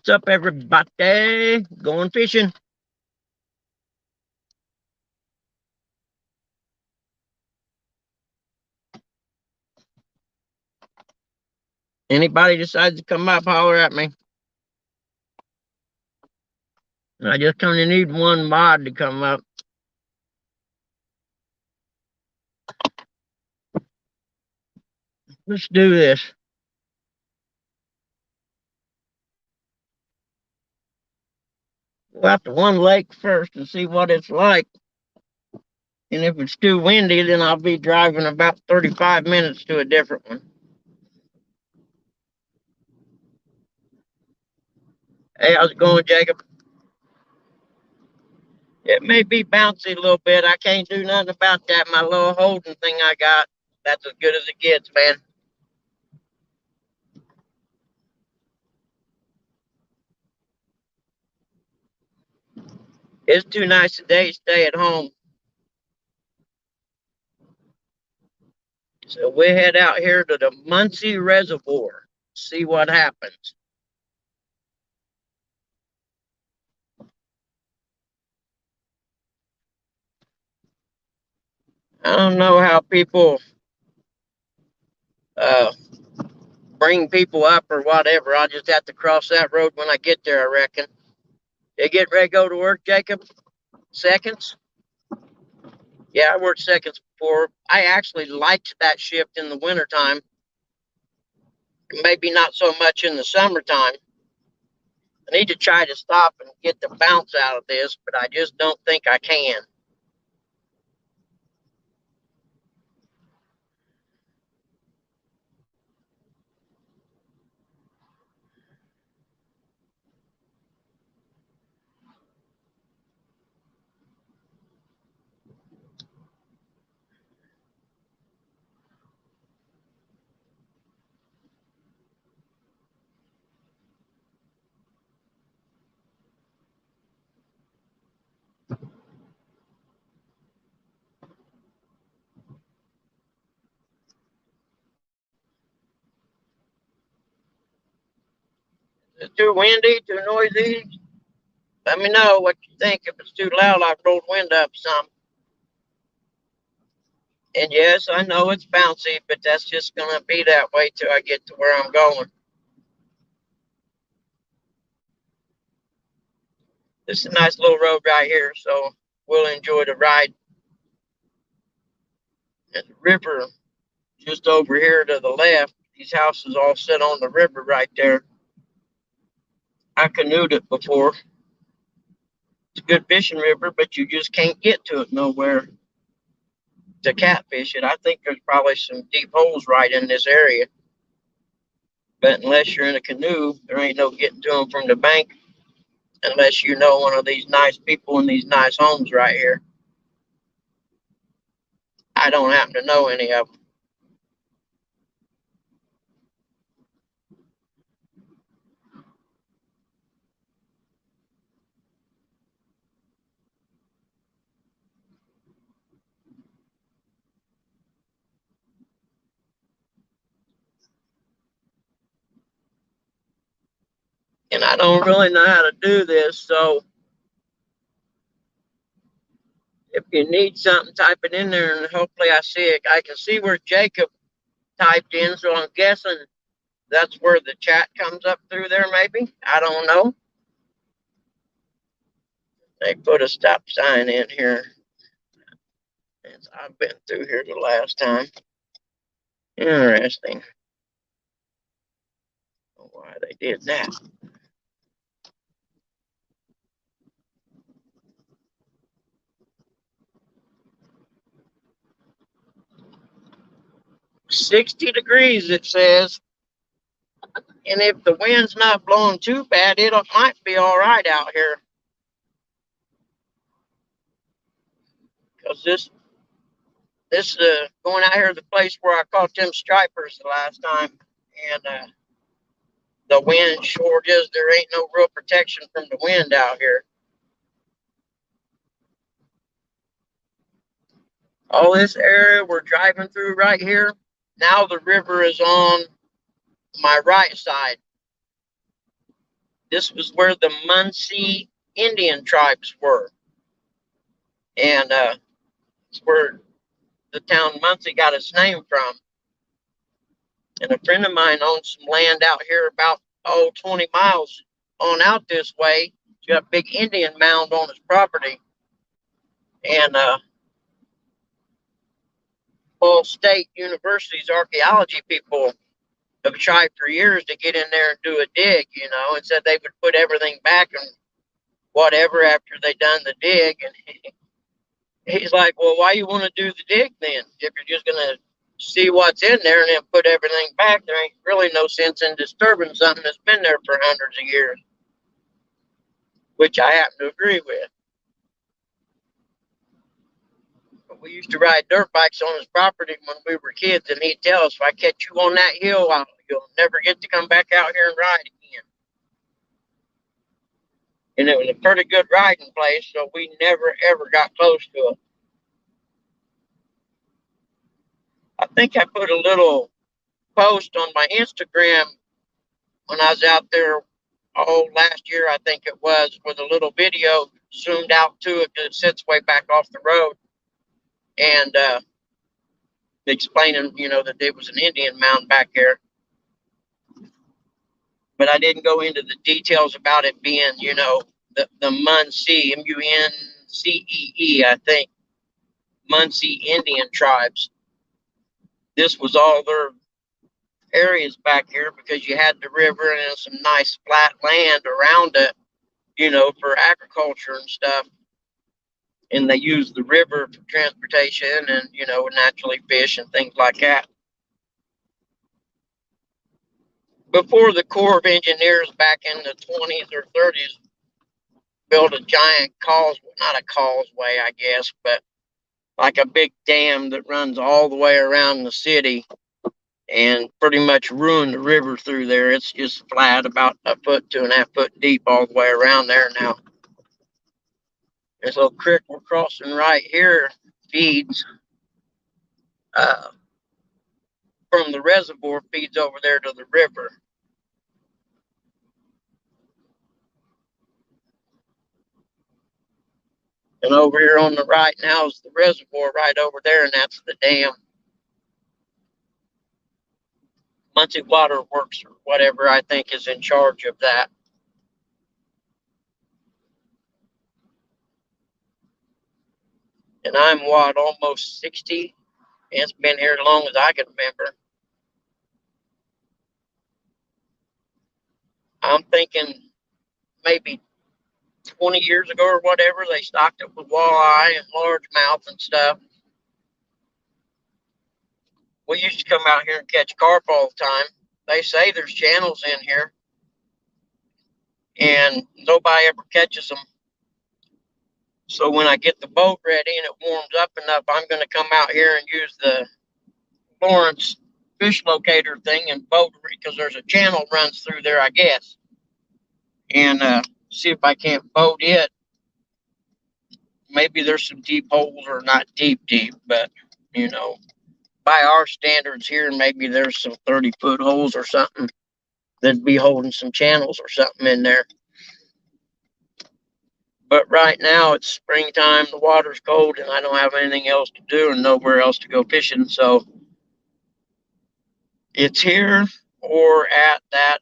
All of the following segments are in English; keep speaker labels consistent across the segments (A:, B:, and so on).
A: What's up, everybody? Going fishing. Anybody decides to come up, holler at me. I just kind of need one mod to come up. Let's do this. Go out to one lake first and see what it's like. And if it's too windy, then I'll be driving about 35 minutes to a different one. Hey, how's it going, Jacob? It may be bouncy a little bit. I can't do nothing about that. My little holding thing I got, that's as good as it gets, man. It's too nice today. Stay at home. So we head out here to the Muncie Reservoir. See what happens. I don't know how people uh, bring people up or whatever. I'll just have to cross that road when I get there, I reckon. You get ready to go to work, Jacob? Seconds? Yeah, I worked seconds before. I actually liked that shift in the wintertime. Maybe not so much in the summertime. I need to try to stop and get the bounce out of this, but I just don't think I can. Is it too windy, too noisy? Let me know what you think. If it's too loud, I've rolled wind up some. And yes, I know it's bouncy, but that's just going to be that way till I get to where I'm going. This is a nice little road right here, so we'll enjoy the ride. There's a river just over here to the left. These houses all sit on the river right there. I canoed it before. It's a good fishing river, but you just can't get to it nowhere to catfish it. I think there's probably some deep holes right in this area. But unless you're in a canoe, there ain't no getting to them from the bank unless you know one of these nice people in these nice homes right here. I don't happen to know any of them. And I don't really know how to do this. So if you need something, type it in there and hopefully I see it. I can see where Jacob typed in. So I'm guessing that's where the chat comes up through there, maybe. I don't know. They put a stop sign in here. As I've been through here the last time. Interesting. Why they did that. 60 degrees, it says. And if the wind's not blowing too bad, it might be all right out here. Because this going out here to the place where I caught them stripers the last time. And the wind sure is, there ain't no real protection from the wind out here. All this area we're driving through right here, now the river is on my right side. this was where the Muncie Indian tribes were. And it's where the town Muncie got its name from. And a friend of mine owns some land out here about 20 miles on out this way. He's got a big Indian mound on his property. And Ball State University's archaeology people have tried for years to get in there and do a dig, and said they would put everything back and whatever after they done the dig. And he's like, well, why you want to do the dig then? If you're just going to see what's in there and then put everything back, there ain't really no sense in disturbing something that's been there for hundreds of years, which I happen to agree with. We used to ride dirt bikes on his property when we were kids, and he'd tell us, if I catch you on that hill, you'll never get to come back out here and ride again. And it was a pretty good riding place, so we never, ever got close to it. I think I put a little post on my Instagram when I was out there, last year, I think it was, with a little video zoomed out to it because it sits way back off the road. And explaining, that there was an Indian mound back there. But I didn't go into the details about it being, the Muncie, Muncee, I think, Muncie Indian tribes. This was all their areas back here because you had the river and some nice flat land around it, for agriculture and stuff. And they used the river for transportation and, naturally fish and things like that. Before the Corps of Engineers back in the 20s or 30s built a giant causeway, not a causeway, I guess, but like a big dam that runs all the way around the city and pretty much ruined the river through there. It's just flat, about 1 foot, 2.5 foot deep all the way around there now. This little creek we're crossing right here feeds from the reservoir, feeds over there to the river. And over here on the right now is the reservoir right over there, and that's the dam. Muncie Water Works or whatever, I think, is in charge of that. And I'm almost 60. It's been here as long as I can remember. I'm thinking maybe 20 years ago or whatever, they stocked it with walleye and largemouth and stuff. We used to come out here and catch carp all the time. They say there's channels in here, and nobody ever catches them. So when I get the boat ready and it warms up enough, I'm going to come out here and use the Lawrence fish locator thing and boat, because there's a channel runs through there, I guess, and see if I can't boat it. Maybe there's some deep holes, or not deep, but by our standards here, maybe there's some 30-foot holes or something that'd be holding some channels or something in there. But right now it's springtime, the water's cold, and I don't have anything else to do and nowhere else to go fishing. So it's here or at that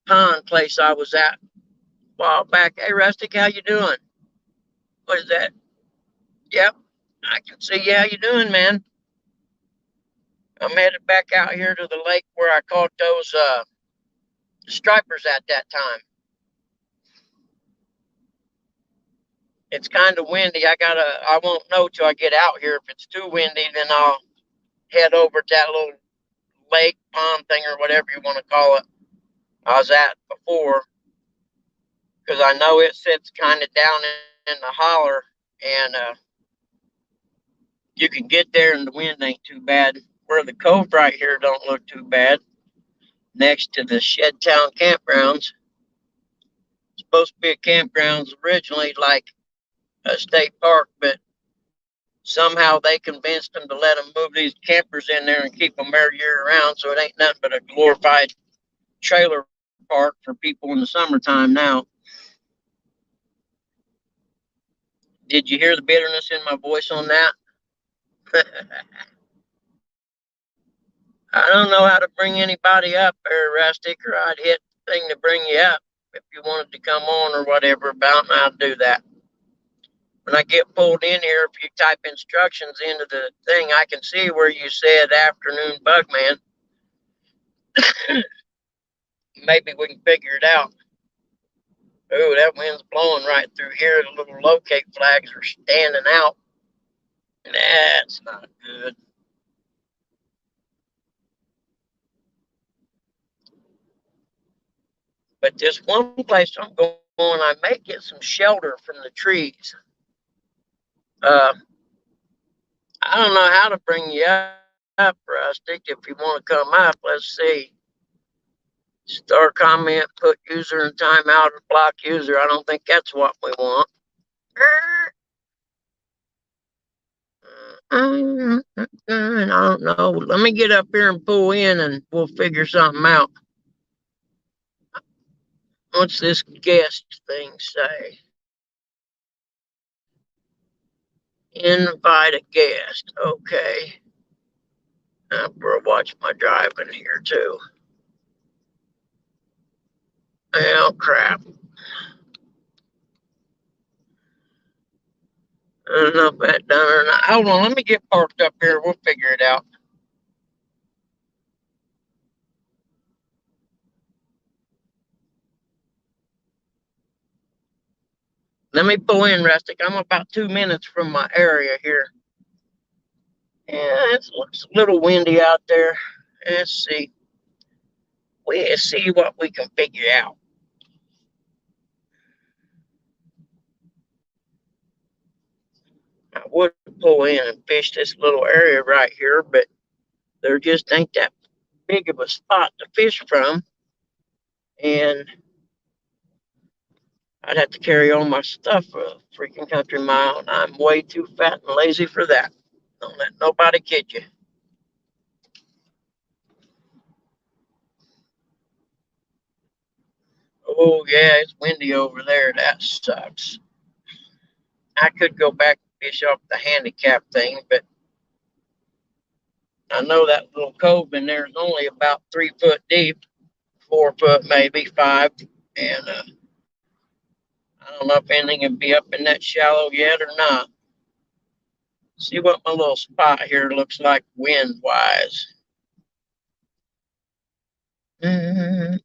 A: pond place I was at a while back. Hey, Rustic, how you doing? What is that? Yep, I can see you. How you doing, man? I'm headed back out here to the lake where I caught those stripers at that time. It's kind of windy. I won't know till I get out here. If it's too windy, then I'll head over to that little lake, pond thing, or whatever you want to call it I was at before, because I know it sits kind of down in the holler, and you can get there and the wind ain't too bad. Where the cove right here don't look too bad, next to the Shedtown campgrounds. It's supposed to be a campgrounds originally, like a state park, but somehow they convinced them to let them move these campers in there and keep them there year round, so it ain't nothing but a glorified trailer park for people in the summertime now. Did you hear the bitterness in my voice on that? I don't know how to bring anybody up there, Rustic, or I'd hit the thing to bring you up if you wanted to come on or whatever about, and I'd do that. When I get pulled in here, if you type instructions into the thing, I can see where you said afternoon bugman. Maybe we can figure it out. Oh, that wind's blowing right through here. The little locate flags are standing out. That's not good. But this one place I'm going, I may get some shelter from the trees. Uh, I don't know how to bring you up, Rustic. If you want to come up, let's see. Start comment, put user in timeout, or block user. I don't think that's what we want. I don't know. Let me get up here and pull in and we'll figure something out. What's this guest thing say? Invite a guest. Okay. I better watch my driving here too. Oh crap. I don't know if that done or not. Hold on, let me get parked up here. We'll figure it out. Let me pull in, Rustic. I'm about 2 minutes from my area here. Yeah, it looks a little windy out there. Let's see. We'll see what we can figure out. I would pull in and fish this little area right here, but there just ain't that big of a spot to fish from. And I'd have to carry all my stuff a freaking country mile, and I'm way too fat and lazy for that. Don't let nobody kid you. Oh, yeah, it's windy over there. That sucks. I could go back and fish off the handicap thing, but I know that little cove in there is only about 3 foot deep, 4 foot, maybe 5. And I don't know if anything can be up in that shallow yet or not. See what my little spot here looks like wind wise. It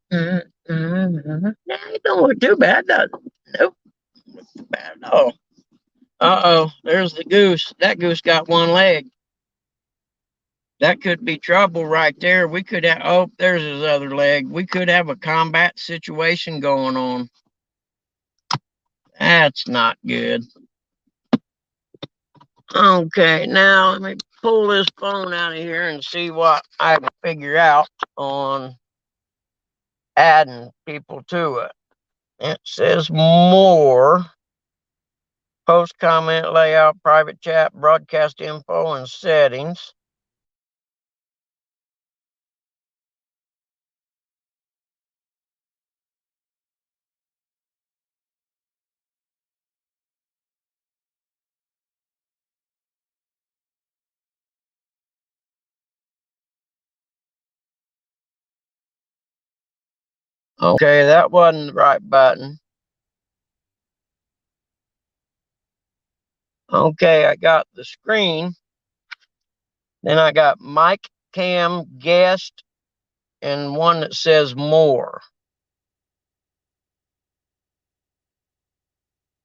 A: don't look too bad, does it? Nope, not too bad at all. Uh-oh, there's the goose. That goose got one leg. That could be trouble right there. We could have, oh, there's his other leg. We could have a combat situation going on. That's not good. Okay, now let me pull this phone out of here and see what I can figure out on adding people to it. It says more. Post, comment, layout, private chat, broadcast info, and settings. Okay, that wasn't the right button. Okay, I got the screen. Then I got mic, cam, guest, and one that says more.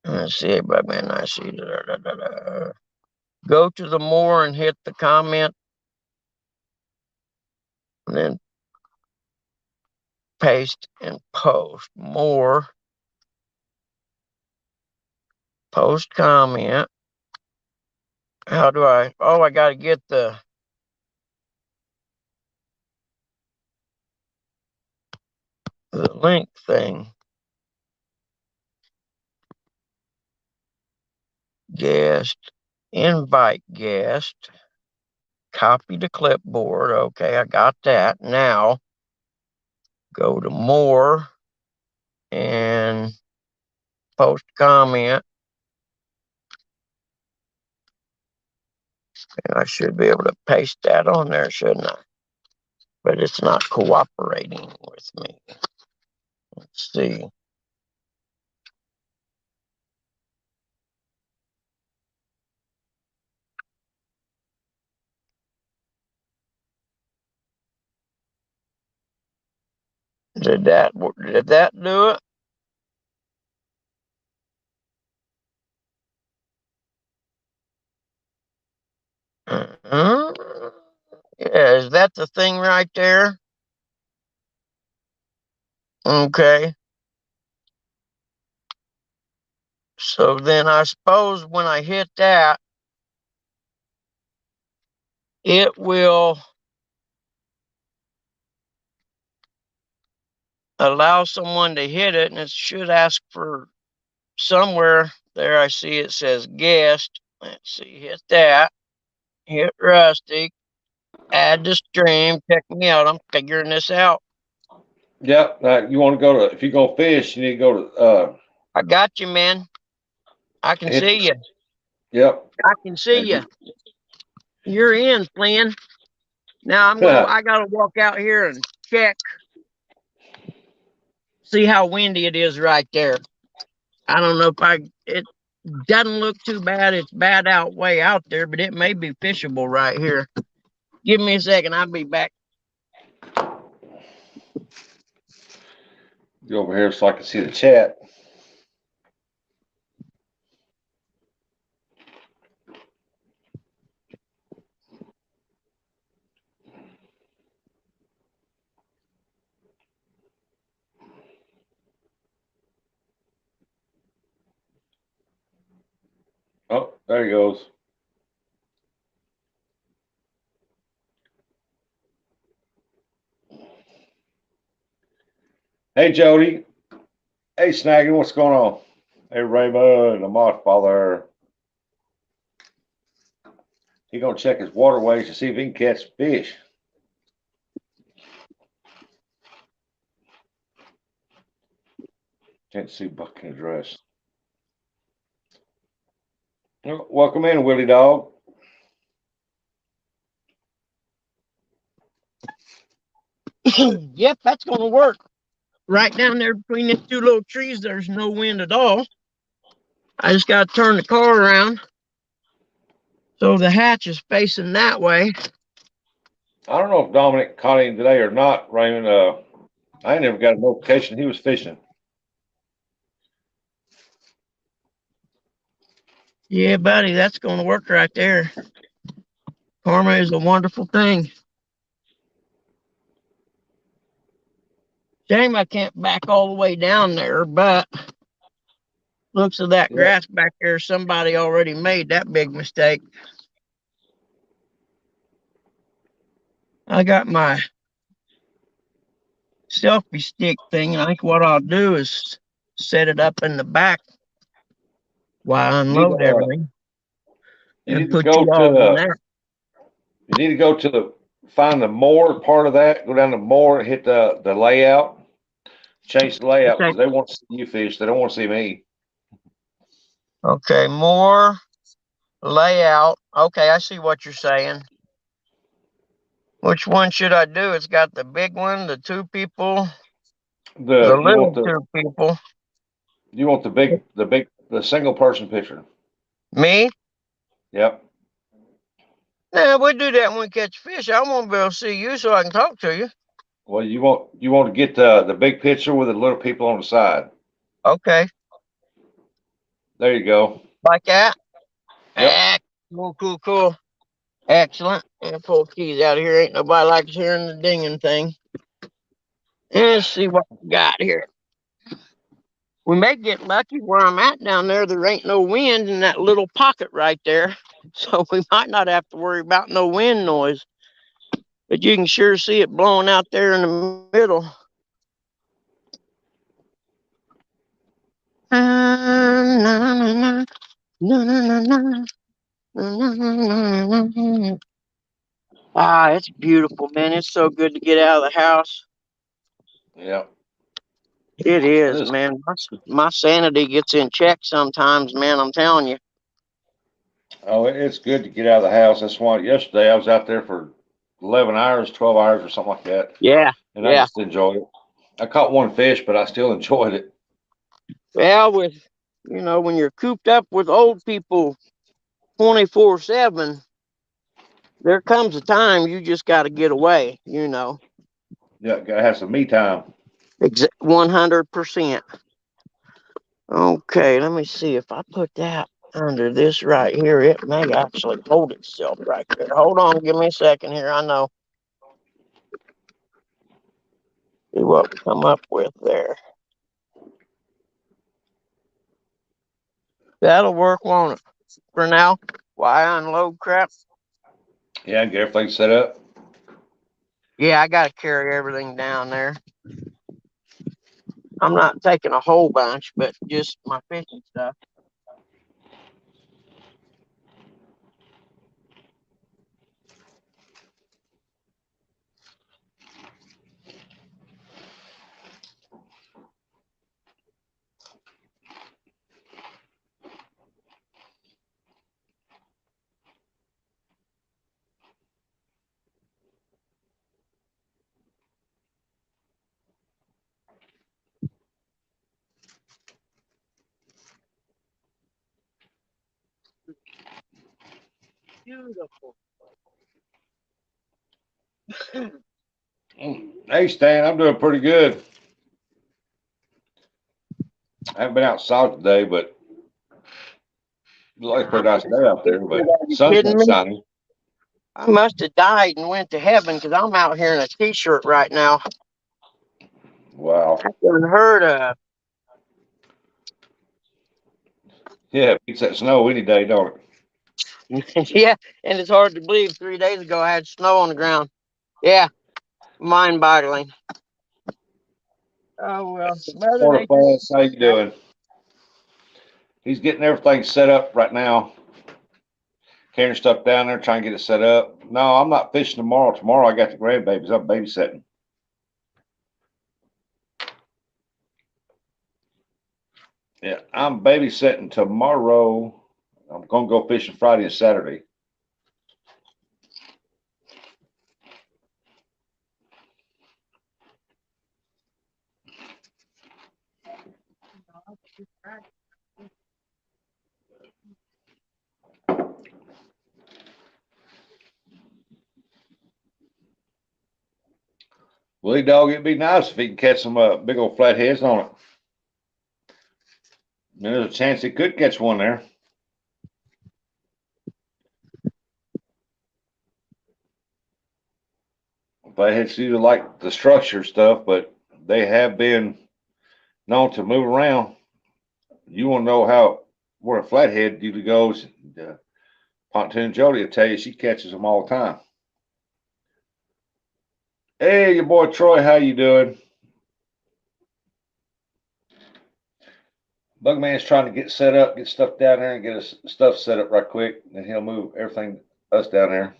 A: Let's see, but man, I see. Go to the more and hit the comment, and then paste and post. More, post comment. How do I? Oh, I got to get the link thing. Guest, invite guest, copy to clipboard. Okay, I got that. Now Go to more and post comment. And I should be able to paste that on there, shouldn't I? But it's not cooperating with me. Let's see. Did that do it? Uh-huh. Yeah, is that the thing right there? Okay. So then I suppose when I hit that, it will allow someone to hit it, and it should ask for somewhere there. I see it says guest. Let's see, hit that. Hit Rusty. Add to stream. Check me out. I'm figuring this out.
B: Yep. Now you want to go to if you go fish, you need to go to
A: I got you, man. I can
B: hit.
A: see you.
B: Yep.
A: I can see
B: And
A: you.
B: you,
A: You're in, Flynn. Now I gotta walk out here and check, see how windy it is right there. I don't know if it doesn't look too bad. It's bad out way out there, but it may be fishable right here. Give me a second. I'll be back.
B: Get over here so I can see the chat. Oh, there he goes. Hey, Jody. Hey, Snaggy. What's going on? Hey, Raymond, the moth father. He gonna check his waterways to see if he can catch fish. Can't see Buck in a dress. Oh, welcome in, Willie Dog.
A: Yep, that's gonna work. Right down there between these two little trees, there's no wind at all. I just gotta turn the car around so the hatch is facing that way.
B: I don't know if Dominic caught him today or not, Raymond. I ain't never got a notification he was fishing.
A: Yeah, buddy, that's gonna work right there. Karma is a wonderful thing. Shame I can't back all the way down there, but looks of that
B: Yep.
A: grass back there, somebody already made that big mistake. I got my selfie stick thing, and I think what I'll do is set it up in the back while I
B: You need
A: unload
B: to
A: everything
B: you
A: and
B: need to
A: put you
B: go to
A: all in
B: the
A: there.
B: you need to go to the find the more part of that. Go down to more and hit the layout. Change the layout
A: Okay.
B: because they want to see you fish. They don't want to see me.
A: Okay, more layout. Okay, I see what you're saying. Which one should I do? It's got the big one, the two people, the
B: The
A: little two people.
B: you want the single person picture.
A: Me?
B: Yep.
A: Nah, we'll do that when we catch fish. I won't be able to see you so I can talk to you.
B: Well, you want to get the big picture with the little people on the side.
A: Okay,
B: There you go.
A: like that?
B: Yep.
A: Ah, cool. Excellent. And pull keys out of here. Ain't nobody likes hearing the dinging thing. And let's see what we got here. We may get lucky where I'm at down there. There ain't no wind in that little pocket right there. So we might not have to worry about no wind noise. But you can sure see it blowing out there in the middle. Ah, it's beautiful, man. It's so good to get out of the house.
B: Yeah.
A: It
B: And
A: is,
B: this,
A: man. My sanity gets in check sometimes, man. I'm telling you.
B: oh, it's good to get out of the house. That's why yesterday I was out there for 11 hours, 12 hours, or something like that.
A: Yeah,
B: And I
A: yeah.
B: just enjoyed it. I caught one fish, but I still enjoyed it.
A: Well, with when you're cooped up with old people 24/7, there comes a time you just got to get away.
B: Yeah, gotta have some me time.
A: 100%. Okay, let me see if I put that under this right here. It may actually hold itself right there. Hold on, give me a second here. I know. See what we come up with there. That'll work, won't it? For now, while I unload crap.
B: Yeah, and get everything set up.
A: Yeah, I got to carry everything down there. I'm not taking a whole bunch, but just my fishing stuff. Beautiful.
B: Hey, Stan, I'm doing pretty good. I haven't been outside today, but it looks like a pretty nice day out there. But
A: Are you
B: sun's
A: kidding
B: not
A: me?
B: shining.
A: I must have died and went to heaven because I'm out here in a t-shirt right now.
B: Wow.
A: That's unheard of.
B: Yeah, it beats that snow any day, don't it?
A: Yeah, and it's hard to believe 3 days ago I had snow on the ground. Yeah, mind-boggling. Oh well, Mother
B: Florida
A: Nature.
B: Fans, how you doing? He's getting everything set up right now. Carrying stuff down there, trying to get it set up. No, I'm not fishing tomorrow. Tomorrow I got the grandbabies. I'm babysitting. Yeah, I'm babysitting tomorrow. I'm gonna go fishing Friday and Saturday. Willie dog, it'd be nice if he can catch some big old flatheads on it. And there's a chance he could catch one there. Flatheads usually like the structure stuff, but they have been known to move around. You want to know how where a flathead usually goes? Pontoon Jody will tell you she catches them all the time. Hey, your boy Troy, how you doing? Bugman's trying to get set up, get stuff down there, and get us stuff set up right quick, and he'll move everything us down there.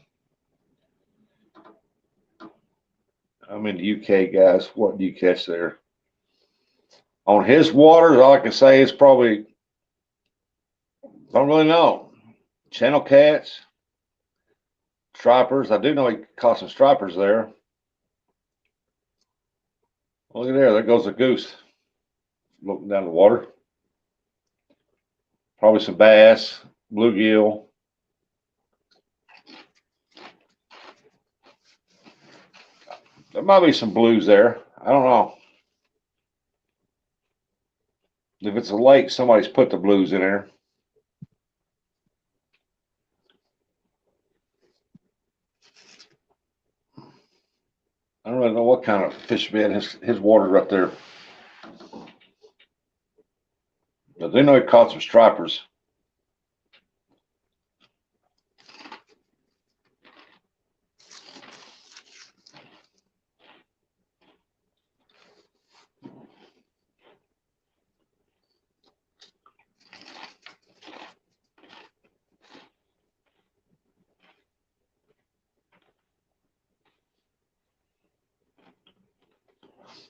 B: I'm in the UK, guys. What do you catch there? On his waters, all I can say is probably don't really know. Channel cats, stripers. I do know he caught some stripers there. Look at there. There goes a goose looking down the water. Probably some bass, bluegill. There might be some blues there. I don't know. If it's a lake, somebody's put the blues in there. I don't really know what kind of fish bed his water's right there. But they know he caught some stripers.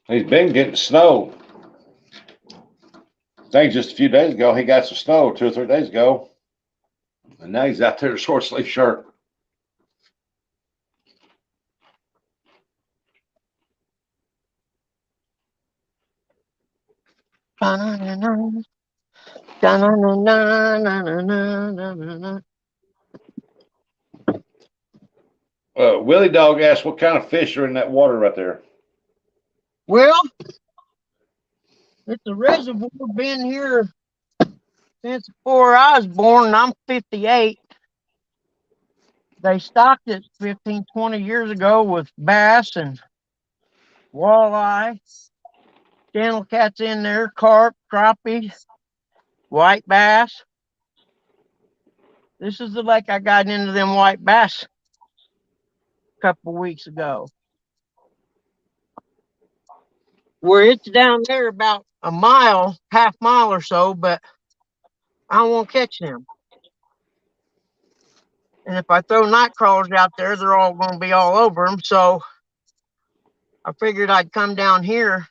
B: He's been getting snow. I think just a few days ago he got some snow 2 or 3 days ago, and now he's out there in a short sleeve shirt. Willie Dog asked what kind of fish are in that water right there.
A: Well, it's a reservoir been here since before I was born, and I'm 58. They stocked it 15, 20 years ago with bass and walleye, channel cats in there, carp, crappie, white bass. This is the lake I got into them white bass a couple weeks ago. Where it's down there about a mile, half mile or so, but I won't catch them. And if I throw night crawlers out there, they're all going to be all over them. So I figured I'd come down here,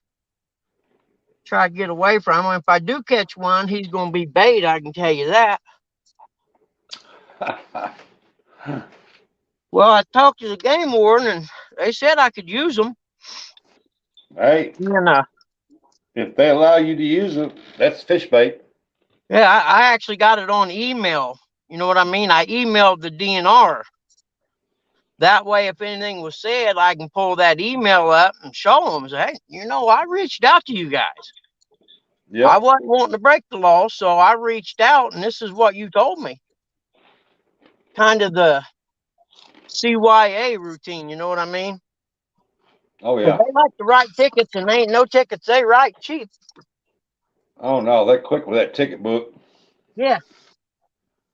A: try to get away from him. If I do catch one, he's going to be bait. I can tell you that. Well, I talked to the game warden, and they said I could use them.
B: Hey,
A: And
B: if they allow you to use it, that's fish bait.
A: yeah, I actually got it on email. You know what I mean? I emailed the DNR. That way, if anything was said, I can pull that email up and show them. Say, hey, I reached out to you guys. I
B: Yep.
A: wasn't wanting to break the law, so I reached out, and this is what you told me. Kind of the CYA routine, you know what I mean?
B: Oh
A: Because
B: yeah.
A: they like to write tickets, and they ain't no tickets they write cheap.
B: Oh no, they're quick with that ticket book.
A: Yeah,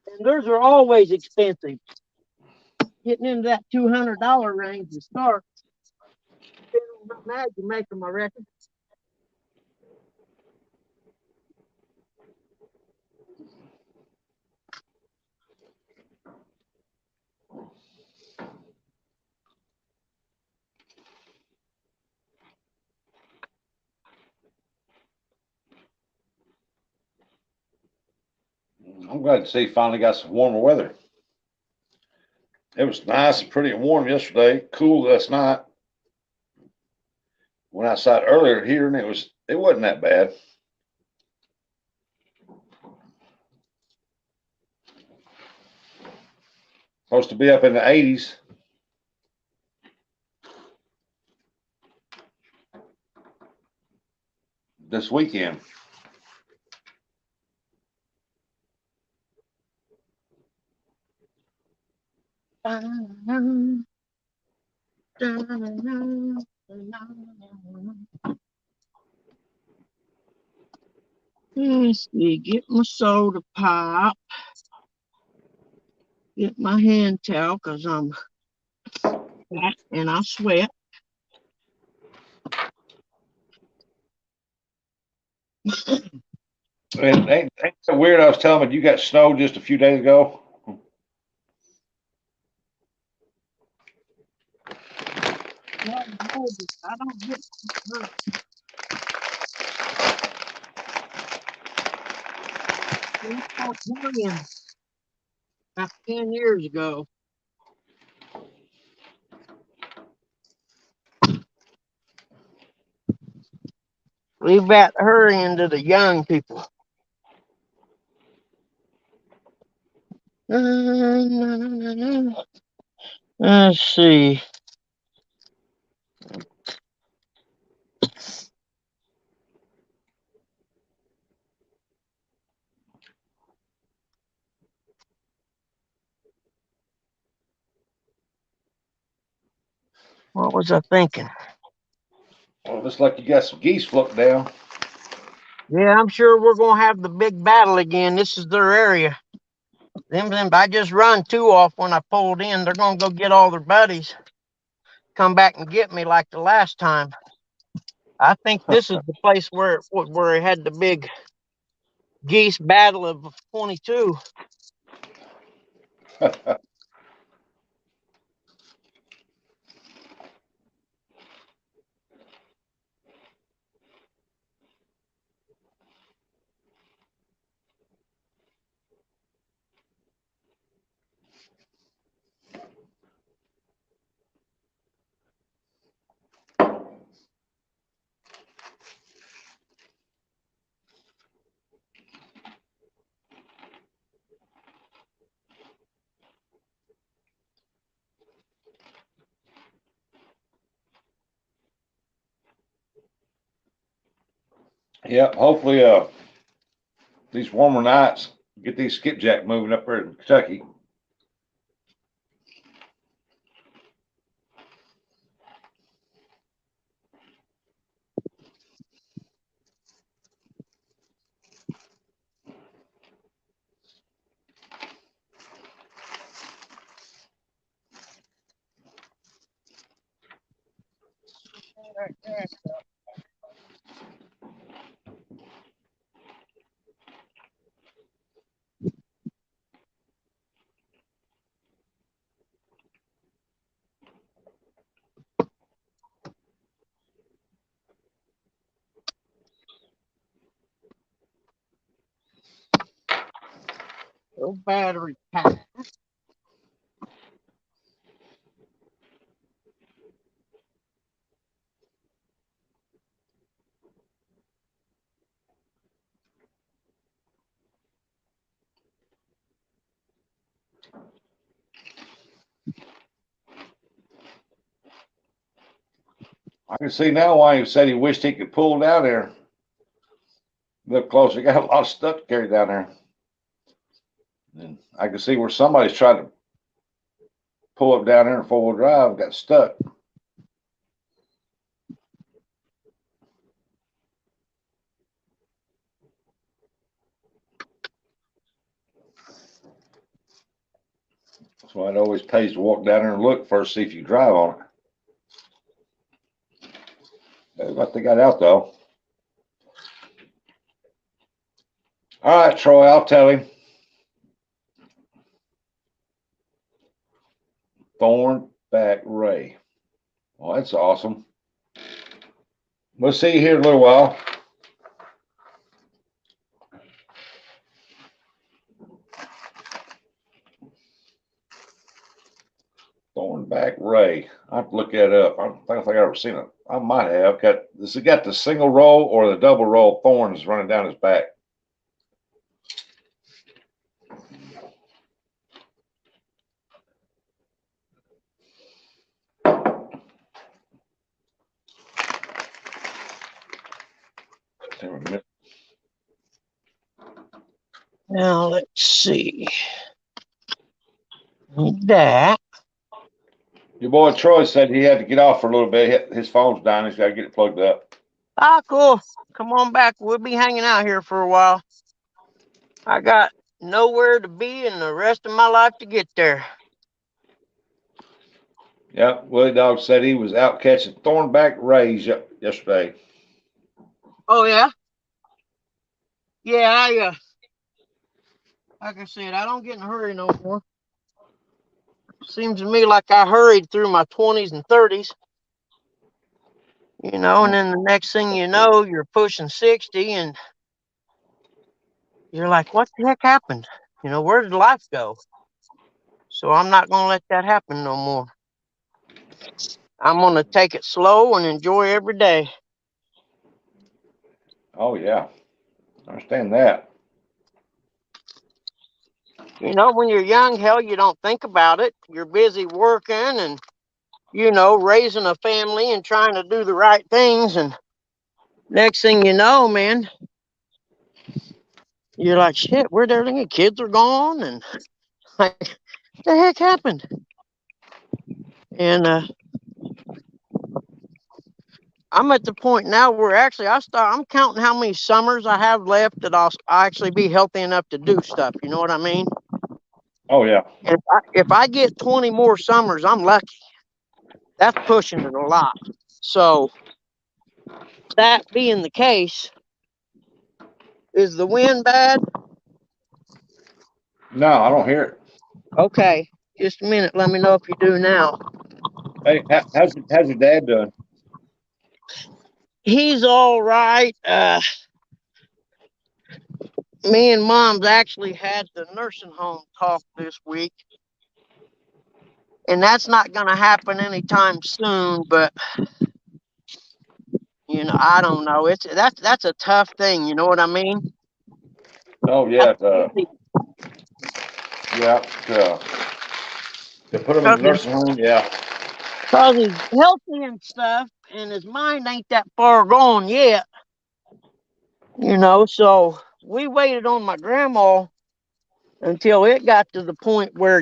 A: and theirs are always expensive. Getting into that $200 range to start. How mad you make them, I reckon.
B: I'm glad to see finally got some warmer weather. It was nice and pretty and warm yesterday. Cool last night. Went outside earlier here and it wasn't that bad. Supposed to be up in the 80s this weekend.
A: Let's see, get my soda pop, get my hand towel because I'm hot and I sweat.
B: And ain't so weird. I was telling you got snow just a few days ago.
A: Well, no, I don't get hurt. I stopped worrying about 10 years ago. Leave that hurrying to the young people. Let's see. What was I thinking?
B: Well, looks like you got some geese floating down.
A: Yeah, I'm sure we're gonna have the big battle again. This is their area. Them, I just run two off when I pulled in. They're gonna go get all their buddies, come back and get me like the last time. I think this is the place where it had the big geese battle of 22.
B: Yep. Hopefully, these warmer nights get these skipjack moving up there in Kentucky.
A: No battery pack.
B: I can see now why he said he wished he could pull down there. Look closer, got a lot of stuff to carry down there. And I can see where somebody's tried to pull up down there in four-wheel drive, got stuck. That's why it always pays to walk down there and look first, see if you drive on it. Looks like they got out though. All right, Troy, I'll tell him. Thornback Ray. Well, that's awesome. We'll see you here in a little while. Thornback Ray. I have to look that up. I don't think I've ever seen it. I might have. Has it got the single row or the double row of thorns running down his back?
A: Now let's see. That.
B: Your boy Troy said he had to get off for a little bit. His phone's dying. He's got to get it plugged up.
A: Ah, cool. Come on back. We'll be hanging out here for a while. I got nowhere to be and the rest of my life to get there.
B: Yep, Willie Dog said he was out catching thornback rays yesterday.
A: Oh yeah, yeah. Like I said, I don't get in a hurry no more. Seems to me like I hurried through my 20s and 30s. And then the next thing you know, you're pushing 60, and you're like, "What the heck happened? Where did life go?" So I'm not gonna let that happen no more. I'm gonna take it slow and enjoy every day.
B: Oh yeah, I understand that.
A: When you're young, hell, you don't think about it. You're busy working and, raising a family and trying to do the right things. And next thing you know, man, you're like, shit, where'd everything? Kids are gone. And like, the heck happened? And I'm at the point now where actually I'm counting how many summers I have left that I'll actually be healthy enough to do stuff. You know what I mean?
B: Oh yeah.
A: And if I get 20 more summers, I'm lucky. That's pushing it a lot. So that being the case, is the wind bad?
B: No, I don't hear it.
A: Okay, just a minute. Let me know if you do now.
B: Hey, how's your dad doing?
A: He's all right. Me and Mom's actually had the nursing home talk this week, and that's not going to happen anytime soon. But I don't know. That's a tough thing. You know what I mean?
B: Oh
A: That's
B: yeah,
A: easy
B: yeah. To put him in
A: because
B: the nursing home. Yeah.
A: he's healthy and stuff, and his mind ain't that far gone yet. So we waited on my grandma until it got to the point where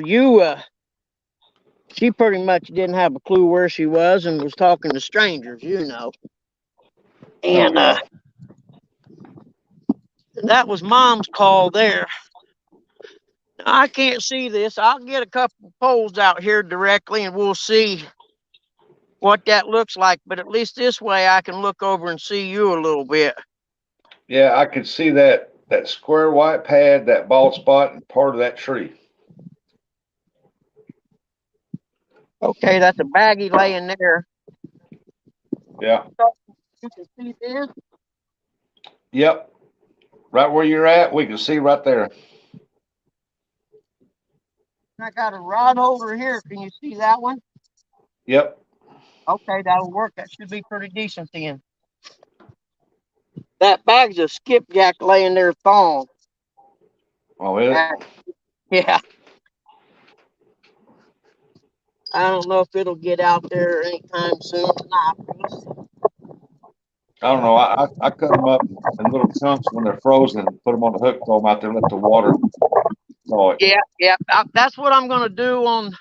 A: she pretty much didn't have a clue where she was and was talking to strangers.
B: Oh
A: And
B: yeah.
A: that was mom's call there. I can't see this. I'll get a couple poles out here directly and we'll see what that looks like. But at least this way I can look over and see you a little bit.
B: Yeah, I could see that square white pad, that bald spot, and part of that tree.
A: Okay, that's a baggie laying there.
B: Yeah.
A: You can see this.
B: Yep. Right where you're at, we can see right there.
A: I got a rod holder here. Can you see that one?
B: Yep.
A: Okay, that'll work. That should be pretty decent then. That bag's a skipjack laying there thong.
B: Oh, is it?
A: Yeah. I don't know if it'll get out there anytime soon or not.
B: I don't know. I cut them up in little chunks when they're frozen, put them on the hook, throw them out there, and let the water thaw it.
A: Yeah, yeah. That's what I'm gonna do on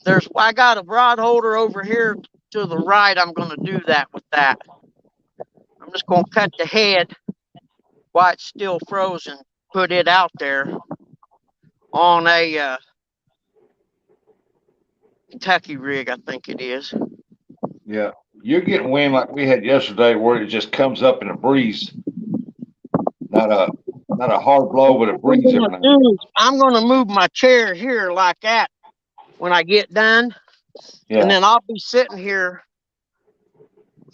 A: there's I got a rod holder over here to the right. I'm gonna do that with that. I'm just gonna cut the head while it's still frozen, put it out there on a Kentucky rig, I think it is.
B: Yeah. You're getting wind like we had yesterday, where it just comes up in a breeze, not a not a hard blow, but a breeze every now and then.
A: I'm gonna move my chair here like that when I get done, and
B: Yeah.
A: then I'll be sitting here,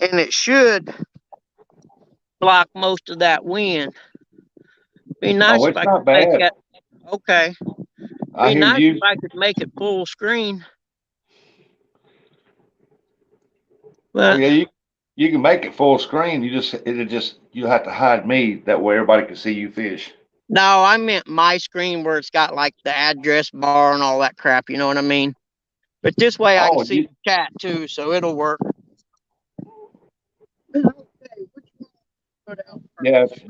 A: and it should block most of that wind. Be
B: Oh,
A: nice if
B: it's
A: I could
B: not
A: make
B: bad.
A: that. Okay.
B: I
A: Be
B: hear
A: nice if
B: you.
A: I could make it full screen.
B: Oh
A: But
B: yeah, you can make it full screen. You have to hide me that way everybody can see you fish.
A: no, I meant my screen where it's got like the address bar and all that crap. You know what I mean? But this way I can
B: Oh,
A: see the chat too, so it'll work. Okay, which one put out
B: yeah.
A: first?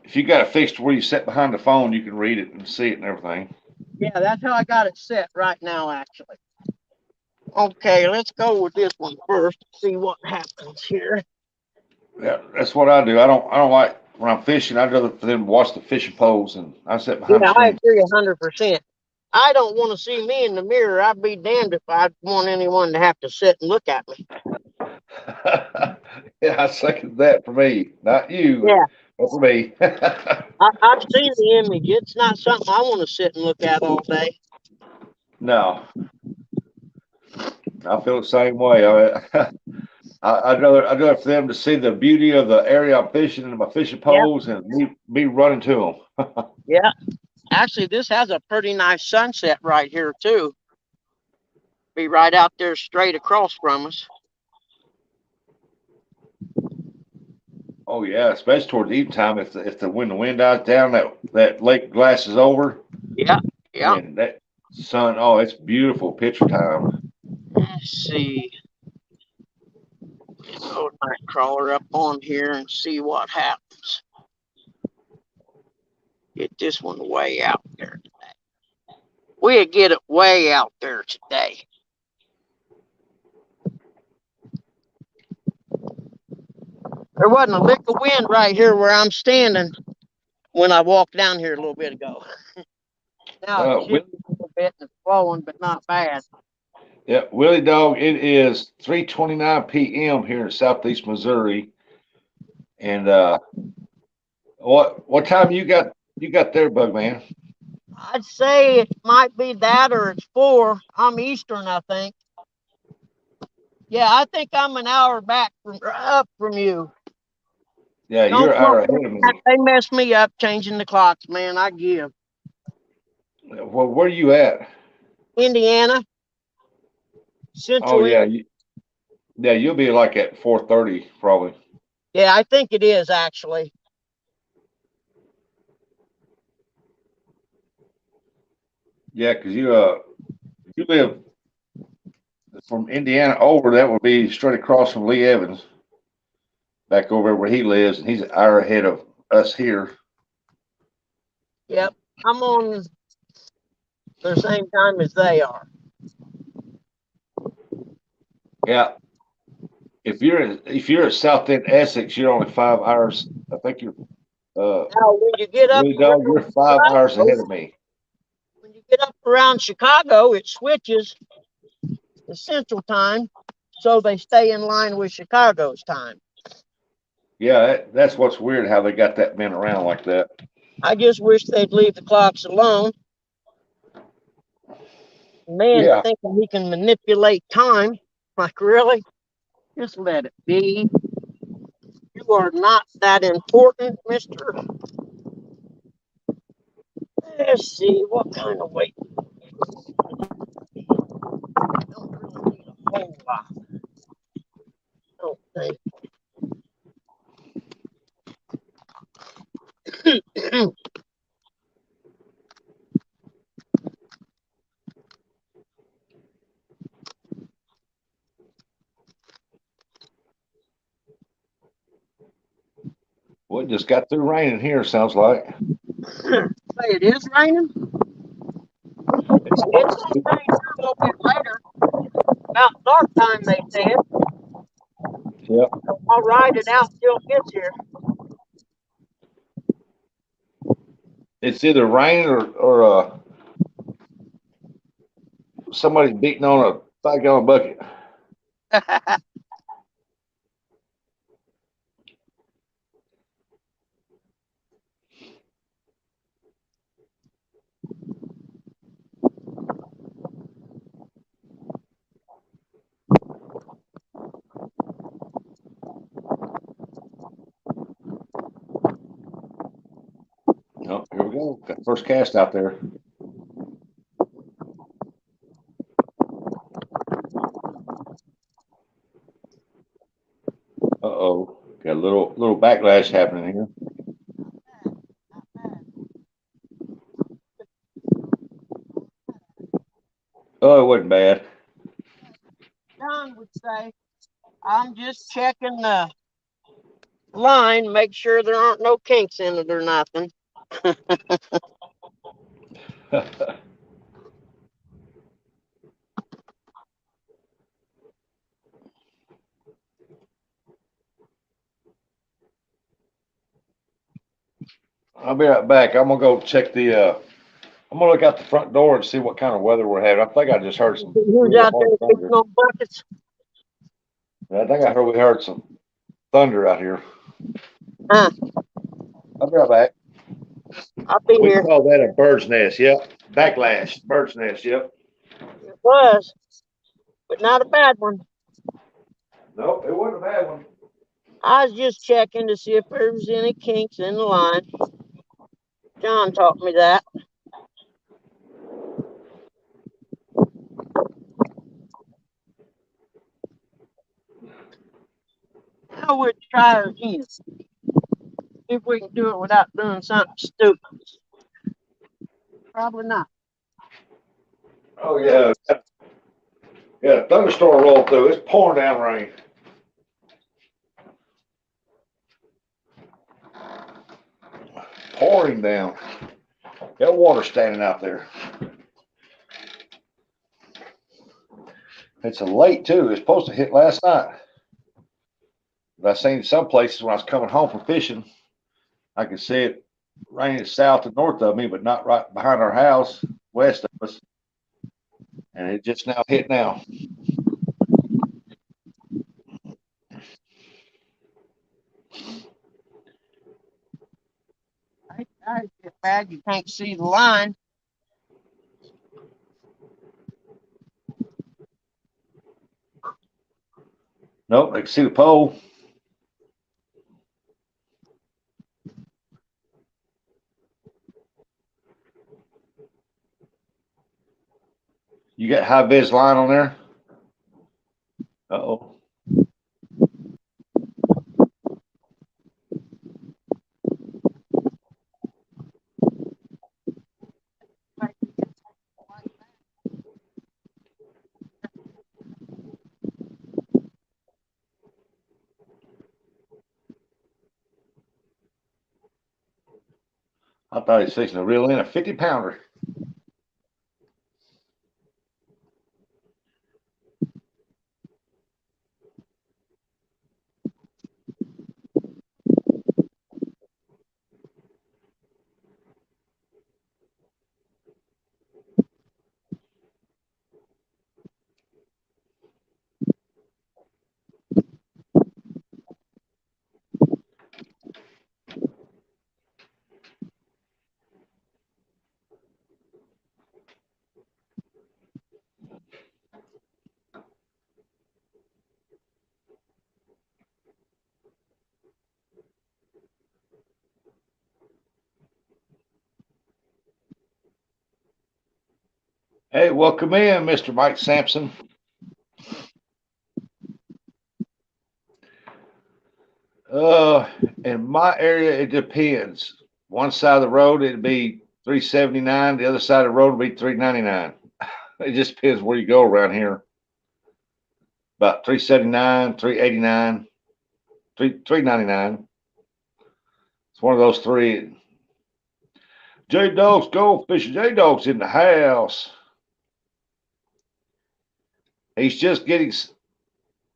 B: If you got it fixed where you sit behind the phone, you can read it and see it and everything.
A: Yeah, that's how I got it set right now, actually. Okay, let's go with this one first. See what happens here.
B: Yeah, that's what I do. I don't like when I'm fishing. I'd rather for them to watch the fishing poles, and I sit behind the
A: Yeah, I
B: screen.
A: agree 100%. I don't want to see me in the mirror. I'd be damned if I'd want anyone to have to sit and look at me.
B: Yeah, I second that for me. Not you,
A: Yeah,
B: but for me.
A: I've seen the image. It's not something I want to sit and look at all day.
B: No, I feel the same way. I'd rather for them to see the beauty of the area I'm fishing and my fishing
A: Yeah,
B: poles, and me running to them.
A: yeah. Actually, this has a pretty nice sunset right here too. Be right out there straight across from us.
B: Oh yeah, especially towards evening time, if the when the wind dies down, that lake glasses over,
A: Yeah, yeah.
B: and that sun. Oh, it's beautiful picture time.
A: Let's see. Throw a night crawler up on here and see what happens. Get this one way out there today. We'll get it way out there today. There wasn't a lick of wind right here where I'm standing when I walked down here a little bit ago. Now it's
B: Will,
A: shifting a little bit and it's flowing, but not bad.
B: yeah, Willie Dog. It is 3:29 p.m. here in Southeast Missouri, and what time you got there, Bug Man?
A: I'd say it might be that or it's 4. I'm Eastern, I think. Yeah, I think I'm an hour back from up from you.
B: Yeah, you're
A: Don't
B: an
A: quote
B: hour
A: me.
B: ahead of me.
A: They messed me up changing the clocks, man. I give.
B: Well, where are you at?
A: Indiana,
B: Oh
A: Central
B: yeah,
A: Indiana.
B: yeah, you'll be like at 4:30 probably.
A: Yeah, I think it is actually.
B: Yeah, because you live from Indiana over. That would be straight across from Lee Evans, back over where he lives, and he's an hour ahead of us here.
A: Yep, I'm on the same time as they are.
B: Yeah. If you're at South End Essex, you're only 5 hours. I think you're
A: Now, when you get up
B: really dog,
A: around
B: you're 5 hours
A: Chicago,
B: ahead of me.
A: when you get up around Chicago, it switches to Central Time, so they stay in line with Chicago's time.
B: Yeah, that's what's weird how they got that bent around like that.
A: I just wish they'd leave the clocks alone. Man
B: Yeah.
A: thinking he can manipulate time. Like, really? Just let it be. You are not that important, mister. Let's see, what kind of weight? Don't really need a whole lot. Don't think.
B: Well, it just got through raining here, sounds like.
A: Say it is raining. It's gonna rain here a little bit later. About dark time, they said.
B: Yep.
A: I'll ride it out till it gets here.
B: It's either raining or somebody's beating on a 5-gallon bucket. Oh, here we go. Got the first cast out there. Uh-oh. Got a little backlash happening here. Oh, it wasn't bad.
A: John would say, I'm just checking the line, make sure there aren't no kinks in it or nothing.
B: I'll be right back. I'm gonna go check I'm gonna look out the front door and see what kind of weather we're having. I think I just heard some
A: Who's
B: real
A: out there
B: hard
A: fixing
B: thunder.
A: on buckets?
B: I think we heard some thunder out here.
A: Huh,
B: I'll be right back.
A: I'll be
B: We
A: here.
B: call that a bird's nest. Yep. Backlash. Bird's nest. Yep.
A: It was, but not a bad one.
B: Nope, it wasn't a bad one.
A: I was just checking to see if there was any kinks in the line. John taught me that. I would try again. See if we can do it without doing something stupid. Probably not.
B: Oh yeah. Yeah, thunderstorm rolled through. It's pouring down rain. Pouring down. Got water standing out there. It's a late too. It's supposed to hit last night. But I seen some places when I was coming home from fishing, I could see it raining south and north of me, but not right behind our house, west of us. And it just now hit now.
A: It's bad you can't see the line.
B: Nope, I can see the pole. You got high vis line on there? Uh-oh. I thought he was fixing to reel in a 50-pounder. Hey, welcome in, Mr. Mike Sampson. Uh, in my area, it depends. One side of the road, it'd be 379. The other side of the road would be 399. It just depends where you go around here. About 379, 389, 399. It's one of those three. J Dog's Gold Fishing. J Dog's in the house. He's just getting.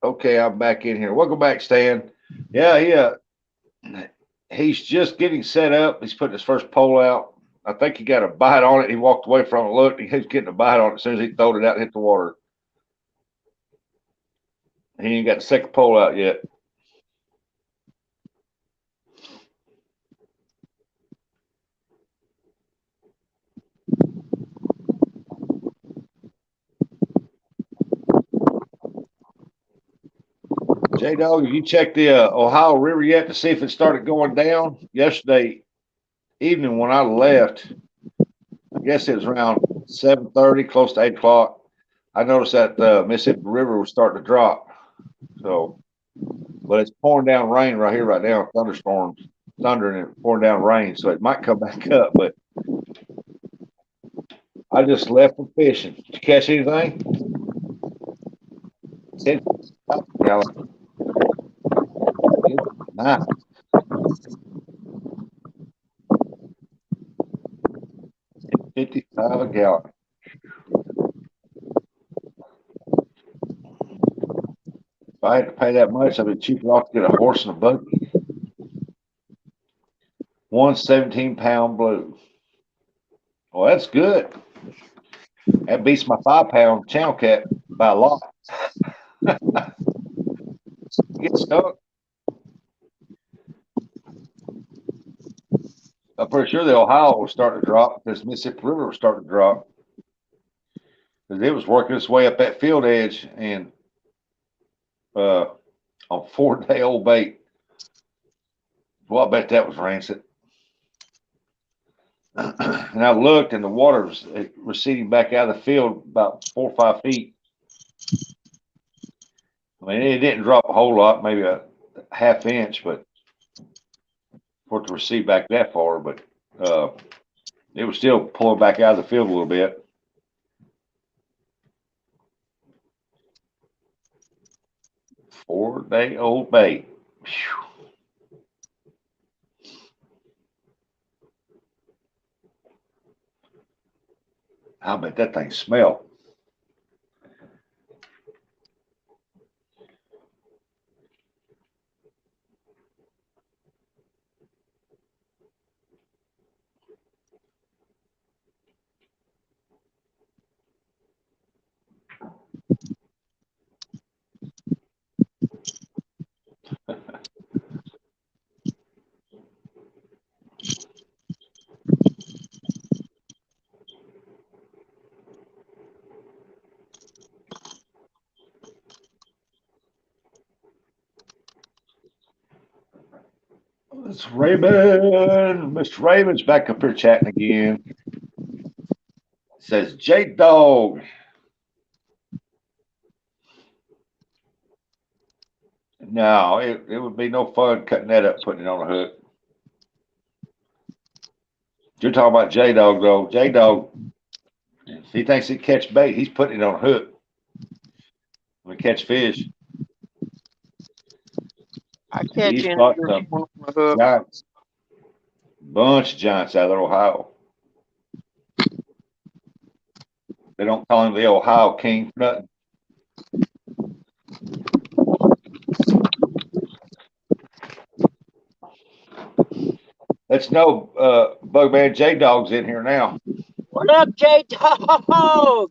B: Okay, I'm back in here. Welcome back, Stan. Yeah, he's just getting set up. He's putting his first pole out. I think he got a bite on it. He walked away from it, looked, he was getting a bite on it as soon as he throwed it out and hit the water. He ain't got the second pole out yet. J Dog, have you checked the Ohio River yet to see if it started going down? Yesterday evening when I left, I guess it was around 7:30, close to 8 o'clock. I noticed that the Mississippi River was starting to drop. So, but it's pouring down rain right here, right now. Thunderstorms, thunder, and pouring down rain. So it might come back up. But I just left from fishing. Did you catch anything? 10 gallon. Nice. 55 a gallon. If I had to pay that much, I'd be cheaper off to get a horse and a buggy. One 17-pound blue. Well, that's good. That beats my 5-pound channel cat by a lot. Get stuck. I'm pretty sure the Ohio will start to drop because Mississippi River will start to drop. Because it was working its way up that field edge and on 4-day old bait. Well, I bet that was rancid. And I looked, and the water was receding back out of the field about 4 or 5 feet. I mean, it didn't drop a whole lot, maybe a half inch, but for it to recede back that far. But it was still pulling back out of the field a little bit. Four-day old bait. Whew. I bet that thing smelled. It's Raymond. Mr. Raymond's back up here chatting again. Says J Dog. No, it would be no fun cutting that up, putting it on a hook. You're talking about J Dog though. J Dog, if he thinks he catch bait, he's putting it on a hook. When he catch fish,
A: I catch
B: he's
A: anything
B: caught
A: on
B: some
A: my hook.
B: giants. Bunch of giants out of Ohio. They don't call him the Ohio King for nothing. Let's know, Bugman J Dog's in here now.
A: What up, J Dog?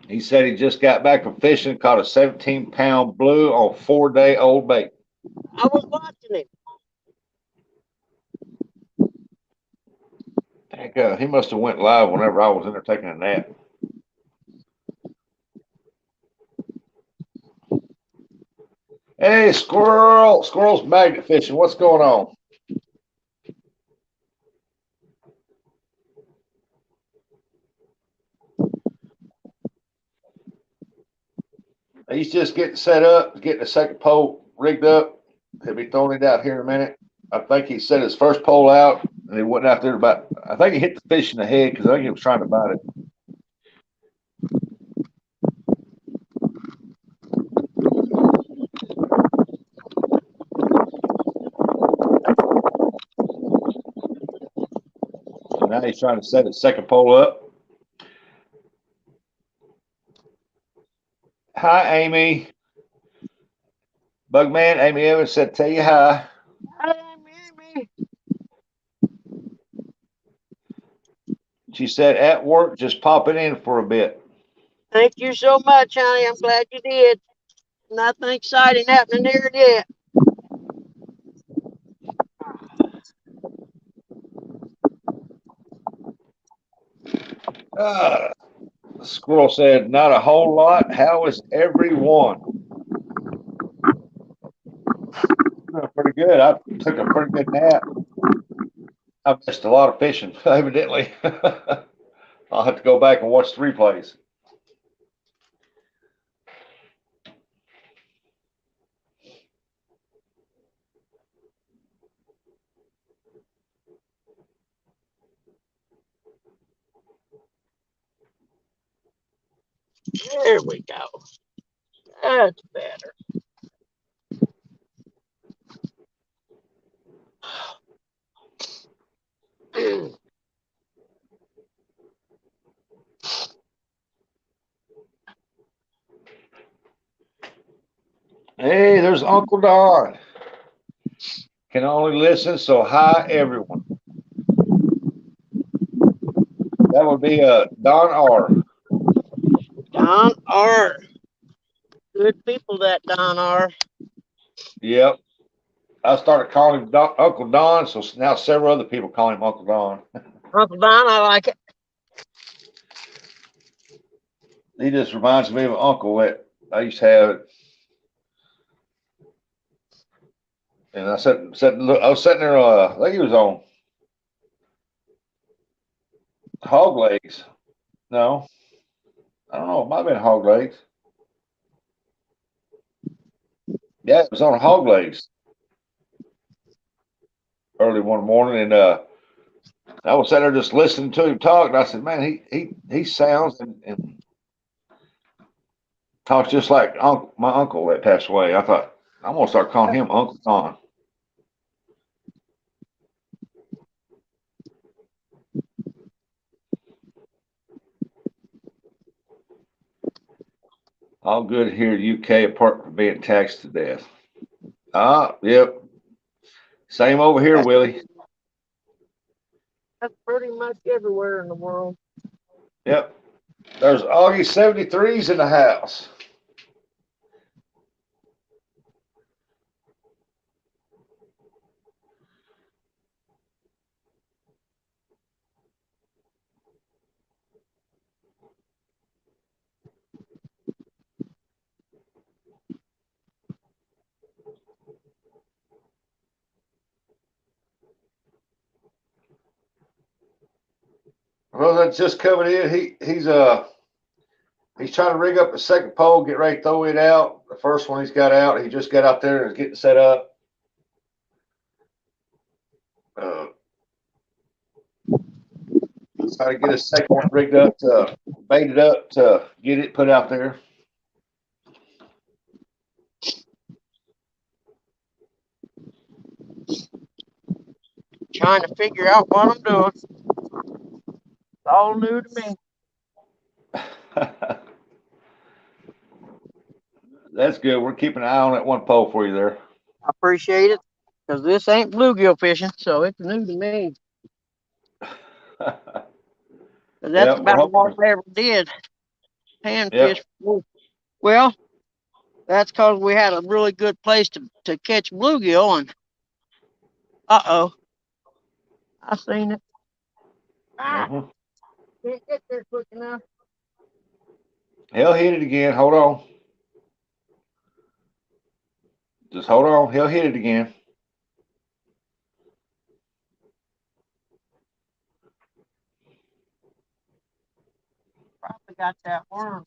B: He said he just got back from fishing, caught a 17-pound blue on 4-day-old bait.
A: I was watching him.
B: Heck, he must have went live whenever I was in there taking a nap. Hey, squirrel! Squirrel's magnet fishing. What's going on? He's just getting set up, getting the second pole rigged up. He'll be throwing it out here in a minute. I think he set his first pole out, and he went out there about. I think he hit the fish in the head because I think he was trying to bite it. So now he's trying to set his second pole up. Hi, Amy. Bugman, Amy Evans said, tell you hi.
A: Hi, Amy.
B: She said, at work, just popping in for a bit.
A: Thank you so much, honey. I'm glad you did. Nothing exciting happening here yet.
B: The squirrel said, not a whole lot. How is everyone? Pretty good. I took a pretty good nap. I missed a lot of fishing, evidently. I'll have to go back and watch the replays.
A: There we go. That's better.
B: Hey, there's Uncle Don. Can only listen, so hi, everyone. That would be Don R.
A: Don R. Good people that Don R.
B: Yep. I started calling him Uncle Don, so now several other people call him Uncle Don.
A: Uncle Don, I like it.
B: He just reminds me of an uncle that I used to have. And I was sitting there, I think he was on hog legs. No, I don't know. It might have been hog legs. Yeah, it was on hog legs early one morning, and I was sitting there just listening to him talk, and I said, "Man, he sounds and talks just like my uncle that passed away." I thought I'm gonna start calling him Uncle Don. All good here in the UK, apart from being taxed to death. Ah, yep. Same over here, Willie.
A: That's pretty much everywhere in the world.
B: Yep. There's Augie 73s in the house. Well, that's just coming in. He's trying to rig up the second pole, get ready to throw it out. The first one he's got out, he just got out there and is getting set up. Trying to get a second one rigged up to baited up to get it put out there.
A: trying to figure out what I'm doing. It's all new to me.
B: That's good. We're keeping an eye on that one pole for you there.
A: I appreciate it because this ain't bluegill fishing, so it's new to me. That's
B: Yeah, we're
A: about all
B: hoping.
A: I ever did. Panfish.
B: Yep.
A: Well, that's because we had a really good place to catch bluegill. And I seen it. Ah,
B: Hmm.
A: can't get there quick enough.
B: He'll hit it again. Hold on. Just hold on. He'll hit it again.
A: Probably got that worm.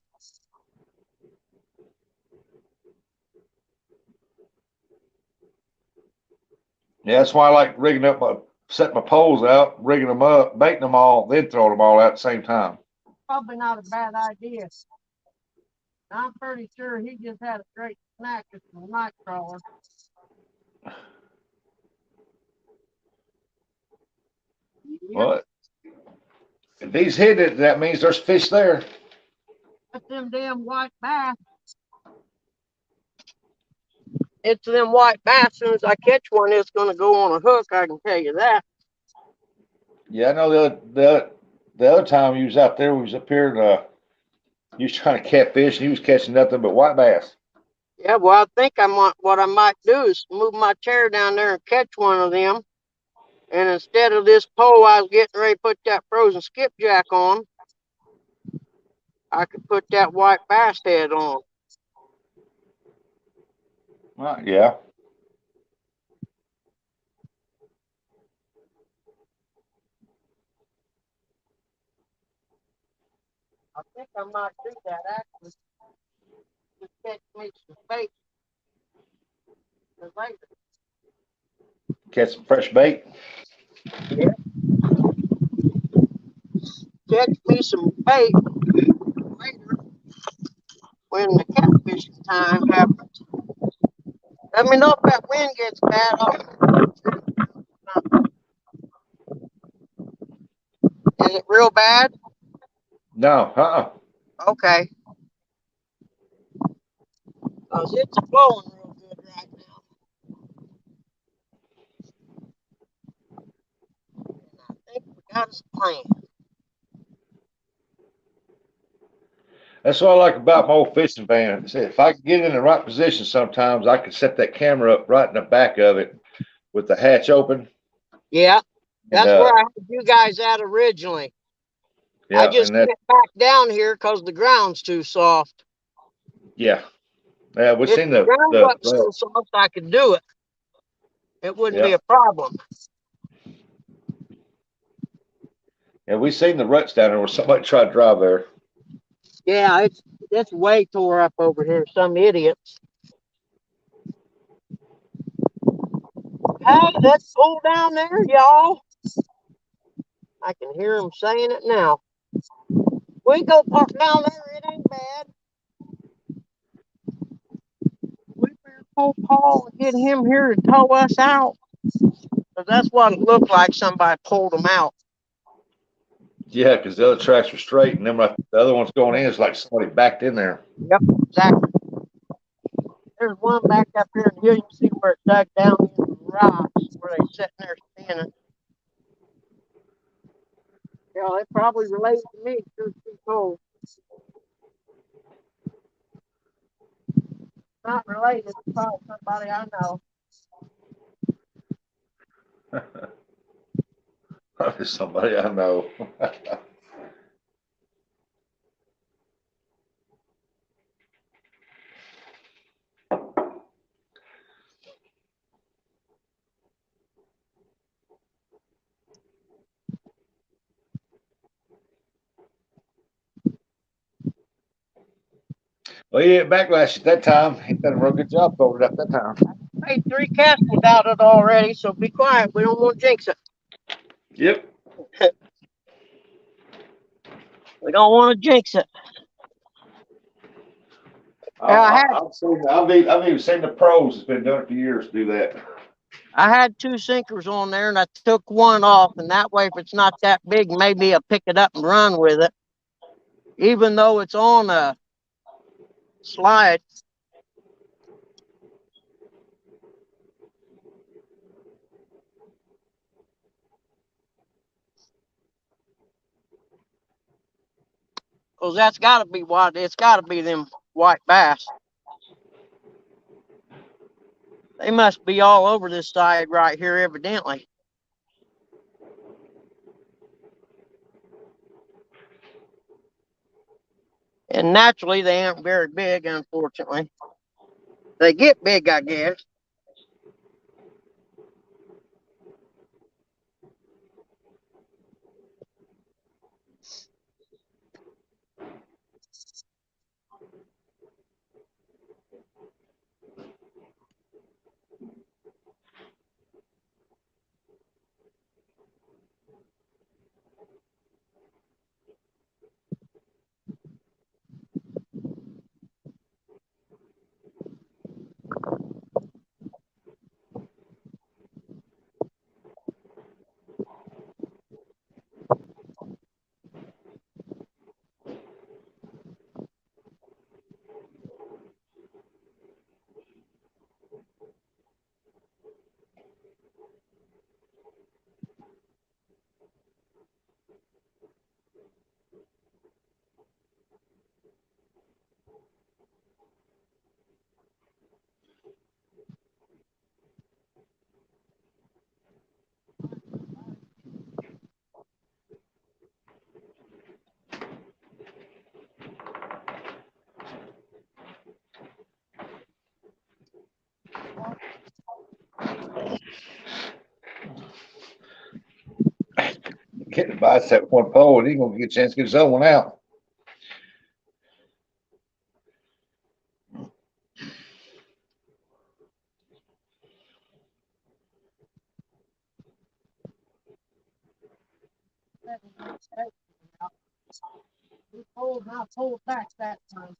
B: Yeah, that's why I like rigging up setting my poles out, rigging them up, baiting them all, then throwing them all out at the same time.
A: Probably not a bad idea. I'm pretty sure he just had a great snack at the night crawler. Yep,
B: Well, if he's hitting it, that means there's fish there.
A: that's them damn white bass. It's them white bass. As soon as I catch one, it's going to go on a hook. I can tell you that.
B: Yeah, I know the other time he was out there, we was up here and he was trying to catfish and he was catching nothing but white bass.
A: Yeah, well, I think what I might do is move my chair down there and catch one of them. And instead of this pole I was getting ready to put that frozen skipjack on, I could put that white bass head on.
B: Yeah.
A: I think I might do that actually. Just catch me some bait for later.
B: Catch some fresh bait.
A: Yeah. Catch me some bait later when the catfishing time happens. Let me know if that wind gets bad. Is it real bad?
B: No,
A: Okay. Because it's blowing real good right now. And I think we got us a plan.
B: That's what I like about my old fishing van. If I can get in the right position, sometimes I can set that camera up right in the back of it with the hatch open.
A: Yeah,
B: And
A: that's where I had you guys at originally. I
B: yeah,
A: just
B: and that
A: can't back down here because the ground's too soft.
B: yeah, yeah. We've
A: If
B: seen
A: the ground wasn't so
B: the
A: soft, I could do it. It wouldn't be
B: yeah,
A: a problem.
B: yeah. We've seen the ruts down there where somebody tried to drive there.
A: Yeah, it's way tore up over here. Some idiots. Hey, let's pull down there, y'all. I can hear them saying it now. We go park down there. It ain't bad. We better call Paul and get him here to tow us out. Because that's what it looked like. Somebody pulled them out.
B: Yeah, because the other tracks were straight, and then the other one's going in. It's like somebody backed in there.
A: Yep, exactly. There's one back up here in the hill. You can see where it dug down into the rocks where they sitting there standing. Yeah, it probably related to me. Truth be told, not related. It's probably somebody I know.
B: Somebody I know. Well, he didn't backlash at that time. He done a real good job throwing it up that time.
A: Made 3 casts without it already, so be quiet. We don't want to jinx it.
B: Yep.
A: We don't want to jinx it.
B: I've seen. I've even seen the pros that's been doing it for years do that.
A: I had two sinkers on there, and I took one off, and that way, if it's not that big, maybe I'll pick it up and run with it, even though it's on a slide. Because that's got to be what it's got to be, them white bass. They must be all over this side right here, evidently. And naturally, they aren't very big, unfortunately. They get big, I guess.
B: Get the bicep one pole, and he's gonna get a chance to get his other one out.
A: I pulled back that time.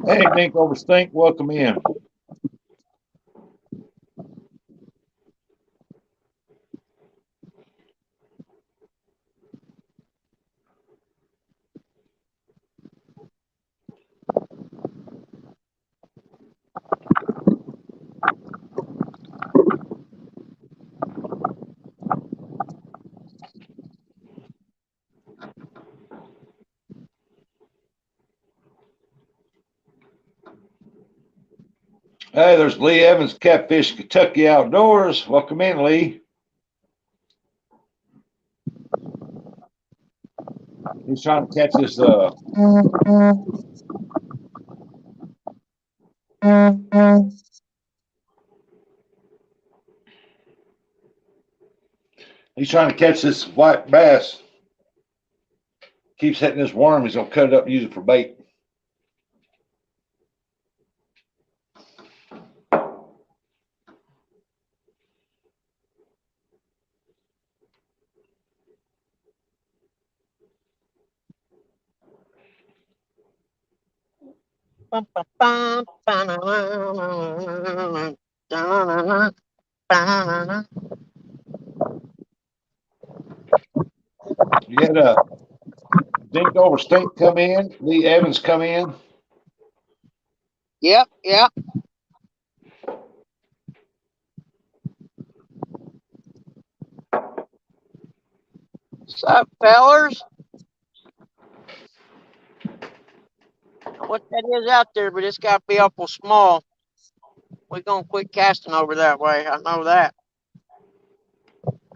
B: Hey, Dink over Stink, welcome in. Hey, there's Lee Evans, Catfish Kentucky Outdoors. Welcome in, Lee. He's trying to catch this. He's trying to catch this white bass. Keeps hitting this worm. He's gonna cut it up and use it for bait. You had Dink over Stink come in, Lee Evans come in.
A: Yep, yep. What's up, fellers? What that is out there, but it's got to be awful small. We're going to quit casting over that way. I know that.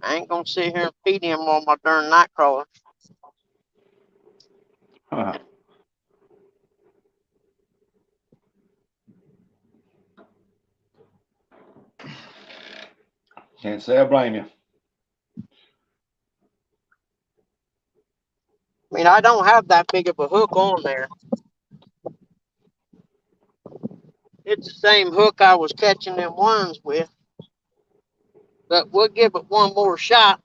A: I ain't going to sit here and feed him on my darn nightcrawler.
B: Can't say I blame you.
A: I mean, I don't have that big of a hook on there. It's the same hook I was catching them worms with. But we'll give it one more shot.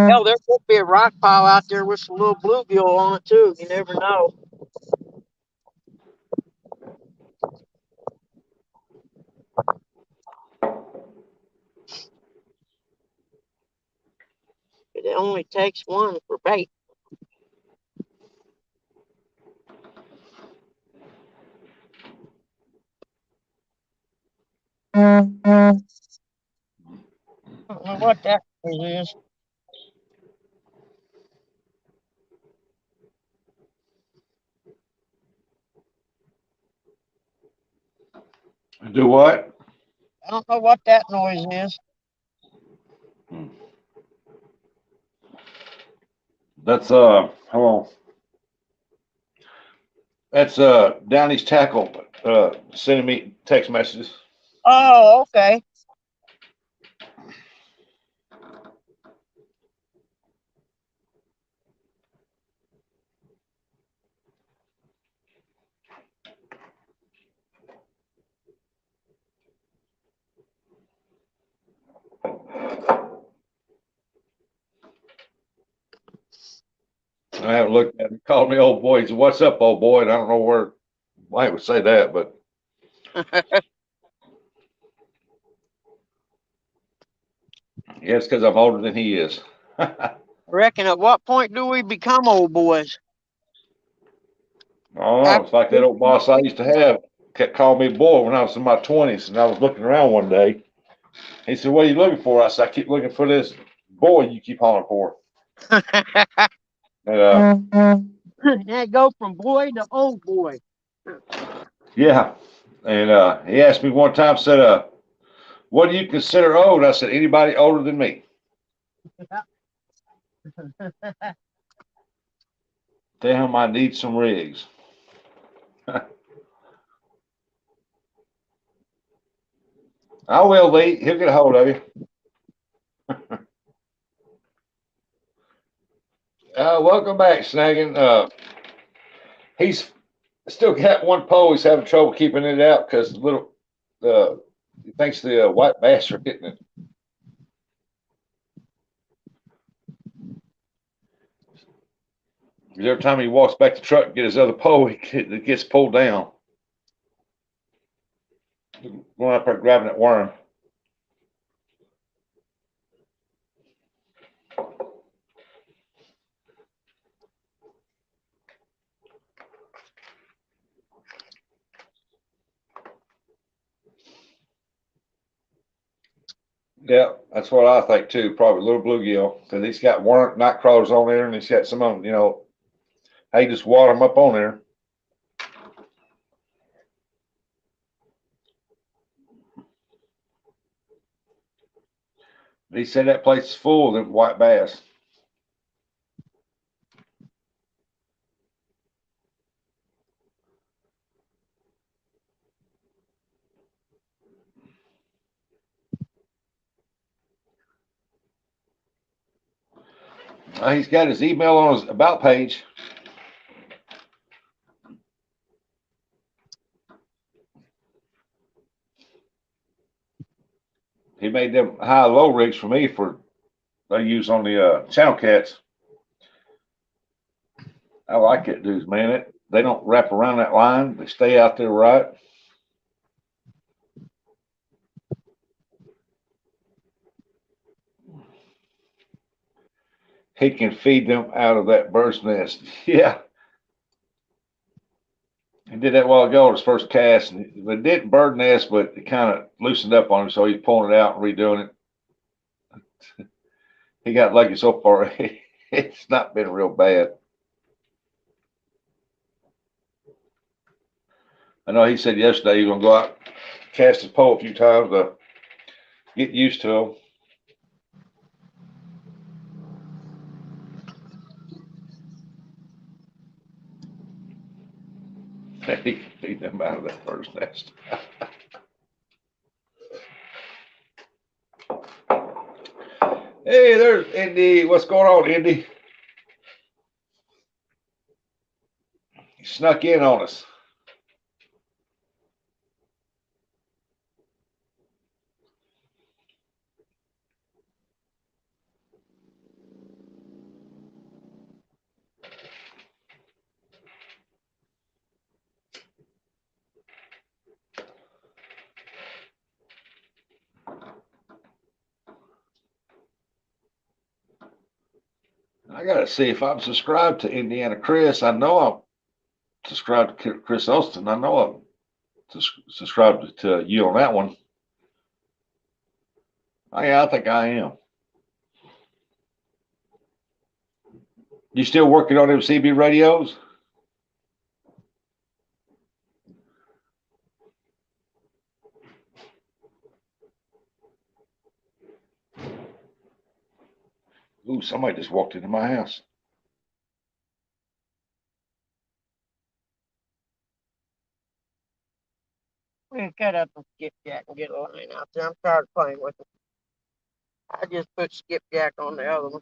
A: Hell, there could be a rock pile out there with some little bluegill on it, too. You never know. It only takes one for bait. I don't know what that is.
B: Do what?
A: I don't know what that noise is.
B: That's hold on. That's Downey's tackle sending me text messages.
A: Oh, okay.
B: I haven't looked at it. He called me old boy. He said, "What's up, old boy?" And I don't know why he would say that, but yeah, it's because I'm older than he is.
A: I reckon at what point do we become old boys?
B: Oh,
A: After
B: it's like that old boss I used to have kept calling me boy when I was in my 20s, and I was looking around one day. He said, "What are you looking for?" I said, "I keep looking for this boy you keep hollering for." And,
A: yeah, go from boy to old boy.
B: yeah, and he asked me one time, said, "What do you consider old?" I said, "Anybody older than me." Tell him I need some rigs. I will, Lee. He'll get a hold of you. Welcome back, Snagging. He's still got one pole. He's having trouble keeping it out because the little he thinks the white bass are hitting it. Every time he walks back to the truck and get his other pole, it gets pulled down. Going up there grabbing that worm. Yeah, that's what I think too. Probably a little bluegill because he's got worm night crawlers on there, and he's got some of them. Hey, just water them up on there. He said that place is full of them white bass. He's got his email on his about page. He made them high low rigs for me for they use on the channel cats. I like it, dudes, man. They don't wrap around that line. They stay out there right. He can feed them out of that bird's nest. Yeah, he did that a while ago on his first cast. And it didn't bird nest, but it kind of loosened up on him, so he's pulling it out and redoing it. He got lucky so far. It's not been real bad. I know he said yesterday he was going to go out, cast his pole a few times to get used to him. He can feed them out of that bird's nest. Hey, there's Indy. What's going on, Indy? He snuck in on us. I gotta see if I'm subscribed to Indiana Chris. I know I'm subscribed to Chris Elston. I know I'm subscribed to you on that one. Oh, yeah, I think I am. You still working on them CB radios? Ooh, somebody just walked into my house.
A: We can cut up and skipjack and get a line out there. I'm tired of playing with it. I just put skipjack on the other one.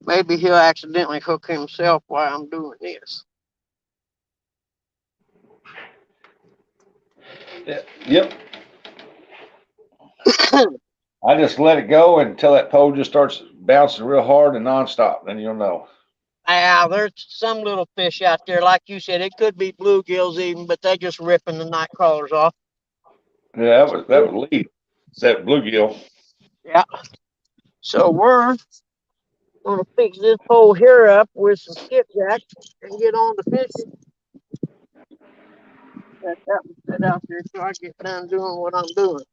A: Maybe he'll accidentally hook himself while I'm doing this.
B: Yep. I just let it go until that pole just starts bouncing real hard and nonstop. Then you'll know.
A: There's some little fish out there, like you said. It could be bluegills even, but they're just ripping the night crawlers off.
B: Yeah, that was Lee. It's that bluegill.
A: Yeah. So we're gonna fix this pole here up with some skipjack and get on to fishing. Let that one sit out there till I get done doing what I'm doing.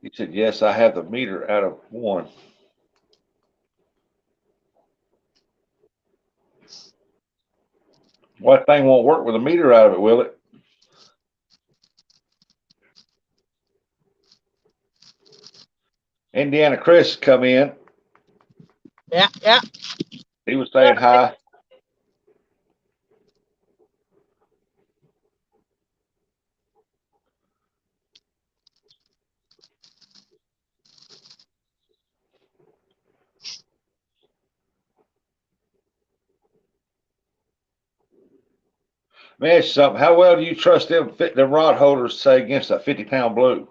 B: He said, "Yes, I have the meter out of one." Well, that thing won't work with a meter out of it, will it? Indiana Chris come in.
A: Yeah, yeah.
B: He was saying hi. Man, something. How well do you trust them rod holders, say, against a 50-pound blue?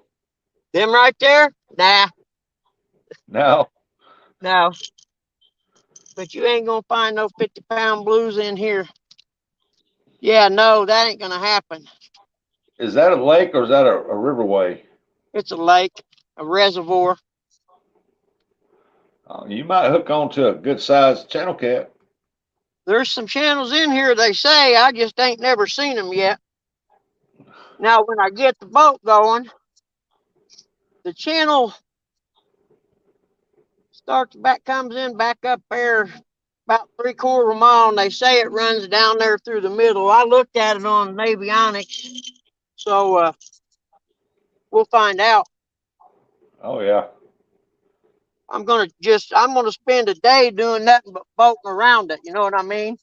A: Them right there? Nah,
B: No.
A: no. But you ain't gonna find no 50-pound blues in here. Yeah, no, that ain't gonna happen.
B: Is that a lake or is that a riverway?
A: It's a lake, a reservoir.
B: You might hook onto a good sized channel cat.
A: There's some channels in here, they say. I just ain't never seen them yet. Now, when I get the boat going, the channel comes in back up there about 3/4 of a mile, and they say it runs down there through the middle. I looked at it on Navionics, so we'll find out.
B: Oh, yeah.
A: I'm gonna spend a day doing nothing but boating around it. You know what I mean?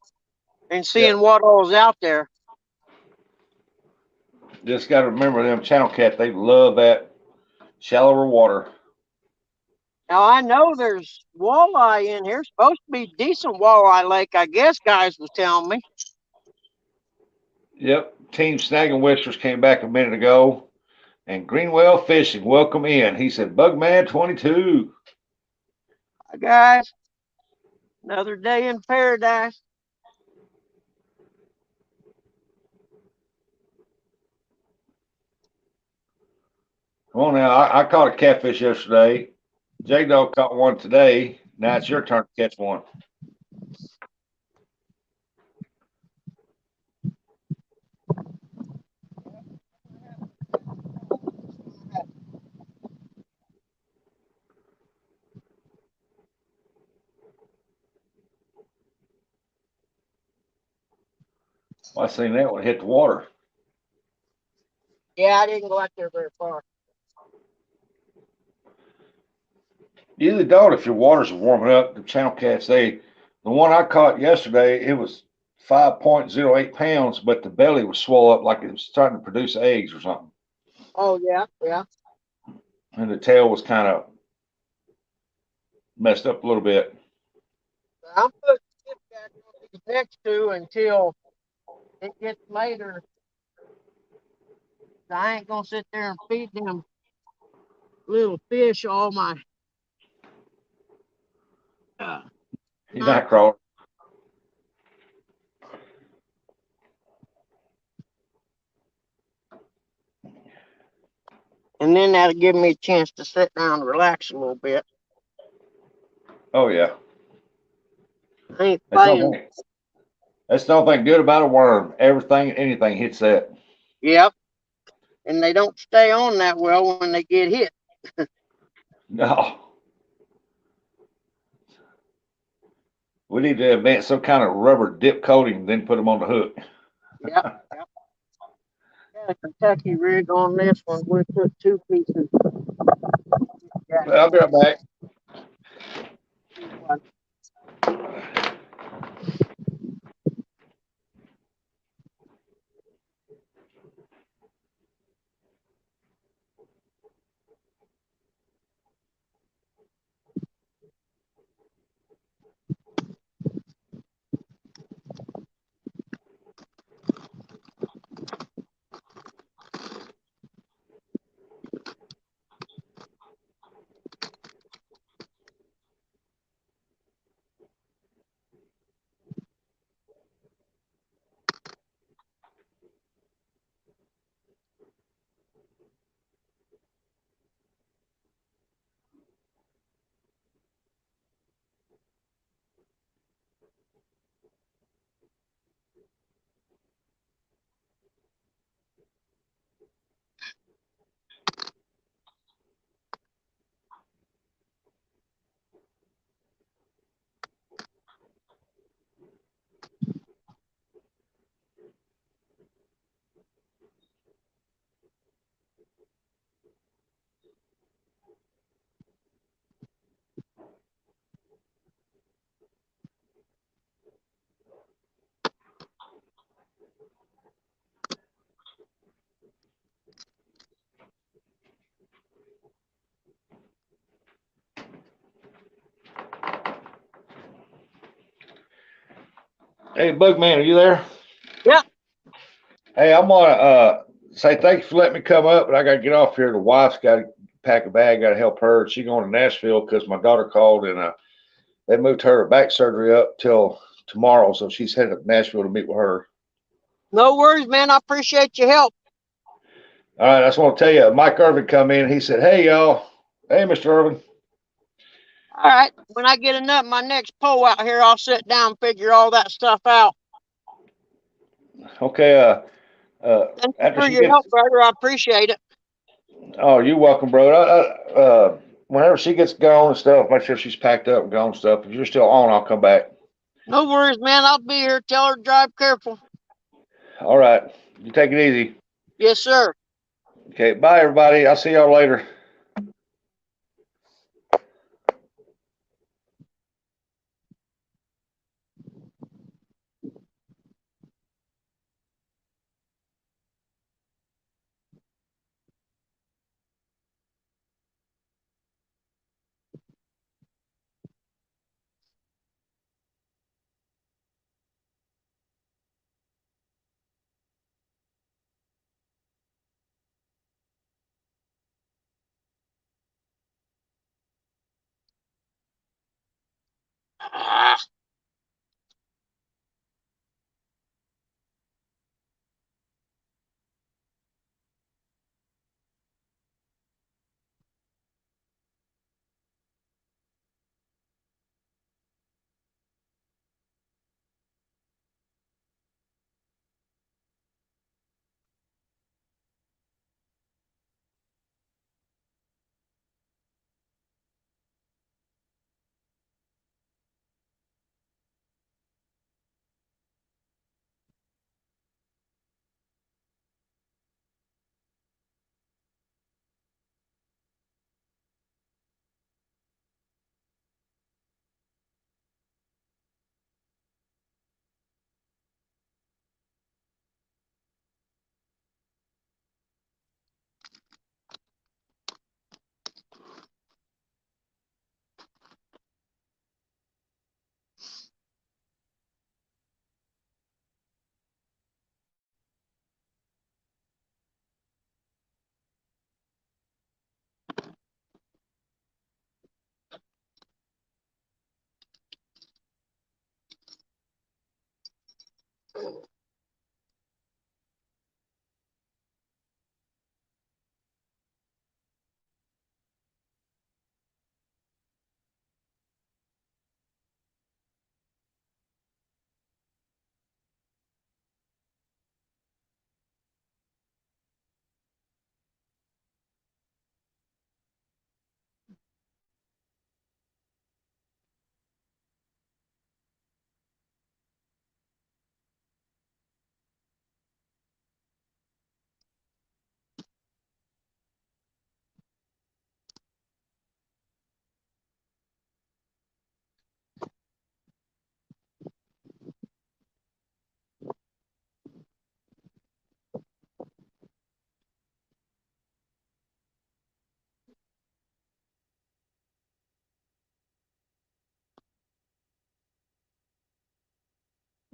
A: And
B: Yep.
A: seeing what all's out there.
B: Just got to remember them channel cat, they love that shallower water.
A: Now I know there's walleye in here. Supposed to be decent walleye lake, I guess. Guys was telling me.
B: Yep. Team Snagging Whiskers came back a minute ago. And Greenwell Fishing, welcome in. He said, Bugman 22.
A: Hi, guys. Another day in paradise.
B: Come on now. I caught a catfish yesterday. J Dog caught one today. Now it's your turn to catch one. Well, I seen that one hit the water.
A: Yeah, I didn't go out there very far.
B: You usually don't if your waters are warming up. The channel cats, the one I caught yesterday, it was 5.08 pounds, but the belly was swollen up like it was starting to produce eggs or something.
A: Oh, yeah, yeah.
B: And the tail was kind of messed up a little bit.
A: I'm putting skip jack on these next two until it gets later. I ain't gonna sit there and feed them little fish all my uh,
B: You're
A: night.
B: not crawling.
A: And then that'll give me a chance to sit down and relax a little bit.
B: Oh yeah.
A: I ain't
B: That's the
A: playing.
B: only thing. That's the only thing good about a worm. Everything, anything hits that.
A: Yep. And they don't stay on that well when they get hit.
B: No. We need to invent some kind of rubber dip coating, then put them on the hook.
A: Yep. Yep. Got a Kentucky rig on this one. We put two pieces. Yeah.
B: Well, I'll be right back. Hey, Bugman, are you there?
A: Yep.
B: Hey, I'm gonna say thank you for letting me come up, but I gotta get off here. The wife's got to pack a bag. Got to help her. She's going to Nashville because my daughter called and they moved her back surgery up till tomorrow, so she's headed up to Nashville to meet with her.
A: No worries, man. I appreciate your help.
B: All right, I just want to tell you, Mike Irvin come in. He said, "Hey, y'all. Hey, Mr. Irvin.
A: All right. When I get enough my next pull out here, I'll sit down and figure all that stuff out.
B: Okay.
A: Thank you
B: After
A: for
B: she
A: your
B: gets,
A: help, brother. I appreciate it.
B: oh, you're welcome, brother. Whenever she gets gone and stuff, make sure she's packed up and gone and stuff. If you're still on, I'll come back.
A: No worries, man. I'll be here. Tell her to drive careful.
B: All right. You take it easy.
A: Yes, sir.
B: Okay. Bye, everybody. I'll see y'all later."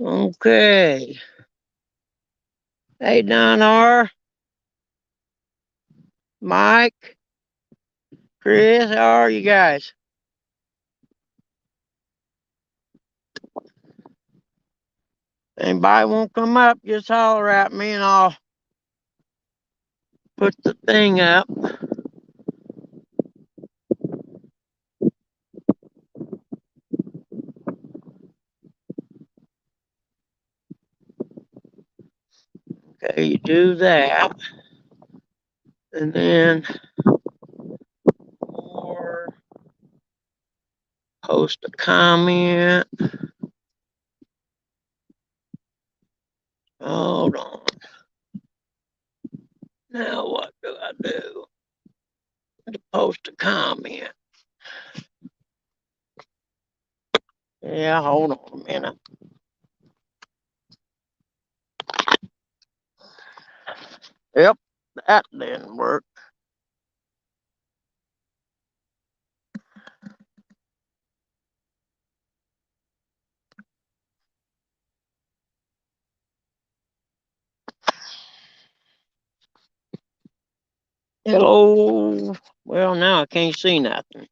A: Okay. Hey, Don R, Mike, Chris, how are you guys? Anybody won't come up, just holler at me and I'll put the thing up. Okay, you do that. And then more, post a comment. Hold on. Now what do I do? Post a comment. Yeah, hold on a minute. Yep, that didn't work. Hello. Well, now I can't see nothing.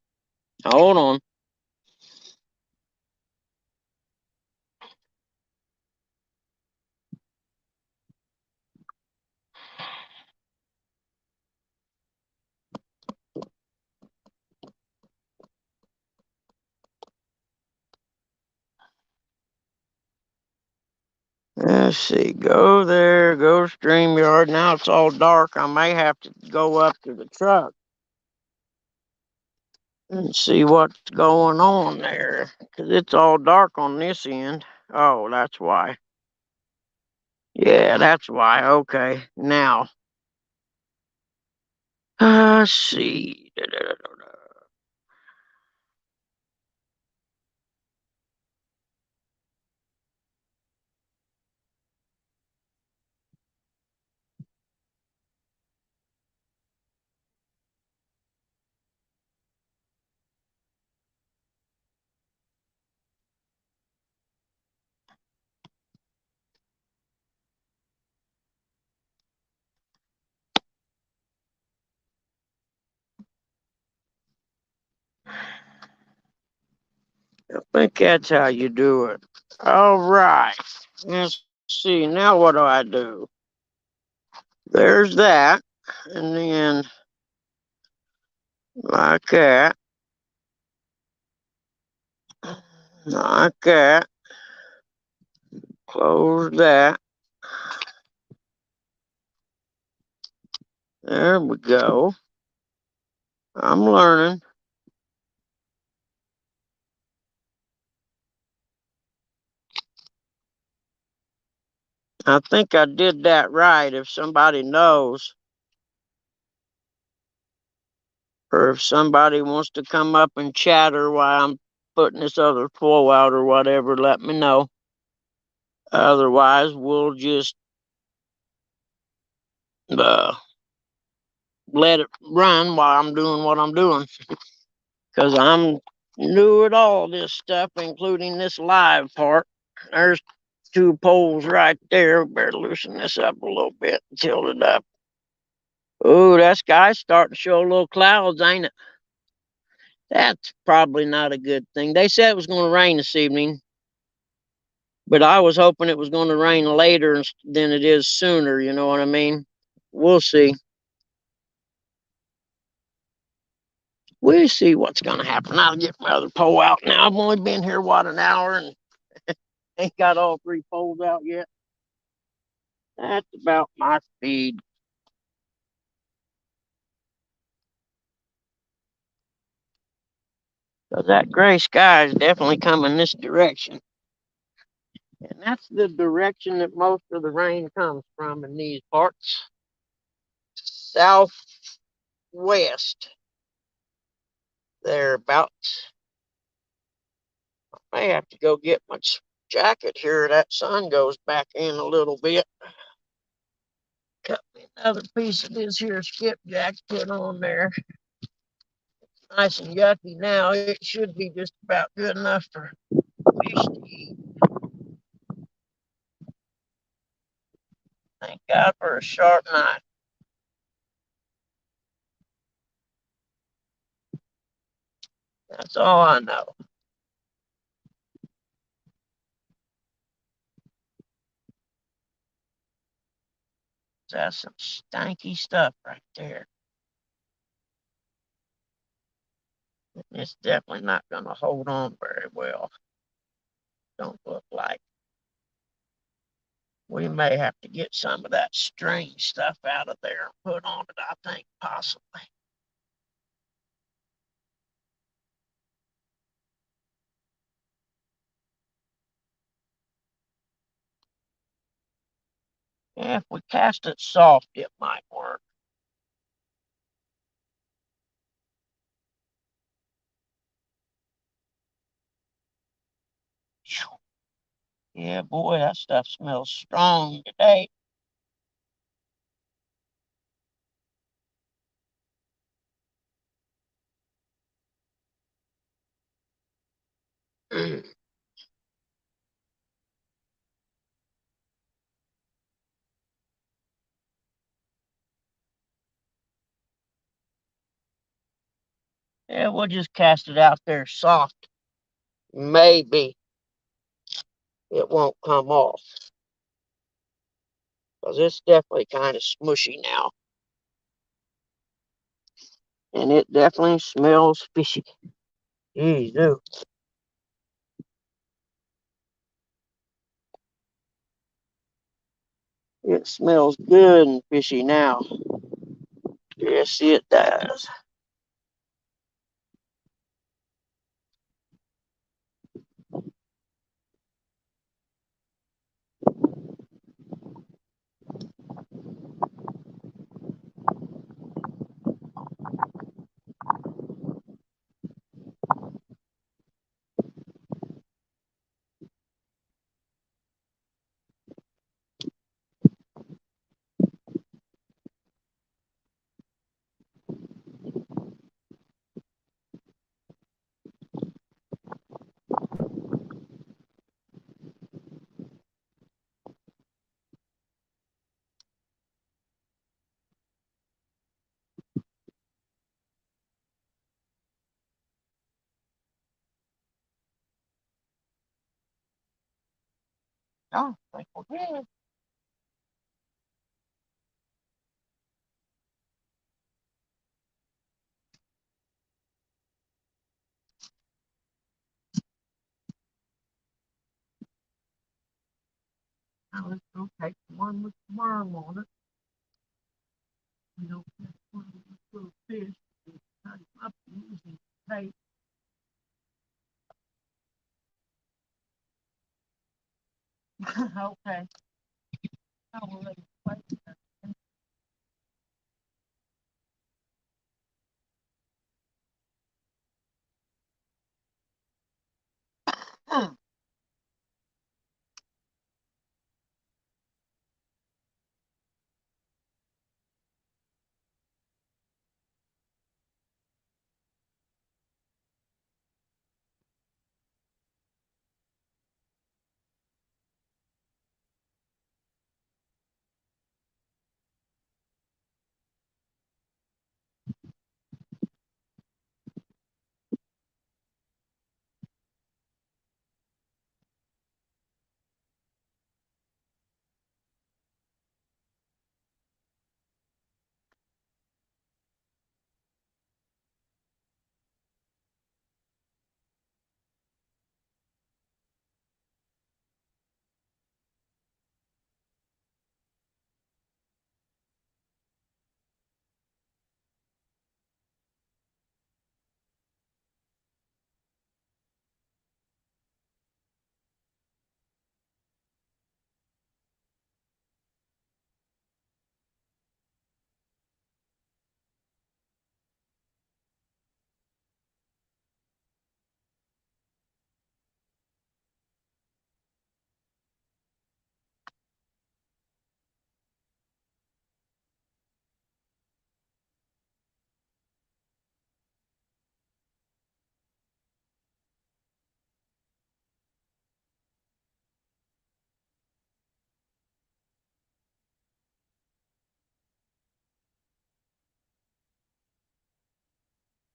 A: Hold on. Let's see. Go there. Go to StreamYard. Now it's all dark. I may have to go up to the truck and see what's going on there. Because it's all dark on this end. Oh, that's why. Yeah, that's why. Okay. Now, let's see. I think that's how you do it. All right. Let's see. Now, what do I do? There's that. And then, like that. Like that. Close that. There we go. I'm learning. I think I did that right. If somebody knows, or if somebody wants to come up and chatter while I'm putting this other flow out or whatever, let me know. Otherwise, we'll just uh, let it run while I'm doing what I'm doing. Because I'm new at all this stuff, including this live part. There's two poles right there. Better loosen this up a little bit and tilt it up. Oh, that sky's starting to show little clouds, ain't it? That's probably not a good thing. They said it was going to rain this evening, but I was hoping it was going to rain later than it is sooner. You know what I mean? We'll see. We'll see what's going to happen. I'll get my other pole out now. I've only been here, what, an hour and ain't got all three poles out yet. That's about my speed. Because that gray sky is definitely coming this direction. And that's the direction that most of the rain comes from in these parts. Southwest, thereabouts. I may have to go get my jacket here. That sun goes back in a little bit. Cut me another piece of this here skipjack, put on there. Nice and yucky now. It should be just about good enough for fish to eat. Thank God for a sharp knife. That's all I know. That's some stanky stuff right there. It's definitely not going to hold on very well. Don't look like. We may have to get some of that strange stuff out of there and put on it, I think, possibly. Yeah, if we cast it soft, it might work. Yeah, boy, that stuff smells strong today. Yeah, we'll just cast it out there soft. Maybe it won't come off because it's definitely kind of smushy now. And it definitely smells fishy. Geez, dude. It smells good and fishy now. Yes, it does. Oh, I think we're good. Now let's go take the one with the worm on it. We don't catch one with this little fish. We cut him up using tape. Okay. Now we'll let it play.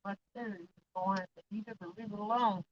A: But there, you're going to have to eat it or leave it alone.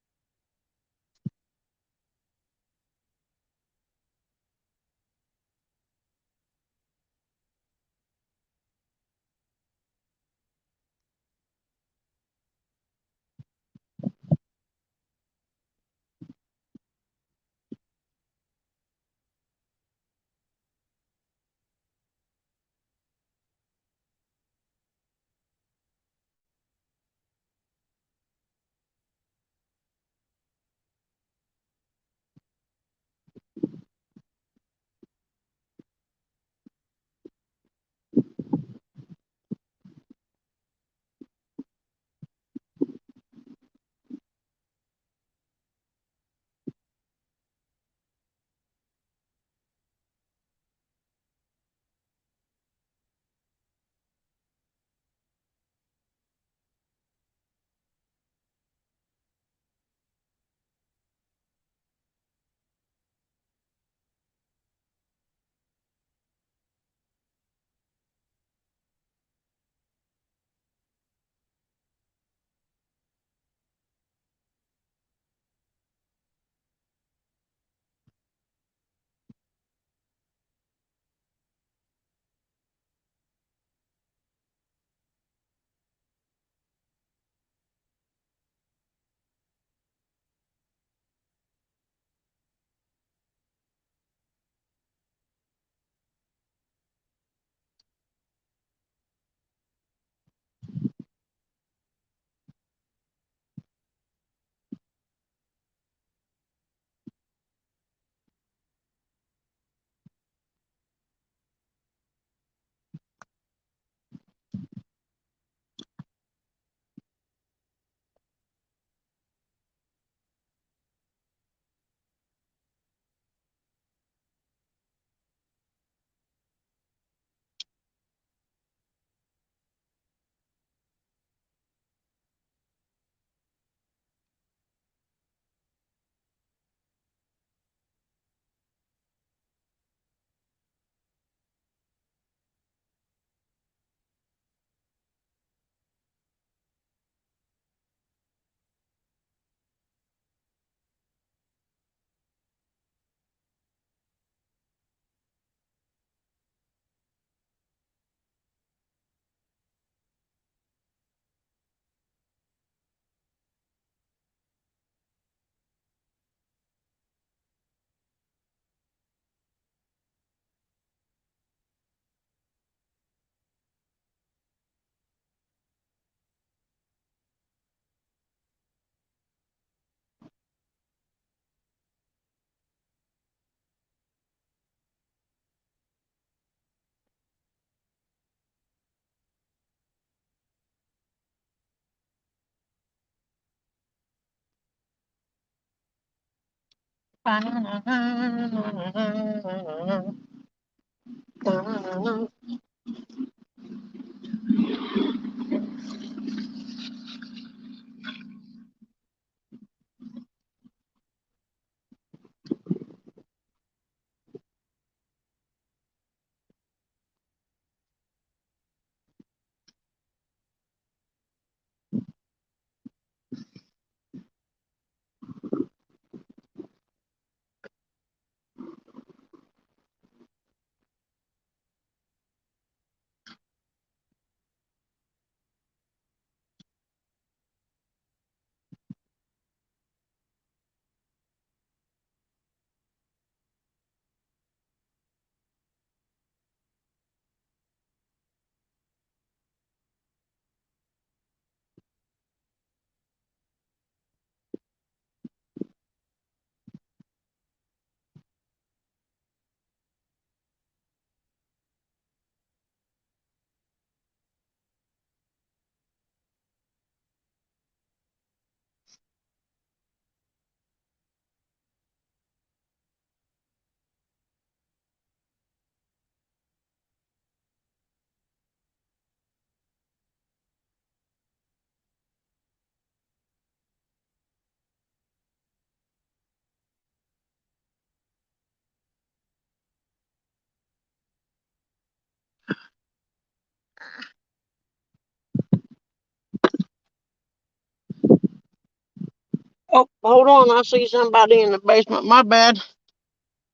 A: Oh, hold on. I see somebody in the basement. My bad.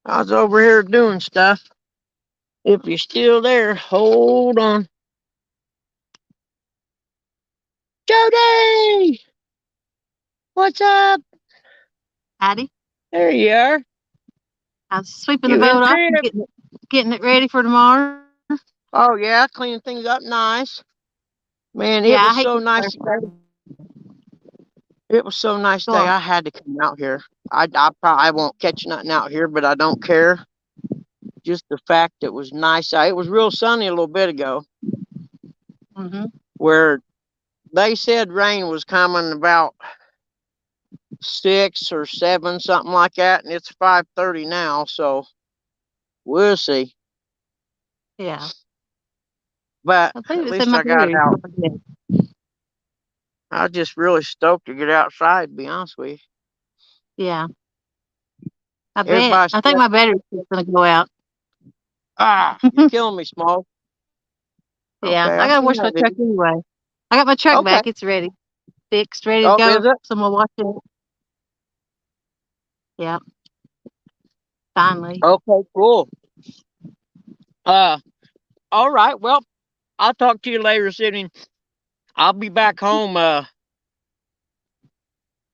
A: I was over here doing stuff. If you're still there, hold on. Jody! What's up?
C: Hattie,
A: There you are.
C: I was sweeping the
A: You in
C: boat off and
A: crib?
C: getting it ready for tomorrow.
A: Oh, yeah. Cleaning things up nice. Man,
C: Yeah,
A: it
C: I
A: was
C: hate
A: so
C: to
A: nice
C: start
A: today. It was so nice
C: Go
A: today.
C: on.
A: I had to come out here. I probably won't catch nothing out here, but I don't care. Just the fact it was nice out. It was real sunny a little bit ago,
C: Hmm.
A: where they said rain was coming about 6 or 7, something like that, and it's 5:30 now, so we'll see.
C: Yeah,
A: But
C: I
A: at
C: think it's in
A: least
C: my
A: I got
C: battery.
A: out. I was just really stoked to get outside, to be honest with you.
C: Yeah, I bet.
A: Everybody's
C: I think
A: still,
C: my battery's just gonna go out.
A: you're killing me, Small.
C: Yeah,
A: Okay,
C: I
A: I
C: gotta
A: see
C: wash
A: how
C: my
A: it
C: truck
A: is.
C: anyway. I got my truck
A: Okay.
C: back. It's ready, fixed, ready to
A: Oh, is
C: go.
A: it?
C: So I'm gonna wash it. Yeah, finally.
A: Okay, cool. Uh, all right. Well, I'll talk to you later, Sydney. I'll be back home.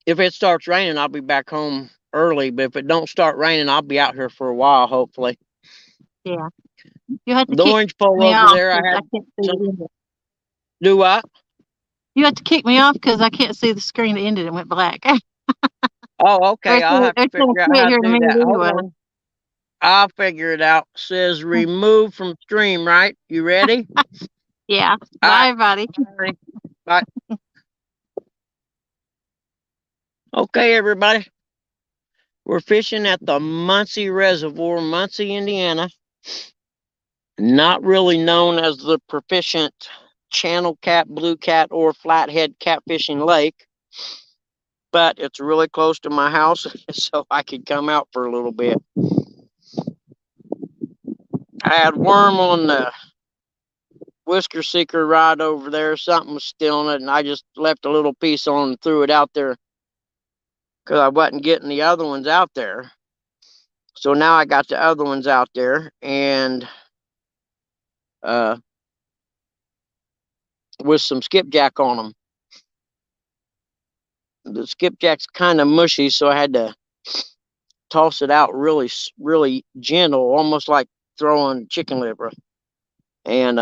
A: If it starts raining, I'll be back home early. But if it don't start raining, I'll be out here for a while, hopefully.
C: Yeah, you have to
A: The
C: kick
A: orange pole
C: me
A: over
C: off
A: there, I
C: because I
A: had
C: can't see
A: some.
C: the end.
A: Do what?
C: You have to kick me off because I can't see the screen that ended and went black.
A: Oh, okay. I'll have to
C: It's gonna
A: figure out
C: quit
A: how to
C: here in a
A: do
C: minute
A: that. Hold
C: anyway.
A: on. I'll figure it out. Says remove from stream, right? You ready?
C: Yeah.
A: All
C: Bye,
A: right.
C: everybody.
A: Bye, honey. Bye. Okay, everybody. We're fishing at the Muncie Reservoir, Muncie, Indiana. Not really known as the proficient channel cat, blue cat, or flathead catfishing lake, but it's really close to my house, so I could come out for a little bit. I had worm on the whisker seeker rod over there. Something was stealing it, and I just left a little piece on and threw it out there because I wasn't getting the other ones out there. So now I got the other ones out there, and uh, with some skipjack on them. The skipjack's kind of mushy, so I had to toss it out really, really gentle, almost like throwing chicken liver. And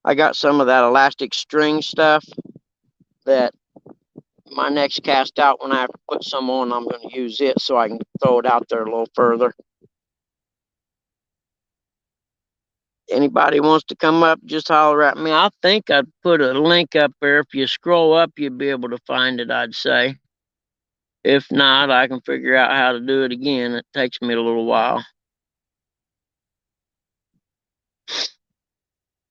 A: I got some of that elastic string stuff that my next cast out, when I have to put some on, I'm going to use it so I can throw it out there a little further. Anybody wants to come up, just holler at me. I think I'd put a link up there. If you scroll up, you'll be able to find it, I'd say. If not, I can figure out how to do it again. It takes me a little while.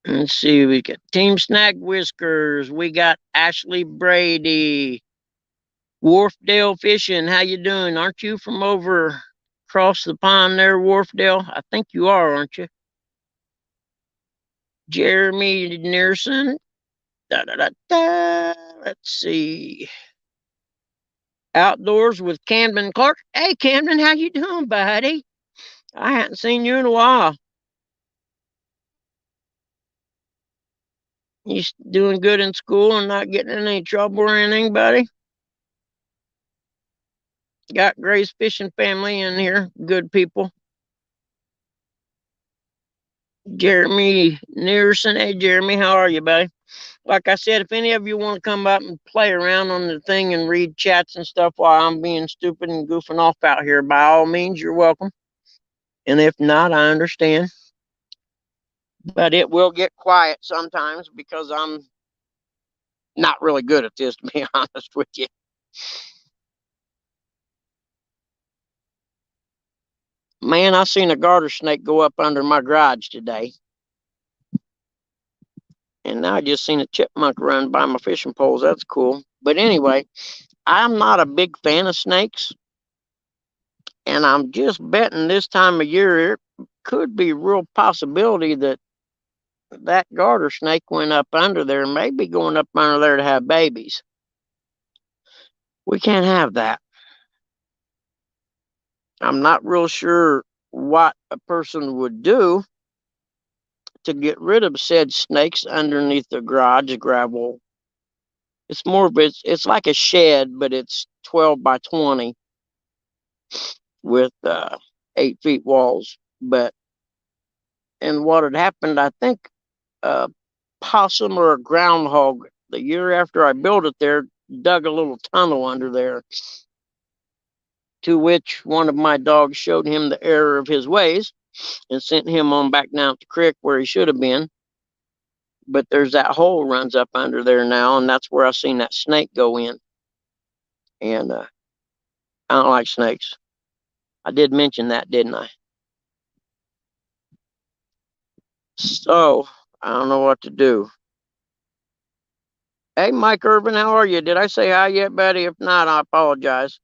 A: Let's see, we got Team Snag Whiskers. We got Ashley Brady. Wharfdale Fishing. How you doing? Aren't you from over across the pond there, Wharfdale? I think you are, aren't you? Jeremy Nearson. Da, da, da, da. Let's see. Outdoors with Camden Clark. Hey, Camden, how you doing, buddy? I hadn't seen you in a while. You doing good in school and not getting in any trouble or anything, buddy? Got Grace Fishing family in here. Good people. Jeremy Nearson. Hey, Jeremy, how are you, buddy? Like I said, if any of you want to come up and play around on the thing and read chats and stuff while I'm being stupid and goofing off out here, by all means, you're welcome. And if not, I understand. But it will get quiet sometimes because I'm not really good at this, to be honest with you. Man, I seen a garter snake go up under my garage today. And now I just seen a chipmunk run by my fishing poles. That's cool. But anyway, I'm not a big fan of snakes. And I'm just betting this time of year it could be a real possibility that that garter snake went up under there, maybe going up under there to have babies. We can't have that. I'm not real sure what a person would do to get rid of said snakes underneath the garage gravel. It's more of it's like a shed, but it's 12 by 20 with 8 feet walls. But and what had happened, I think a possum or a groundhog the year after I built it there dug a little tunnel under there, to which one of my dogs showed him the error of his ways and sent him on back down the creek where he should have been. But there's that hole runs up under there now, and that's where I seen that snake go in. And I don't like snakes. I did mention that, didn't I? So I don't know what to do. Hey, Mike Urban, how are you? Did I say hi yet, buddy? If not, I apologize.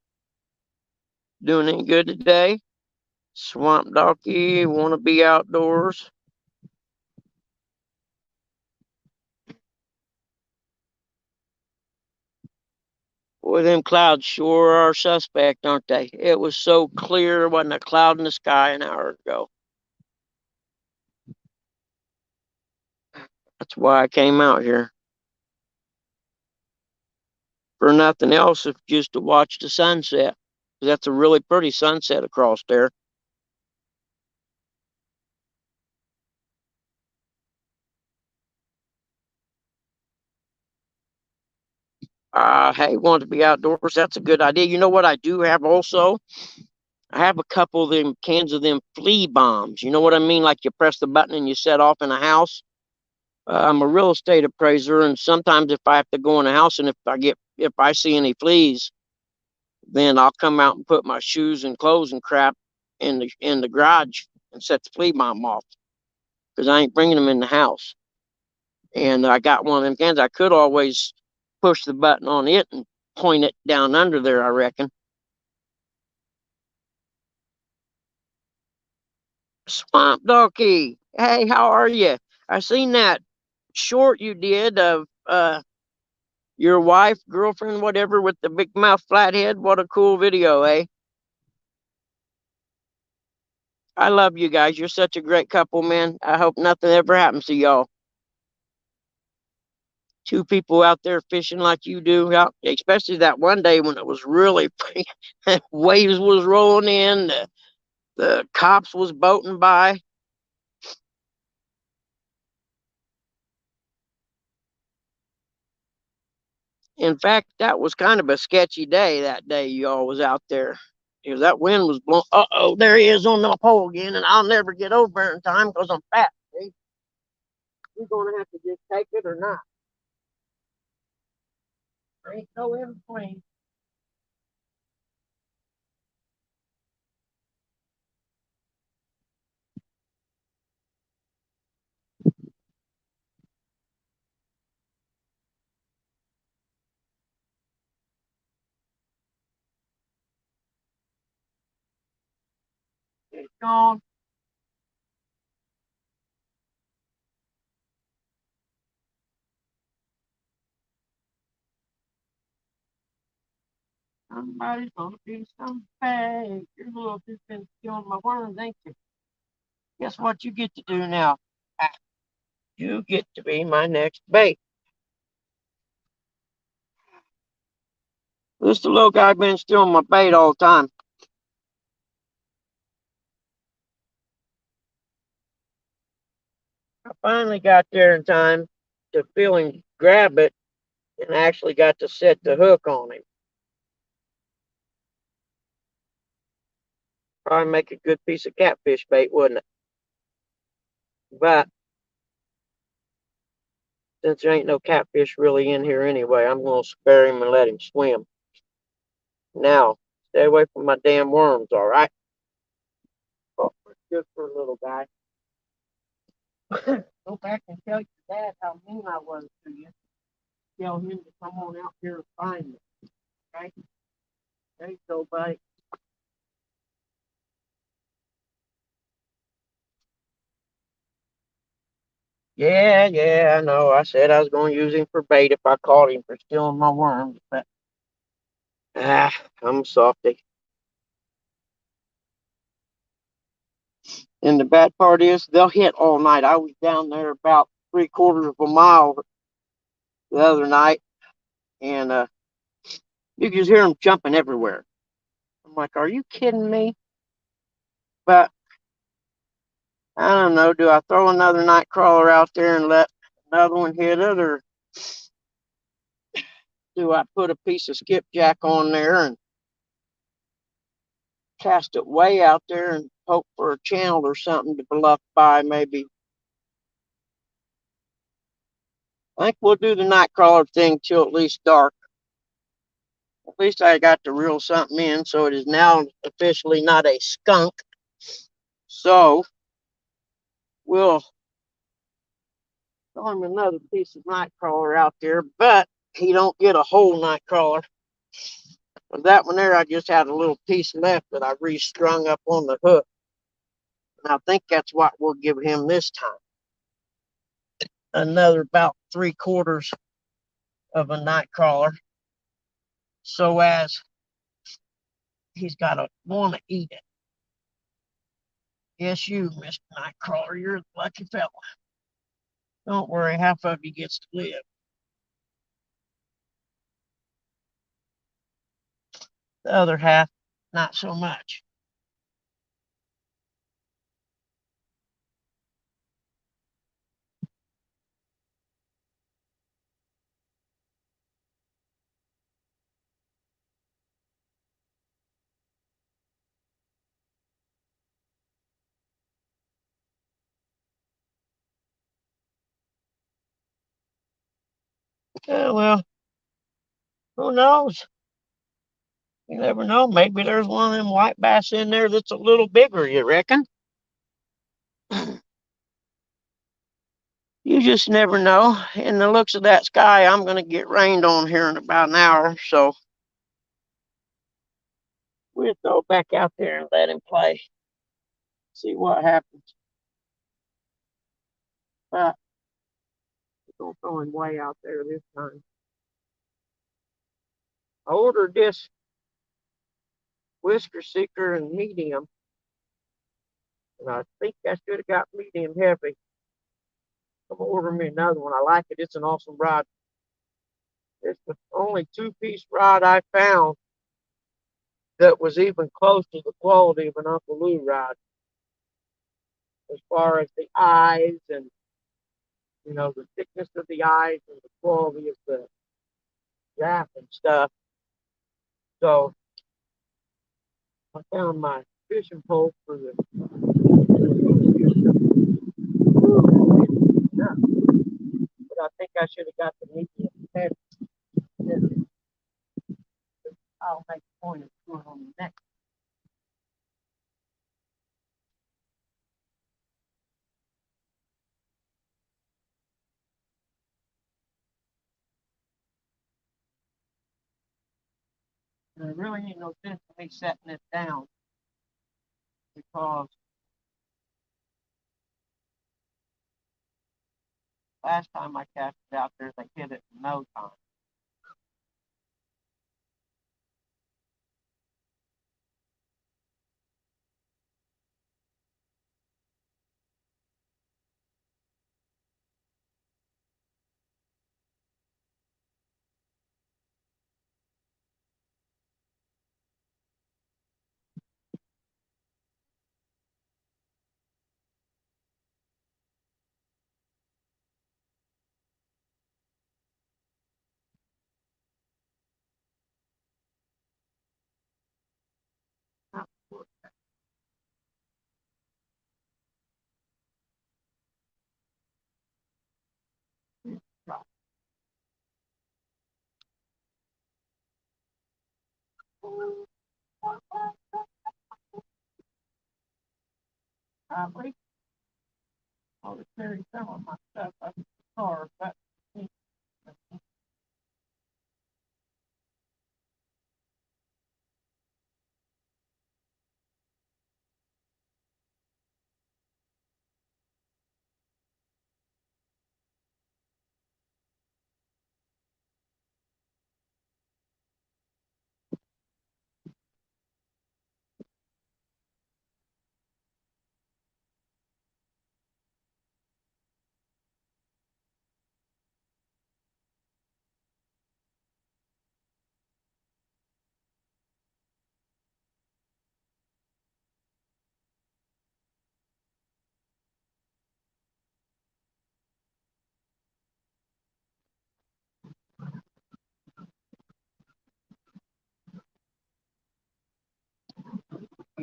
A: Doing any good today? Swamp Donkey, want to be outdoors? Boy, them clouds sure are suspect, aren't they? It was so clear, there wasn't a cloud in the sky an hour ago. That's why I came out here. For nothing else, if just to watch the sunset. That's a really pretty sunset across there. Hey, want to be outdoors? That's a good idea. You know what I do have also? I have a couple of them cans of them flea bombs. You know what I mean? Like you press the button and you set off in a house. I'm a real estate appraiser, and sometimes if I have to go in a house and if I see any fleas, then I'll come out and put my shoes and clothes and crap in the garage and set the flea bomb off because I ain't bringing them in the house. And I got one of them cans. I could always push the button on it and point it down under there, I reckon. Swamp Donkey, hey, how are you? I seen that short you did of your wife, girlfriend, whatever, with the big mouth flathead. What a cool video, eh? I love you guys. You're such a great couple, man. I hope nothing ever happens to y'all. Two people out there fishing like you do, out, especially that one day when it was really waves was rolling in, the cops was boating by. In fact, that was kind of a sketchy day that day y'all was out there. Because that wind was blowing. Uh-oh, there he is on the pole again, and I'll never get over there in time because I'm fat. See? We're going to have to just take it or not. There ain't no in between. It's gone. Somebody's gonna do some bad. Your little just been stealing my worms, ain't you? Guess what you get to do now? Ah, you get to be my next bait. This little guy been stealing my bait all the time. I finally got there in time to feel him grab it and actually got to set the hook on him. Probably make a good piece of catfish bait, wouldn't it? But since there ain't no catfish really in here anyway, I'm gonna spare him and let him swim. Now, stay away from my damn worms, all right? Oh, good for a little guy. Go back and tell your dad how mean I was to you. Tell him to come on out here and find me. Okay? There you go, buddy. Yeah, yeah, I know. I said I was going to use him for bait if I caught him for stealing my worms, but I'm a softy. And the bad part is they'll hit all night. I was down there about 3/4 of a mile the other night, and you can just hear them jumping everywhere. I'm like, are you kidding me? But I don't know. Do I throw another night crawler out there and let another one hit it, or do I put a piece of skipjack on there and cast it way out there and hope for a channel or something to bluff by maybe? I think we'll do the night crawler thing till at least dark. At least I got to reel something in, so it is now officially not a skunk. So we'll throw him another piece of night crawler out there, but he don't get a whole night crawler. But that one there, I just had a little piece left that I restrung up on the hook. And I think that's what we'll give him this time. Another about 3/4 of a night crawler. So as he's got to want to eat it. Yes, you, Mr. Nightcrawler, you're the lucky fella. Don't worry, half of you gets to live. The other half, not so much. Well, who knows? You never know. Maybe there's one of them white bass in there that's a little bigger, you reckon? You just never know. In the looks of that sky, I'm going to get rained on here in about an hour. So we'll throw back out there and let him play. See what happens. But we'll throw him way out there this time. I ordered this whisker seeker and medium, and I think I should have got medium heavy. I'm gonna order me another one. I like it. It's an awesome rod. It's the only two-piece rod I found that was even close to the quality of an Uncle Lou rod, as far as the eyes and the thickness of the eyes and the quality of the wrap and stuff. So I found my fishing pole for the. But I think I should have got the medium heavy. I'll make a point of doing on the next. There really ain't no sense to me setting this down because last time I cast it out there, they hit it in no time. Probably. I'll just carry some of my stuff up to the car. But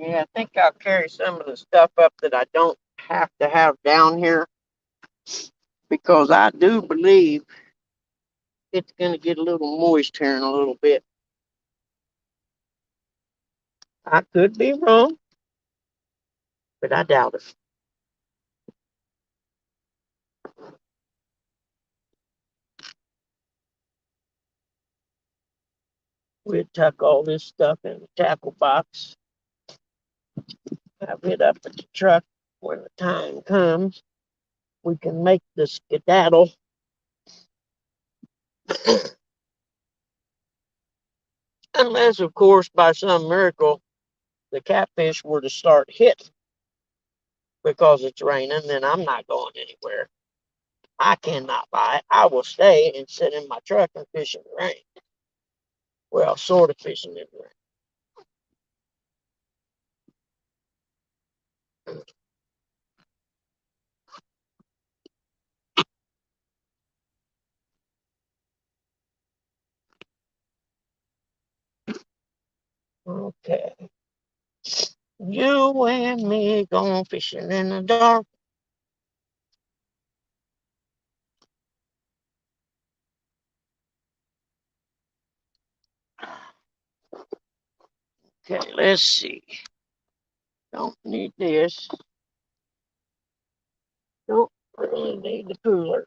A: Yeah, I think I'll carry some of the stuff up that I don't have to have down here because I do believe it's going to get a little moist here in a little bit. I could be wrong, but I doubt it. We'll tuck all this stuff in the tackle box, have it up at the truck when the time comes. We can make the skedaddle. Unless, of course, by some miracle, the catfish were to start hitting because it's raining, then I'm not going anywhere. I cannot buy it. I will stay and sit in my truck and fish in the rain. Well, sort of fishing in the rain. Okay. You and me going fishing in the dark. Okay, let's see. Don't need this. Don't really need the cooler.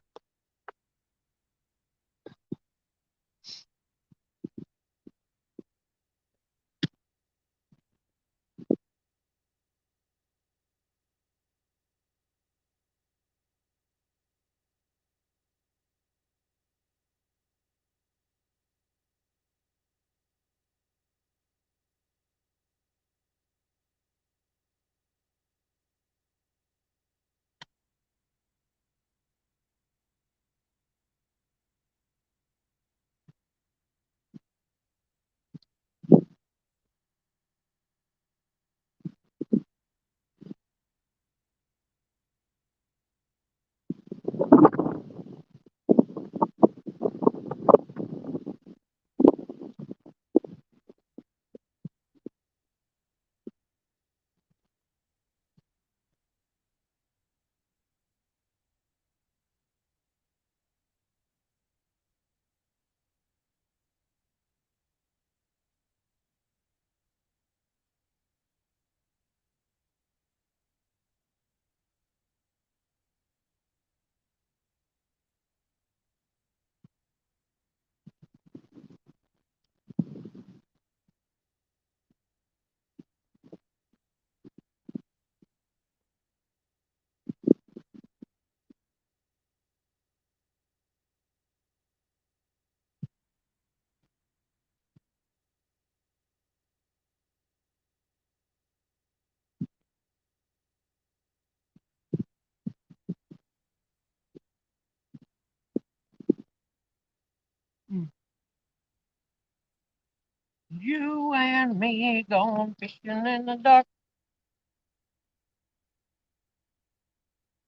A: You and me going fishing in the dark.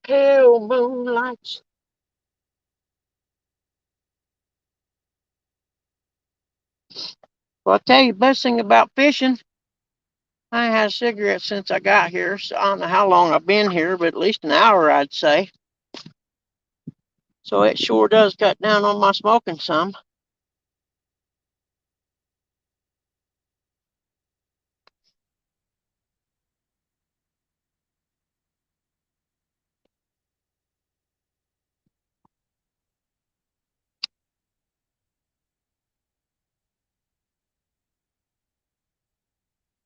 A: Pale moonlights. Well, I'll tell you the best thing about fishing. I ain't had a cigarette since I got here, so I don't know how long I've been here, but at least an hour, I'd say. So it sure does cut down on my smoking some.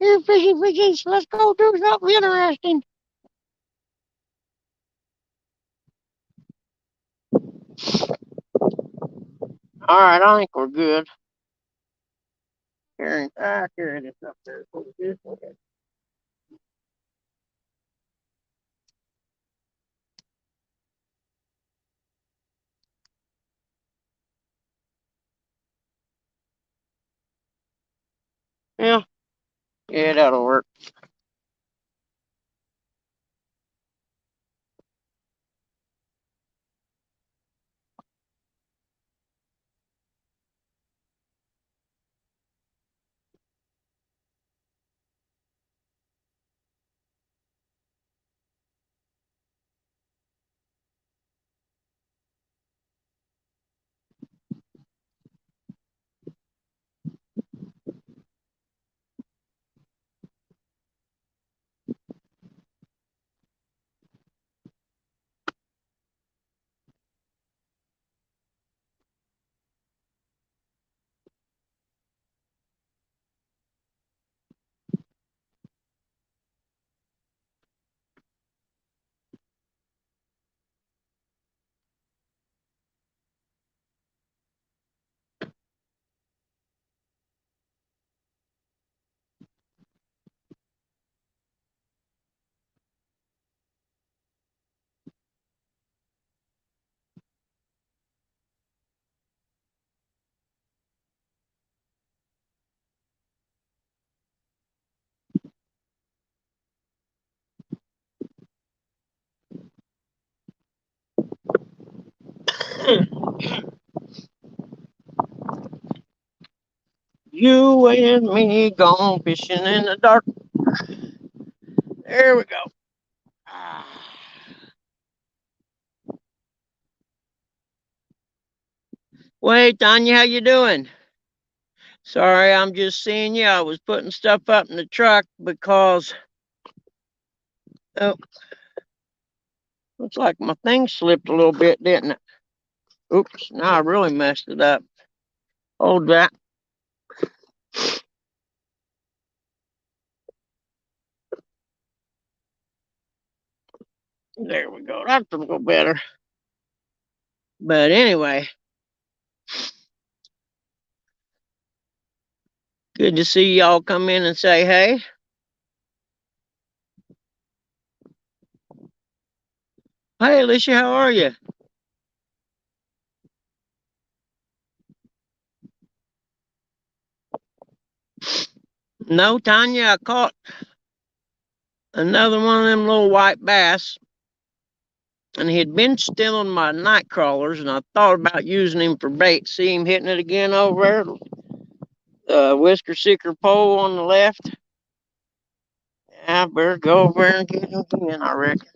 A: Here, fishy fishies, let's go do something interesting. All right, I think we're good. Carry this up there. Yeah, yeah, that'll work. You and me gone fishing in the dark. There we go. Ah. Wait, Tanya, how you doing? Sorry, I'm just seeing you. I was putting stuff up in the truck because, oh, looks like my thing slipped a little bit, didn't it? Oops, now I really messed it up. Hold that. There we go. That's a little better. But anyway, good to see y'all come in and say hey. Hey, Alicia, how are you? No, Tanya, I caught another one of them little white bass, and he had been stealing my night crawlers, and I thought about using him for bait. See him hitting it again over there? The whisker seeker pole on the left. Yeah, I better go over there and get him again, I reckon.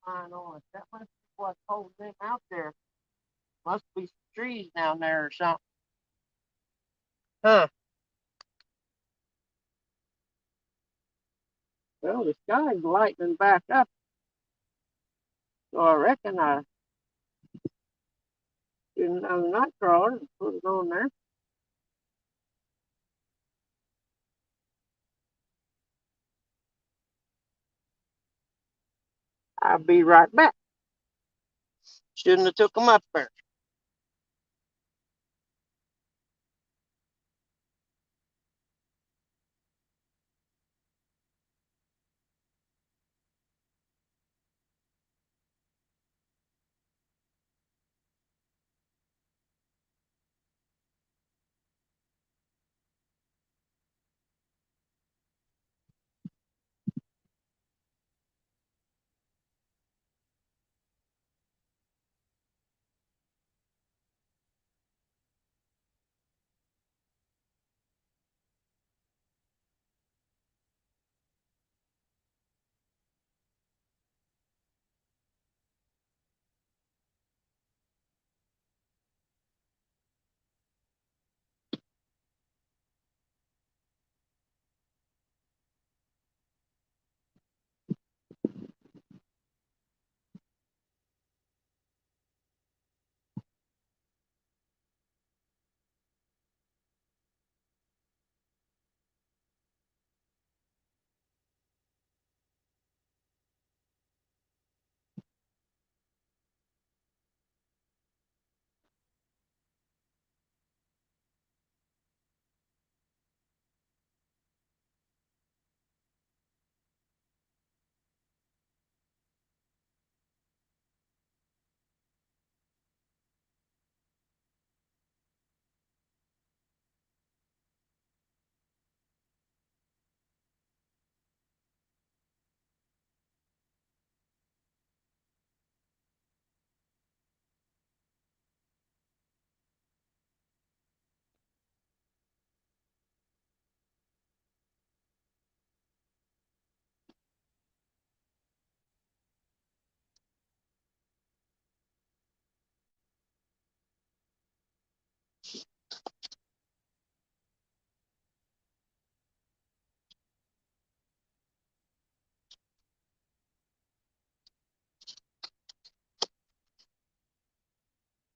A: Fine on. That must be what's holding them out there. Must be some trees down there or something. Huh. Well, the sky's lightening back up, so I reckon I didn't have a night crawler and put it on there. I'll be right back. Shouldn't have took them up there.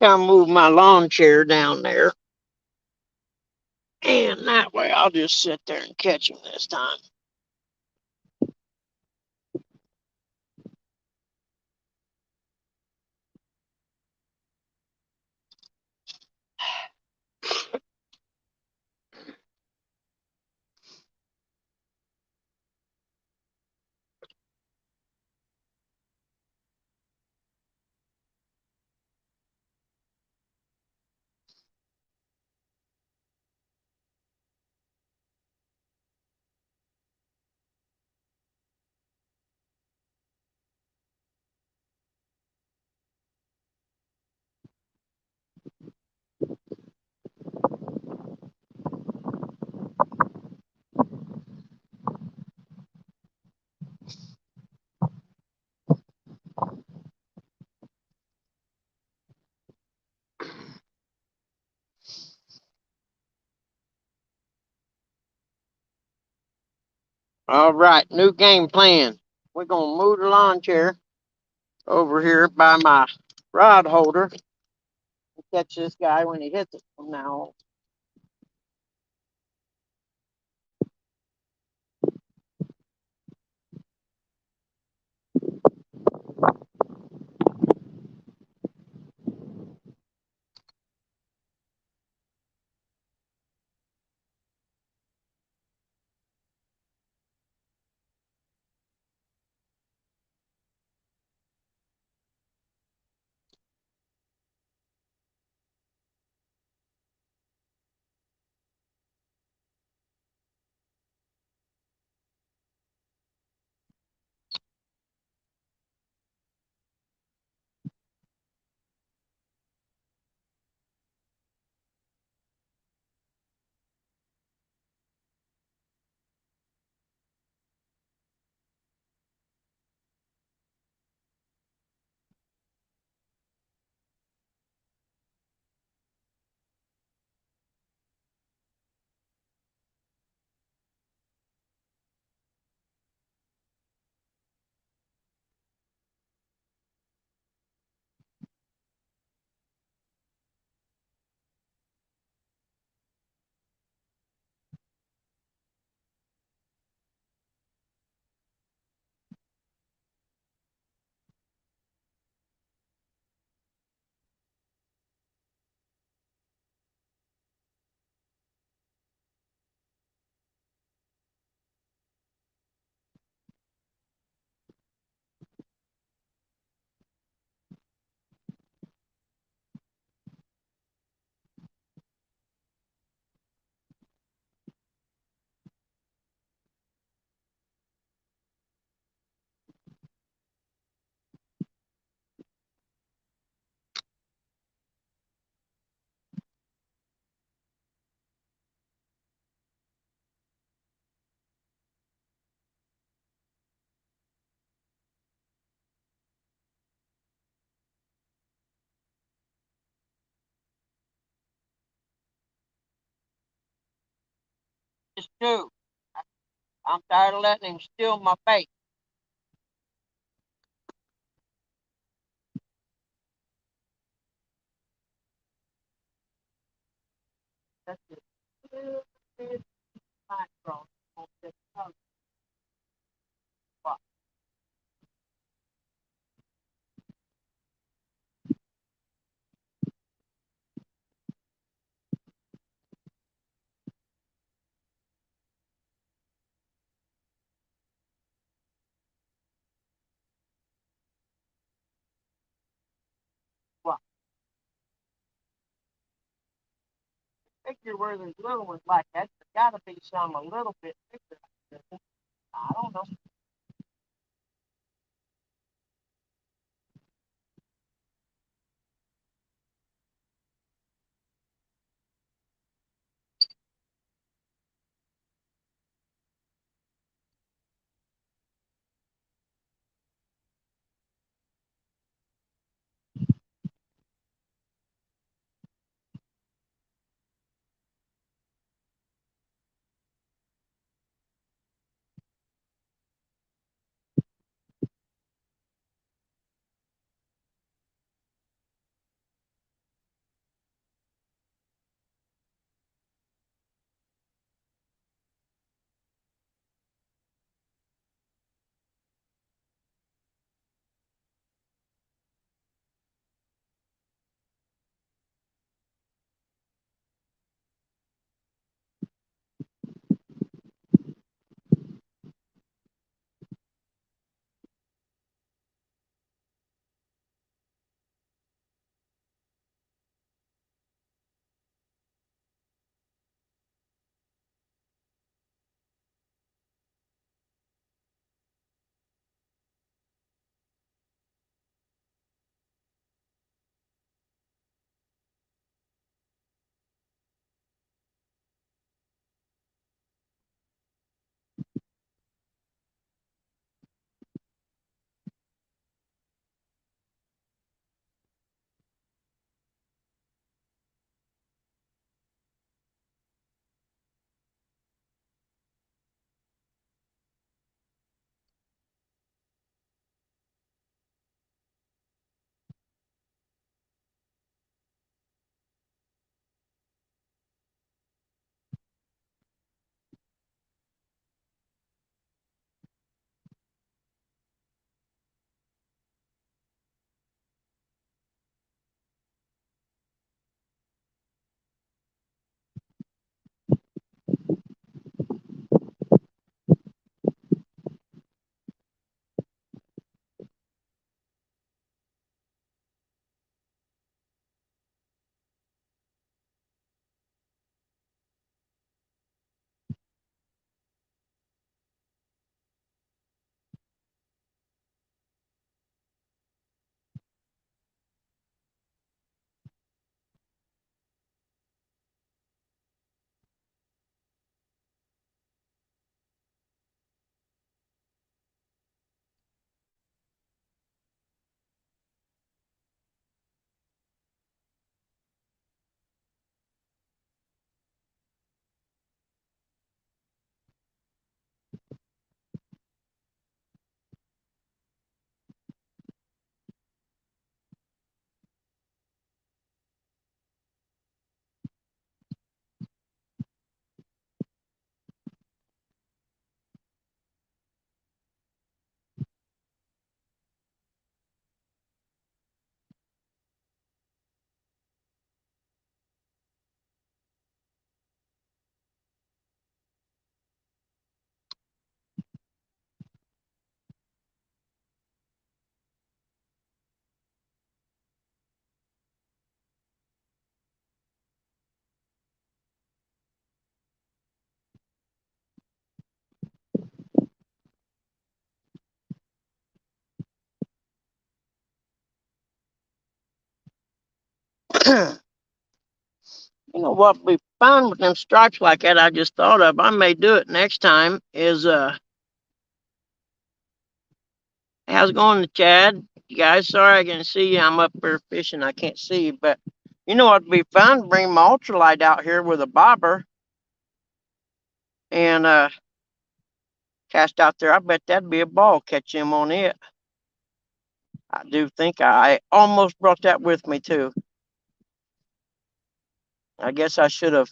A: Kind of move my lawn chair down there. And that way I'll just sit there and catch him this time. All right, new game plan. We're going to move the lawn chair over here by my rod holder and catch this guy when he hits it from now on. Just do. I'm tired of letting him steal my bait. That's just a little bit micro. Figure where there's little ones like that, there's got to be some a little bit bigger. I don't know. You know what would be fun with them stripes like that I just thought of? I may do it next time is how's it going, Chad? You guys, sorry I can see you. I'm up there fishing. I can't see you, but you know what'd be fun? Bring my ultralight out here with a bobber and cast out there. I bet that'd be a ball. Catch him on it. I do think I almost brought that with me too. I guess I should have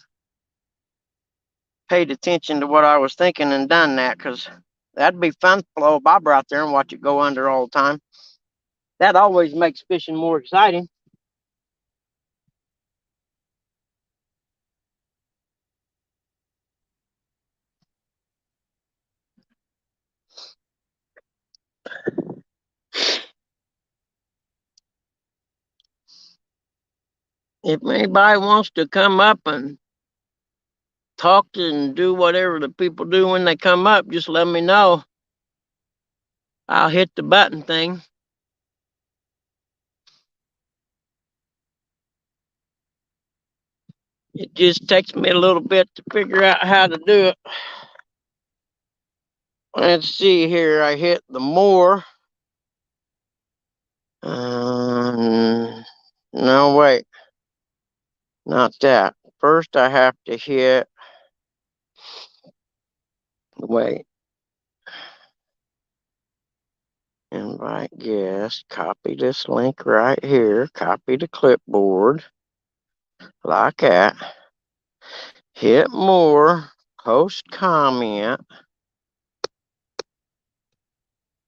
A: paid attention to what I was thinking and done that, because that'd be fun to blow a bobber out there and watch it go under all the time. That always makes fishing more exciting. If anybody wants to come up and talk and do whatever the people do when they come up, just let me know. I'll hit the button thing. It just takes me a little bit to figure out how to do it. Let's see here. I hit the more. No, wait. Not that. First, I have to hit. Wait. Invite guest. Copy this link right here. Copy the clipboard. Like that. Hit more. Post comment.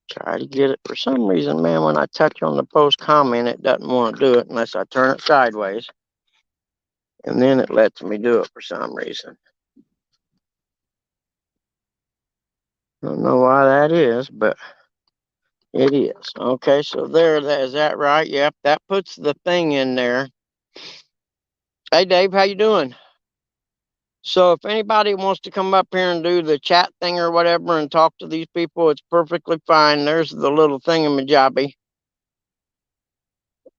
A: Try to get it. For some reason, man, when I touch on the post comment, it doesn't want to do it unless I turn it sideways. And then it lets me do it for some reason. I don't know why that is, but it is. Okay, so there, is that right? Yep, that puts the thing in there. Hey, Dave, how you doing? So if anybody wants to come up here and do the chat thing or whatever and talk to these people, it's perfectly fine. There's the little thingamajobby,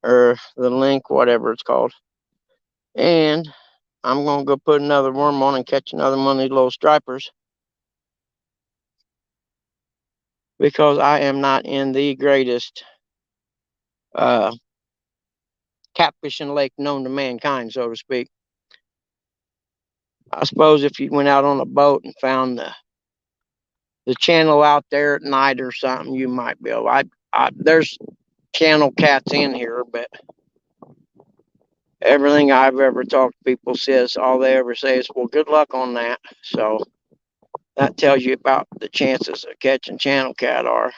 A: or the link, whatever it's called. And I'm going to go put another worm on and catch another one of these little stripers, because I am not in the greatest catfishing lake known to mankind, so to speak. I suppose if you went out on a boat and found the channel out there at night or something, you might be able. There's channel cats in here, but everything I've ever talked to people says all they ever say is, "Well, good luck on that." So that tells you about the chances of catching channel cat are.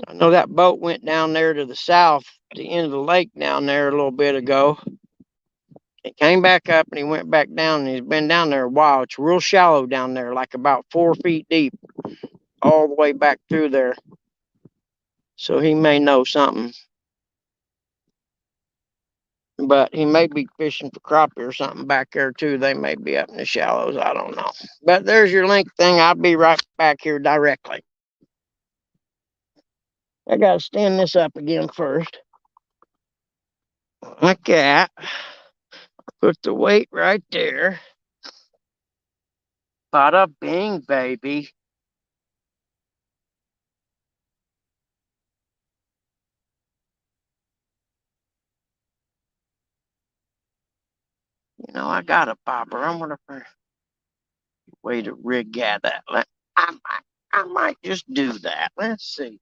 A: I know that boat went down there to the south, the end of the lake down there a little bit ago. He came back up and he went back down, and he's been down there a while. It's real shallow down there, like about 4 feet deep, all the way back through there. So he may know something. But he may be fishing for crappie or something back there too. They may be up in the shallows. I don't know. But there's your link thing. I'll be right back here directly. I got to stand this up again first. Like that. Put the weight right there. Bada bing, baby. You know, I got a bobber. I'm gonna way to rig at that. I might just do that. Let's see.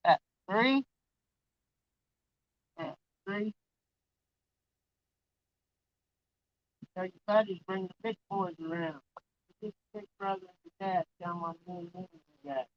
A: At 3. At 3. Tell your buddies bring the big boys around. The big brother and your dad down on me. That.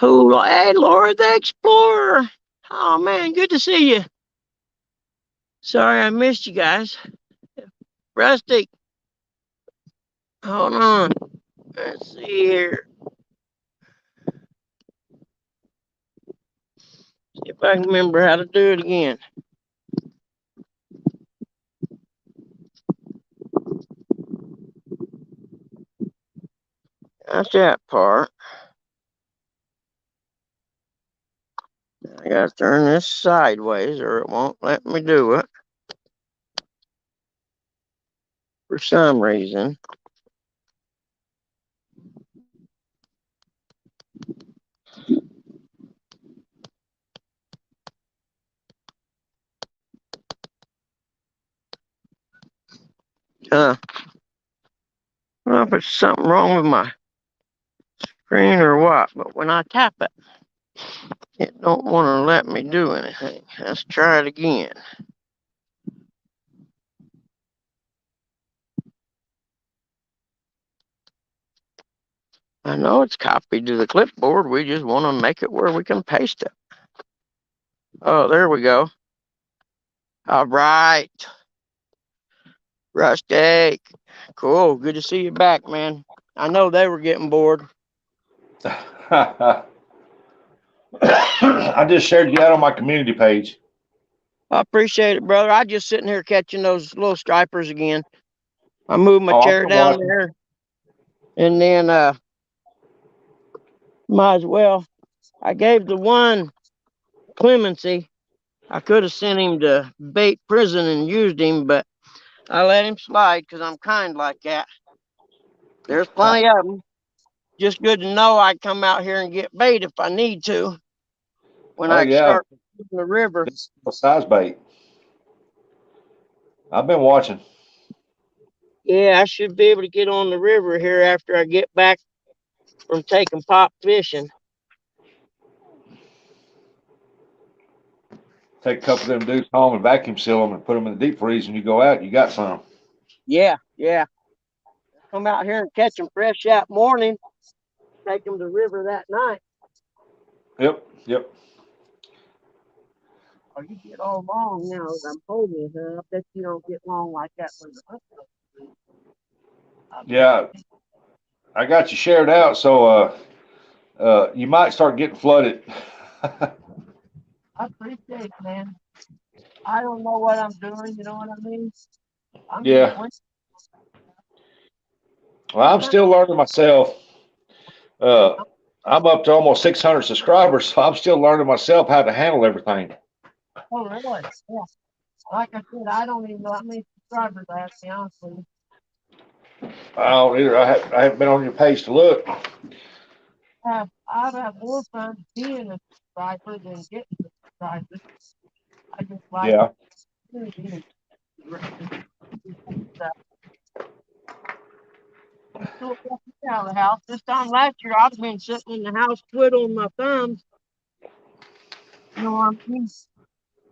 A: Oh, hey, Laura the Explorer. Oh, man, good to see you. Sorry I missed you guys. Rusty, hold on. Let's see here. See if I can remember how to do it again. That's that part. I gotta turn this sideways or it won't let me do it. For some reason. I don't know if it's something wrong with my screen or what, but when I tap it, it don't want to let me do anything. Let's try it again. I know it's copied to the clipboard. We just want to make it where we can paste it. Oh, there we go. All right. Rustic. Cool. Good to see you back, man. I know they were getting bored.
B: I just shared you out on my community page.
A: I appreciate it, brother. I just sitting here catching those little stripers again. I moved my
B: Oh, I've
A: chair
B: been
A: down
B: watching.
A: there and then might as well. I gave the one clemency. I could have sent him to bait prison and used him, but I let him slide because I'm kind like that. There's plenty of them. Just good to know I come out here and get bait if I need to when
B: Oh
A: I
B: yeah,
A: start the river.
B: this is a size bait. I've been watching.
A: Yeah, I should be able to get on the river here after I get back from taking pop fishing.
B: Take a couple of them dudes home and vacuum seal them and put them in the deep freeze. And you go out, you got some.
A: Yeah, yeah. Come out here and catch them fresh that morning. Take them to the river that night.
B: Yep, yep.
A: Or you get all long now as I'm holding it. I bet you don't get long like that when the hunt goes.
B: Yeah, I got you shared out, so you might start getting flooded.
A: I appreciate it, man. I don't know what I'm doing. You know what I mean? I'm just
B: Yeah.
A: waiting.
B: Well, I'm still learning myself. Uh, I'm up to almost 600 subscribers, so I'm still learning myself how to handle everything.
A: Oh, really? Yeah. Like I said, I don't even know how many subscribers I have, to be honest with you.
B: I don't either. I haven't been on your page to look.
A: I've had more fun being a subscriber than getting the subscribers. I just like
B: Yeah.
A: being stuff. I'm still walking out of the house. This time last year, I've been sitting in the house twiddling my thumbs. You know what I mean?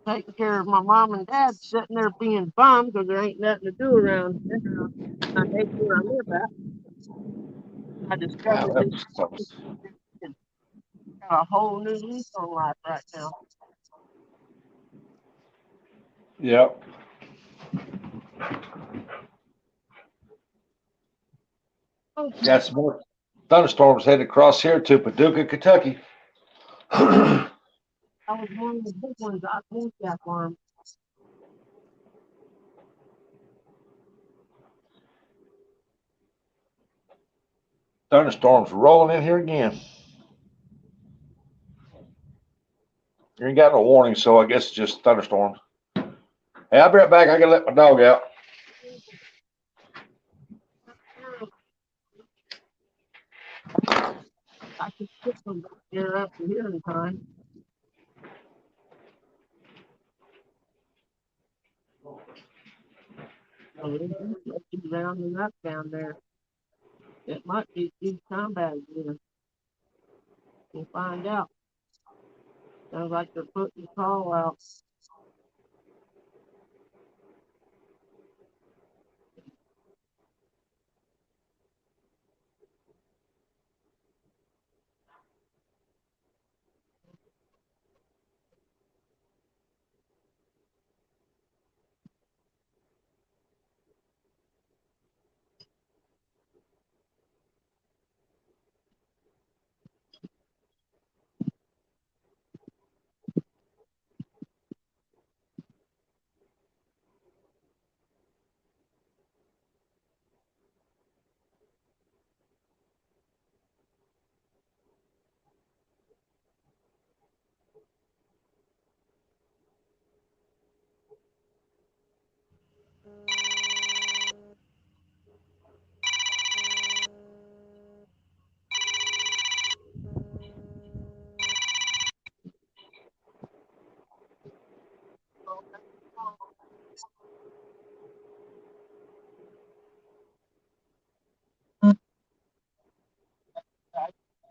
A: Taking care of my mom and dad, sitting there being bummed because there ain't nothing to do around here. I hate where I live at. I
B: Yeah,
A: discovered this
B: that's-
A: is got a whole new lease on life right now.
B: Yep.
A: Oh,
B: Got some more thunderstorms headed across here to Paducah, Kentucky.
A: I was one of the big ones. I think that one.
B: Thunderstorms rolling in here again. You ain't got no warning, so I guess it's just thunderstorms. Hey, I'll be right back. I gotta let my dog out.
A: I could put them back there after here in time. So they do let you round and up down there. It might be these combat again. We'll find out. Sounds like they're putting the call out.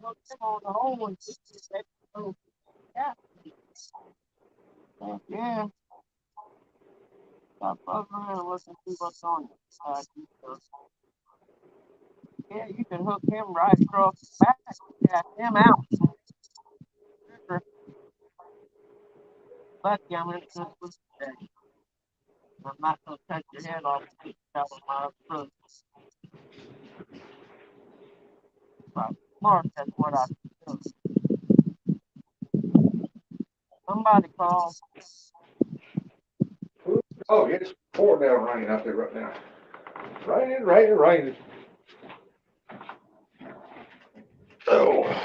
A: hook him on the hole and just let go. Yeah. Yeah. Stop over there and look and see what's on it. Yeah, you can hook him right across the back and cast him out. Lucky I'm in a good mood today. I'm not going to cut your head off and get you out of my throat. But Mark, that's what I do. Somebody call.
B: Oh, it's pouring down rain out there right now. Raining. Oh.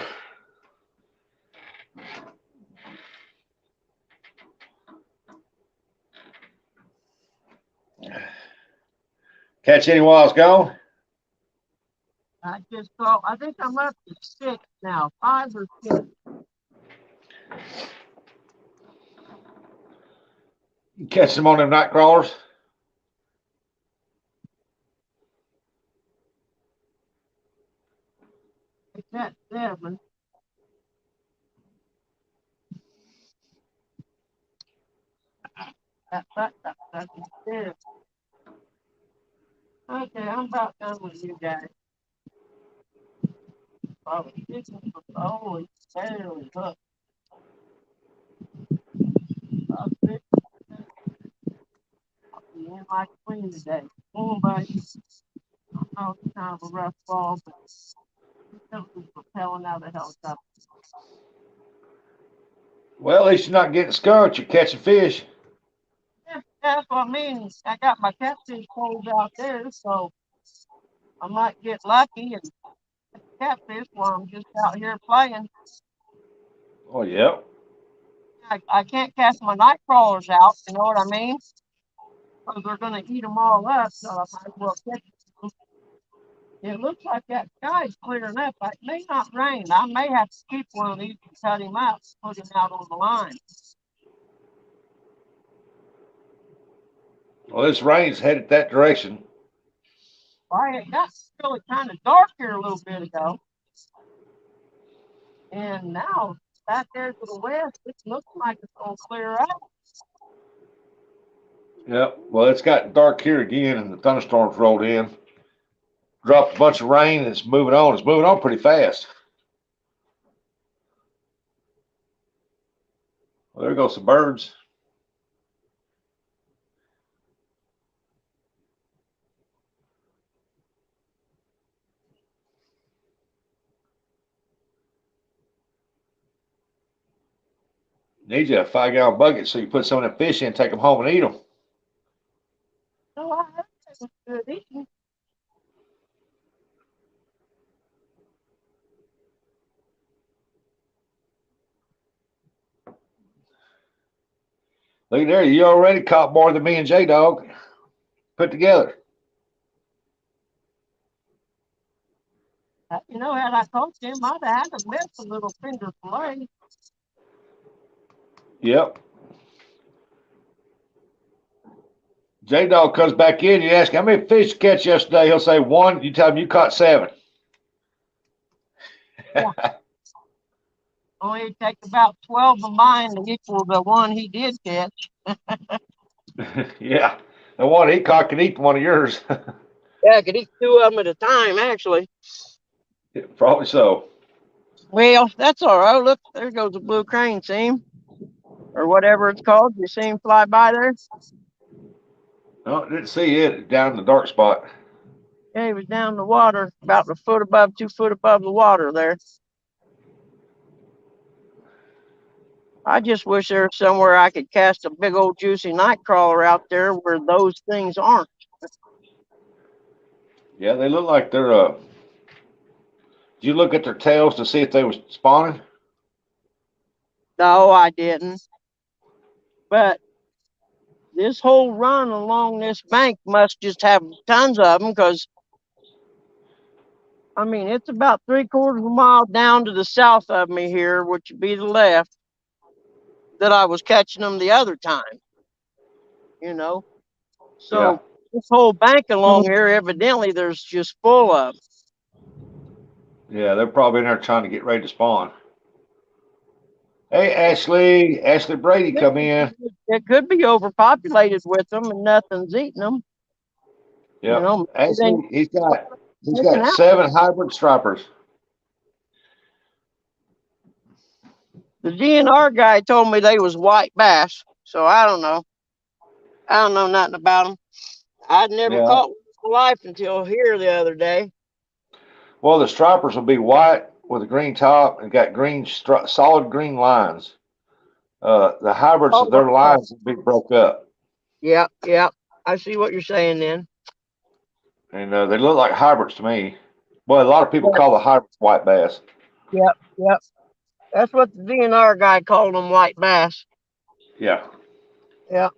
B: Catch any while it's gone?
A: I just thought, I think I'm up to 6 now, 5 or 6.
B: You catch them on them night crawlers?
A: It's at 7. That's it. Okay, I'm about done with you guys. I was fishing for the only barely hooked. I was fishing. I'll be in my queen today. Come on, buddy. I know it's kind of a rough fall, but something's propelling out of the helicopter.
B: Well, at least you're not getting skunked. You're catching fish.
A: Yeah, that's what I mean. I got my catfish poles out there, so I might get lucky and catfish while I'm just out here playing.
B: Oh, yeah.
A: I can't cast my night crawlers out, you know what I mean? Because they're going to eat them all up, so I might as well catch them. It looks like that sky's clearing up. It may not rain. I may have to keep one of these and cut him out, put him out on the line.
B: Well, this rain's headed that direction.
A: Why, it got really kind of dark here a little bit ago. And now, back there to the west, it looks like it's going to clear up.
B: Yep. Well, it's got dark here again, and the thunderstorms rolled in. Dropped a bunch of rain, and it's moving on. It's moving on pretty fast. Well, there goes some birds. Need you a 5-gallon bucket so you put some of them fish in, take them home and eat them.
A: So I heard it was good eating.
B: Look at there, you already caught more than me and J Dog put together.
A: You know, had I coached him, I'd have had to miss a little finger fillet.
B: Yep. J Dog comes back in, you ask how many fish you catch yesterday, he'll say 1. You tell him you caught 7.
A: Yeah. Only it take about 12 of mine to equal the one he did catch.
B: Yeah. The one he caught could eat one of yours.
A: Yeah, I could eat 2 of them at a time, actually.
B: Yeah, probably so.
A: Well, that's all right. Look, there goes a blue crane, see him? Or whatever it's called. You see him fly by there?
B: No, didn't see it down in the dark spot.
A: Yeah, he was down in the water, about a foot above, 2 foot above the water there. I just wish there was somewhere I could cast a big old juicy night crawler out there where those things aren't.
B: Yeah, they look like they're did you look at their tails to see if they was spawning?
A: No, I didn't. But this whole run along this bank must just have tons of them because, I mean, it's about 3/4 of a mile down to the south of me here, which would be the left, that I was catching them the other time, you know? So
B: Yeah.
A: this whole bank along here, evidently, there's just full of them.
B: Yeah, they're probably in there trying to get ready to spawn. Hey, Ashley Brady, come in.
A: It could be overpopulated with them and nothing's eating them. You
B: Yep,
A: know, maybe they
B: Ashley, he's
A: making
B: got
A: out.
B: 7 hybrid stripers.
A: The DNR guy told me they was white bass, so I don't know. I don't know nothing about them. I'd never
B: Yeah.
A: caught one in my life until here the other day.
B: Well, the stripers will be white with a green top and got solid green lines. The hybrids,
A: Oh,
B: their
A: okay.
B: lines will be broke up,
A: Yeah, yeah. I see what you're saying then.
B: and they look like hybrids to me. Well, a lot of people
A: Yeah,
B: call the hybrids white bass.
A: yeah, yeah. That's what the DNR guy called them, white bass.
B: Yeah,
A: Yeah.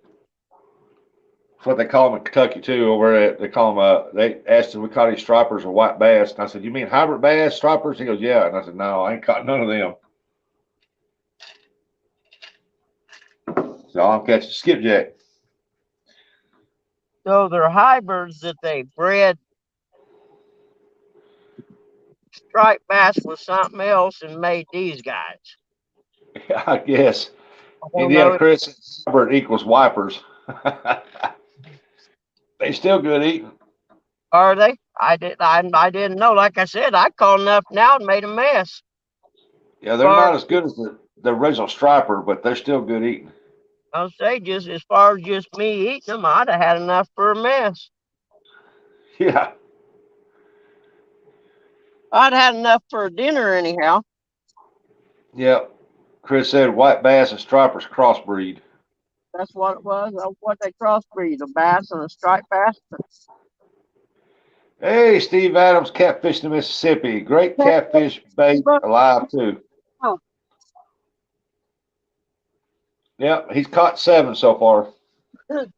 B: that's what they call them in Kentucky too. Over at they call them. They asked if we caught any stripers or white bass, and I said, "You mean hybrid bass stripers?" He goes, "Yeah," and I said, "No, I ain't caught none of them." So I'm catching skipjack.
A: So they're hybrids that they bred striped bass with something else and made these guys.
B: I guess
A: I don't
B: Indiana
A: know.
B: Chris hybrid equals wipers. They still good eating.
A: Are they? I didn't know. Like I said, I caught enough now and made a mess.
B: Yeah, they're
A: Far
B: not as good as the original striper, but they're still good eating.
A: I'll say just as far as just me eating them, I'd have had enough for a mess.
B: Yeah.
A: I'd had enough for a dinner anyhow.
B: Yep. Chris said white bass and stripers crossbreed.
A: That's what it was. What they crossbreed, a bass and a striped bass.
B: Hey, Steve Adams, catfish in Mississippi. Great catfish bait alive too.
A: Oh,
B: Yep, he's caught 7 so far.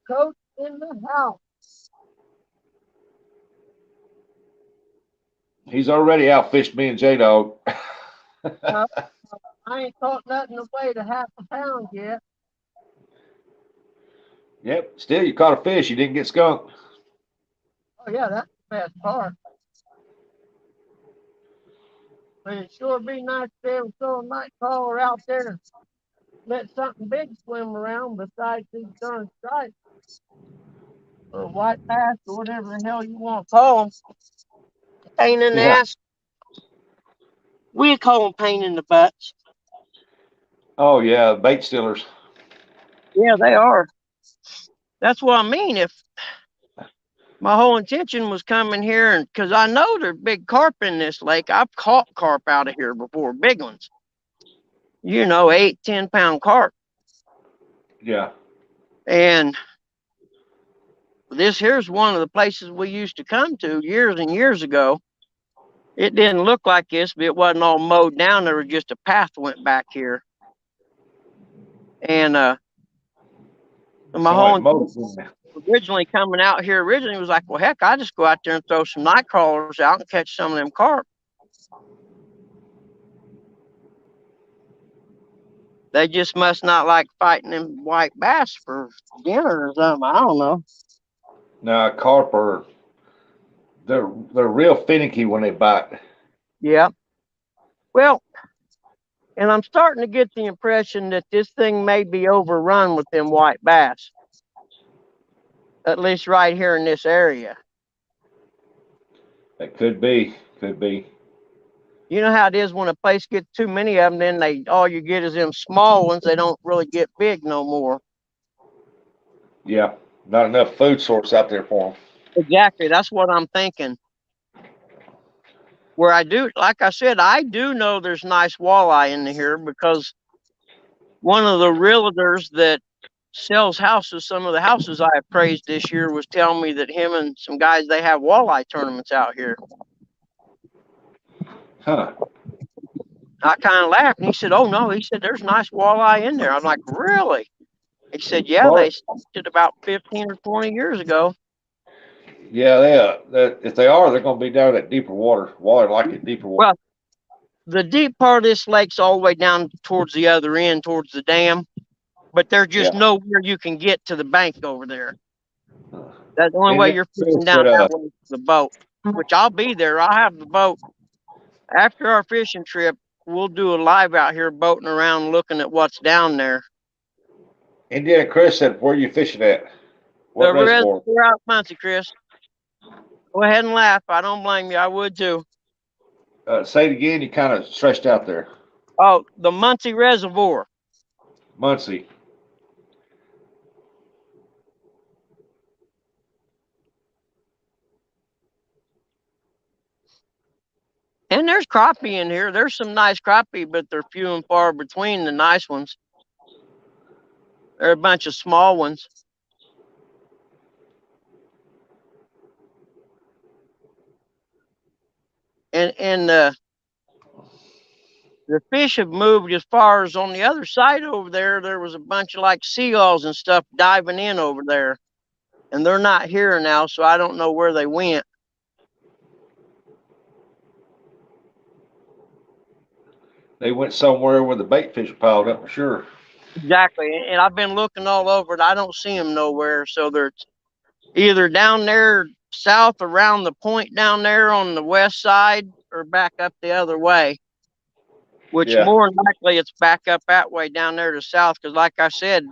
A: coach in the house.
B: He's already outfished me and J Dog.
A: Uh, I ain't caught nothing away to half a pound yet.
B: Yep, still you caught a fish, you didn't get skunked.
A: Oh yeah, that's the best part. But it sure be nice to be able to throw a night crawler out there and let something big swim around besides these darn stripes or white bass or whatever the hell you want to call them. Pain in the
B: Yeah.
A: ass. We call them pain in the butts.
B: Oh yeah, bait stealers.
A: Yeah, they are. That's what I mean. If my whole intention was coming here, and because I know there's big carp in this lake, I've caught carp out of here before, big ones. 8, 10 pound carp.
B: Yeah.
A: And this here's one of the places we used to come to years and years ago. It didn't look like this, but it wasn't all mowed down. There was just a path went back here. And my whole
B: Somebody
A: intention
B: mowed it.
A: originally coming out here originally was like, well, heck, I just go out there and throw some night crawlers out and catch some of them carp. They just must not like fighting them white bass for dinner or something. I don't know.
B: Now carp are they're real finicky when they bite.
A: Yeah. Well, and I'm starting to get the impression that this thing may be overrun with them white bass, at least right here in this area.
B: That could be. Could be.
A: You know how it is when a place gets too many of them, then all you get is them small ones. They don't really get big no more.
B: Yeah. Not enough food source out there for them.
A: Exactly. That's what I'm thinking. Where I do, like I said, I do know there's nice walleye in here because one of the realtors that sells houses, some of the houses I appraised this year, was telling me that him and some guys, they have walleye tournaments out here.
B: Huh.
A: I kind of laughed, and he said, "Oh no," he said, "there's nice walleye in there." I'm like, "Really?" He said, "Yeah,
B: Well,
A: they started about 15 or 20 years ago."
B: yeah, if they are, they're going to be down at deeper water. Water like it deeper water.
A: Well, the deep part of this lake's all the way down towards the other end, towards the dam, but there's
B: Yeah.
A: just nowhere you can get to the bank over there. That's the only way
B: Indiana
A: you're
B: Chris
A: fishing down
B: said,
A: that way to the boat, which I'll be there. I'll have the boat. After our fishing trip, we'll do a live out here boating around looking at what's down there.
B: Indiana Chris said, where are you fishing at? What
A: The
B: reservoir?
A: reservoir out Muncie, Chris. Go ahead and laugh. I don't blame you. I would too.
B: Say it again. You kind of stretched out there.
A: Oh, the Muncie Reservoir.
B: Muncie.
A: And there's crappie in here. There's some nice crappie, but they're few and far between the nice ones. There are a bunch of small ones. And the fish have moved as far as on the other side over there. There was a bunch of like seagulls and stuff diving in over there. And they're not here now, so I don't know where they went.
B: They went somewhere where the bait fish are piled up for sure.
A: Exactly. And I've been looking all over it. I don't see them nowhere. So they're either down there south around the point down there on the west side or back up the other way, which more than likely it's back up that way down there to south. Because like I said,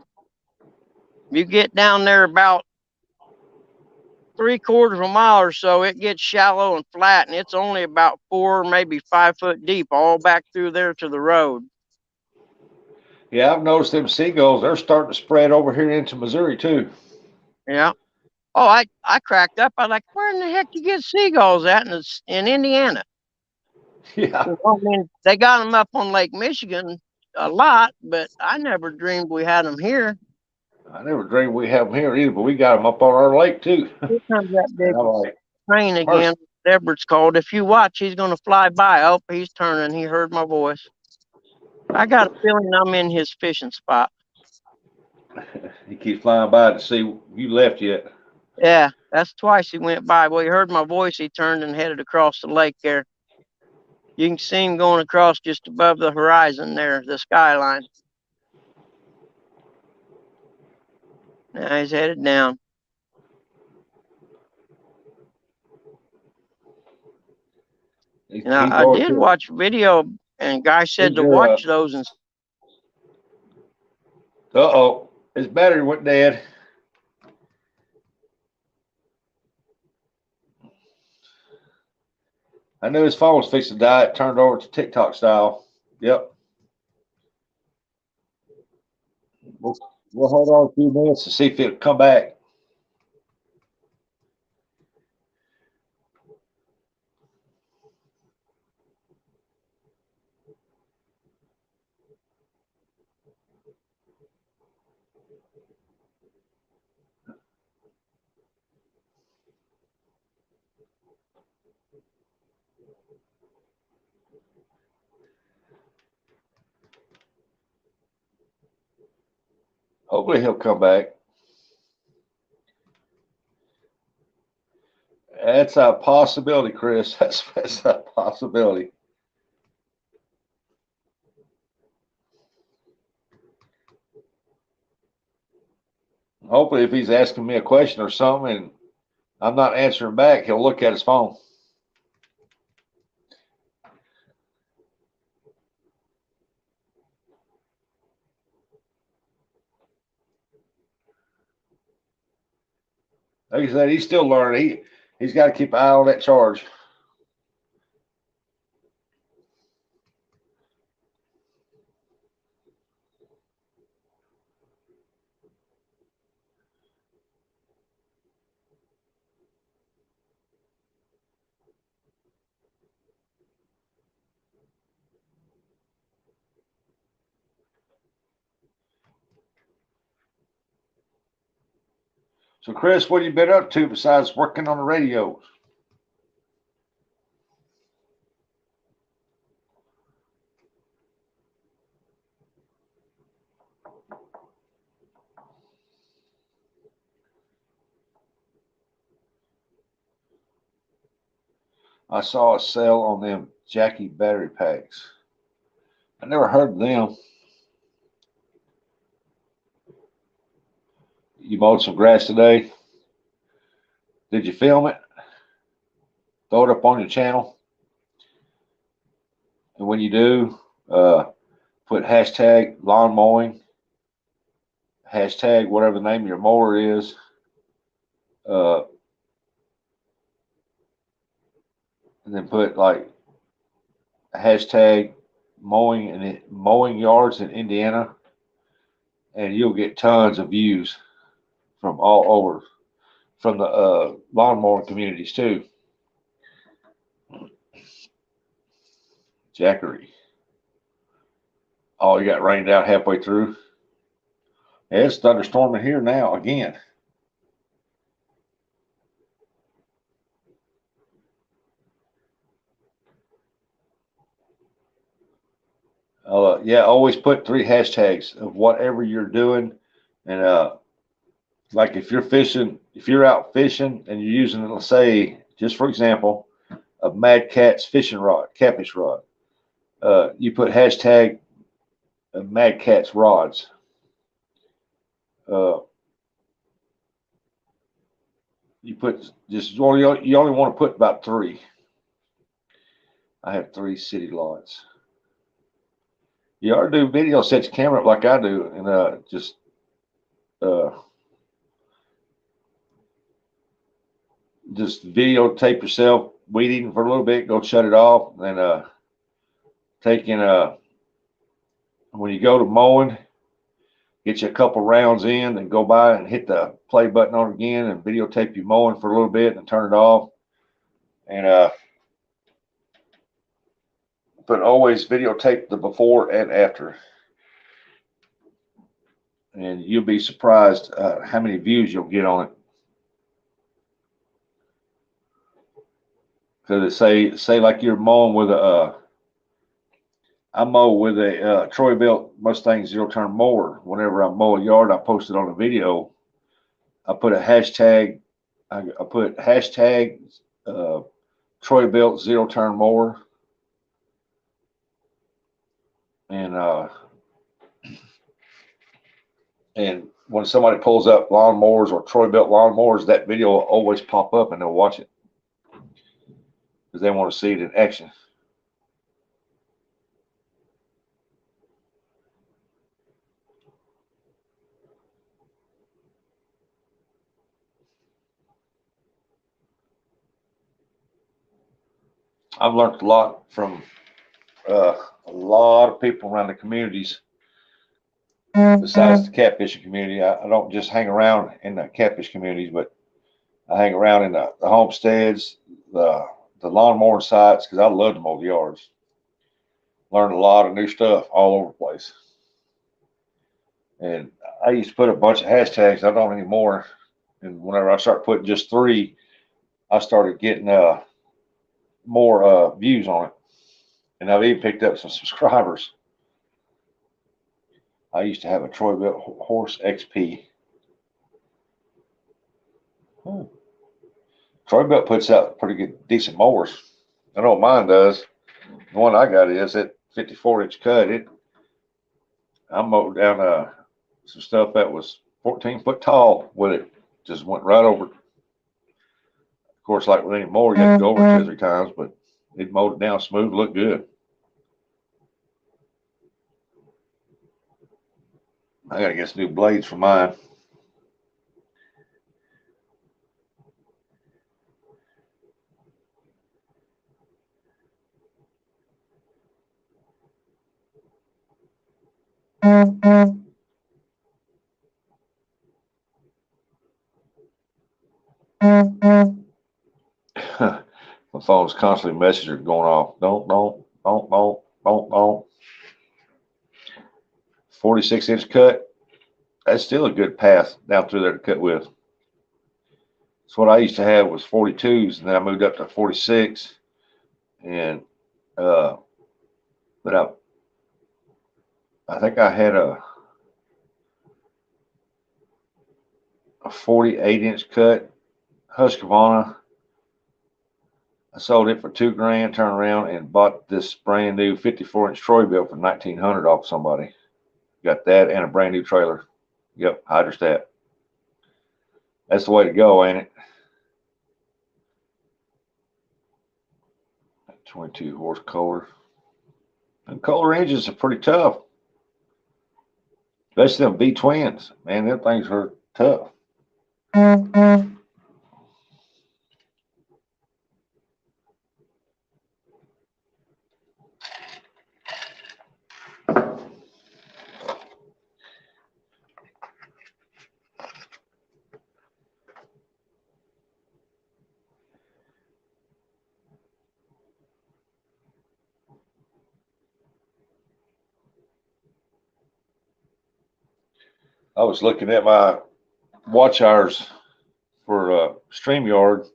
A: you get down there about 3/4 of a mile or so, it gets shallow and flat, and it's only about 4, maybe 5 foot deep, all back through there to the road.
B: Yeah, I've noticed them seagulls. They're starting to spread over here into Missouri too.
A: Yeah. Oh, I cracked up. I like, where in the heck you get seagulls at? And it's in Indiana.
B: Yeah.
A: I mean, they got them up on Lake Michigan a lot, but I never dreamed we had them here.
B: I never dreamed we have them here either, but we got them up on our lake too.
A: Here comes that big
B: Like,
A: train again. Everett's called. If you watch, he's going to fly by. Oh, he's turning. He heard my voice. I got a feeling I'm in his fishing spot.
B: He keeps flying by to see you left yet.
A: Yeah, that's twice he went by. Well, he heard my voice. He turned and headed across the lake there. You can see him going across just above the horizon there, the skyline. Now he's headed down. Now, I did watch video, and guy said to watch those. And
B: uh-oh, his battery went dead. I knew his phone was fixing to die. It turned over to TikTok style. Yep. We'll hold on a few minutes to see if it'll come back. Hopefully he'll come back. That's a possibility, Chris. That's a possibility. Hopefully, if he's asking me a question or something and I'm not answering back, he'll look at his phone. Like I said, he's still learning. He's got to keep an eye on that charge. So, Chris, what have you been up to besides working on the radios? I saw a sale on them Jackie battery packs. I never heard of them. You mowed some grass today? Did you film it? Throw it up on your channel? And when you do, put hashtag lawn mowing, hashtag whatever the name of your mower is. Uh, and then put like hashtag mowing yards in Indiana, and you'll get tons of views from all over, from the lawnmower communities too. Jackery. Oh, you got rained out halfway through. Yeah, it's thunderstorming here now again. Yeah, always put 3 hashtags of whatever you're doing, and like if you're out fishing and you're using, let's say, just for example, a Mad Cat's fishing rod, catfish rod, you put hashtag Mad Cat's rods. Uh, you put just you only want to put about 3. I have 3 city lots. You ought to do video, set your camera up like I do, and uh, just videotape yourself weeding for a little bit, go shut it off, and taking when you go to mowing, get you a couple rounds in, and go by and hit the play button on it again, and videotape you mowing for a little bit, and turn it off, and but always videotape the before and after, and you'll be surprised how many views you'll get on it. Because it say like you're mowing with a I mow with a Troy-Bilt Mustang zero-turn mower. Whenever I mow a yard, I post it on a video. I put a hashtag. I put hashtag Troy-Bilt zero-turn mower, and when somebody pulls up lawn mowers or Troy-Bilt lawn mowers, that video will always pop up, and they'll watch it because they want to see it in action. I've learned a lot from a lot of people around the communities besides the catfishing community. I don't just hang around in the catfish communities, but I hang around in the homesteads, the lawnmower sites, because I love to mow the yards. Learned a lot of new stuff all over the place. And I used to put a bunch of hashtags. I don't anymore. And whenever I start putting just 3, I started getting more views on it. And I've even picked up some subscribers. I used to have a Troy-Bilt Horse XP. Troy-Bilt puts out pretty good, decent mowers. I know mine does. The one I got is at 54-inch cut. I mowed down some stuff that was 14 foot tall with it. Just went right over it. Of course, like with any mower, you have to go over it 2 or 3 times, but it mowed it down smooth, looked good. I got to get some new blades for mine. My phone's constantly messages going off. Don't. 46-inch cut. That's still a good path down through there to cut with. So what I used to have was 42s, and then I moved up to 46, and but I think I had a 48-inch cut Husqvarna. I sold it for $2,000, turned around and bought this brand new 54-inch Troy-Bilt for $1,900 off somebody. Got that and a brand new trailer. Yep, hydrostat. That's the way to go, ain't it? 22 horsepower. And Kohler engines are pretty tough, especially them V twins. Man, them things are tough. I was looking at my watch hours for StreamYard,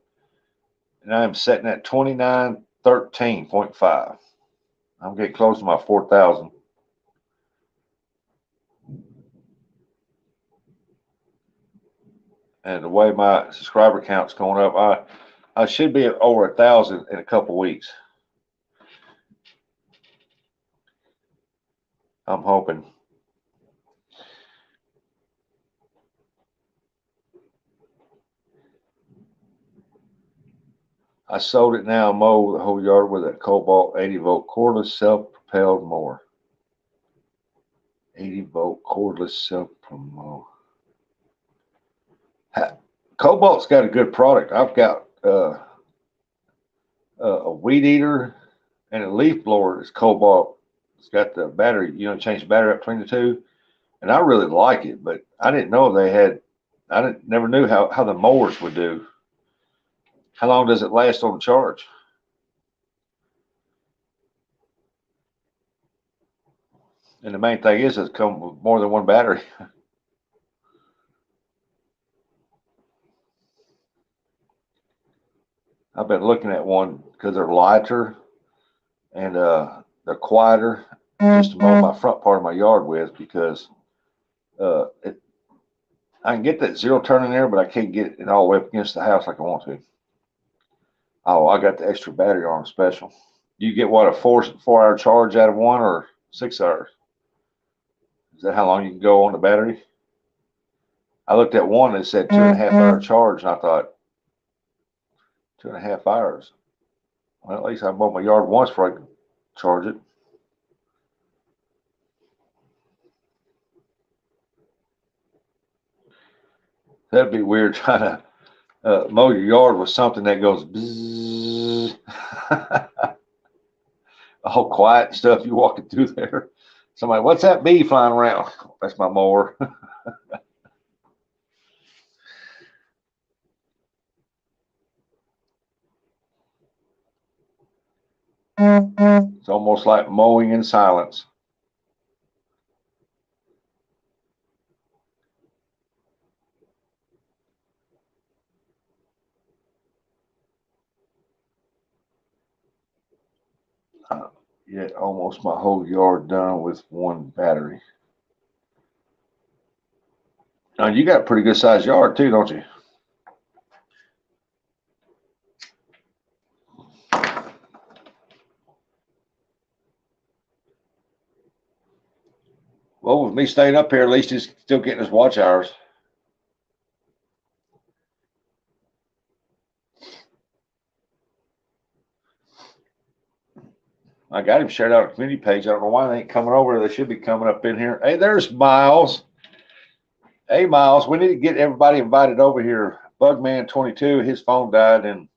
B: and I'm setting at 2913.5. I'm getting close to my 4,000. And the way my subscriber count's going up, I should be at over 1,000 in a couple weeks. I'm hoping. I sold it now, mow the whole yard with a Cobalt 80-volt cordless self-propelled mower. 80-volt cordless self-propelled mower. Cobalt's got a good product. I've got a weed eater and a leaf blower. It's Cobalt. It's got the battery. Change the battery up between the two, and I really like it. But I didn't know they had. Never knew how the mowers would do. How long does it last on the charge? And the main thing is it's come with more than one battery. I've been looking at one because they're lighter and they're quieter, just to mow my front part of my yard with, because I can get that zero turn in there, but I can't get it all the way up against the house like I want to. Oh, I got the extra battery on special. You get what, a 4 hour charge out of one, or 6 hours? Is that how long you can go on the battery? I looked at one that said 2.5 hour charge, and I thought, 2.5 hours. Well, at least I mowed my yard once before I could charge it. That'd be weird trying to mow your yard with something that goes bzzz. All quiet and stuff. You walking through there. Somebody, what's that bee flying around? That's my mower. It's almost like mowing in silence. Yet almost my whole yard done with one battery. Now you got a pretty good sized yard too, don't you? Well, with me staying up here, at least he's still getting his watch hours. I got him shared out a community page. I don't know why they ain't coming over. They should be coming up in here. Hey, there's Miles. Hey, Miles, we need to get everybody invited over here. Bugman22, his phone died, and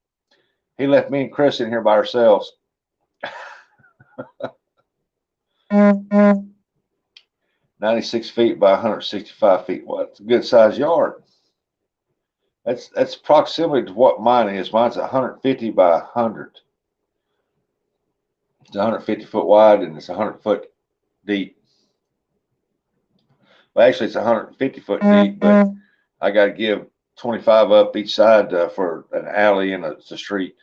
B: he left me and Chris in here by ourselves. 96 feet by 165 feet. Well, it's a good sized yard. That's proximity to what mine is. Mine's 150 by 100. It's 150 foot wide and it's 100 foot deep. Well, actually, it's 150 foot deep, but I got to give 25 up each side for an alley and a street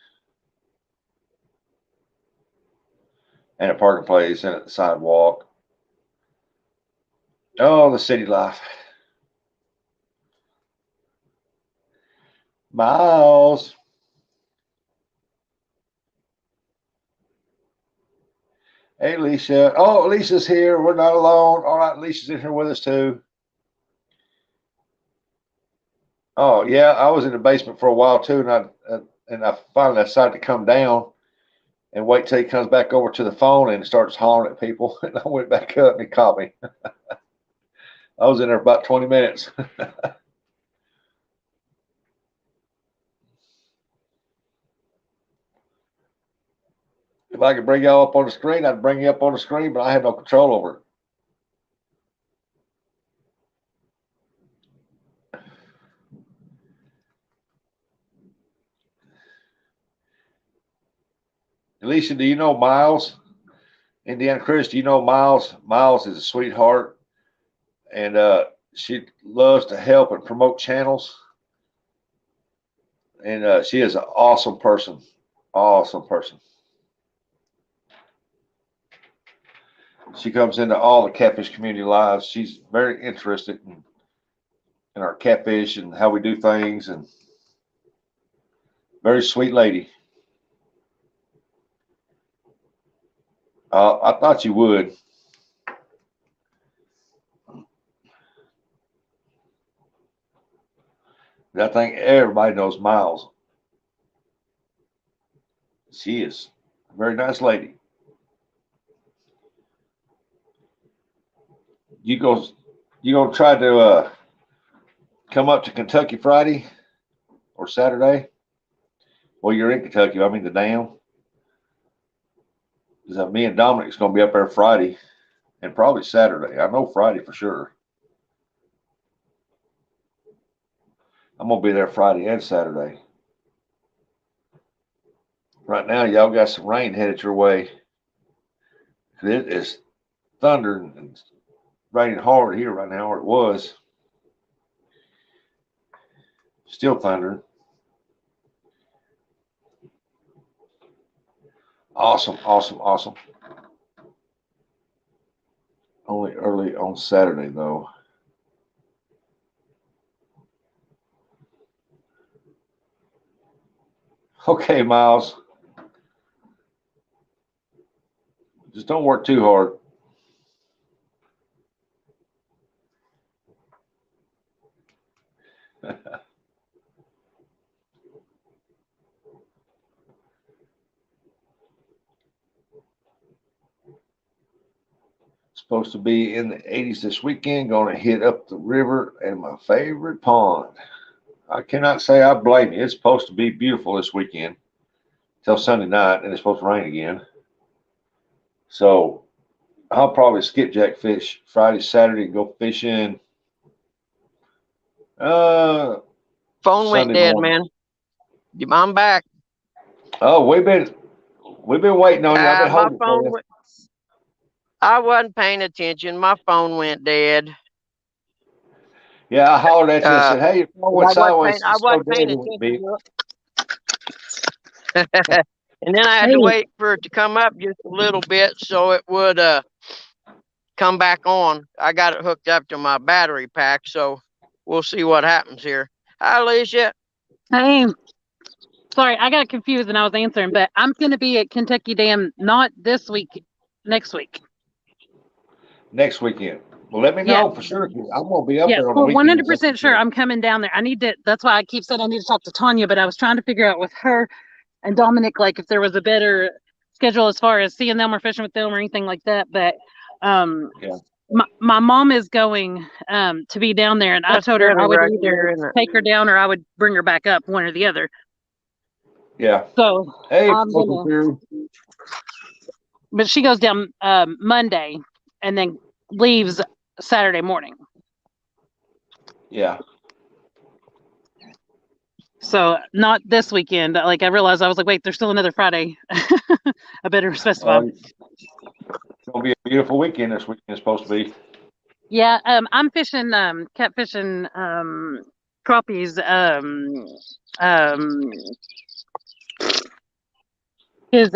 B: and a parking place and a sidewalk. Oh, the city life. Miles. Hey, Alicia. Oh, Alicia's here. We're not alone. All right, Alicia's in here with us too. Oh, yeah, I was in the basement for a while too, and I finally decided to come down. and wait till he comes back over to the phone and starts hollering at people. And I went back up and he caught me. I was in there about 20 minutes. If I could bring y'all up on the screen, I'd bring you up on the screen, but I had no control over it. Alicia, do you know Miles? Indiana Chris, do you know Miles? Miles is a sweetheart, and she loves to help and promote channels. And she is an awesome person. Awesome person. She comes into all the catfish community lives. She's very interested in our catfish and how we do things, and very sweet lady. I thought you would. I think everybody knows Miles. She is a very nice lady. You gonna try to come up to Kentucky Friday or Saturday? Well, you're in Kentucky. I mean the dam. Because me and Dominic's gonna be up there Friday and probably Saturday. I know Friday for sure. I'm gonna be there Friday and Saturday. Right now, y'all got some rain headed your way. It is thundering and raining hard here right now, or it was. Still thundering. Awesome, awesome, awesome. Only early on Saturday, though. Okay, Miles. Just don't work too hard. Supposed to be in the 80s this weekend. Going to hit up the river and my favorite pond. I cannot say I blame you. It's supposed to be beautiful this weekend till Sunday night, and it's supposed to rain again. So I'll probably skipjack fish Friday, Saturday, and go fishing.
A: Phone went
B: Sunday
A: dead,
B: morning.
A: man. I'm back.
B: Oh, we've been waiting on you. I've been
A: My
B: holding for
A: phone
B: you.
A: went. I wasn't paying attention. My phone went dead.
B: Yeah, I hollered at you and
A: Uh,
B: said, "Hey, your phone went sideways.
A: I
B: It's so
A: wasn't
B: dead
A: paying
B: it went
A: attention
B: big."
A: to it. And then I had
C: Hey,
A: to wait for it to come up just a little bit so it would come back on. I got it hooked up to my battery pack, so we'll see what happens here. Hi, Alicia.
C: hey, sorry, I got confused and I was answering, but I'm going to be at Kentucky Dam not this week, next week.
B: Next weekend. Well, let me
C: Yeah,
B: know for sure. 'Cause I'm gonna be up
C: yeah,
B: there on the
C: for
B: weekends.
C: 100% sure I'm coming down there. I need to, that's why I keep saying I need to talk to Tanya, but I was trying to figure out with her and Dominic, like if there was a better schedule as far as seeing them or fishing with them or anything like that. But
B: Yeah.
C: my mom is going to be down there, and I
A: That's
C: told her I
A: better
C: would
A: right
C: either
A: there, isn't it?
C: take her down or I would bring her back up, one or the other.
B: Yeah.
C: So
B: Hey,
C: I'm gonna, but she goes down Monday and then leaves Saturday morning.
B: Yeah.
C: So not this weekend. Like I realized I was like, wait, there's still another Friday. I better specify.
B: It's gonna be a beautiful weekend. This weekend is supposed to be.
C: Yeah, I'm fishing catfishing crappies his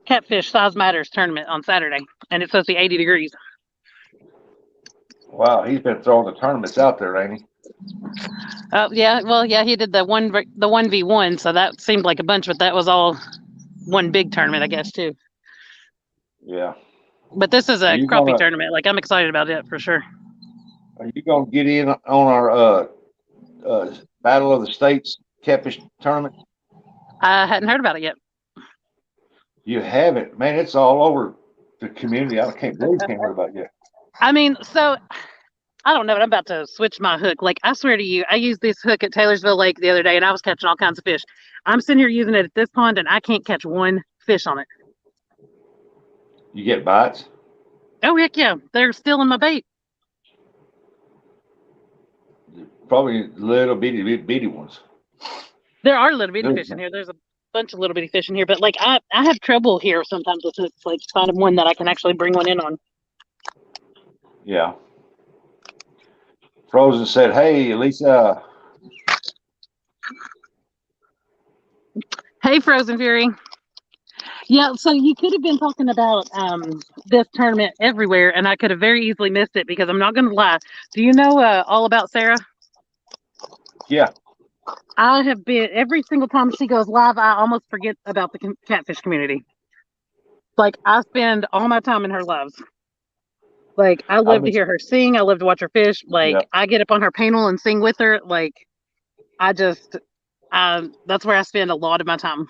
C: catfish size matters tournament on Saturday, and it's supposed to be 80 degrees.
B: Wow, he's been throwing the tournaments out there, ain't he?
C: Yeah, well, yeah, he did the 1v1, so that seemed like a bunch, but that was all one big tournament, I guess, too.
B: Yeah.
C: But this is
B: Are
C: a
B: you
C: crappie
B: gonna
C: tournament. Like I'm excited about it for sure.
B: get in on our Battle of the States catfish tournament?
C: I hadn't heard about it yet.
B: You haven't, man. It's all over the community. I can't believe you can't heard about it yet.
C: I mean, so I don't know, but I'm about to switch my hook. Like, I swear to you, I used this hook at Taylorsville Lake the other day and I was catching all kinds of fish. I'm sitting here using it at this pond and I can't catch one fish on it.
B: You get bites.
C: Oh, heck yeah. They're still in my bait.
B: Probably little bitty ones.
C: There are little bitty
B: Good,
C: fish in
B: man.
C: here. There's a bunch of little bitty fish in here, but like I have trouble here sometimes with hooks, like finding one that I can actually bring one in on.
B: Yeah. Frozen said, "Hey, Lisa."
C: Hey, Frozen Fury. Yeah, so you could have been talking about this tournament everywhere, and I could have very easily missed it because I'm not going to lie. Do you know all about Sarah?
B: Yeah.
C: I have been every single time she goes live, I almost forget about the catfish community. Like I spend all my time in her lives. Like I
B: I've
C: love to
B: been.
C: hear her sing. I love to watch her fish.
B: Yeah.
C: Like I get up on her panel and sing with her. Like I just, that's where I spend a lot of my time.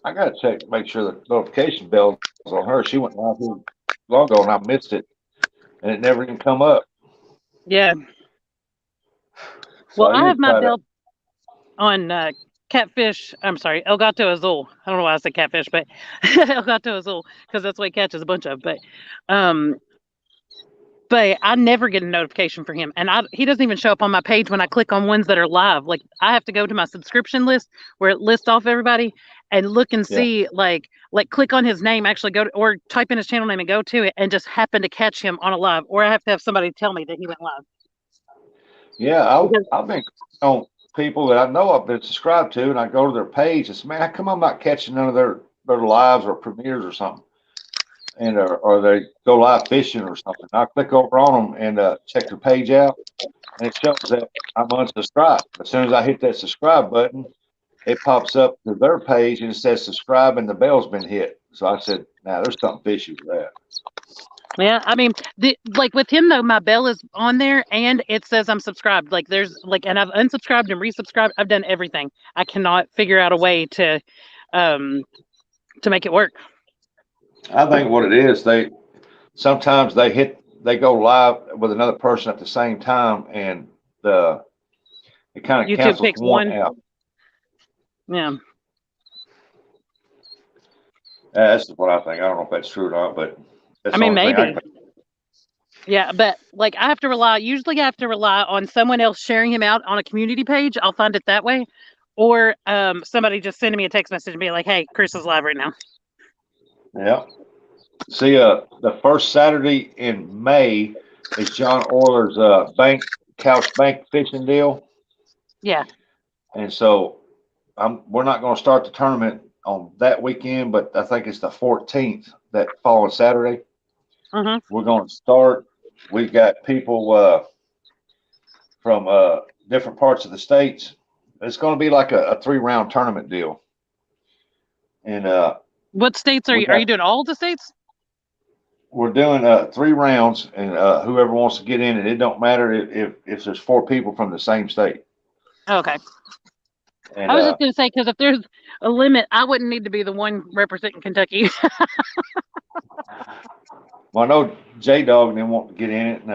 B: I gotta check, make sure the notification bell's on her. She went live here long ago, and I missed it, and it never even come up.
C: Yeah.
B: So
C: Well,
B: I
C: I
B: need
C: have
B: to
C: my
B: try that.
C: belt on catfish. I'm sorry, El Gato Azul. I don't know why I said catfish, but El Gato Azul because that's what he catches a bunch of. Um, but I never get a notification for him, and he doesn't even show up on my page when I click on ones that are live. Like I have to go to my subscription list where it lists off everybody and look and
B: Yeah.
C: see like click on his name, actually go to, or type in his channel name and go to it, and just happen to catch him on a live, or I have to have somebody tell me that he went live.
B: Yeah.
C: Because
B: I've been on people that I know I've been subscribed to, and I go to their page and say, "Man, how come I'm not catching none of their lives or premieres or something?" And or they go live fishing or something. I click over on them and check their page out, and it shows that I'm unsubscribed. As soon as I hit that subscribe button, it pops up to their page and it says subscribe and the bell's been hit. So I said, "Now there's something fishy with that."
C: yeah, I mean, like with him though, my bell is on there and it says I'm subscribed. Like there's like, and I've unsubscribed and resubscribed. I've done everything. I cannot figure out a way um, to make it work.
B: I think what it is, they sometimes they go live with another person at the same time, and the it kind of
C: YouTube
B: cancels
C: picks
B: one
C: one.
B: out.
C: Yeah.
B: That's what I think. I don't know if that's true or not, but that's
C: I
B: the
C: mean,
B: only thing I
C: maybe.
B: can.
C: Yeah, but like usually I have to rely on someone else sharing him out on a community page. I'll find it that way. Or somebody just sending me a text message and be like, hey, Chris is live right now.
B: Yeah. See, the first Saturday in May is John Orler's couch bank fishing deal,
C: Yeah.
B: and so we're not going to start the tournament on that weekend, but I think it's the 14th, that following Saturday.
C: Mm-hmm.
B: We're going to start. We've got people from different parts of the states. It's going to be like a 3 round tournament deal, and
C: What states are
B: we
C: you? Are
B: got
C: you doing all the states?
B: we're doing 3 rounds, and whoever wants to get in it, it don't matter if there's 4 people from the same state.
C: Oh, okay.
B: And
C: I was just going to say, because if there's a limit, I wouldn't need to be the one representing Kentucky.
B: well, I know J Dog didn't want to get in it,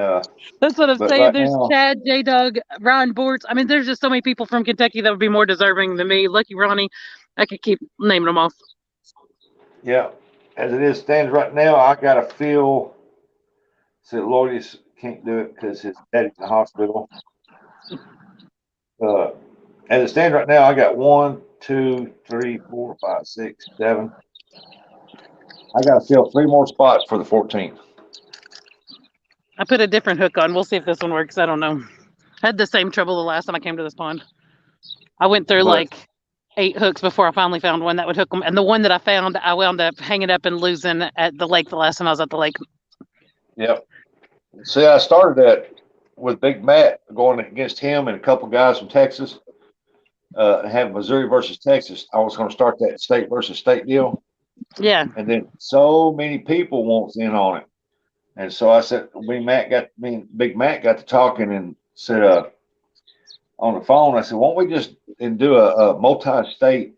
C: That's what I'm
B: but
C: saying.
B: right
C: There's
B: now,
C: Chad, J Dog, Ryan Boards. I mean, there's just so many people from Kentucky that would be more deserving than me. Lucky Ronnie. I could keep naming them off.
B: yeah, as it is stands right now, I got a feel. Said Lloydis can't do it because his daddy's in the hospital. Uh, as it stands right now, I got 1, 2, 3, 4, 5, 6, 7. I got to fill 3 more spots for the 14th.
C: I put a different hook on. We'll see if this one works. I don't know. I had the same trouble the last time I came to this pond. I went through
B: But
C: like 8 hooks before I finally found one that would hook them. And the one that I found, I wound up hanging up and losing at the lake the last time I was at the lake.
B: yep. See, I started that with Big Matt going against him and a couple guys from Texas. Have Missouri versus Texas. I was going to start that state versus state deal,
C: Yeah.
B: and then so many people wants in on it, and so I said, Big Matt got to talking and said, on the phone, I said, "Why don't we just and do a multi-state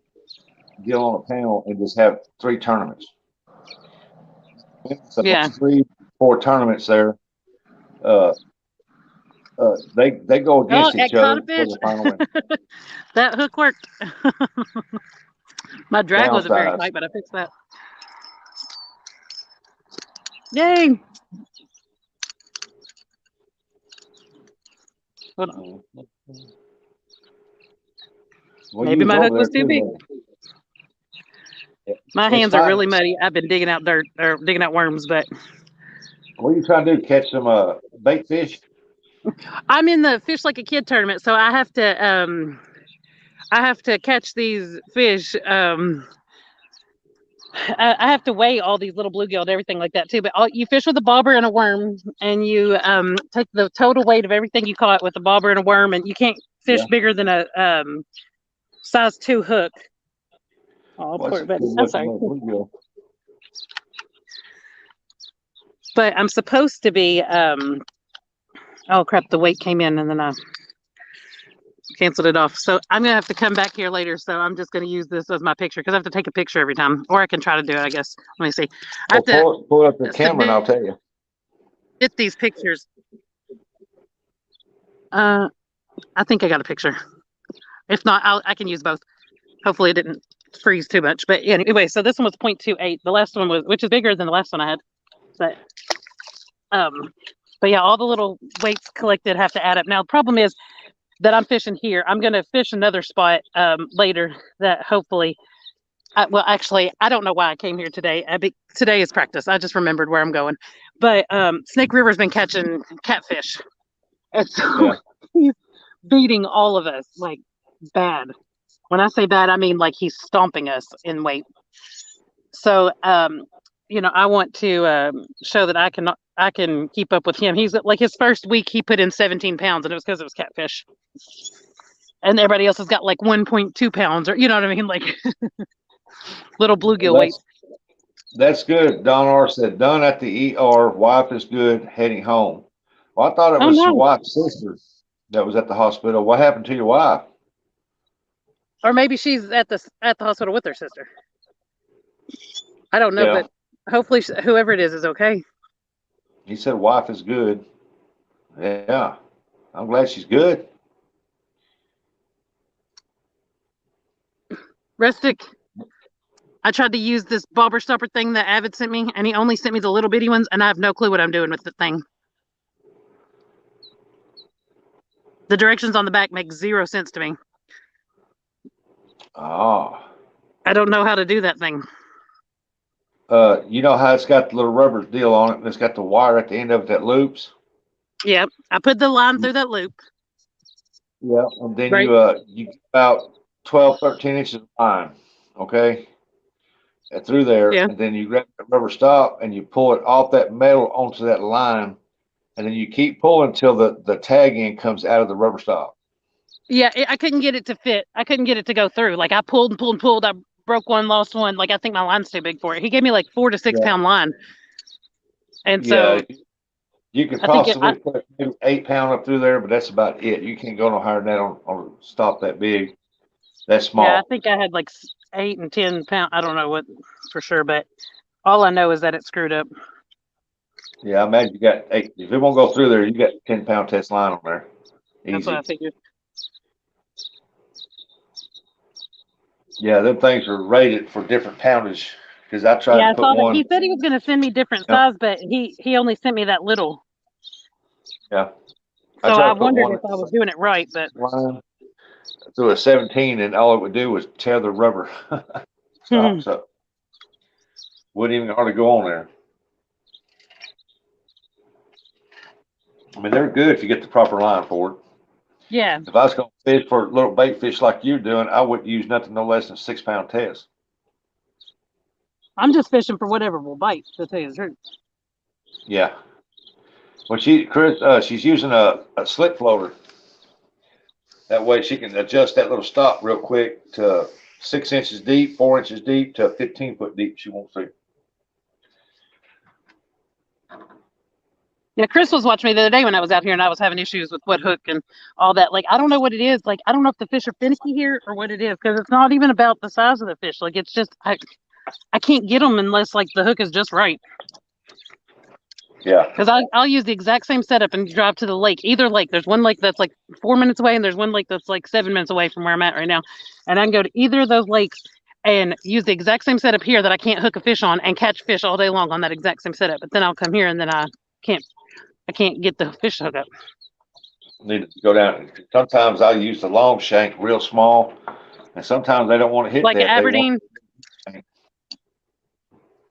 B: deal on a panel and just have 3 tournaments. So
C: Yeah.
B: those 3-4 tournaments there, they go against
C: It
B: each
C: caught
B: other
C: a
B: for
C: fish.
B: the final win.
C: That hook worked. My drag wasn't very
B: Downsize.
C: tight, but I fixed that. Yay! Hold on.
B: Well,
C: Maybe
B: you was
C: my hook
B: over there
C: was too big.
B: too.
C: My
B: It's
C: hands are
B: fine.
C: really muddy. I've been digging out dirt or digging out worms, but
B: What are you trying to do? Catch some bait fish?
C: I'm in the fish like a kid tournament, so I have to catch these fish. I have to weigh all these little bluegill and everything like that too. But you fish with a bobber and a worm, and you take the total weight of everything you caught with a bobber and a worm, and you can't fish bigger than a size 2 hook. Oh, poor buddy. I'm sorry.
B: Bluegill.
C: But I'm supposed to be. Oh crap! The weight came in, and then I canceled it off. So I'm gonna have to come back here later. So I'm just gonna use this as my picture because I have to take a picture every time, or I can try to do it. I guess. Let me see. I have to
B: Pull up the camera and I'll tell you.
C: submit these pictures. I think I got a picture. If not, I can use both. Hopefully it didn't freeze too much. But anyway, so this one was 0.28. The last one was, which is bigger than the last one I had. But but yeah, all the little weights collected have to add up. Now the problem is that I'm fishing here. I'm going to fish another spot later that hopefully. Well, actually, I don't know why I came here today. Today is practice. I just remembered where I'm going. But Snake River's been catching catfish, and so he's beating all of us like bad. When I say bad, I mean like he's stomping us in weight. So, I want to show that I can keep up with him. He's like his first week he put in 17 pounds, and it was because it was catfish. And everybody else has got like 1.2 pounds, or you know what I mean, like little bluegill weight.
B: That's good. Don R said, done at the ER. Wife is good. Heading home. Well, I thought it was your wife's sister that was at the hospital. What happened to your wife?
C: Or maybe she's at the hospital with her sister. I don't know, but hopefully whoever it is okay.
B: He said wife is good. Yeah, I'm glad she's good.
C: Rustic, I tried to use this bobber stopper thing that Avid sent me, and he only sent me the little bitty ones, and I have no clue what I'm doing with the thing. The directions on the back make 0 sense to me.
B: Oh.
C: I don't know how to do that thing.
B: You know how it's got the little rubber deal on it, and it's got the wire at the end of it that loops?
C: Yeah, I put the line through that loop.
B: Yeah, and then you get about 12, 13 inches of line, okay? And through there, and then you grab the rubber stop and you pull it off that metal onto that line, and then you keep pulling until the tag end comes out of the rubber stop.
C: Yeah, I couldn't get it to fit. I couldn't get it to go through. Like I pulled and pulled and pulled. I broke one, lost one. Like I think my line's too big for it. He gave me like 4 to 6 pound line, and so
B: you could possibly put maybe 8 pound up through there, but that's about it. You can't go no higher than that on a stop that big. That's small.
C: Yeah, I think I had like 8 and 10 pound. I don't know what for sure, but all I know is that it screwed up.
B: Yeah, I imagine you got 8. If it won't go through there, you got 10-pound test line on there. Easy.
C: That's what I figured.
B: Yeah, them things are rated for different poundage because I tried to put one.
C: He said he was going to send me different size, but he only sent me that little.
B: Yeah.
C: So I wondered if I was doing it right, but
B: through a 17, and all it would do was tear the rubber stops up. Wouldn't even hardly go on there. I mean, they're good if you get the proper line for it.
C: Yeah.
B: If I was going to fish for little bait fish like you're doing, I wouldn't use nothing no less than 6 pound test.
C: I'm just fishing for whatever will bite, to tell you the truth.
B: Yeah. Well, she's using a slip floater. That way she can adjust that little stop real quick to 6 inches deep, 4 inches deep to 15 foot deep. She wants to.
C: Yeah, Chris was watching me the other day when I was out here, and I was having issues with what hook and all that. Like, I don't know what it is. Like, I don't know if the fish are finicky here or what it is, because it's not even about the size of the fish. Like, it's just I can't get them unless like the hook is just right.
B: Yeah.
C: Because I'll use the exact same setup and drive to the lake. Either lake. There's one lake that's like 4 minutes away, and there's one lake that's like 7 minutes away from where I'm at right now. And I can go to either of those lakes and use the exact same setup here that I can't hook a fish on and catch fish all day long on that exact same setup. But then I'll come here and then I can't get the fish hook up.
B: Need to go down. Sometimes I use the long shank, real small, and sometimes they don't want to hit
C: Like
B: that.
C: Aberdeen.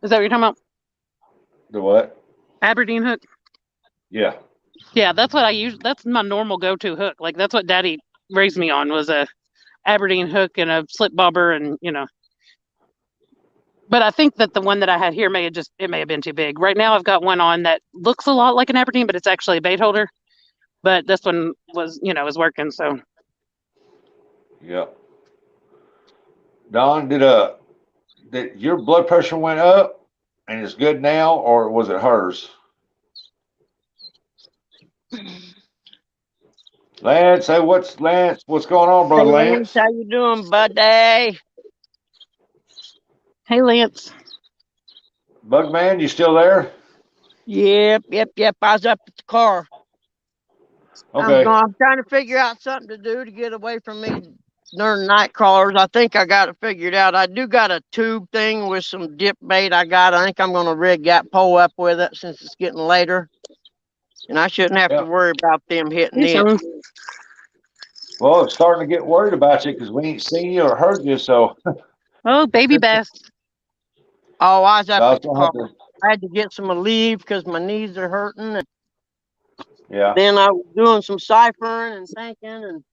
C: Is that what you're talking about?
B: The what?
C: Aberdeen hook.
B: Yeah.
C: Yeah, that's what I use. That's my normal go-to hook. Like that's what Daddy raised me on, was a Aberdeen hook and a slip bobber, and But I think that the one that I had here may have been too big. Right now, I've got one on that looks a lot like an Aberdeen, but it's actually a bait holder. But this one was working. So.
B: Yep. Don, did your blood pressure went up and it's good now, or was it hers? Lance, hey, what's going on, brother Lance?
D: How you doing, buddy?
C: Hey, Lance.
B: Bugman, you still there?
D: Yep. I was up at the car.
B: Okay.
D: I'm trying to figure out something to do to get away from me during night crawlers. I think I got it figured out. I do got a tube thing with some dip bait I think I'm going to rig that pole up with it since it's getting later. And I shouldn't have to worry about them hitting it.
B: Well, it's starting to get worried about you because we ain't seen you or heard you, so.
C: Oh, baby bass.
D: Oh, I was up at the car. I had to get some relief because my knees are hurting. And
B: yeah.
D: then I was doing some ciphering and thinking, and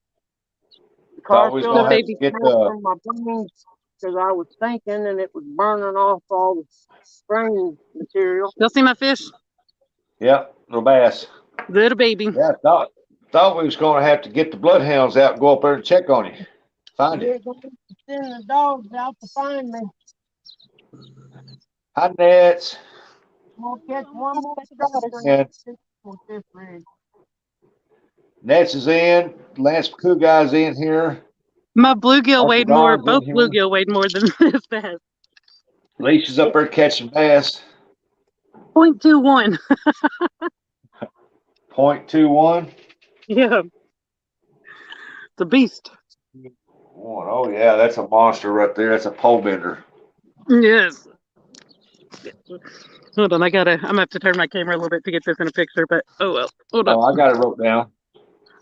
D: the car filled up from my brains because I was thinking, and it was burning off all the brain material.
C: You'll see my fish?
B: Yep, little bass.
C: Little baby.
B: Yeah, thought we was going to have to get the bloodhounds out and go up there and check on you. Find you.
D: Send the dogs out to find me.
B: Hi, Nets.
D: We'll catch one more
B: Nets is in. Lance Pooh guy's in here.
C: My bluegill weighed more. Both bluegill weighed more than this bass.
B: Leisha's up there catching bass.
C: 0.21.
B: 0.21.
C: Yeah. It's a beast.
B: Oh yeah, that's a monster right there. That's a pole bender.
C: Yes. Hold on, I'm gonna have to turn my camera a little bit to get this in a picture, but oh well. Hold on.
B: Oh, I got it wrote down.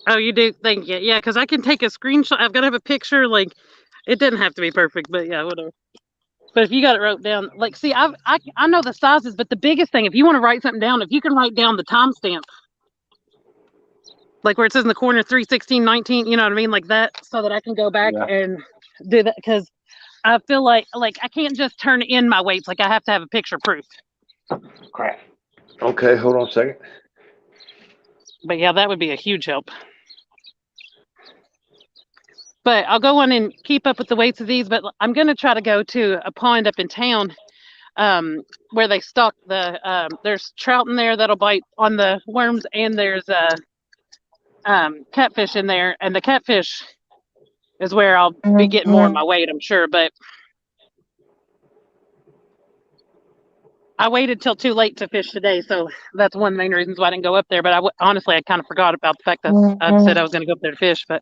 C: Oh, you do? Thank you. Yeah, because I can take a screenshot. I've got to have a picture. Like, it doesn't have to be perfect, but yeah, whatever. But if you got it wrote down, like, see, I know the sizes, but the biggest thing, if you want to write something down, if you can write down the timestamp, like where it says in the corner 3/16/19, you know what I mean, like that, so that I can go back and do that, because I feel like I can't just turn in my weights. Like I have to have a picture proof.
B: Crap. Okay, hold on a second.
C: But yeah, that would be a huge help. But I'll go on and keep up with the weights of these. But I'm going to try to go to a pond up in town where they stock the, there's trout in there that'll bite on the worms, and there's catfish in there. And the catfish is where I'll be getting more of my weight, I'm sure. But I waited till too late to fish today, so that's one of the main reasons why I didn't go up there. But honestly, I kind of forgot about the fact that I said I was going to go up there to fish. But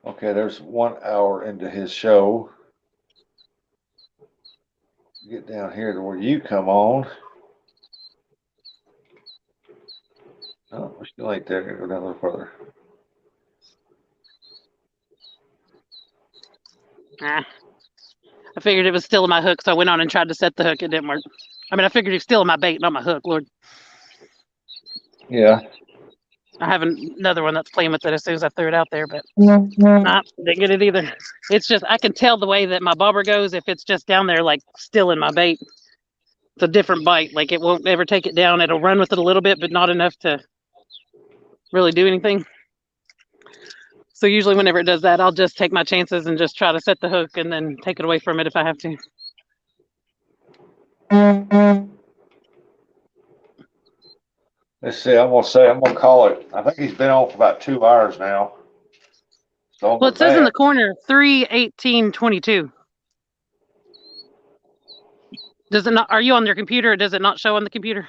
B: okay, there's 1 hour into his show. Get down here to where you come on. Oh, we're still ain't there. Go down a little further.
C: I figured it was still in my hook, so I went on and tried to set the hook. It didn't work. I mean, I figured it was still in my bait, not my hook, Lord.
B: Yeah.
C: I have another one that's playing with it as soon as I threw it out there, but didn't get it either. It's just, I can tell the way that my bobber goes if it's just down there, like still in my bait. It's a different bite. Like it won't ever take it down. It'll run with it a little bit, but not enough to really do anything. So usually whenever it does that, I'll just take my chances and just try to set the hook and then take it away from it if I have to.
B: Let's see. I'm gonna call it. I think he's been on for about 2 hours now. So
C: Well, it says in the corner 3:18:22. Does it not? Are you on your computer? Or does it not show on the computer?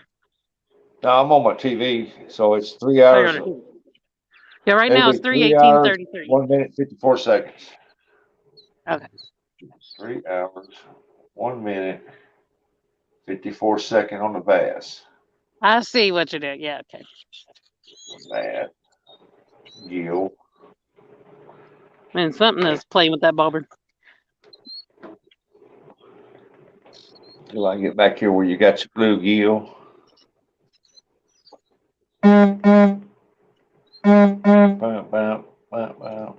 B: No, I'm on my TV, so it's 3
C: Oh, you're
B: hours.
C: on it. Yeah, right now
B: It'll
C: it's
B: be 3 hours,
C: 3:18:33.
B: 1 minute, 54 seconds.
C: Okay.
B: 3 hours, 1 minute, 54 second on the bass.
C: I see what you did. Yeah. Okay.
B: Bass. Gill.
C: And something is playing with that bobber.
B: Till I get back here where you got your bluegill. Bam, bam, bam, bam.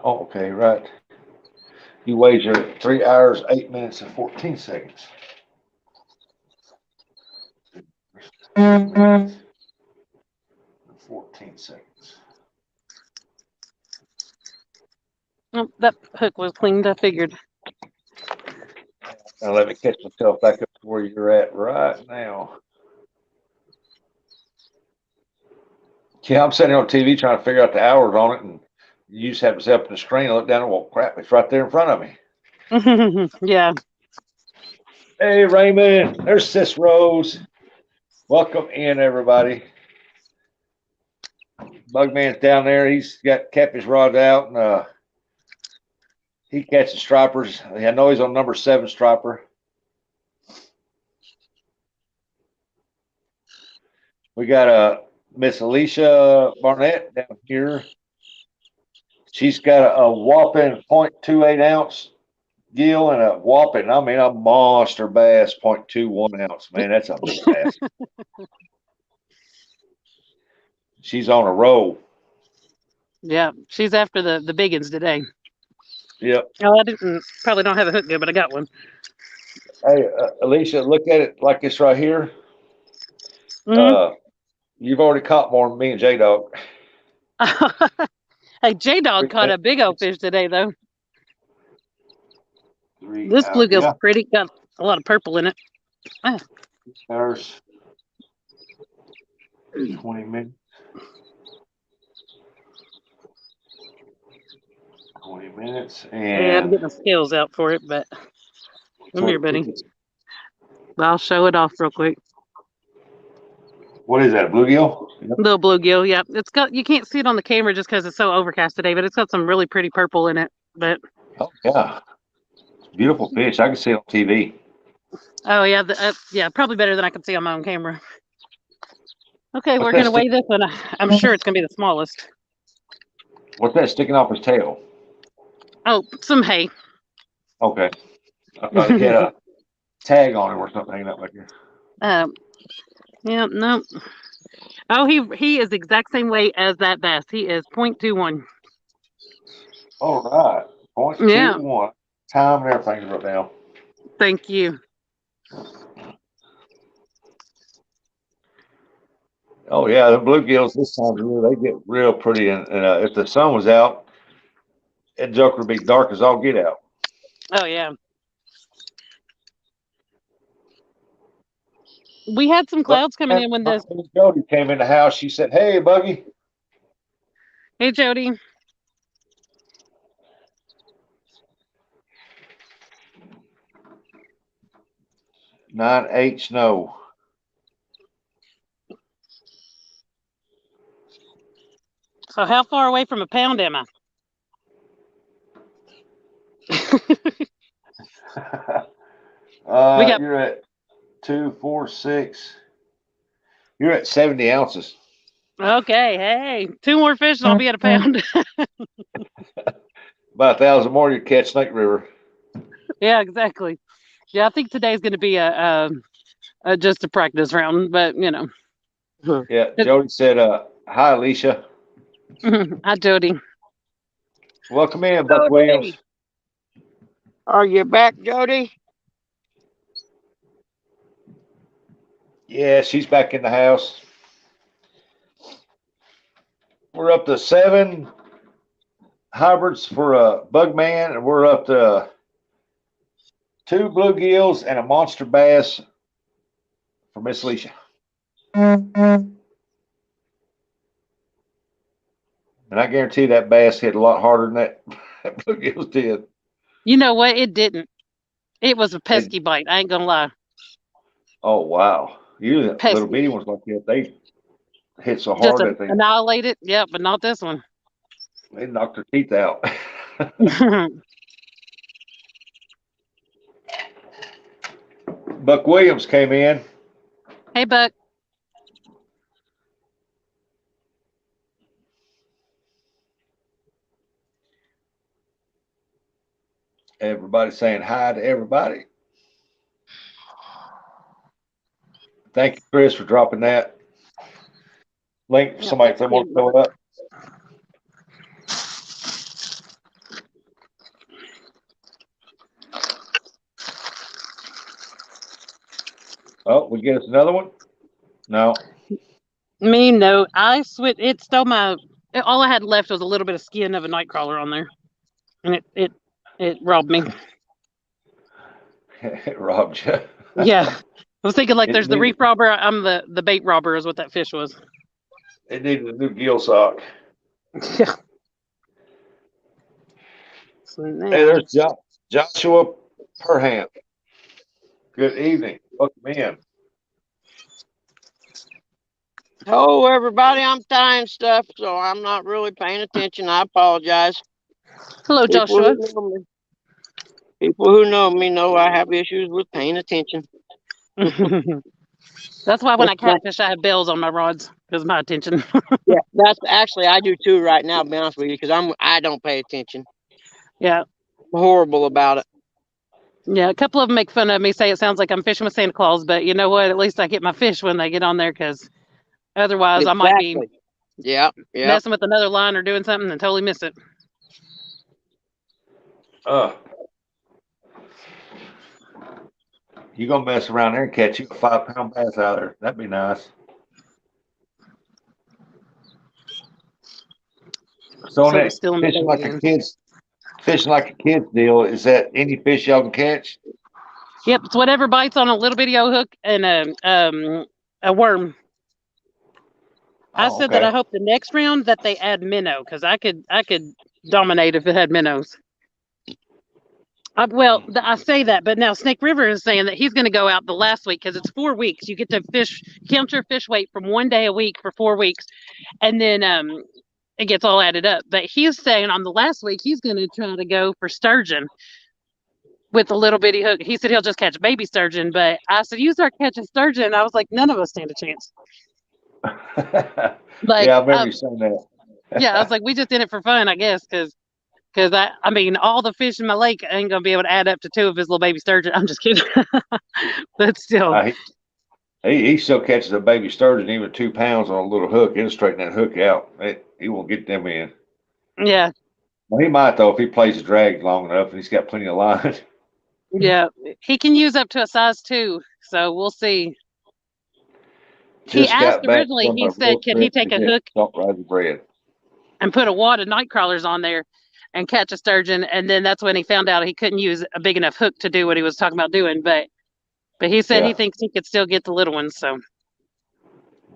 B: Oh, okay, right. You wager 3 hours, 8 minutes, and 14 seconds. 14 seconds.
C: Oh, that hook was cleaned. I figured.
B: Now let me catch myself back up to where you're at right now. Yeah, I'm sitting on TV trying to figure out the hours on it, and you just have myself in the screen. I look down and well, crap, it's right there in front of me.
C: Yeah.
B: Hey, Raymond, there's Sis Rose. Welcome in, everybody. Bugman's down there. He's got catfish rods out, and he catches stripers. I know he's on number 7 striper. We got Miss Alicia Barnett down here. She's got a whopping 0.28 ounce gill and a whopping, I mean, a monster bass, 0.21 ounce. Man, that's a big bass. She's on a roll.
C: Yeah. She's after the big ones today.
B: Yep.
C: Oh, I didn't. Probably don't have a hook good, but I got one.
B: Hey, Alicia, look at it like this right here.
C: Mm-hmm.
B: You've already caught more than me and J Dog.
C: Hey, J Dog caught a big old fish today, though.
B: 3
C: This bluegill's
B: yeah.
C: pretty. Got a lot of purple in it. Ah.
B: There's 20 minutes. 20 minutes.
C: Yeah, I had to
B: And
C: get my scales out for it, but come here, buddy. I'll show it off real quick.
B: What is that, a bluegill? Yep.
C: Little bluegill, yeah. It's got. You can't see it on the camera just because it's so overcast today, but it's got some really pretty purple in it. But
B: oh yeah, beautiful fish. I can see it on TV.
C: oh yeah, yeah, probably better than I can see on my own camera. Okay, we're gonna weigh this one. I'm sure it's gonna be the smallest.
B: What's that sticking off his tail?
C: Oh, some hay.
B: Okay, I thought he had a tag on him or something hanging up back here.
C: Yeah, no. Oh, he is the exact same weight as that bass. He is 0.21.
B: All right, 0.21.
C: Yeah.
B: Time and everything's wrote down.
C: Thank you.
B: Oh yeah, the bluegills this time of year they get real pretty, and if the sun was out, that joker would be dark as all get out.
C: Oh yeah. We had some clouds coming in when this.
B: Jody came in the house. She said, "Hey, Buggy."
C: Hey, Jody.
B: 9/8 snow.
C: So how far away from a pound am I?
B: You're at 2, 4, 6. You're at 70 ounces.
C: Okay, hey, 2 more fish and I'll be at a pound.
B: About 1,000 more, you catch Snake River.
C: Yeah, exactly. Yeah, I think today's going to be a just a practice round, but you know.
B: Yeah, Jody said, "Hi, Alicia."
C: Hi, Jody.
B: Welcome in, Buck Williams.
D: Are you back, Jody?
B: Yeah, she's back in the house. We're up to 7 hybrids for a bugman, and we're up to 2 bluegills and a monster bass for Miss Alicia. And I guarantee that bass hit a lot harder than that bluegills did.
C: You know what? It didn't. It was a pesky bite. I ain't gonna lie.
B: Oh wow! Usually little
C: Pesky.
B: bitty ones like that, they hit so
C: Just
B: hard that they
C: annihilated. Yeah, but not this one.
B: knocked their teeth out. Buck Williams came in.
C: Hey, Buck.
B: Everybody saying hi to everybody. Thank you, Chris, for dropping that link for somebody if they want to fill it up. Oh, we get us another one? No.
C: Me, no. I switched. It stole my. All I had left was a little bit of skin of a nightcrawler on there, and it robbed me.
B: It robbed you.
C: Yeah, I was thinking like
B: It
C: there's the
B: needed,
C: reef robber. I'm the bait robber, is what that fish was.
B: it needed a new gill sock.
C: Yeah. So now,
B: Hey, there's Joshua Perham. Good evening. Welcome in.
D: Oh, everybody, I'm tying stuff, so I'm not really paying attention. I apologize.
C: hello, Joshua.
D: People who know me know I have issues with paying attention.
C: That's why when I catfish, I have bells on my rods because my attention.
D: Yeah, that's actually I do too right now. To be honest with you, because I don't pay attention.
C: Yeah,
D: I'm horrible about it.
C: yeah. A couple of them make fun of me, say it sounds like I'm fishing with Santa Claus, but you know what? At least I get my fish when they get on there, because otherwise I might be
D: Yeah.
C: messing with another line or doing something and totally miss it.
B: You gonna mess around there and catch you a 5-pound bass out there? That'd be nice. So on that fishing like a kid's deal, is that any fish y'all can catch?
C: Yep, it's whatever bites on a little bitty old hook and a worm. I said that I hope the next round that they add minnow, because I could dominate if it had minnows. I say that, but now Snake River is saying that he's going to go out the last week because it's 4 weeks. You get to count your fish weight from 1 day a week for 4 weeks, and then it gets all added up. But he's saying on the last week he's going to try to go for sturgeon with a little bitty hook. He said he'll just catch baby sturgeon, but I said you start catching sturgeon. I was like, none of us stand a chance.
B: Like, yeah, I remember you saying that.
C: Yeah, I was like, we just did it for fun, I guess, because I mean, all the fish in my lake ain't gonna be able to add up to 2 of his little baby sturgeon. I'm just kidding, but still,
B: he still catches a baby sturgeon, even 2 pounds on a little hook. He'll straighten that hook out. He won't get them in.
C: Yeah.
B: Well, he might though if he plays the drag long enough and he's got plenty of line.
C: Yeah, he can use up to a size 2, so we'll see. He asked originally. He said, "Can he take a hook and put a wad of night crawlers on there and catch a sturgeon?" And then that's when he found out he couldn't use a big enough hook to do what he was talking about doing. But he said he thinks he could still get the little ones. So,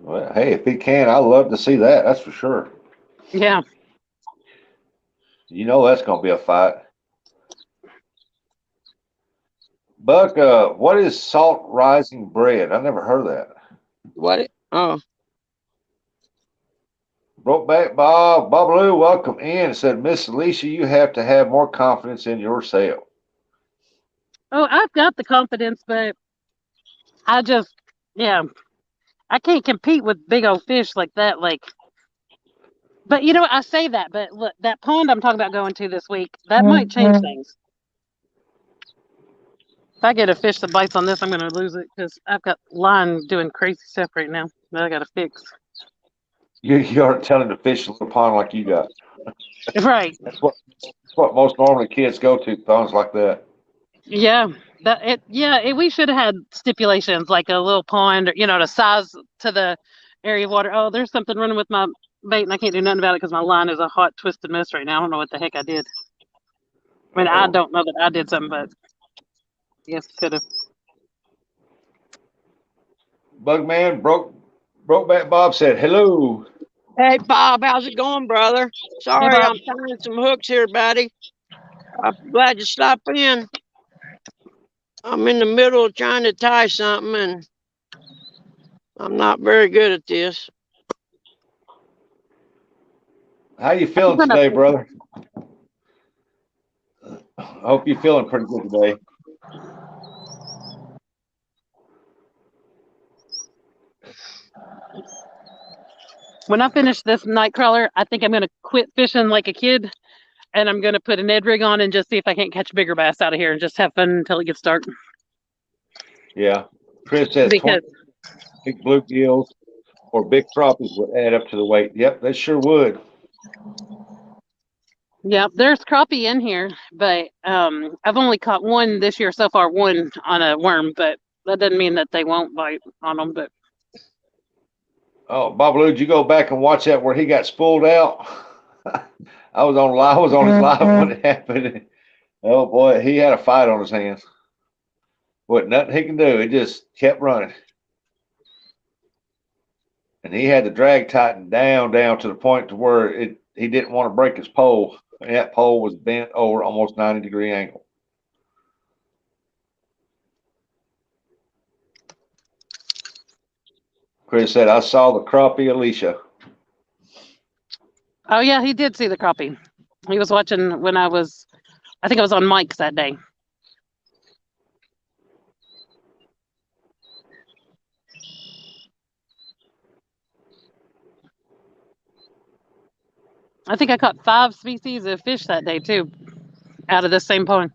B: well, hey, if he can, I'd love to see that. That's for sure.
C: Yeah.
B: You know that's gonna be a fight. Buck, what is salt rising bread? I never heard of that.
D: What? Oh.
B: Brokeback Bob, Lou, welcome in. Said, Miss Alicia, you have to have more confidence in yourself.
C: Oh, I've got the confidence, but I just, I can't compete with big old fish like that. But you know what? I say that, but look, that pond I'm talking about going to this week, that might change things. If I get a fish that bites on this, I'm going to lose it because I've got line doing crazy stuff right now that I got to fix.
B: You aren't telling to fish a little pond like you got.
C: Right.
B: That's what most normally kids go to, ponds like that.
C: Yeah. We should have had stipulations like a little pond, or the size to the area of water. Oh, there's something running with my bait, and I can't do nothing about it because my line is a hot, twisted mess right now. I don't know what the heck I did. I mean, I don't know that I did something, but yes, could have.
B: Bugman Brokeback Bob said hello.
D: Hey, Bob, how's it going, brother?
C: Hey,
D: Sorry,
C: Bob.
D: I'm tying some hooks here, buddy. I'm glad you stopped in. I'm in the middle of trying to tie something, and I'm not very good at this.
B: How you feeling today, brother? I hope you're feeling pretty good today.
C: When I finish this night crawler, I think I'm going to quit fishing like a kid, and I'm going to put a Ned rig on and just see if I can't catch bigger bass out of here and just have fun until it gets dark.
B: Yeah. Chris says 20 big bluegills or big crappies would add up to the weight. Yep, they sure would.
C: Yeah, there's crappie in here, but I've only caught one this year so far, one on a worm, but that doesn't mean that they won't bite on them. But
B: Oh, Babaloo, did you go back and watch that where he got spooled out? I was on his live when it happened. Oh boy, he had a fight on his hands. What nothing he can do. It just kept running. And he had the drag tightened down to the point to where he didn't want to break his pole. And that pole was bent over almost 90-degree angle. Chris said, I saw the crappie Alicia.
C: oh yeah, he did see the crappie. He was watching when I think I was on Mike's that day. I think I caught 5 species of fish that day too, out of this same pond.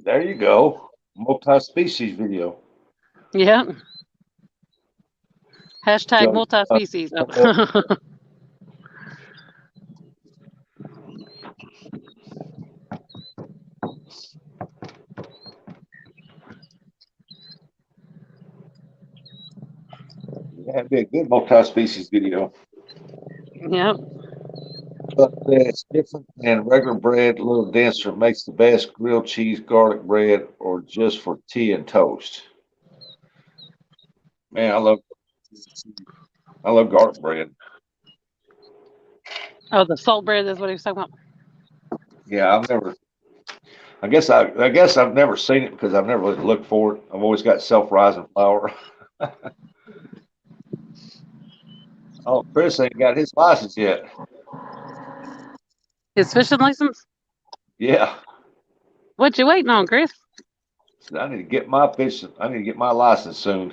B: There you go. Multi-species video.
C: Yeah. Hashtag
B: So,
C: multi-species.
B: that'd be a good multi-species video.
C: Yep.
B: But it's different than regular bread, a little denser, makes the best grilled cheese garlic bread or just for tea and toast. Man, I love garlic bread.
C: Oh, the salt bread is what he was talking about.
B: Yeah, I guess I've never seen it because I've never really looked for it. I've always got self-rising flour. Oh, Chris ain't got his license yet.
C: His fishing license?
B: Yeah.
C: What you waiting on, Chris?
B: I need to get my license soon.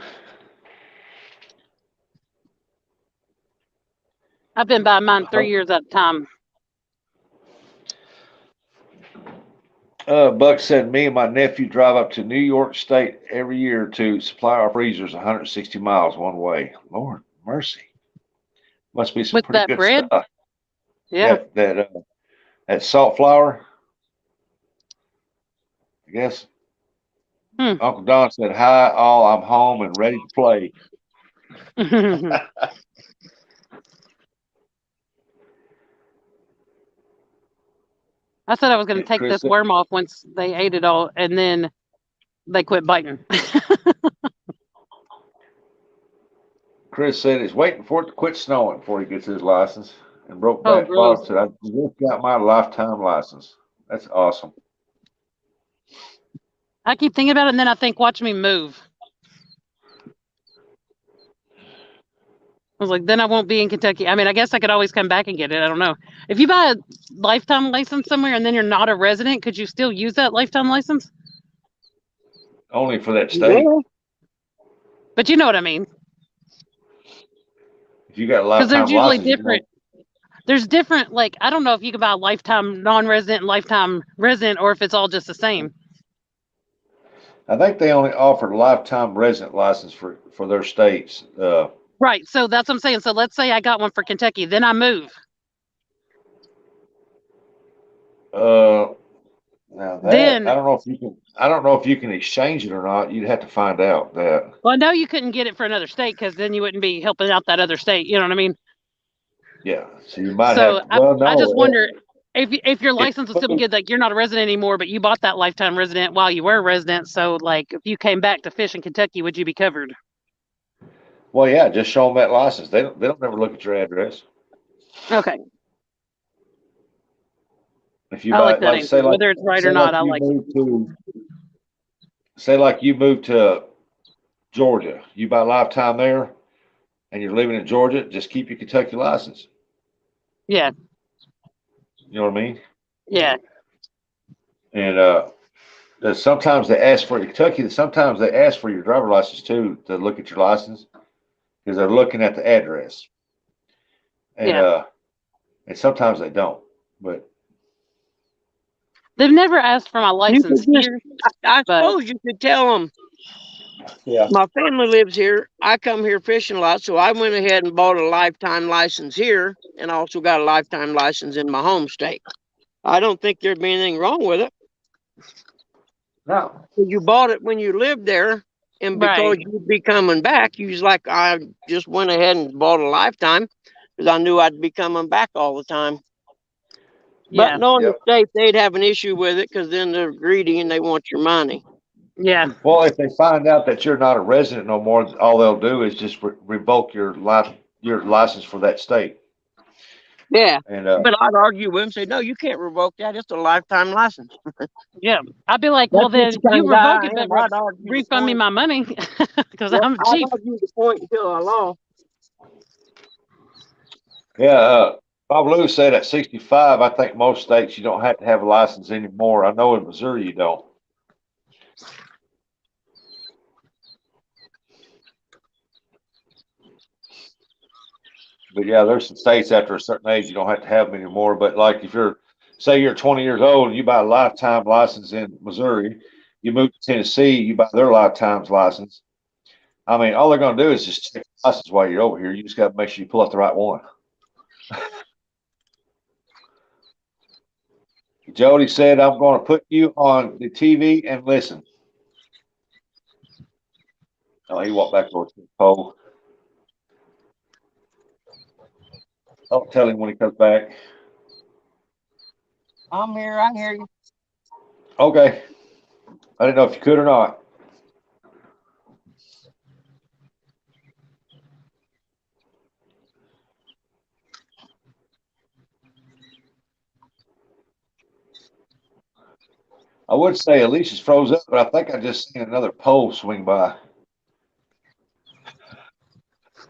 C: I've been by mine 3 years at a time.
B: Buck said, me and my nephew drive up to New York State every year to supply our freezers 160 miles one way. Lord mercy. Must be some
C: With
B: pretty
C: that
B: good
C: bread?
B: stuff.
C: Yeah.
B: That salt flour, I guess. Uncle Don said, hi, all. I'm home and ready to play.
C: I said I was going to take this worm off once they ate it all, and then they quit biting.
B: Chris said he's waiting for it to quit snowing before he gets his license. And Brokeback Bob said, I just got my lifetime license. That's awesome.
C: I keep thinking about it, and then I think, watch me move. I was like, then I won't be in Kentucky. I mean, I guess I could always come back and get it. I don't know. If you buy a lifetime license somewhere and then you're not a resident, could you still use that lifetime license?
B: Only for that state.
C: Yeah. But you know what I mean.
B: If you got a lifetime license.
C: Because there's usually different. There's different, like, I don't know if you can buy a lifetime non-resident and lifetime resident, or if it's all just the same.
B: I think they only offer lifetime resident license for their states.
C: Right. So that's what I'm saying. So let's say I got one for Kentucky, then I move.
B: Now that
C: Then,
B: I don't know if you can. I don't know if you can exchange it or not. You'd have to find out that.
C: well, I know you couldn't get it for another state because then you wouldn't be helping out that other state. You know what I mean?
B: Yeah. So you might have
C: So
B: to. Well,
C: I just
B: no.
C: wonder if your
B: If
C: license was still good, like you're not a resident anymore, but you bought that lifetime resident while you were a resident. So like if you came back to fish in Kentucky, would you be covered?
B: well, yeah, just show them that license. They don't. They don't never look at your address.
C: Okay,
B: If you
C: I
B: buy,
C: like that
B: like,
C: answer. Whether it's right or
B: say, like
C: not, I
B: you
C: like it.
B: move to, say, like you move to Georgia, you buy lifetime there, and you're living in Georgia. Just keep your Kentucky license.
C: Yeah,
B: You know what I mean?
C: yeah,
B: And sometimes they ask for Kentucky. Sometimes they ask for your driver license too to look at your license because they're looking at the address. And
C: yeah.
B: and sometimes they don't. But
C: They've never asked for my
D: You
C: license
D: could just,
C: here,
D: I
C: but
D: suppose you could tell them,
B: yeah,
D: my family lives here. I come here fishing a lot, so I went ahead and bought a lifetime license here and also got a lifetime license in my home state. I don't think there'd be anything wrong with it.
B: no,
D: You bought it when you lived there, and because
C: right,
D: you'd be coming back, you was like, I just went ahead and bought a lifetime because I knew I'd be coming back all the time. But
C: yeah,
D: knowing the
B: yep.
D: state, they'd have an issue with it because then they're greedy and they want your money.
C: yeah,
B: Well, if they find out that you're not a resident no more, all they'll do is just revoke your license for that state.
D: Yeah.
B: And
D: But I'd argue with them, say, no, you can't revoke that. It's a lifetime license.
C: yeah. I'd be like, well,
D: That's just
C: then
D: the kind
C: you
D: of guy
C: revoke
D: I
C: it, but
D: am. I'd argue the
C: refund me
D: point.
C: my money because
D: Yep,
C: I'm
D: I'd
C: cheap.
D: argue the point until I lost.
B: yeah, Bob Lewis said at 65, I think most states you don't have to have a license anymore. I know in Missouri you don't. But yeah, there's some states after a certain age you don't have to have them anymore. But like if you're, say you're 20 years old and you buy a lifetime license in Missouri, you move to Tennessee, you buy their lifetime's license. I mean, all they're going to do is just check the license while you're over here. You just got to make sure you pull out the right one. Jody said, I'm going to put you on the TV and listen. Oh, he walked back over to the pole. I'll tell him when he comes back.
D: I'm here. I hear you.
B: Okay. I didn't know if you could or not. I would say Alicia's froze up, but I think I just seen another pole swing by.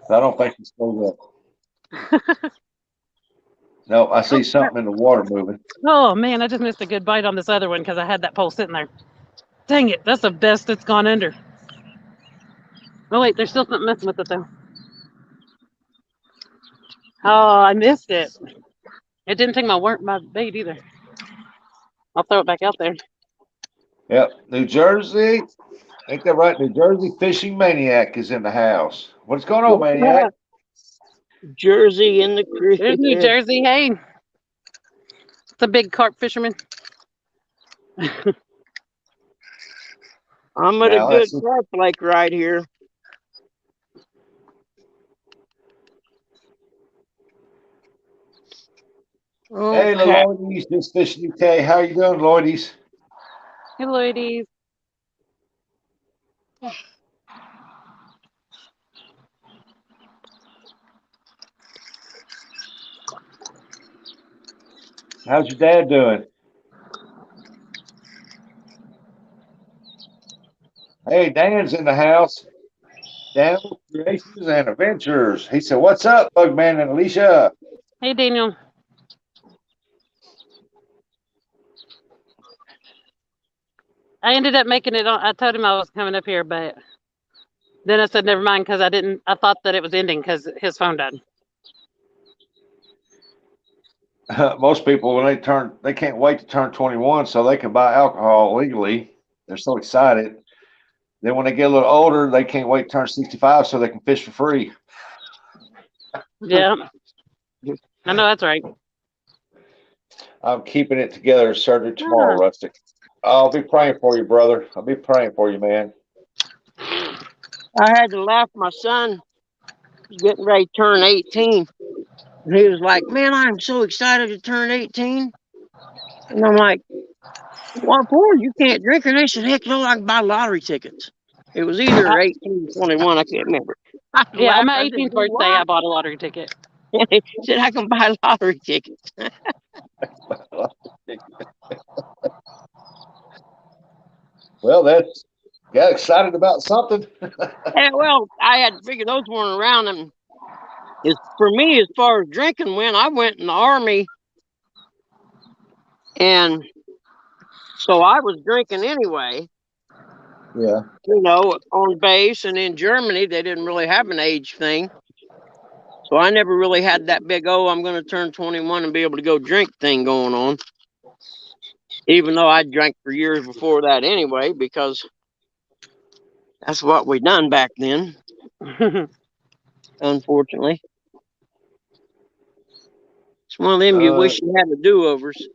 B: I don't think she's froze up. No, I see something in the water moving.
C: Oh man, I just missed a good bite on this other one because I had that pole sitting there. Dang it, that's the best it's gone under. Oh wait, there's still something messing with it though. Oh, I missed it. It didn't take my bait either. I'll throw it back out there.
B: Yep, New Jersey. Ain't that right? New Jersey fishing maniac is in the house. What's going on, maniac?
D: Jersey in the creek.
C: There's New Jersey. Hey, it's a big carp fisherman.
D: I'm at a
B: Now
D: good
B: that's
D: carp lake right here.
B: hey, the
D: Okay.
B: Lloydies, just fishing UK. How you doing, Lloydies?
C: Hey, ladies.
B: How's your dad doing? Hey, Dan's in the house. Dan Creations and Adventures. He said, "What's up, Bugman and Alicia?"
C: Hey, Daniel. I ended up making it on. I told him I was coming up here, but then I said never mind because I didn't. I thought that it was ending because his phone died.
B: Most people, when they can't wait to turn 21 so they can buy alcohol legally. They're so excited. Then when they get a little older, they can't wait to turn 65 so they can fish for free.
C: Yeah, I know that's right.
B: I'm keeping it together. Surgery tomorrow,
C: Ah,
B: Rustic. I'll be praying for you, brother. I'll be praying for you, man.
D: I had to laugh. My son was getting ready to turn 18. And he was like, "Man, I'm so excited to turn 18." And I'm like, "What for? You can't drink." And they said, "Heck no, I can buy lottery tickets." It was either 18 or 21. I can't remember. I
C: Yeah, on
D: laughed.
C: my
D: I said,
C: 18th
D: "Do
C: birthday,
D: what?"
C: I bought a lottery ticket.
D: He said, "I can buy lottery tickets."
B: Well, that's got excited about something.
D: And, well, I had to figure those weren't around. And for me, as far as drinking went, I went in the Army. And so I was drinking anyway,
B: Yeah.
D: on base. And in Germany, they didn't really have an age thing. So I never really had that big, oh, I'm going to turn 21 and be able to go drink thing going on. Even though I drank for years before that anyway, because that's what we done back then, unfortunately. It's one of them you wish you had the do-overs.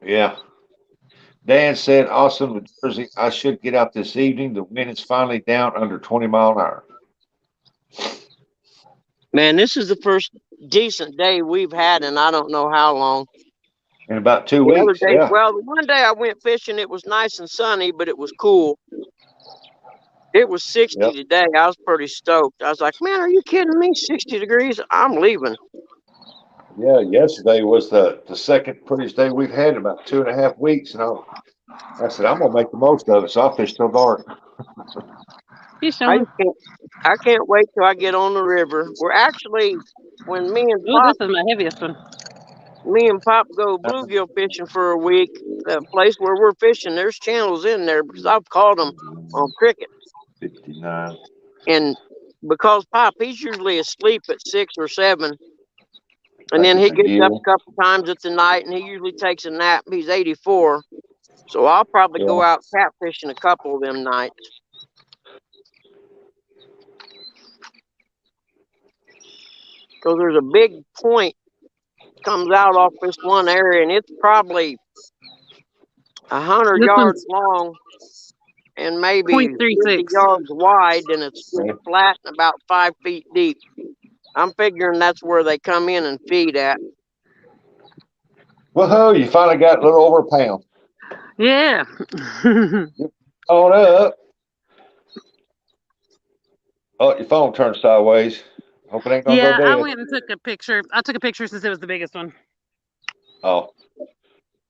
B: Yeah. Dan said, awesome, New Jersey. I should get out this evening. The wind is finally down under 20 mile an hour.
D: Man, this is the first decent day we've had in I don't know how long.
B: In about 2
D: The other
B: weeks.
D: day,
B: Yeah.
D: well, the one day I went fishing, it was nice and sunny, but it was cool. It was 60
B: Yep.
D: today. I was pretty stoked. I was like, man, are you kidding me? 60 degrees? I'm leaving.
B: Yeah. Yesterday was the second prettiest day we've had in about 2.5 weeks. And I said, I'm going to make the most of it. So I'll fish till dark.
C: Peace,
D: I
C: gentlemen.
D: just can't, I can't wait till I get on the river. We're actually, when
C: Oh, this is my heaviest one.
D: me and Pop go bluegill fishing for a week, the place where we're fishing, there's channels in there because I've caught them on cricket.
B: 59.
D: And because Pop, he's usually asleep at 6 or 7. And
B: Like
D: then
B: it's
D: he
B: a
D: gets up
B: gill.
D: a couple times at the night and he usually takes a nap. He's 84. So I'll probably
B: Yeah.
D: go out catfishing a couple of them nights. Because there's a big point comes out off this one area and it's probably 100
C: This
D: yards
C: one's
D: long and maybe 50
C: 0.36.
D: yards wide, and it's just
B: Okay.
D: flat and about 5 feet deep. I'm figuring that's where they come in and feed at.
B: Woohoo, you finally got a little over a pound.
C: Yeah.
B: On up. Oh, your phone turned sideways. Hope it ain't going to
C: Yeah,
B: go
C: I
B: dead.
C: went and took a picture. I took a picture since it was the biggest one.
B: Oh,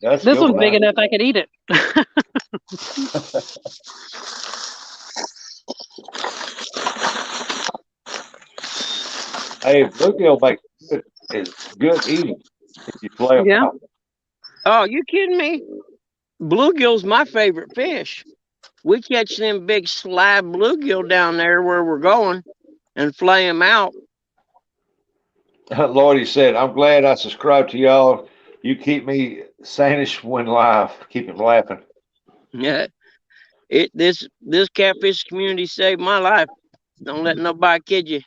B: that's a
C: This
B: good
C: one's
B: one
C: big
B: now.
C: enough I could eat it.
B: Hey, bluegill is good eating if you flay them
C: Yeah.
B: out.
D: Oh, you kidding me? Bluegill's my favorite fish. We catch them big slab bluegill down there where we're going and flay them out.
B: Lloydie said, I'm glad I subscribed to y'all. You keep me sanish when live. Keep him laughing.
D: Yeah, this catfish community saved my life. Don't let nobody kid you.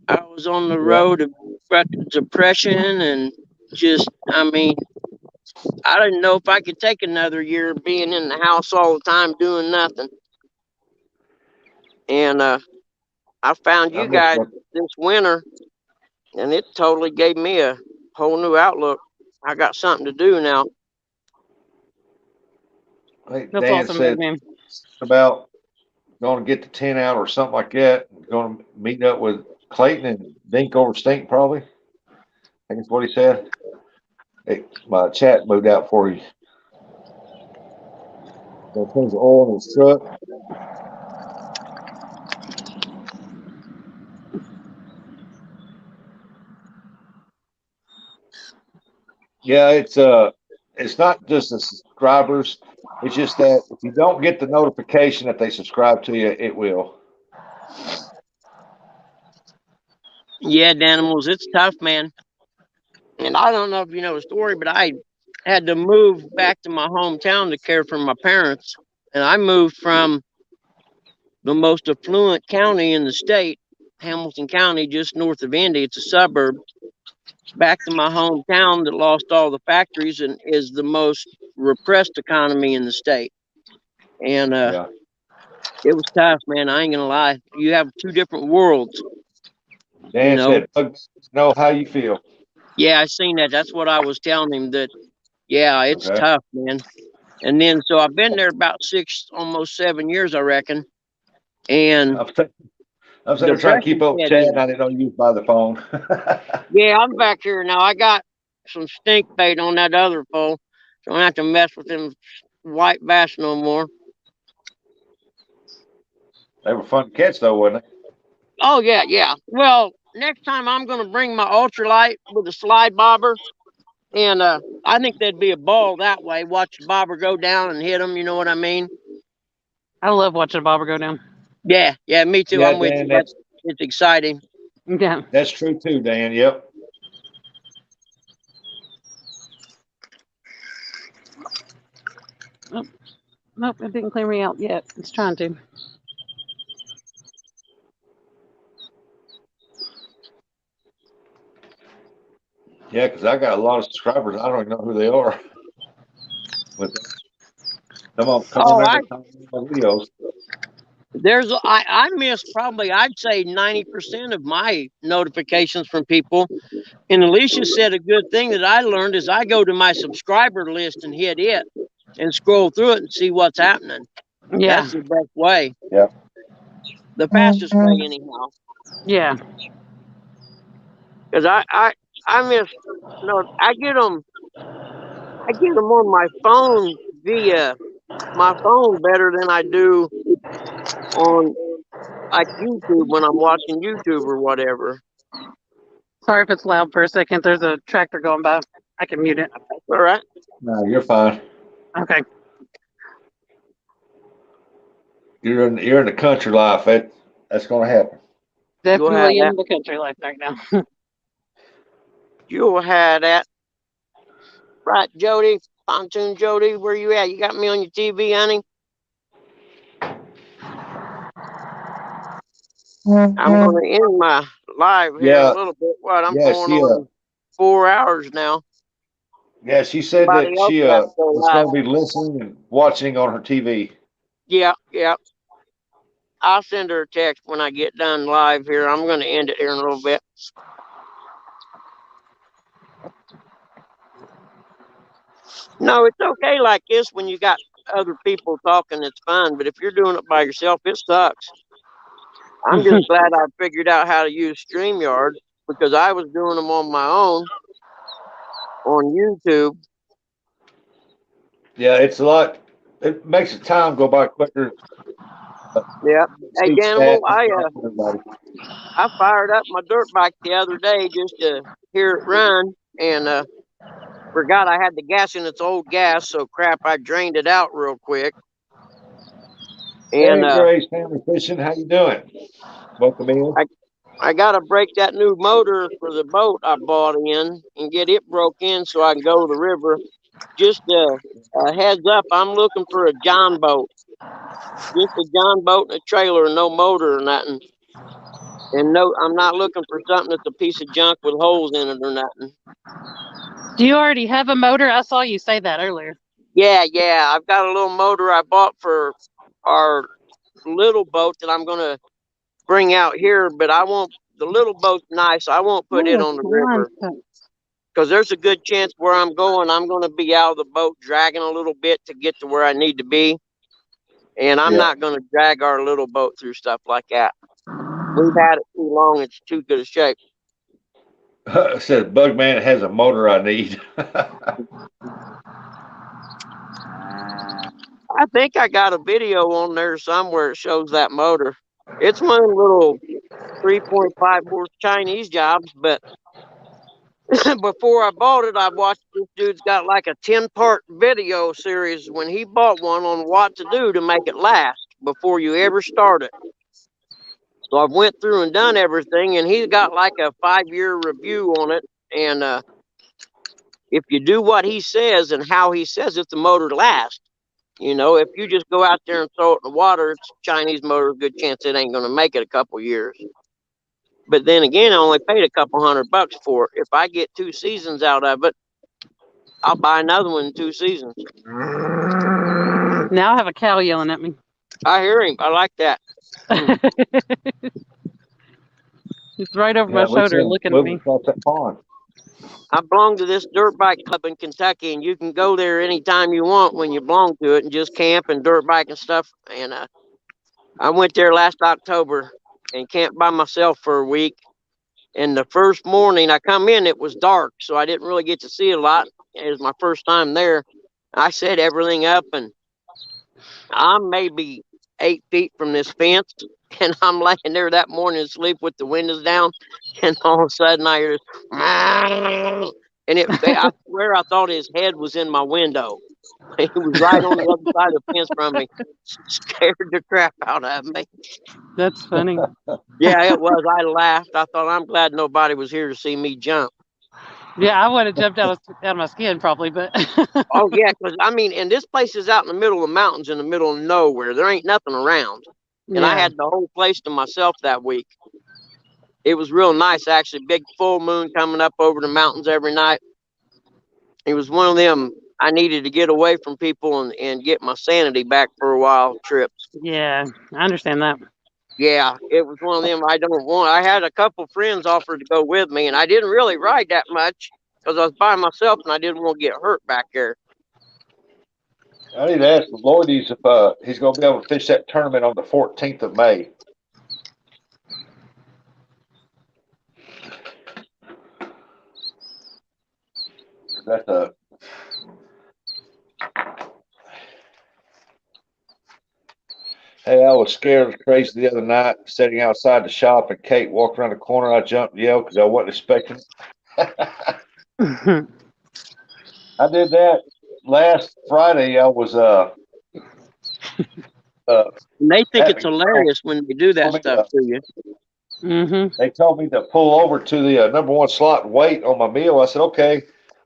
D: I was on the
B: Yeah.
D: road of depression and just, I mean, I didn't know if I could take another year being in the house all the time doing nothing. And I found
B: I
D: you
B: miss
D: guys
B: what
D: this winter, and it totally gave me a whole new outlook. I got something to do now.
B: I think
C: That's
B: Dan
C: awesome, big
B: said
C: man.
B: about going to get the 10 out or something like that. Going to meet up with Clayton and Dink over Stink, probably. I think that's what he said. Hey, my chat moved out for you. Gonna change the oil in his truck. Yeah, it's not just the subscribers. It's just that if you don't get the notification that they subscribe to you, it will.
D: Yeah, Danimals, it's tough, man. And I don't know if you know the story, but I had to move back to my hometown to care for my parents. And I moved from the most affluent county in the state, Hamilton County, just north of Indy. It's a suburb. Back to my hometown that lost all the factories and is the most repressed economy in the state, and
B: Yeah.
D: it was tough, man. I ain't gonna lie. You have two different worlds, you
B: Dan
D: know.
B: said, "Bug, know how you feel."
D: Yeah, I seen that. That's what I was telling him. That yeah, it's
B: Okay.
D: tough, man. And then so I've been there about 6, almost 7 years, I reckon. And
B: I'm, th- I'm sitting there trying to keep
D: depression
B: up with
D: set
B: Chad, and
D: in.
B: I didn't know you was by the phone.
D: Yeah, I'm back here now. I got some stink bait on that other pole, so I don't have to mess with them white bass no more.
B: They were fun to catch, though, wasn't they?
D: Oh yeah, yeah. Well, next time I'm gonna bring my ultralight with a slide bobber, and I think that'd be a ball that way. Watch the bobber go down and hit them. You know what I mean?
C: I love watching a bobber go down.
D: Yeah, yeah. Me too.
B: Yeah,
D: I'm with
B: Dan,
D: you. That's it's exciting.
C: Yeah.
B: that's true too, Dan. Yep.
C: Oh, nope, it didn't clear me out yet. It's trying to.
B: Yeah, because I got a lot of subscribers. I don't even know who they are. But come on
D: Oh,
B: there to comment on my videos.
D: I missed probably I'd say 90% of my notifications from people. And Alicia said a good thing that I learned is I go to my subscriber list and hit it and scroll through it and see what's happening.
C: Yeah.
D: That's the best way,
B: Yeah.
D: the fastest way anyhow.
C: Yeah.
D: Because I miss no I get them on my phone via my phone better than I do on like YouTube when I'm watching YouTube or whatever.
C: Sorry if it's loud for a second. There's a tractor going by. I can mute it.
D: All right.
B: No, you're fine.
C: Okay.
B: You're in the country life. That's going to happen.
D: You'll have
C: Definitely
D: that.
C: in the country life right now.
D: You'll have that. Right, Jody. Pontoon Jody, where you at? You got me on your TV, honey? I'm going to end my live here in a
B: Yeah.
D: little bit. What? I'm
B: Yeah.
D: going on 4 hours now.
B: Yeah. She said
D: Somebody
B: that
D: else
B: she
D: got to go
B: was
D: live.
B: going to be listening and watching on her TV.
D: Yeah, yeah. I'll send her a text when I get done live here. I'm going to end it here in a little bit. No, it's okay like this when you got other people talking. It's fine. But if you're doing it by yourself, it sucks. I'm just glad I figured out how to use StreamYard because I was doing them on my own on YouTube.
B: Yeah, it's a lot. It makes the time go by quicker.
D: Yeah. Hey,
B: See
D: Danimal,
B: chat and talk to everybody.
D: I fired up my dirt bike the other day just to hear it run, and forgot I had the gas in its old gas. So crap, I drained it out real quick. And
B: Hey, Grace, family fishing. How you doing? Welcome in.
D: I gotta break that new motor for the boat I bought in and get it broke in so I can go to the river. Just a heads up, I'm looking for a John boat, just a John boat and a trailer and no motor or nothing. And no, I'm not looking for something that's a piece of junk with holes in it or nothing.
C: Do you already have a motor? I saw you say that earlier.
D: Yeah, yeah, I've got a little motor I bought for our little boat that I'm gonna bring out here, but I won't. The little boat's nice. I won't put it
C: Oh,
D: on the
C: fine.
D: river because there's a good chance where I'm going, I'm going to be out of the boat dragging a little bit to get to where I need to be. And I'm
B: Yeah.
D: not going to drag our little boat through stuff like that. We've had it too long. It's too good a shape.
B: Said Bugman has a motor I need.
D: I think I got a video on there somewhere that shows that motor. It's one of the little 3.5 horse Chinese jobs, but before I bought it, I watched this dude's got like a 10-part video series when he bought one on what to do to make it last before you ever start it. So I've went through and done everything, and he's got like a 5-year review on it. And if you do what he says and how he says it, the motor lasts. You know, if you just go out there and throw it in the water, it's a Chinese motor, good chance it ain't going to make it a couple years. But then again, I only paid a couple $100 for it. If I get 2 seasons out of it, I'll buy another one in 2 seasons.
C: Now I have a cow yelling at me.
D: I hear him. I like that.
C: He's right over
B: Yeah,
C: my
B: we see
C: shoulder
B: them
C: looking at
B: moving
C: me.
B: across that pond.
D: I belong to this dirt bike club in Kentucky, and you can go there anytime you want when you belong to it and just camp and dirt bike and stuff. And I went there last October and camped by myself for a week. And the first morning I come in, it was dark, so I didn't really get to see a lot. It was my first time there. I set everything up, and I'm maybe 8 feet from this fence, and I'm laying there that morning asleep with the windows down, and all of a sudden I hear this, and I swear I thought his head was in my window. He was right on the other side of the fence from me. Scared the crap out of me.
C: That's funny.
D: Yeah, it was. I laughed. I thought, I'm glad nobody was here to see me jump.
C: Yeah, I would have jumped out of my skin probably, but
D: Oh yeah, because I mean, and this place is out in the middle of the mountains, in the middle of nowhere. There ain't nothing around, and I
C: yeah,
D: had the whole place to myself that week. It was real nice, actually. Big full moon coming up over the mountains every night. It was one of them I needed to get away from people and get my sanity back for a while trips.
C: yeah, I understand that.
D: Yeah, it was one of them I don't want. I had a couple friends offer to go with me, and I didn't really ride that much because I was by myself and I didn't want to get hurt back there.
B: I need to ask Lloydies if he's going to be able to fish that tournament on the 14th of May. That's a Hey, I was scared as crazy the other night, sitting outside the shop, and Kate walked around the corner. I jumped and yelled because I wasn't expecting it. I did that last Friday. I was
D: And they think it's
B: having
D: hilarious when they do that stuff to you.
B: they told me to pull over to the number one slot and wait on my meal. I said, okay.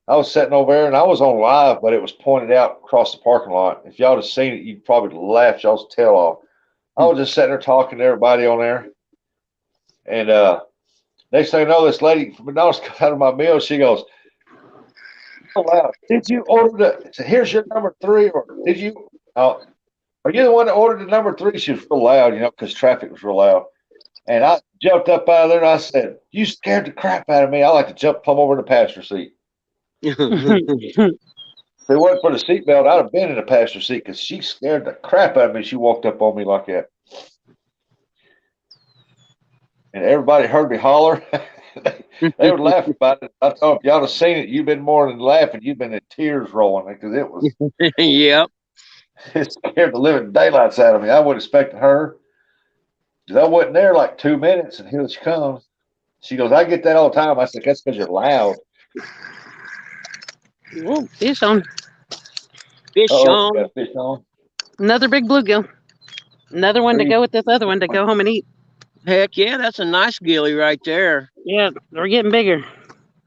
B: I was sitting over there and I was on live, but it was pointed out across the parking lot. If y'all had seen it, you'd probably laugh y'all's tail off. I was just sitting there talking to everybody on there. And next thing I know, this lady from McDonald's comes out of my meal. She goes, oh, wow, did you order the, so here's your number 3, or did you, are you the one that ordered the number 3? She was real loud, because traffic was real loud. And I jumped up out of there and I said, you scared the crap out of me. I like to jump plumb over in the passenger seat. If it wasn't for the seatbelt, I'd have been in the passenger seat because she scared the crap out of me. She walked up on me like that. And everybody heard me holler. They would laugh about it. I thought if y'all have seen it, you've been more than laughing. You've been in tears rolling because it was
D: Yep.
B: it scared the living daylights out of me. I would expect her. Because I wasn't there like 2 minutes, and here she comes. She goes, I get that all the time. I said, that's because you're loud.
C: Whoa, fish on.
D: Fish
B: Oh,
D: on.
B: got fish on.
C: Another big bluegill. Another one to
B: Three.
C: go with this other one to go home and eat.
D: Heck yeah, that's a nice gilly right there.
C: Yeah, they're getting bigger.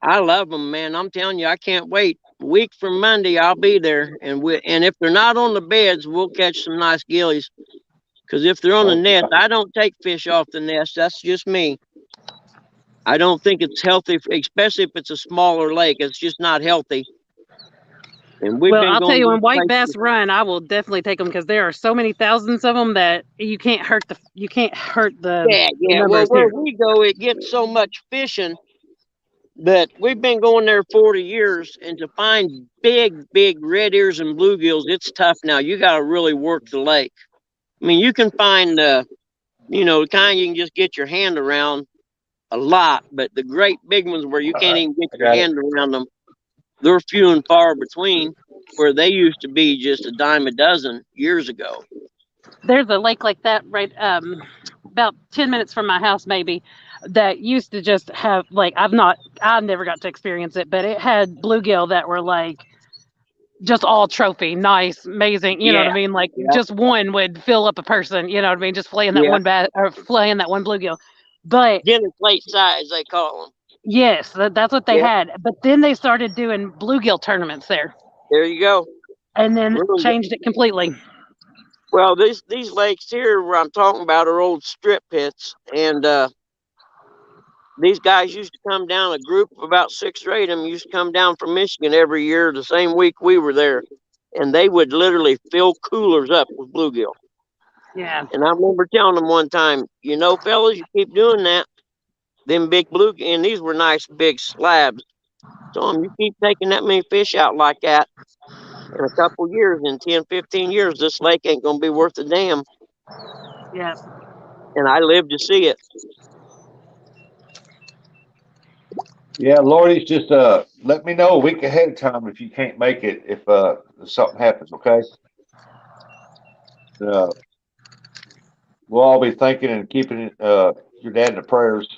D: I love them, man. I'm telling you, I can't wait. A week from Monday, I'll be there, and if they're not on the beds, we'll catch some nice gillies. Because if they're on the
B: Oh,
D: nest, I don't take fish off the nest. That's just me. I don't think it's healthy, especially if it's a smaller lake. It's just not healthy. And we've
C: Well,
D: been
C: I'll tell
D: going
C: you,
D: to
C: when
D: this
C: white
D: place.
C: bass run, I will definitely take them because there are so many thousands of them that you can't hurt the
D: Yeah. Well,
C: numbers
D: where
C: here.
D: we go, it gets so much fishing that we've been going there 40 years, and to find big red ears and bluegills, it's tough now. You got to really work the lake. I mean, you can find, the kind you can just get your hand around a lot, but the great big ones where you can't even get
B: I
D: your
B: got it.
D: hand around them, they're few and far between, where they used to be just a dime a dozen years ago.
C: There's a lake like that right about 10 minutes from my house maybe that used to just have like I never got to experience it, but it had bluegill that were like just all trophy, nice, amazing, you know what I
D: Yeah,
C: mean? Like
B: Yeah.
C: just one would fill up a person, you know what I mean? Just flaying that
D: yeah.
C: one bat or flaying that one bluegill. But
D: Dinner plate size, they call them.
C: yes, that's what they
D: Yeah,
C: had. But then they started doing bluegill tournaments there
D: there you go.
C: and then
D: Ruined it.
C: changed it completely.
D: Well, these lakes here where I'm talking about are old strip pits, and these guys used to come down. A group of about 6 or 8 of them used to come down from Michigan every year the same week we were there, and they would literally fill coolers up with bluegill.
C: Yeah.
D: And I remember telling them one time, you know, fellas, you keep doing that, them big bluegill, and these were nice big slabs. Told them, you keep taking that many fish out like that, in a couple years, in 10, 15 years, this lake ain't gonna be worth a damn.
C: Yeah.
D: And I lived to see it.
B: Yeah, Lordy's just let me know a week ahead of time if you can't make it, if something happens, okay? Uh, we'll all be thinking and keeping your dad in the prayers.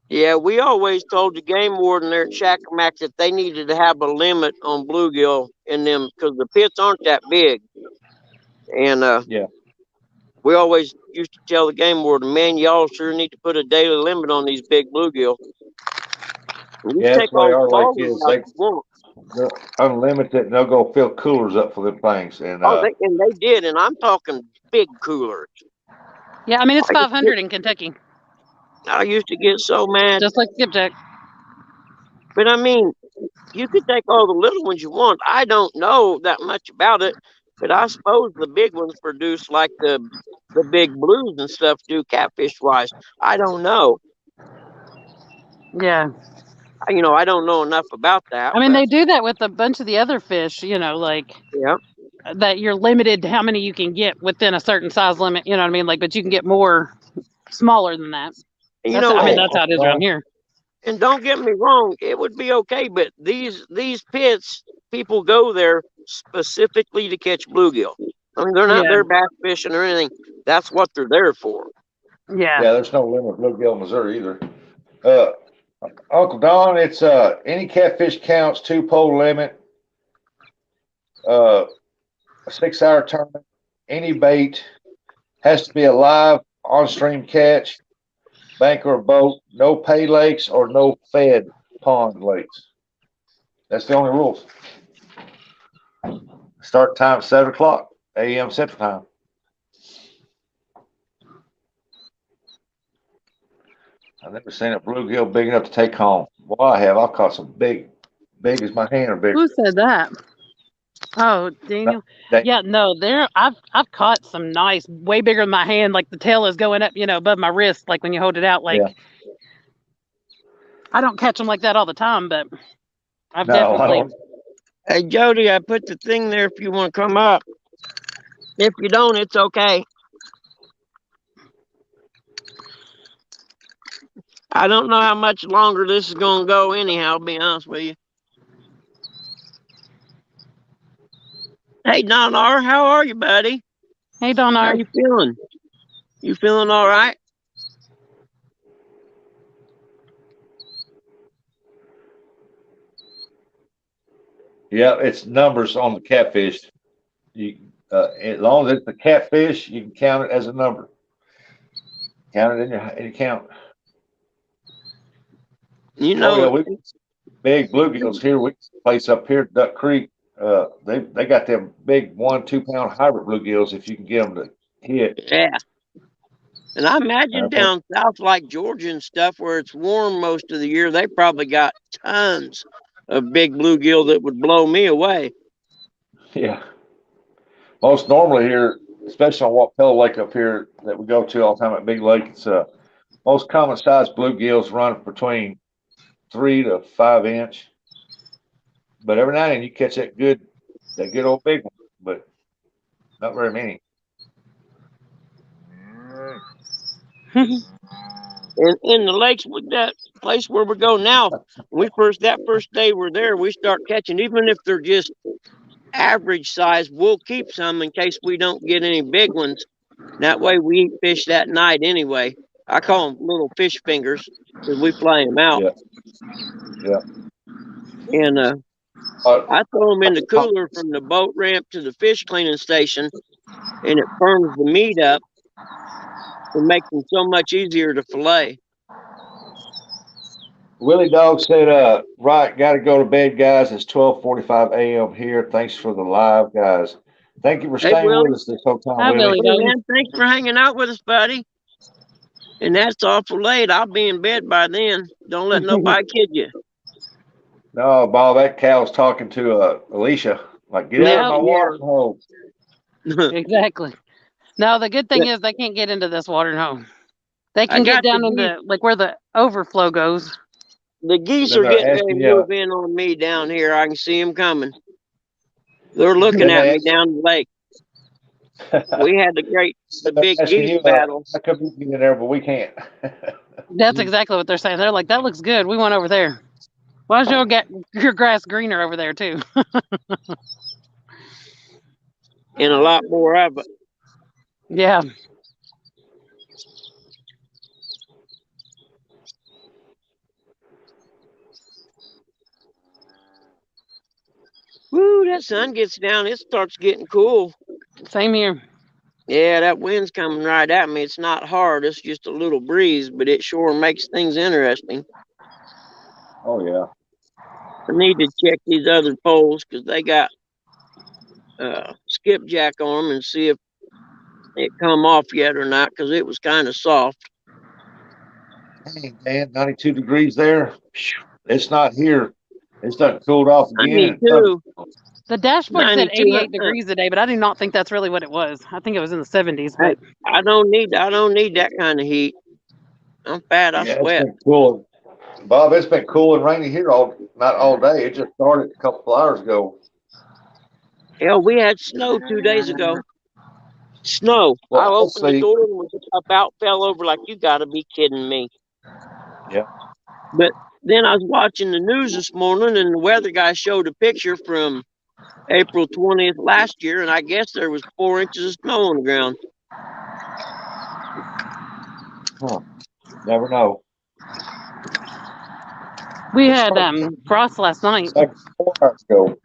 D: Yeah, we always told the game warden there at Shackermack that they needed to have a limit on bluegill in them because the pits aren't that big. And
B: Yeah,
D: we always used to tell the game warden, man, y'all sure need to put a daily limit on these big bluegill. And you
B: yeah,
D: take
B: that's the way
D: all the
B: our lake
D: small ones
B: is.
D: out you want.
B: They're unlimited. And they'll go fill coolers up for them things, and
D: Oh, they did, and I'm talking big coolers.
C: Yeah, I mean it's
D: I used to
C: 500 in Kentucky,
D: I used to get so mad.
C: just like skipjack.
D: But I mean, you could take all the little ones you want. I don't know that much about it, but I suppose the big ones produce like the big blues and stuff do catfish wise. I don't know.
C: Yeah.
D: You know, I don't know enough about that,
C: I mean
D: but
C: they do that with a bunch of the other fish, like
D: yeah.
C: that you're limited to how many you can get within a certain size limit, you know what I mean? Like, but you can get more smaller than that.
D: And you
C: That's,
D: know,
C: I mean,
B: oh,
C: that's how it is around here.
D: and don't get me wrong, it would be okay, but these pits, people go there specifically to catch bluegill. I mean, they're not
C: Yeah.
D: there bass fishing or anything. That's what they're there for.
C: Yeah.
B: yeah, there's no limit with Bluegill, Missouri either. Uh, Uncle Don, it's any catfish counts, 2 pole limit, a 6 hour tournament, any bait has to be a live on stream catch, bank or boat, no pay lakes or no fed pond lakes. That's the only rules. Start time 7 o'clock a.m. Central Time. I've never seen a bluegill big enough to take home. Well, I have. I've caught some big as my hand or bigger.
C: Who said that? Oh, Daniel.
B: They,
C: Yeah, no, there. I've caught some nice, way bigger than my hand. Like the tail is going up, above my wrist. Like when you hold it out. Like
B: yeah.
C: I don't catch them like that all the time, but I've
B: No, I
C: definitely.
B: don't.
D: Hey Jody, I put the thing there if you want to come up. If you don't, it's okay. I don't know how much longer this is going to go anyhow, to be honest with you. Hey, Don R., how are you, buddy?
C: Hey,
D: How
C: Donar.
D: you feeling? You feeling all right?
B: Yeah, it's numbers on the catfish. You, as long as it's a catfish, you can count it as a number. Count it in your count.
D: You
B: Oh yeah,
D: know,
B: we big bluegills here. We place up here at Duck Creek. They got them big 1-2 pound hybrid bluegills if you can get them to hit.
D: yeah. And I imagine
B: I think
D: down south like Georgia and stuff where it's warm most of the year, they probably got tons of big bluegill that would blow me away.
B: yeah. Most normally here, especially on Wapello Lake up here that we go to all the time at Big Lake, it's most common size bluegills run between 3 to 5 inch. But every now and then you catch that good old big one, but not very many.
D: And in the lakes with that place where we go now, that first day we're there, we start catching, even if they're just average size, we'll keep some in case we don't get any big ones. That way we eat fish that night anyway. I call them little fish fingers because we fly them out.
B: Yeah, yeah.
D: And
B: Uh,
D: I throw them in the
B: uh,
D: cooler from the boat ramp to the fish cleaning station, and it firms the meat up and makes them so much easier to fillet.
B: Willie Dog said, right, got to go to bed, guys. It's 12:45 a.m. here. Thanks for the live, guys. Thank you for
D: Hey,
B: staying
D: Willie.
B: with us this whole time,
C: Hi,
B: Willie.
C: Billy
D: Hey,
C: Doe.
D: man, thanks for hanging out with us, buddy. And that's awful late. I'll be in bed by then. Don't let nobody kid you.
B: No, Bob, that cow's talking to Alicia. Like, get out of
C: Yep,
B: my
D: Yeah.
B: watering hole.
C: exactly. Now the good thing
D: Yeah,
C: is they can't get into this watering hole. They
D: I
C: can get
D: got the
C: down
D: geese.
C: into like where the overflow goes.
D: The geese
B: Then
D: are
B: they're
D: getting ready to
B: asking you.
D: move in on me down here. I can see them coming. They're looking
B: Then
D: at
B: they
D: me
B: ask,
D: down the lake. We had the
B: they're
D: big
B: asking
D: geese
B: you,
D: battle.
B: how come you can get in there, but we can't?
C: That's exactly what they're saying. They're like, that looks good. We went over there. Why's your grass greener over there too?
D: And a lot more of it.
C: Yeah.
D: Woo, that sun gets down, it starts getting cool.
C: Same here.
D: Yeah, that wind's coming right at me. It's not hard, it's just a little breeze, but it sure makes things interesting.
B: Oh, yeah.
D: I need to check these other poles because they got skipjack on them and see if it come off yet or not because it was kind of soft.
B: Dang, man, 92 degrees there. It's not here. It's done cooled off again.
D: 92,
C: The dashboard said
D: 92.
C: 88 degrees today, but I do not think that's really what it was. I think it was in the 70s,
D: Hey,
C: but
D: I don't need that kind of heat. I'm fat, I
B: Yeah, it's
D: sweat.
B: been cool. Bob, it's been cool and rainy here not all day. It just started a couple of hours ago.
D: Hell, we had snow 2 days ago. Snow. I
B: Well, let's
D: opened the
B: see.
D: door and was about fell over like you gotta be kidding me.
B: Yeah.
D: But then I was watching the news this morning and the weather guy showed a picture from April 20th last year, and I guess there was 4 inches of snow on the ground.
B: Huh. Never know.
C: we
B: It
C: had
B: started
C: frost last night.
B: like 4 hours ago.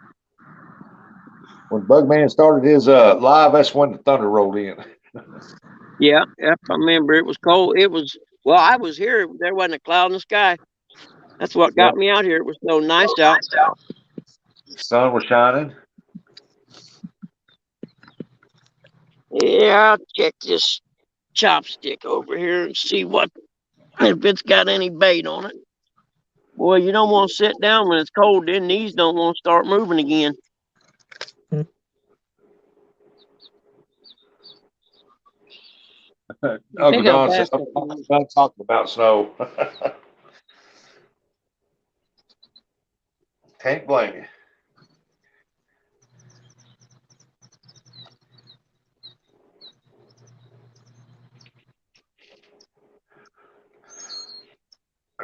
B: When Bugman started his live, that's when the thunder rolled in.
D: Yeah, yep, I remember it was cold. Well, I was here. There wasn't a cloud in the sky. That's what
B: Yep.
D: got me out here. It was so nice out.
B: The sun was shining.
D: Yeah, I'll check this chopstick over here and see if it's got any bait on it. Boy, you don't want to sit down when it's cold. Then these don't want to start moving again.
B: Uncle
C: Big old
B: Don says,
C: basket.
B: I'm done talking about snow. Can't blame you.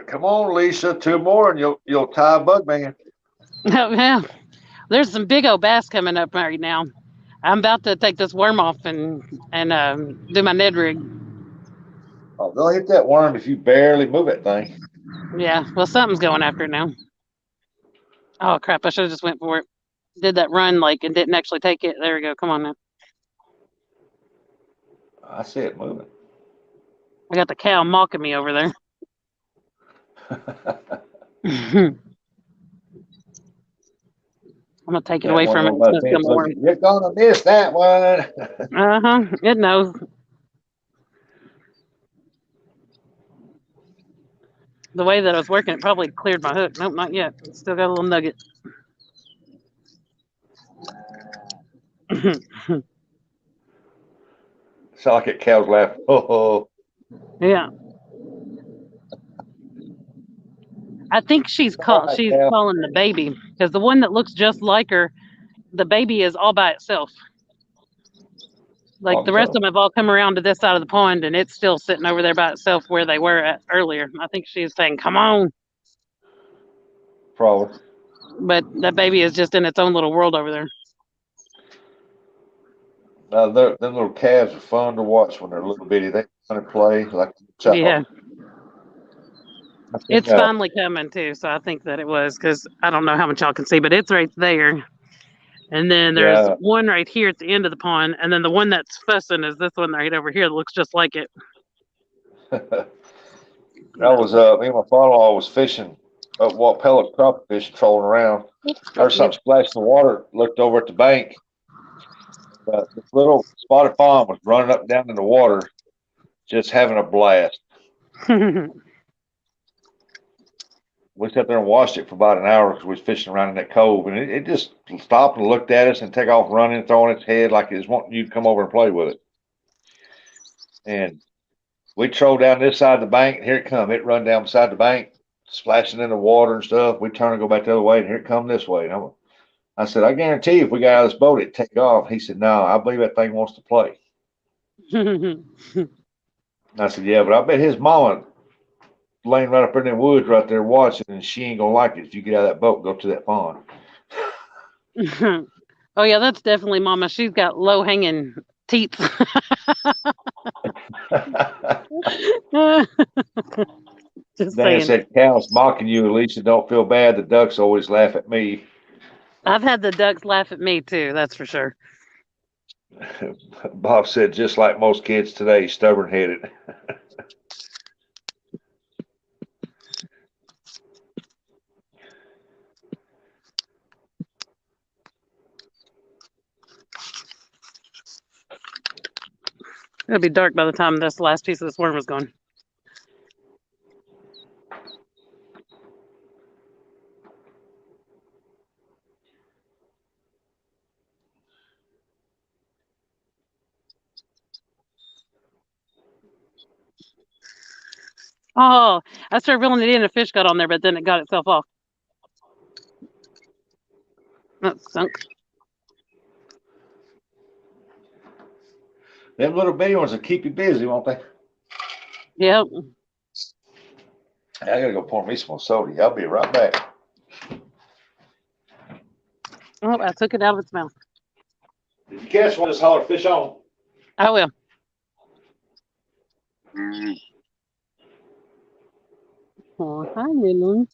B: Come on, Lisa, 2 more and you'll tie Bugman.
C: Yeah. There's some big old bass coming up right now. I'm about to take this worm off and do my Ned rig.
B: Oh, they'll hit that worm if you barely move that thing.
C: Yeah, well, something's going after it now. Oh crap! I should have just went for it. Did that run like and didn't actually take it. There we go. Come on now.
B: I see it moving.
C: I got the cow mocking me over there. I'm gonna take it away from it. It's gonna come more.
B: You're gonna miss that one.
C: It knows. The way that I was working, it probably cleared my hook. Nope, not yet. Still got a little nugget.
B: Sound like it cow's laughing. Oh,
C: Yeah. I think she's
B: all right, cow.
C: calling the baby because the one that looks just like her, the baby is all by itself. Like the rest of them have all come around to this side of the pond, and it's still sitting over there by itself where they were at earlier. I think she was saying, "Come on,"
B: Probably.
C: but that baby is just in its own little world over there.
B: Them little calves are fun to watch when they're little bitty. They want to play like a child.
C: Yeah,
B: I think,
C: it's finally coming too. So I think that it was because I don't know how much y'all can see, but it's right there. And then there's one right here at the end of the pond, and then the one that's fussing is this one right over here that looks just like it.
B: That was me and my father-in-law was fishing what pellet crappie fish trolling around. There's something splashed in the water. Looked over at the bank, This little spotted fawn was running up and down in the water, just having a blast. We sat there and watched it for about an hour because we was fishing around in that cove, and it just stopped and looked at us and take off running, throwing its head like it was wanting you to come over and play with it. And we trolled down this side of the bank, and here it come. It run down beside the bank, splashing in the water and stuff. We turn and go back the other way, and here it come this way. And I said, I guarantee you, if we got out of this boat, it'd take off. He said, no, I believe that thing wants to play. I said, yeah, but I bet his mama laying right up in the woods right there watching, and she ain't gonna like it if you get out of that boat and go to that pond.
C: Oh yeah, that's definitely Mama. She's got low hanging teeth. Just
B: Dan
C: saying.
B: said, Cal's mocking you, Alicia. Don't feel bad. The ducks always laugh at me.
C: I've had the ducks laugh at me too, that's for sure.
B: Bob said, just like most kids today, stubborn headed.
C: It'll be dark by the time this last piece of this worm is gone. Oh, I started reeling it in, a fish got on there, but then it got itself off. That sunk.
B: Them little bitty ones will keep you busy, won't they?
C: Yep.
B: I gotta go pour me some soda. I'll be right back.
C: Oh, I took it out of its mouth.
B: Did you catch one of this holler fish on?
C: I will. Oh, hi, Lily.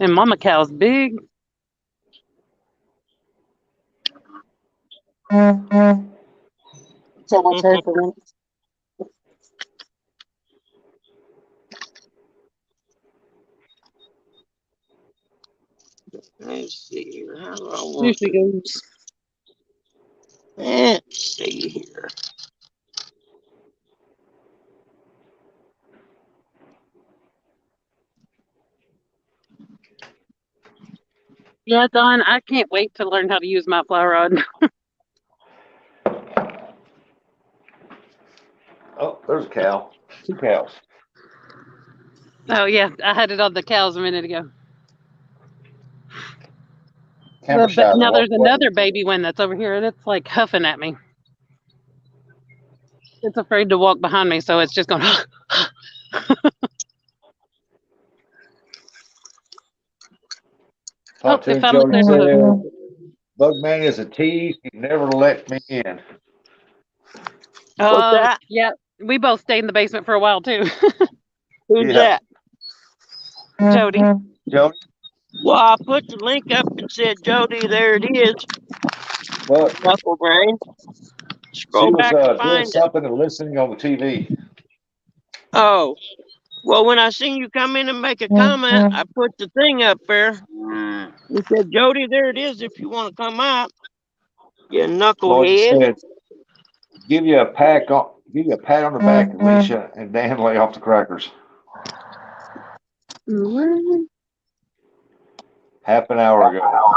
C: And Mama cow's big. So much hair for them.
D: Let's see here. How do I
C: Here
D: want
C: she
D: to?
C: goes.
D: Let's see here.
C: Yeah, Don, I can't wait to learn how to use my fly rod.
B: Oh, there's a cow. 2 cows.
C: Oh, yeah, I had it on the cows a minute ago.
B: Camera
C: But
B: shy.
C: now there's another baby one that's over here, and it's like huffing at me. It's afraid to walk behind me, so it's just going.
B: Talked to
C: They
B: him,
C: finally
B: Jody
C: cleared the hook.
B: said, Bugman is a tease. He never let me in.
D: What's that?
C: Yeah, we both stayed in the basement for a while too.
D: Who's
B: Yeah.
D: that?
C: Jody.
B: Jody?
D: Well, I put the link up and said, Jody, there it is.
B: Well,
D: Knuckle brain.
B: she
D: Scroll
B: was
D: back to
B: doing
D: find it.
B: something and listening on the TV.
D: Oh, well, when I seen you come in and make a comment, I put the thing up there. It said, Jody, there it is if you want to come out. You
B: Lloyd
D: knucklehead.
B: said, give you a pat on the back, Alicia, and Dan lay off the crackers. Half an hour ago.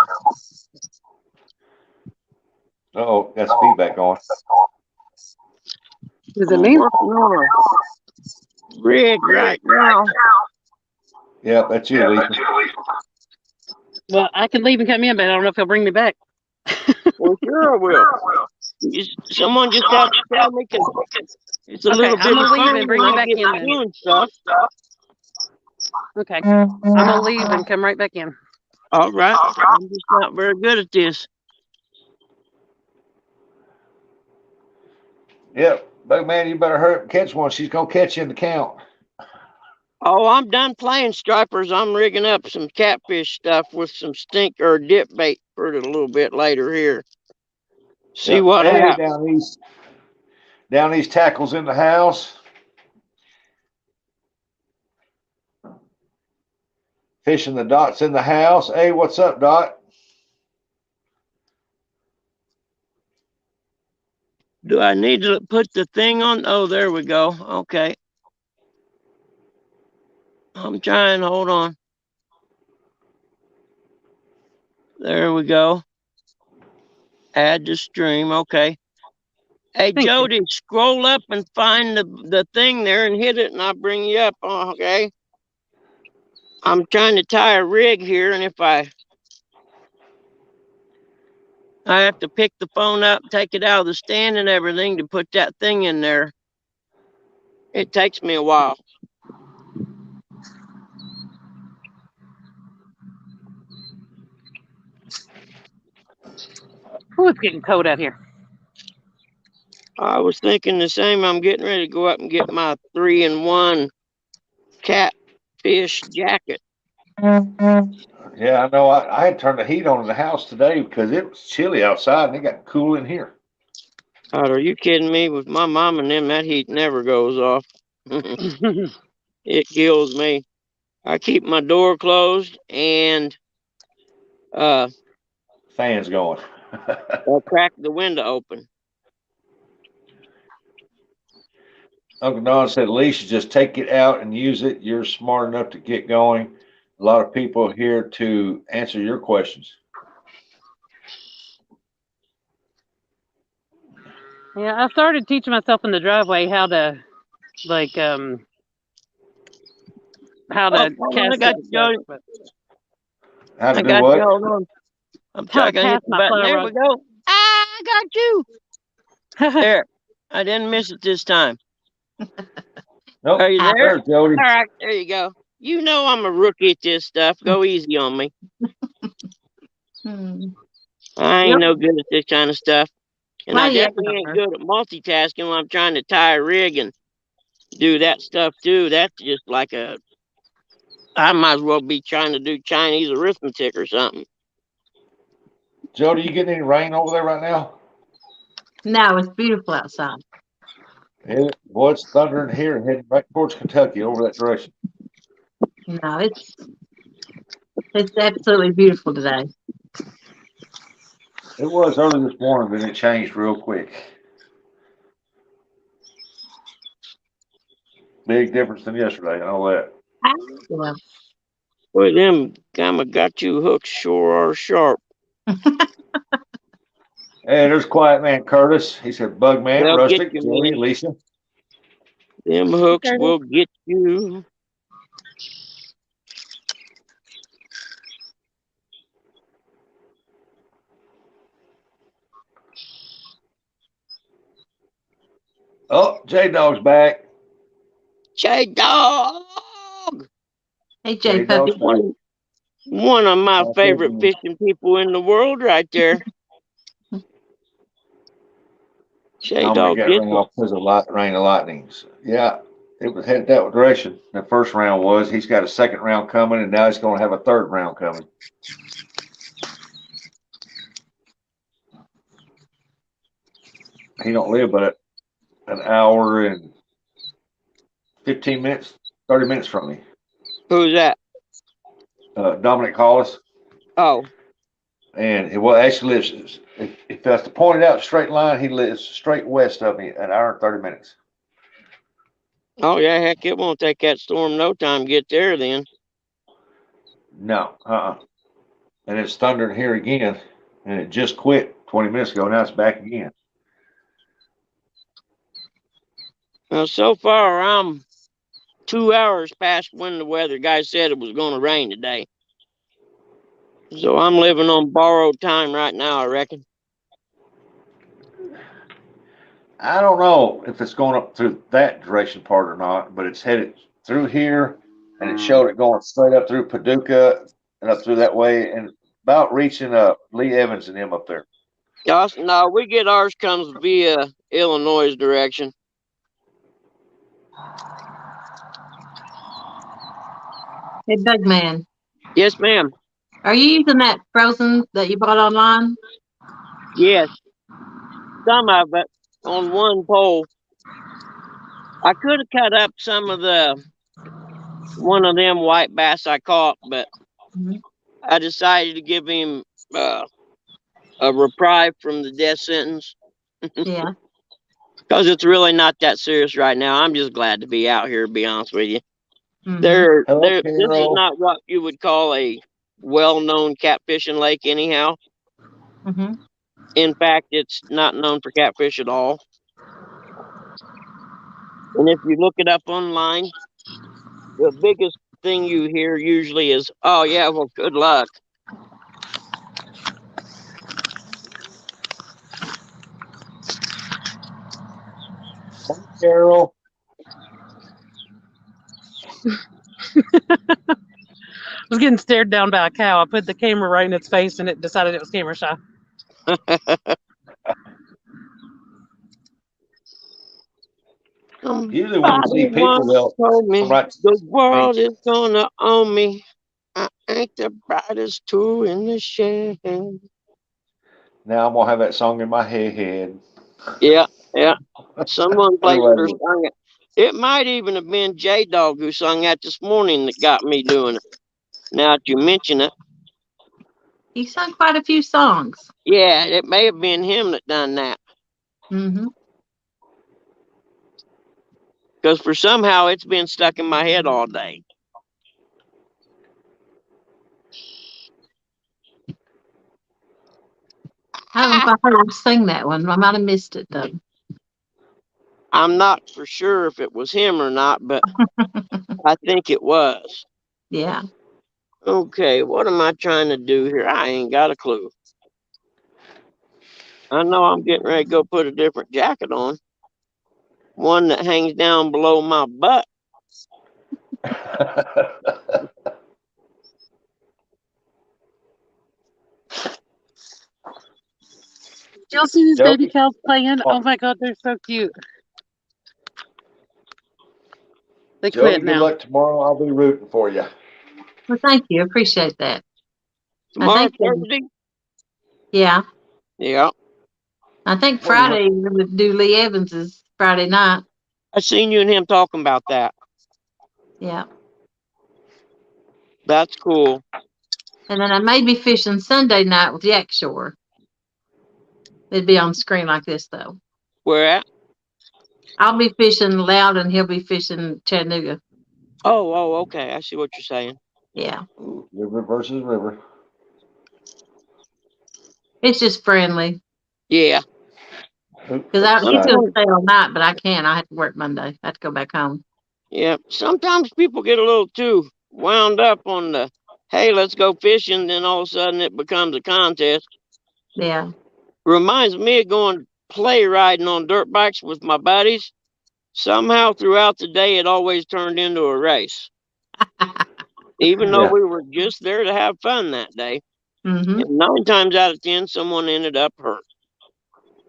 B: Oh, that's feedback going.
C: Is it me?
D: I'm working on a rig right now.
B: Yeah, that's you, Alicia.
C: Well, I can leave and come in, but I don't know if he'll bring me back.
D: Well, sure I will. Someone just have to tell me because it's a little bit
C: I'm gonna
D: of
C: leave
D: fun
C: and bring
D: when
C: you
D: I
C: back
D: get
C: in then.
D: doing stuff.
C: Okay, I'm gonna leave and come right back in.
D: All right. I'm just not very good at this.
B: Yep, Bug man, you better hurry up and catch one. She's gonna catch you in the count.
D: Oh, I'm done playing stripers. I'm rigging up some catfish stuff with some stink or dip bait for it a little bit later here. See
B: Yep.
D: what
B: Hey,
D: happens.
B: down these tackles in the house. Fishing the Dot's in the house. Hey, what's up, Dot?
D: Do I need to put the thing on? Oh, there we go. Okay. I'm trying. Hold on. There we go. Add to stream. Okay. Hey,
C: Thank you.
D: Jody, scroll up and find the thing there and hit it, and I'll bring you up. Okay. I'm trying to tie a rig here, and if I have to pick the phone up, take it out of the stand and everything to put that thing in there. It takes me a while.
C: Oh, it's getting cold out here.
D: I was thinking the same. I'm getting ready to go up and get my 3-in-1 catfish jacket.
B: Yeah, I know. I had turned the heat on in the house today because it was chilly outside and it got cool in here.
D: God, are you kidding me? With my mom and them, that heat never goes off. It kills me. I keep my door closed and
B: Fans going.
D: I'll crack the window open.
B: Uncle Don said, at least you just take it out and use it. You're smart enough to get going. A lot of people here to answer your questions.
C: Yeah, I started teaching myself in the driveway how to like how to
D: Hold on, I
C: cast
D: got
C: it.
D: you, Jody.
B: How to
D: I
B: do
D: got you.
B: what?
D: Hold on. I'm
C: How to
D: trying to hit
C: cast
D: the
C: my
D: button.
C: fly
D: There
C: rod.
D: we go. I got you. There. I didn't miss it this time.
B: Nope.
D: Are you there?
B: There's Jody.
D: All right, there you go. You know I'm a rookie at this stuff. Go easy on me. I ain't no good at this kind of stuff. And I definitely ain't good at multitasking when I'm trying to tie a rig and do that stuff too. That's just like I might as well be trying to do Chinese arithmetic or something.
B: Jody, you getting any rain over there right now?
E: No, it's beautiful outside.
B: Boy, it's thundering here and heading right towards Kentucky over that direction.
E: No, it's absolutely beautiful today.
B: It was early this morning, but it changed real quick. Big difference than yesterday. I know that.
E: Well,
D: Boy, them gamma got you hooks sure are sharp.
B: Hey, there's Quiet Man Curtis. He said, Bug Man,
D: They'll get
B: Rustic,
D: you,
B: Jody,
D: man.
B: Lisa.
D: Them hooks will get you.
B: Oh, J Dog's back.
D: J-Dog!
E: hey,
B: J
E: J Puppy.
B: Dog's back.
D: One of my
B: Oh,
D: favorite fishing people in the world right there.
B: I'm gonna
D: J-Dog
B: get
D: gets
B: ran
D: it.
B: off because of rain and lightnings. Yeah, it was headed that direction. The first round was. He's got a second round coming, and now he's going to have a third round coming. He don't live but an hour and 15 minutes, 30 minutes from me.
D: Who's that?
B: Dominic Hollis.
D: Oh,
B: And he actually lives, if that's to point it out straight line, he lives straight west of me, an hour and 30 minutes.
D: oh yeah, heck, it won't take that storm no time to get there then.
B: No, and it's thundering here again, and it just quit 20 minutes ago. Now it's back again.
D: Well, so far I'm 2 hours past when the weather guy said it was going to rain today. So I'm living on borrowed time right now, I reckon.
B: I don't know if it's going up through that direction part or not, but it's headed through here, and it showed it going straight up through Paducah and up through that way, and about reaching Lee Evans and him up there.
D: Gosh, no, we get ours comes via Illinois' direction.
E: Hey, Bug Man,
A: Yes, ma'am.
E: are you using that frozen that you bought online?
A: Yes, some of it on one pole. I could have cut up some of the one of them white bass I caught, but
E: Mhm.
A: I decided to give him uh, a reprieve from the death sentence
E: Yeah.
A: because it's really not that serious right now. I'm just glad to be out here. To be honest with you,
E: Hmm.
B: Hello,
A: this is
B: Carol.
A: not what you would call a well-known catfishing lake, anyhow.
E: Hmm.
A: In fact, it's not known for catfish at all. And if you look it up online, the biggest thing you hear usually is, "Oh yeah, well, good luck."
B: Morning, Carol.
C: I was getting stared down by a cow. I put the camera right in its face and it decided it was camera shy.
B: Usually when you
A: Somebody
B: see people,
A: once
B: they'll
A: told
B: come
A: me
B: right to
A: the
B: me.
A: world is gonna own me. I ain't the brightest tool in the shed.
B: Now I'm gonna have that song in my head.
A: Yeah, yeah. Someone
B: Who
A: played it
B: was
A: or
B: it?
A: sung it. It might even have been J Dog who sung that this morning that got me doing it. Now that you mention it,
E: He sung quite a few songs.
A: yeah, it may have been him that done that.
E: Hmm.
A: Because for somehow it's been stuck in my head all day.
E: I don't know if I heard him sing that one. I might have missed it though.
A: I'm not for sure if it was him or not, but I think it was.
E: Yeah.
A: Okay, what am I trying to do here? I ain't got a clue. I know I'm getting ready to go put a different jacket on, one that hangs down below my butt.
C: Did y'all see these baby
B: Jody,
C: cows playing? Oh my god, they're so cute. They
B: Jody,
C: quit
B: good
C: now.
B: luck tomorrow. I'll be rooting for you.
E: Well, thank you. Appreciate that. I
A: Tomorrow,
E: think,
A: Thursday?
E: yeah,
A: Yeah.
E: I think
B: What do you
E: Friday we're going to do Lee Evans's Friday night.
A: I seen you and him talking about that.
E: Yeah.
A: That's cool.
E: And then I may be fishing Sunday night with Yak Shore. It'd be on screen like this though.
A: Where at?
E: I'll be fishing Loud and he'll be fishing Chattanooga.
A: Oh, okay. I see what you're saying.
E: Yeah.
B: Ooh, river versus river.
E: It's just friendly.
A: Yeah.
B: Oops,
E: Because
B: that's
E: he's going to
A: Sometimes,
B: exciting.
E: stay all night, but I can't. I have to work Monday. I have to go back home.
A: yeah. Sometimes people get a little too wound up on the, hey, let's go fishing. Then all of a sudden it becomes a contest.
E: Yeah.
A: Reminds me of going play riding on dirt bikes with my buddies. Somehow throughout the day, it always turned into a race, even though
B: Yeah.
A: we were just there to have fun that day.
E: Mm-hmm.
A: And 9 times out of 10, someone ended up hurt.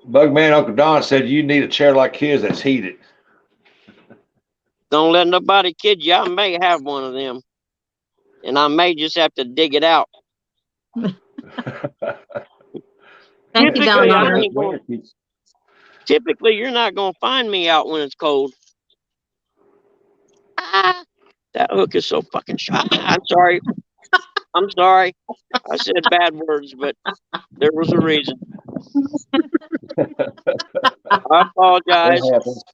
B: Bugman Uncle Don said you need a chair like his that's heated.
A: Don't let nobody kid you. I may have one of them, and I may just have to dig it out.
E: Thank you,
A: Typically, I
B: Especially
E: Donna.
B: this
A: ain't going.
B: winter keeps.
A: Typically, you're not going to find me out when it's cold. Ah, that hook is so fucking sharp. I'm sorry. I'm sorry. I said bad words, but there was a reason. I
B: It
A: apologize.
B: happens.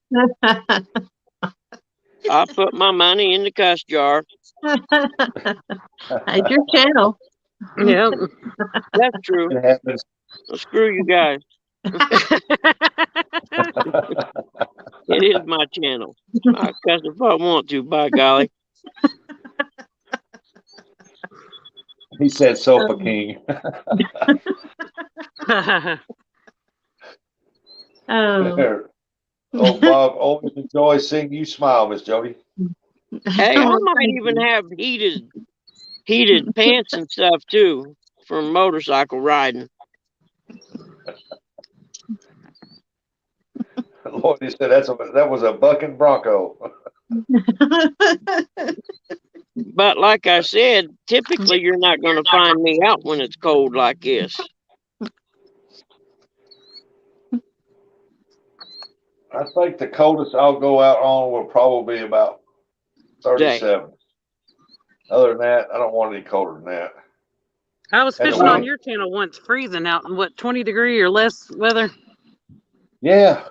A: I put my money in the cuss jar.
E: It's your channel.
C: Yeah.
A: That's true.
B: It happens.
A: Well, screw you guys. It is my channel. I cuss if I want to, by golly.
B: He said Sofa King.
E: Oh.
B: Oh, Bob, always enjoy seeing you smile, Miss Jody.
A: Hey, I
E: Well,
A: might
E: thank
A: even
E: you.
A: have heated pants and stuff too for motorcycle riding.
B: Lord, he said that was a bucking bronco.
D: But like I said, typically you're not going to find me out when it's cold like this.
B: I think the coldest I'll go out on will probably be about
D: Day.
B: 37. Other than that, I don't want any colder than that.
C: I was
B: And the
C: fishing on
B: wind,
C: your channel once, freezing out in what 20-degree or less weather.
B: yeah.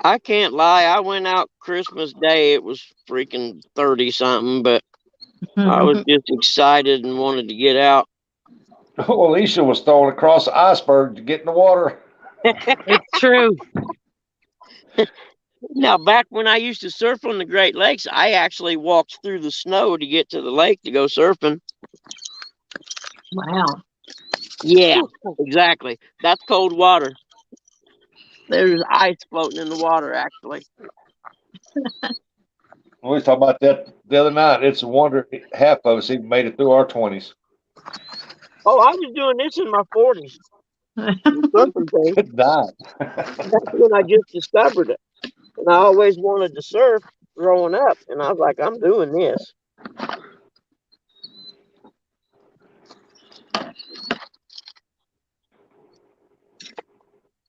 D: I can't lie. I went out Christmas Day. It was freaking 30 something, but I was just excited and wanted to get out.
B: Well, Alicia was throwing across the iceberg to get in the water.
C: It's true.
D: Now, back when I used to surf on the Great Lakes, I actually walked through the snow to get to the lake to go surfing.
E: Wow.
D: Yeah, exactly. That's cold water. There's ice floating in the water, actually.
B: We was talking about that the other night. It's a wonder half of us even made it through our 20s.
D: Oh, I was doing this in my 40s. Surfing thing.
B: Good night.
D: That's when I just discovered it. And I always wanted to surf growing up. And I was like, I'm doing this.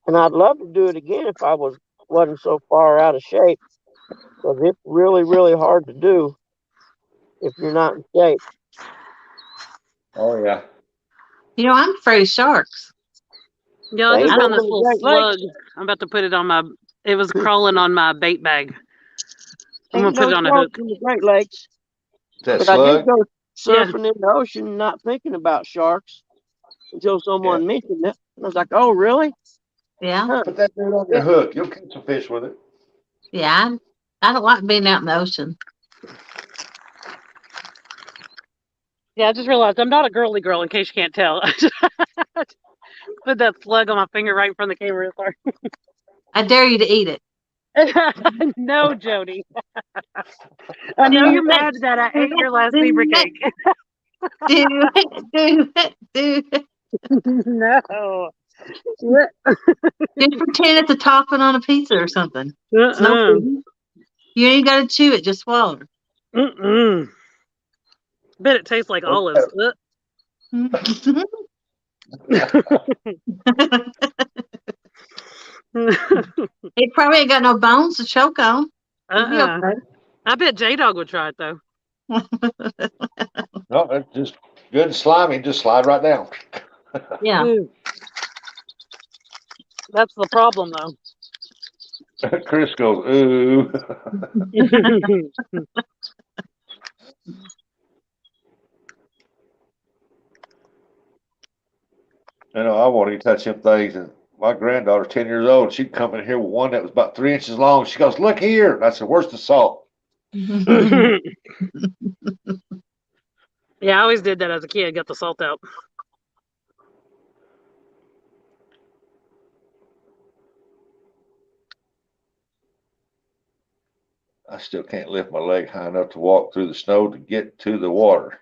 D: And I'd love to do it again if I wasn't so far out of shape. Because it's really, really hard to do if you're not in shape.
B: Oh, yeah.
E: I'm afraid of sharks.
C: Yeah, I
D: They
C: just
D: ain't
C: found
D: no
C: this
D: in the
C: little
D: Great
C: slug.
D: Lakes.
C: I'm about to put it on my. It was crawling on my bait bag. I'm gonna
D: Ain't
C: put
D: no
C: it on a
D: sharks
C: hook.
D: in the Great Lakes.
B: That
D: But I did
B: slug?
D: go
C: Yeah.
D: surfing in the ocean, not thinking about sharks until
B: Yeah.
D: someone mentioned it. And I was like, oh, really?
E: Yeah.
D: Huh.
B: Put that dude on your
D: Yeah.
B: hook. You'll catch some fish with it.
E: Yeah. I don't like being out in the ocean.
C: Yeah, I just realized I'm not a girly girl. In case you can't tell, put that slug on my finger right in front of the camera. Sorry.
E: I dare you to eat it.
C: No, Jody. I know you're mad that I ate your last zebra cake.
E: Do it. Do it. Do it.
C: No.
E: Just pretend it's a topping on a pizza or something. It's no
C: Uh-uh.
E: food. You ain't got to chew it. Just swallow it.
C: Mm-mm. Bet it tastes like
B: Well,
C: olives.
E: It probably ain't got no bones to choke on. It'd be
C: Uh-uh.
E: okay.
C: I bet J-Dog would try it, though.
B: no, it's just good and slimy. Just slide right down.
E: Yeah.
C: Ooh, that's the problem, though.
B: Chris goes, ooh. I won't even touch them things. And my granddaughter's 10 years old. She'd come in here with one that was about 3 inches long. She goes, look here. And I said, where's the salt?
C: Yeah, I always did that as a kid. Got the salt out.
B: I still can't lift my leg high enough to walk through the snow to get to the water.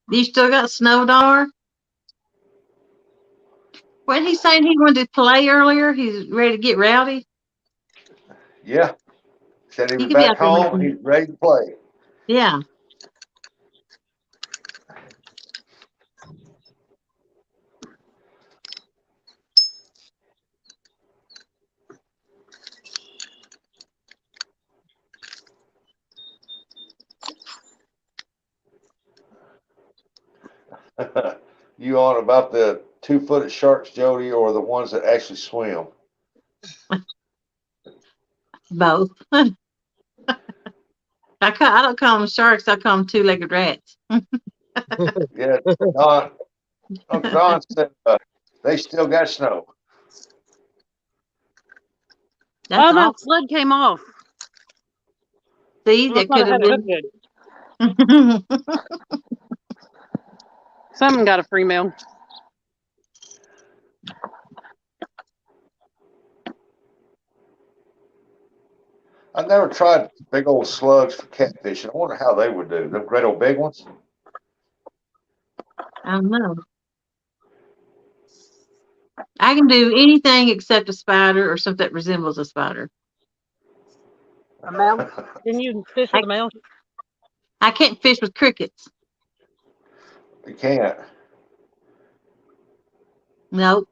E: You still got snow door? Wasn't he saying he wanted to play earlier? He's ready to get rowdy.
B: Yeah. Said he
E: He
B: was
E: could be
B: back
E: out there
B: home and
E: making.
B: he's ready to play.
E: Yeah.
B: You on about the 2-footed sharks, Jody, or the ones that actually swim?
E: Both. I don't call them sharks. I call them two-legged rats.
B: Yeah, Don, Uncle Don said they still got snow.
E: That's
C: Oh, my
E: awful.
C: sled came off.
E: See,
C: I
E: that
C: thought
E: could
C: I
E: have
C: had it hooked good.
E: been.
C: Someone got a free meal.
B: I never tried big old slugs for catfishing. I wonder how they would do. Them great old big ones.
E: I don't know. I can do anything except a spider or something that resembles a spider.
C: A mouse? Can you fish with a mouse?
E: I can't fish with crickets.
B: You can't.
E: Nope.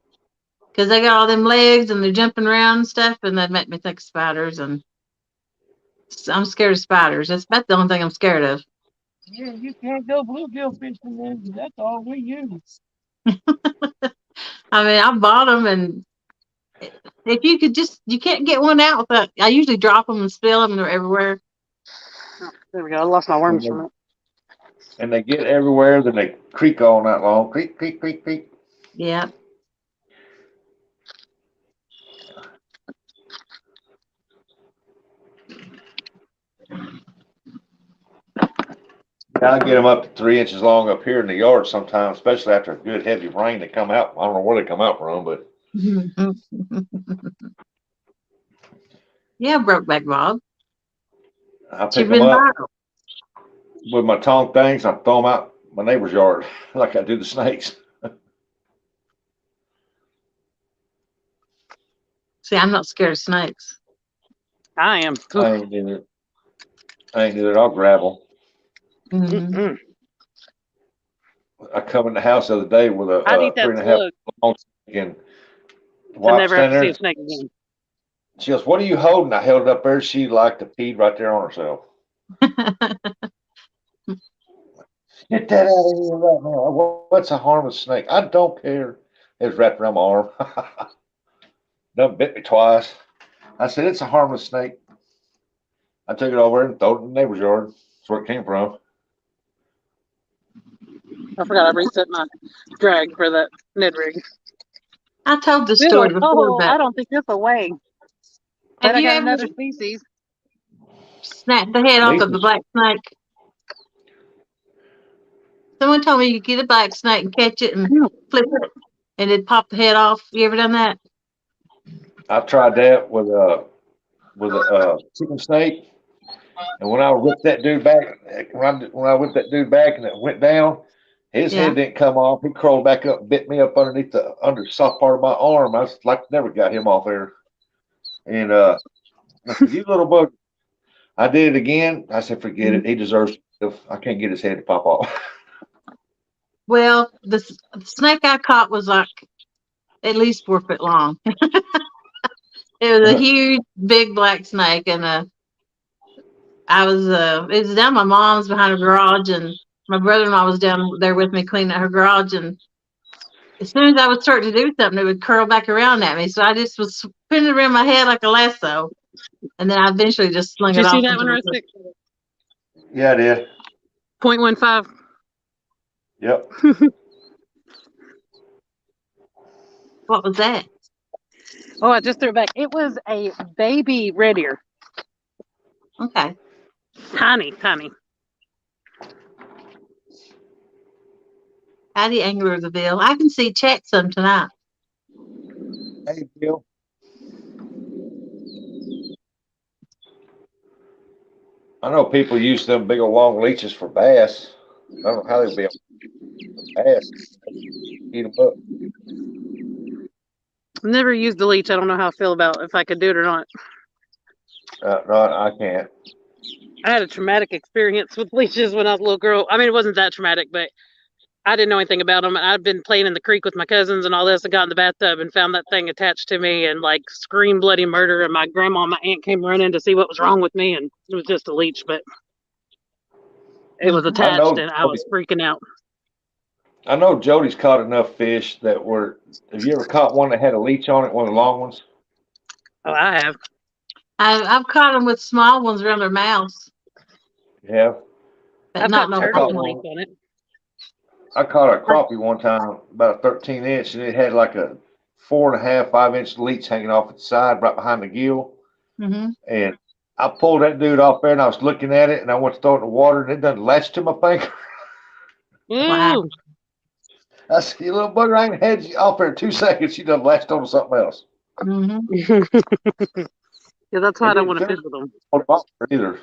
E: Because they got all them legs and they're jumping around and stuff, and that make me think of spiders. And I'm scared of spiders. That's about the only thing I'm scared of.
C: Yeah, you can't go bluegill fishing then. That's all we use.
E: I mean, I bought them, and if you could just, you can't get one out without, I usually drop them and spill them, and they're everywhere.
C: Oh, there we go. I lost my worms
B: And
C: from it.
B: and they get everywhere, then they creak all night long. Creak, creak, creak, creak.
E: Yeah.
B: I get them up to 3 inches long up here in the yard sometimes, especially after a good heavy rain. They come out. I don't know where they come out from, but
E: Yeah, Brokeback Bob.
B: I
E: She's
B: pick them
E: been
B: up
E: viral.
B: with my tongue things. I throw them out my neighbor's yard like I do the snakes.
E: See, I'm not scared of snakes.
C: I am.
B: I ain't doing it. I ain't doing it. I'll grab them.
E: Mhm.
C: Mm-mm.
B: I come in the house the other day with
C: I'd
B: a
C: eat that
B: 3.5
C: slug
B: long snake and
C: to
B: wife
C: never have to see
B: standing
C: a
B: there.
C: snake again.
B: She goes, "What are you holding?" I held it up there. She liked to pee right there on herself. Get that out of here right now. What's a harmless snake? I don't care. It was wrapped around my arm. Done bit me twice. I said, it's a harmless snake. I took it over and threw it in the neighbor's yard. That's where it came from.
C: I forgot I reset my drag for that Ned rig.
E: I told this
C: Bill,
E: story before,
C: oh, I
E: but
C: don't think this away.
E: have
C: But I
E: you
C: got
E: ever
C: another species.
E: snapped the head off of the
B: Leeches.
E: black snake? Someone told me you could get a black snake and catch it and flip it, and it'd pop the head off. You ever done that?
B: I've tried that with a chicken snake. And when I whipped that dude back, when I whipped that dude back and it went down, his
E: Yeah.
B: head didn't come off. He crawled back up and bit me up underneath the under soft part of my arm. I was like, never got him off there. And I said, you little bug. I did it again. I said, forget it. He deserves it. I can't get his head to pop off.
E: Well, the snake I caught was like at least 4 foot long. It was a huge, big black snake, and it was down my mom's behind her garage, and my brother-in-law was down there with me cleaning out her garage, and as soon as I would start to do something, it would curl back around at me. So I just was putting it around my head like a lasso, and then I eventually just slung
C: Did
E: it
C: you see
E: off
C: that
E: into
C: one,
E: the
C: Rustic?
B: Yeah, I did.
C: 0.15.
B: Yep.
E: What was that?
C: Oh, I just threw it back. It was a baby red ear.
E: Okay.
C: Tiny, tiny.
E: Howdy, Angler of the Ville. I can see Chet some tonight.
B: Hey, Bill. I know people use them big old long leeches for bass. I don't know how they'd be able to bass. Eat them up.
C: Never used the leech. I don't know how I feel about if I could do it or not.
B: No, I can't.
C: I had a traumatic experience with leeches when I was a little girl. I mean, it wasn't that traumatic, but I didn't know anything about them. I'd been playing in the creek with my cousins and all this. I got in the bathtub and found that thing attached to me and like screamed bloody murder. And my grandma and my aunt came running to see what was wrong with me. And it was just a leech, but it was
B: I
C: attached
B: know.
C: and I was freaking out.
B: I know Jody's caught enough fish that were. Have you ever caught one that had a leech on it? One of the long ones.
C: Oh, I have.
E: I've caught them with small ones around their mouths,
B: Yeah.
E: but
C: I've
E: not
C: got
E: no
C: turtle
E: big
C: with a
E: one.
C: leech on it.
B: I caught a crappie one time, about a 13 inch, and it had like a 4.5, 5 inch leech hanging off its side right behind the gill.
E: Mm-hmm.
B: And I pulled that dude off there and I was looking at it and I went to throw it in the water and it done latched to my finger.
E: Wow.
C: Ooh.
B: I said, you little bugger, I ain't had you off there in 2 seconds. You done latched onto something else.
E: Mm-hmm.
C: Yeah, that's why I don't want to fish with them.
B: Either.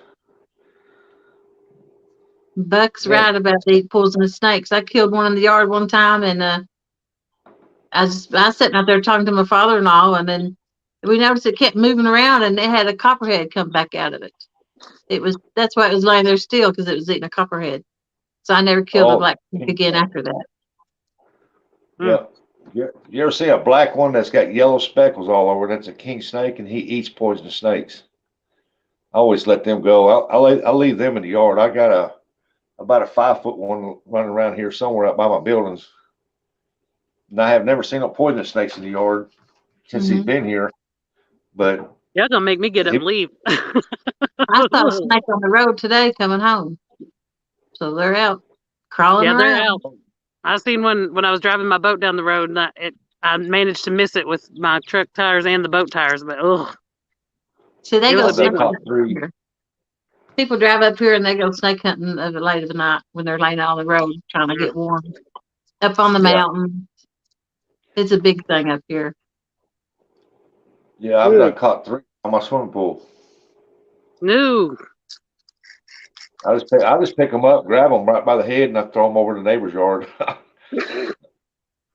E: Buck's
B: Yeah.
E: right about the poisonous snakes. I killed one in the yard one time, and I was sitting out there talking to my father-in-law, and then We noticed it kept moving around, and it had a copperhead come back out of it. That's why it was laying there still, because it was eating a copperhead. So I never killed a
B: Oh,
E: black snake again after that.
B: yeah. You ever see a black one that's got yellow speckles all over? That's a king snake, and he eats poisonous snakes. I always let them go. I'll leave them in the yard. I got about a 5 foot one running around here somewhere up by my buildings, and I have never seen no poisonous snakes in the yard since he's been here. But
C: Y'all gonna make me get up
B: he,
C: and leave.
E: I saw a snake on the road today coming home. So they're out crawling
C: Yeah, they're
E: around.
C: out. I seen one when I was driving my boat down the road, and I managed to miss it with my truck tires and the boat tires. But
E: See, they
C: it
E: go
C: was a
B: I've done
C: big
E: snake
C: one.
B: caught
E: hunting
B: three.
E: here. People drive up here and they go snake hunting late of the night when they're laying on the road trying to get warm. Up on the
B: Yeah,
E: mountain. It's a big thing up here.
B: yeah, I've done
D: Good.
B: caught three on my swimming pool.
C: No,
B: I just pick them up, grab them right by the head, and I throw them over to the neighbor's yard.
D: I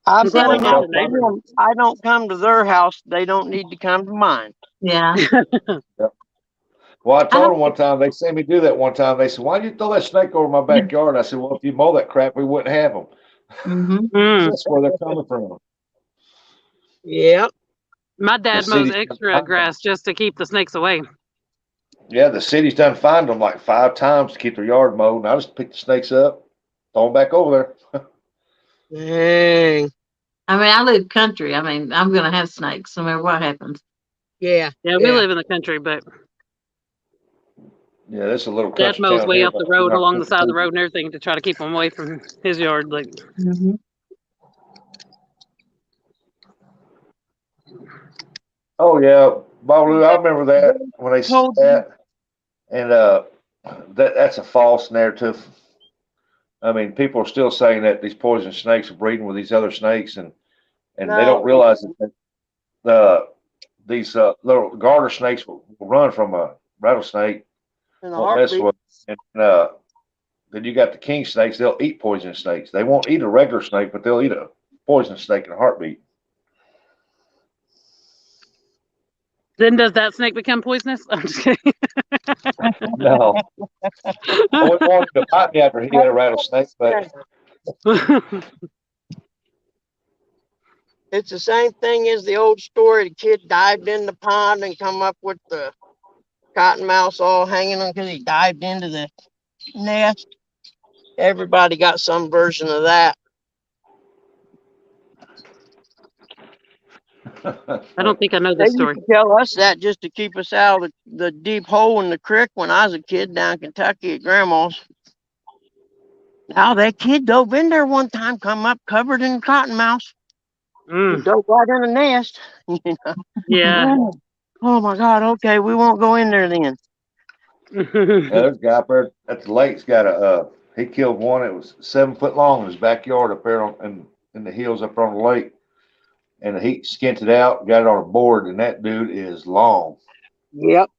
C: I'm glad I'm
D: point
C: not
D: out
C: the
D: to
C: neighbor.
D: them, I don't come to their house. They don't need to come to mine.
E: Yeah.
B: Yeah. Well, I
E: I
B: told
E: don't
B: them one time, they seen me do that one time. They said, "Why'd you throw that snake over my backyard?" I said, "Well, if you mow that crap, we wouldn't have them."
E: mm-hmm.
B: That's where they're coming from.
D: Yep.
C: My
B: The
C: dad mows
B: city's done
C: extra
B: find them.
C: grass just to keep the snakes away.
B: Yeah, the city's done find them like 5 times to keep their yard mowed, and I just pick the snakes up, throw them back over there.
D: Dang.
E: I mean, I live country. I mean, I'm going to have snakes no matter what happens.
D: Yeah.
C: Yeah, we
D: Yeah.
C: live in the country, but
B: Yeah, this is a little
C: Dad
B: country
C: mows
B: town
C: way
B: here,
C: up the
B: about
C: road, along the
B: 250
C: side of the
B: people.
C: road, and everything to try to keep them away from his yard. Like,
E: Mm-hmm.
B: Oh yeah, Babalu, I remember that when they said
D: Told you.
B: that, and that's a false narrative. I mean, people are still saying that these poisonous snakes are breeding with these other snakes, and they don't
D: No.
B: realize that these little garter snakes will run from a rattlesnake,
D: In a
B: won't mess
D: heartbeat.
B: with them. And then you got the king snakes; they'll eat poisonous snakes. They won't eat a regular snake, but they'll eat a poisonous snake in a heartbeat.
C: then does that snake become poisonous? I'm just kidding.
B: No, I wouldn't want him to bite me after he had a rattlesnake, but
D: It's the same thing as the old story. The kid dived in the pond and come up with the cottonmouths all hanging on because he dived into the nest. Everybody got some version of that.
C: I don't think I know
D: They
C: this
D: used
C: story.
D: to tell us that just to keep us out of the deep hole in the creek when I was a kid down in Kentucky at Grandma's. Now that kid dove in there one time, come up covered in cottonmouths. He
C: Mm,
D: dove right in the nest. You
C: yeah.
D: know? Oh my God! Okay, we won't go in there then.
B: Yeah, there's a guy up there at the lake's got he killed one that was 7 foot long in his backyard up there in the hills up on the lake. And he skinned it out, got it on a board, and that dude is long.
D: Yep.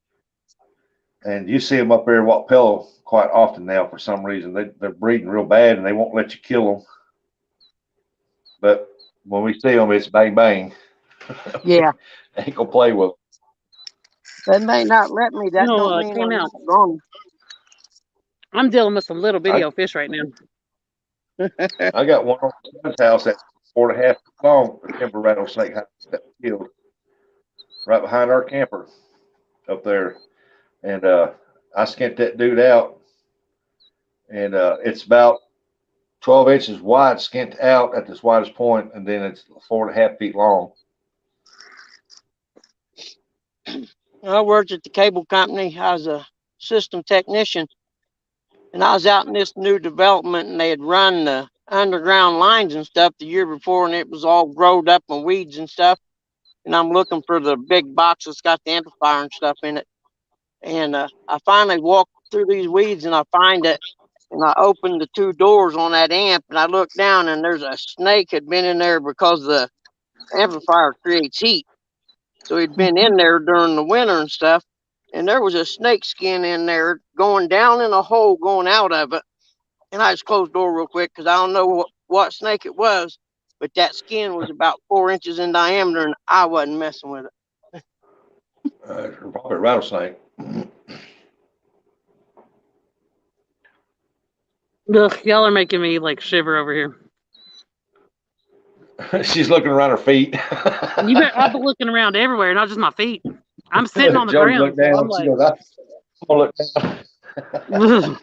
B: And you see them up there in Wapello quite often now for some reason. They're breeding real bad and they won't let you kill them. But when we see them, it's bang bang.
D: Yeah.
B: They ain't gonna play with
D: They may not let me. That
C: No,
D: don't
C: it
D: mean
C: came
D: I'm
C: out.
D: not going.
C: I'm dealing with some little
B: them.
C: video fish right now.
B: I got one on my son's house that's 4.5 feet long, a timber rattlesnake that killed right behind our camper up there. And I skinned that dude out, and it's about 12 inches wide, skint out at this widest point, and then it's 4.5 feet long.
D: I worked at the cable company. I was a system technician, and I was out in this new development, and they had run the underground lines and stuff the year before, and it was all growed up and weeds and stuff. And I'm looking for the big box that's got the amplifier and stuff in it. And I finally walked through these weeds, and I find it, and I opened the two doors on that amp, and I look down, and there's a snake had been in there because the amplifier creates heat. So he'd been in there during the winter and stuff. And there was a snake skin in there going down in a hole, going out of it. And I just closed the door real quick because I don't know what snake it was. But that skin was about 4 inches in diameter, and I wasn't messing with it.
B: Probably a rattlesnake.
C: Ugh, y'all are making me like shiver over here.
B: She's looking around her feet.
C: You bet I've been looking around everywhere, not just my feet. I'm sitting on the
B: Jody
C: ground,
B: looked
C: so I'm
B: down. She
C: like,
B: goes, I'm gonna look down.
C: ugh.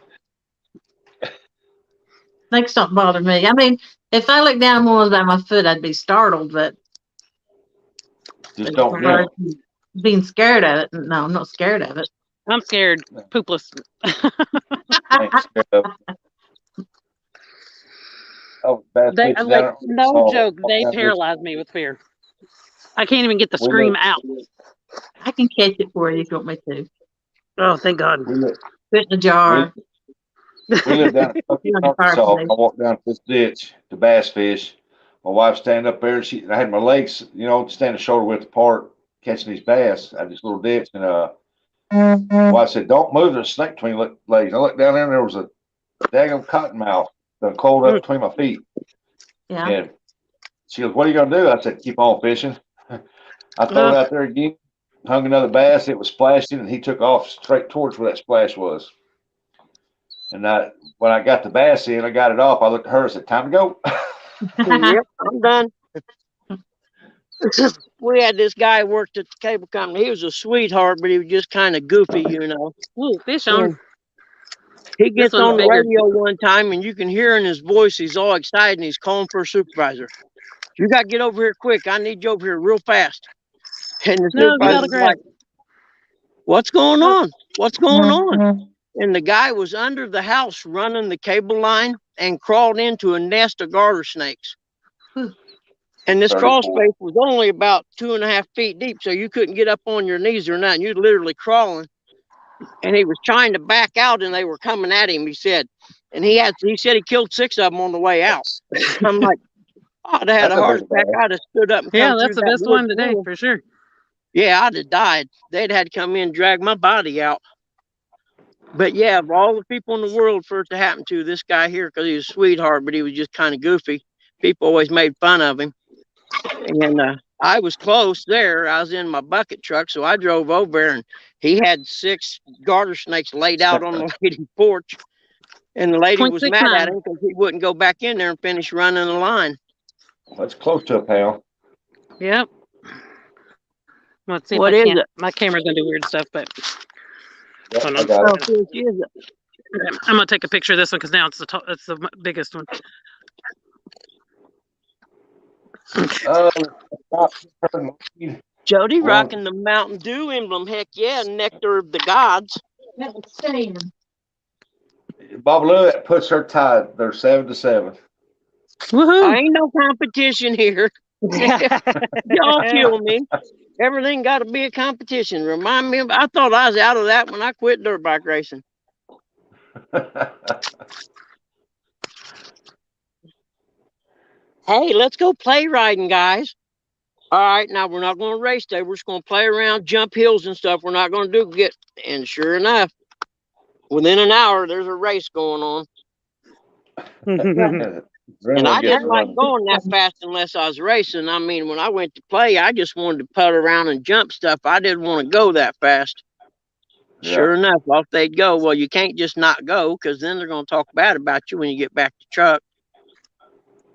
E: Snakes don't bother me. I mean, if I look down and one was by my foot, I'd be startled, but
B: Just
E: as
B: don't
E: far as
B: jump.
E: being scared of it, no, I'm not scared of it.
C: I'm scared, poopless.
B: Ain't scared of it. Oh, bad
C: They
B: picture
C: like
B: down.
C: no
B: Oh,
C: joke. They
B: down this.
C: paralyze me with fear. I can't even get the
B: We
C: scream
B: live,
C: out.
E: I can catch it for you if you want me to.
C: Oh, thank God.
B: we live,
E: Put it in a
B: we,
E: jar.
B: we live down in
E: You're on the
B: Arkansas.
E: fireplace.
B: I walked down this ditch to bass fish. My wife standing up there. I had my legs, standing shoulder width apart, catching these bass at this little ditch. And my wife said, "Don't move. There's a snake between your legs." I looked down there, and there was a daggum cottonmouth that coiled up between my feet.
E: Yeah.
B: And she goes, "What are you gonna do?" I said, "Keep on fishing." I threw it out there again, hung another bass. It was splashing, and he took off straight towards where that splash was. And when I got the bass in, I got it off. I looked at her and said, "Time to go."
D: Yep, I'm done. We had this guy worked at the cable company. He was a sweetheart, but he was just kind of goofy, you know.
C: Ooh, fish on.
D: And he
C: This
D: gets
C: one's
D: on the
C: bigger.
D: radio one time, and you can hear in his voice he's all excited, and he's calling for a supervisor. You got to get over here quick. I need you over here real fast. And the
C: No, get out of
D: supervisor's
C: the grass.
D: like, "What's going on? What's going on?" And the guy was under the house running the cable line and crawled into a nest of garter snakes. And this crawl
B: 34.
D: space was only about 2.5 feet deep, so you couldn't get up on your knees or nothing. You're literally crawling. And he was trying to back out, and they were coming at him. He said, and he said he killed 6 of them on the way out. I'm like, oh, I'd have had
B: That's
D: a
B: a
D: heart
B: big
D: attack.
B: bass.
D: I'd have stood up and
C: Yeah,
D: come
C: that's
D: through
C: the
D: that
C: best
D: wood
C: one today
D: floor.
C: for sure.
D: Yeah, I'd have died. They'd had to come in and drag my body out. But yeah, of all the people in the world for it to happen to, this guy here, because he was a sweetheart, but he was just kind of goofy. People always made fun of him. And I was close there. I was in my bucket truck, so I drove over there, and he had 6 garter snakes laid out on the lady's porch. And the lady was mad at
C: 0.69.
D: him because he wouldn't go back in there and finish running the line.
B: That's close to a pound.
C: Yep. Let's see if
D: What
C: I
D: is
C: can't.
D: it?
C: My camera's gonna do weird stuff, but
B: Yep,
C: hold
B: I
C: on.
B: got
D: Oh,
B: it.
D: fish is it?
C: Okay, I'm gonna take a picture of this one because now it's the biggest one.
B: Uh,
D: Jody
B: well,
D: rocking the Mountain Dew emblem. Heck yeah, nectar of the gods.
B: Bob Lou, that puts her tied. They're 7-7.
C: Woohoo!
D: Ain't no competition here. Y'all kill me. Everything got to be a competition. Remind me I thought I was out of that when I quit dirt bike racing. Hey, let's go play riding, guys. All right, now we're not going to race today. We're just going to play around, jump hills and stuff. We're not going to get. And sure enough, within an hour, there's a race going on. And I didn't like going that fast unless I was racing. I mean, when I went to play, I just wanted to putt around and jump stuff. I didn't want to go that fast.
B: Yeah.
D: Sure enough, off they'd go. Well, you can't just not go because then they're going to talk bad about you when you get back to truck.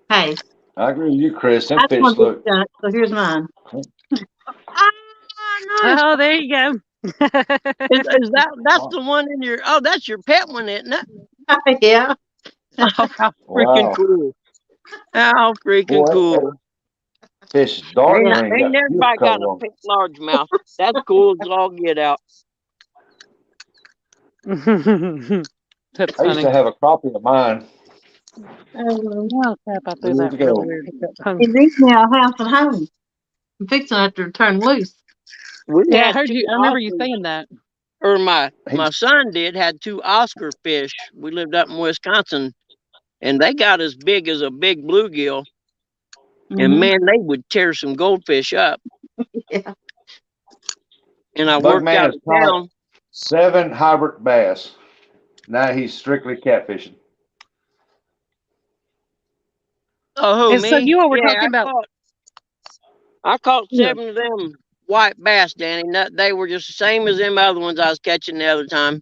E: Hey,
B: I agree with you, Chris. Them
E: that's
B: fish
E: one big
B: look.
E: chunk, so here's mine.
D: Nice.
C: Oh, there you go.
D: Is that's the one in your? Oh, that's your pet one, isn't it?
E: Yeah.
D: Oh, how freaking
B: Wow.
D: cool! How freaking
B: Boy,
D: cool!
B: that fish is dark
D: Ain't,
B: green.
D: ain't
B: Got beautiful
D: everybody got
B: color
D: a
B: on
D: pink largemouth? That's cool as all get out.
C: That's
B: I used
C: funny.
B: to have a copy of mine
C: Oh crap! I threw
B: years
C: that
B: ago.
C: really weird.
E: It needs me a house at home. I'm fixing to have to turn loose.
D: We
C: Yeah, I
D: had
C: heard
D: 2
C: you. I remember you
D: Oscars,
C: saying that.
D: or my
B: He's
D: son had 2 Oscar fish. We lived up in Wisconsin, and they got as big as a big bluegill. And
E: Mhm.
D: man, they would tear some goldfish up.
E: Yeah.
D: And I worked
B: Bugman
D: out
B: has
D: of
B: caught
D: town.
B: 7 hybrid bass. Now he's strictly catfishing.
D: Oh, who,
C: And so
D: me?
C: you all were
D: Yeah,
C: talking about.
D: I caught
C: Yeah.
D: 7 of them white bass, Danny. They were just the same as them other ones I was catching the other time.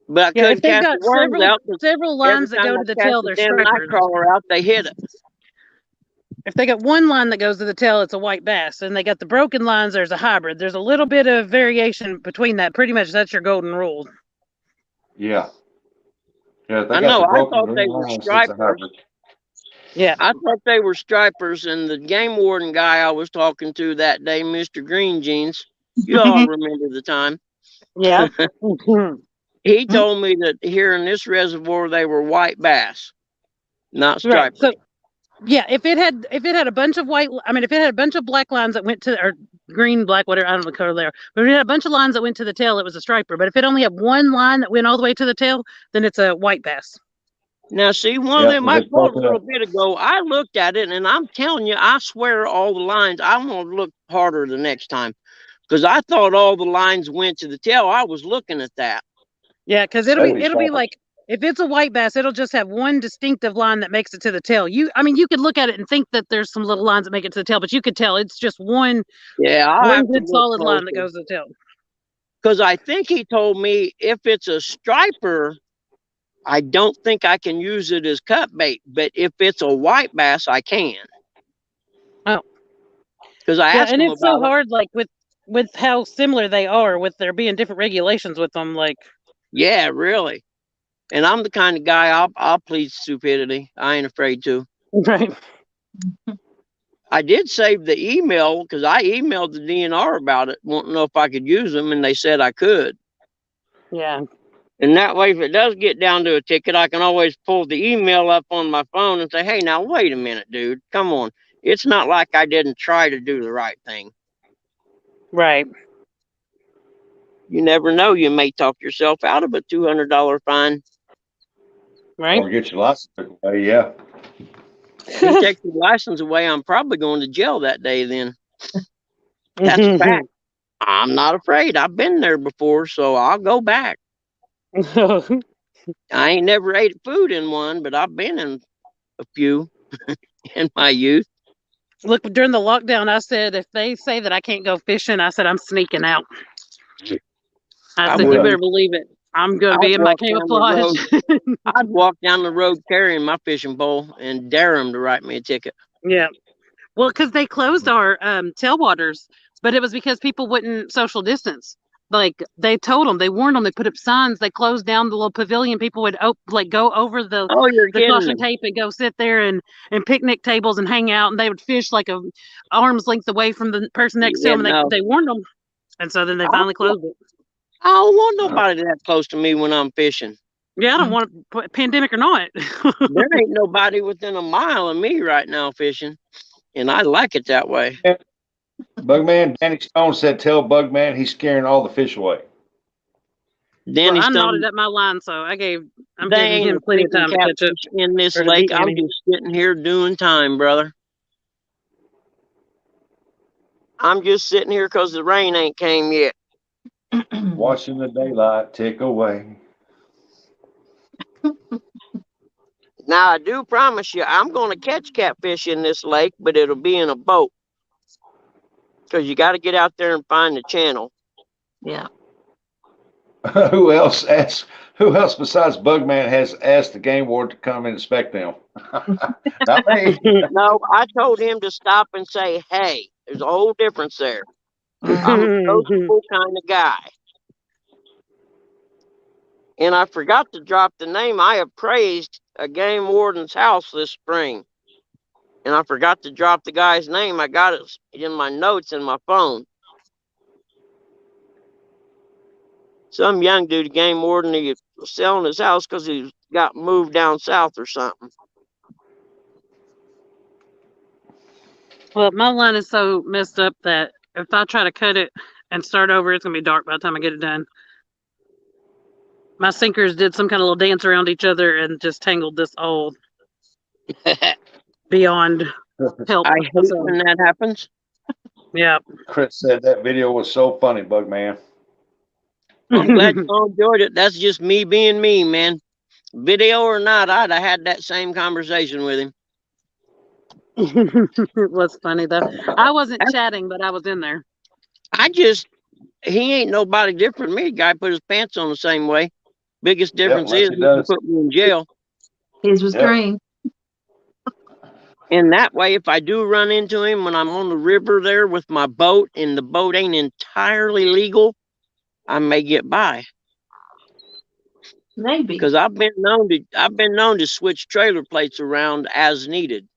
D: But I
C: Yeah, if
D: couldn't
C: they've
D: cast the
C: got
D: worms out because
C: several
D: every
C: lines that
D: time
C: go
D: I
C: to the
D: cast
C: tail,
D: the
C: they're
D: damn night
C: stripers.
D: crawler out, they hit it.
C: If they got one line that goes to the tail, it's a white bass. And they got the broken lines, there's a hybrid. There's a little bit of variation between that. Pretty much that's your golden rule.
B: Yeah. Yeah, they
D: I
B: got
D: know.
B: the
D: I
B: broken
D: thought they
B: green
D: were
B: lines. It's a
D: stripers.
B: hybrid.
C: Yeah.
D: I thought they were stripers, and the game warden guy I was talking to that day, Mr. Green Jeans, you all remember the time.
C: Yeah.
D: He told me that here in this reservoir they were white bass, not
C: Right.
D: stripers.
C: So yeah, if it had a bunch of if it had a bunch of black lines that went to, or green, black, whatever, I don't know what color they are, but if it had a bunch of lines that went to the tail, it was a striper. But if it only had one line that went all the way to the tail, then it's a white bass.
D: Now, see, one of them I caught a little bit ago, I looked at it, and I'm telling you, I swear all the lines, I'm going to look harder the next time, because I thought all the lines went to the tail. I was looking at that.
C: Yeah, because it'll be like, if it's a white bass, it'll just have one distinctive line that makes it to the tail. You could look at it and think that there's some little lines that make it to the tail, but you could tell it's just one.
D: Yeah,
C: one good solid line that goes to the tail.
D: Because I think he told me if it's a striper, I don't think I can use it as cut bait, but if it's a white bass, I can.
C: Oh,
D: because I asked him
C: and it's
D: about
C: so hard, like with how similar they are, with there being different regulations with them. Like,
D: yeah, really. And I'm the kind of guy I'll plead stupidity. I ain't afraid to.
C: Right.
D: I did save the email because I emailed the DNR about it, wanting to know if I could use them, and they said I could.
C: Yeah.
D: And that way, if it does get down to a ticket, I can always pull the email up on my phone and say, hey, now, wait a minute, dude. Come on. It's not like I didn't try to do the right thing.
C: Right.
D: You never know. You may talk yourself out of a $200 fine.
C: Right.
B: Or get your license away, yeah.
D: If he takes your license away, I'm probably going to jail that day then. That's a fact. I'm not afraid. I've been there before, so I'll go back. I ain't never ate food in one, but I've been in a few in my youth.
C: Look, during the lockdown, I said, if they say that I can't go fishing, I said, I'm sneaking out. I said, you better believe it. I'm going to be in my camouflage.
D: I'd walk down the road carrying my fishing pole and dare them to write me a ticket.
C: Yeah. Well, because they closed our tailwaters, but it was because people wouldn't social distance. Like, they told them, they warned them, they put up signs, they closed down the little pavilion. People would go over the caution tape and go sit there and picnic tables and hang out, and they would fish like a arm's length away from the person next to them. And they warned them, and so then they finally closed it.
D: I don't want nobody that close to me when I'm fishing.
C: Yeah, I don't want a pandemic or not.
D: There ain't nobody within a mile of me right now fishing, and I like it that way.
B: Bugman, Danny Stone said, tell Bugman he's scaring all the fish away.
D: Danny
C: I
D: Stone,
C: knotted up my line, so I'm giving him plenty of time to catch up.
D: In this lake, I'm just sitting here doing time, brother. I'm just sitting here because the rain ain't came yet.
B: Watching the daylight tick away.
D: Now, I do promise you, I'm going to catch catfish in this lake, but it'll be in a boat. Because you got to get out there and find the channel.
E: Yeah.
B: Who else besides Bugman has asked the game warden to come and inspect them? Not me.
D: No, I told him to stop and say, hey, there's a whole difference there. I'm a sociable kind of guy. And I forgot to drop the name. I appraised a game warden's house this spring. And I forgot to drop the guy's name. I got it in my notes in my phone. Some young dude, game warden, he was selling his house because he got moved down south or something.
C: Well, my line is so messed up that if I try to cut it and start over, it's going to be dark by the time I get it done. My sinkers did some kind of little dance around each other and just tangled this all beyond help.
D: I hate when that happens.
C: Yeah.
B: Chris said that video was so funny, Bugman.
D: I'm glad you enjoyed it. That's just me being me, man. Video or not, I'd have had that same conversation with him.
C: It was funny though. I wasn't
D: That's-
C: chatting, but I was in there.
D: he ain't nobody different from me. Guy put his pants on the same way. Biggest
B: Yep,
D: difference
B: like
D: is
B: he
D: he can
B: does.
D: put me in jail.
E: His was
B: Yep.
E: green.
D: And that way, if I do run into him when I'm on the river there with my boat and the boat ain't entirely legal, I may get by.
E: Maybe.
D: Because I've been known to switch trailer plates around as needed.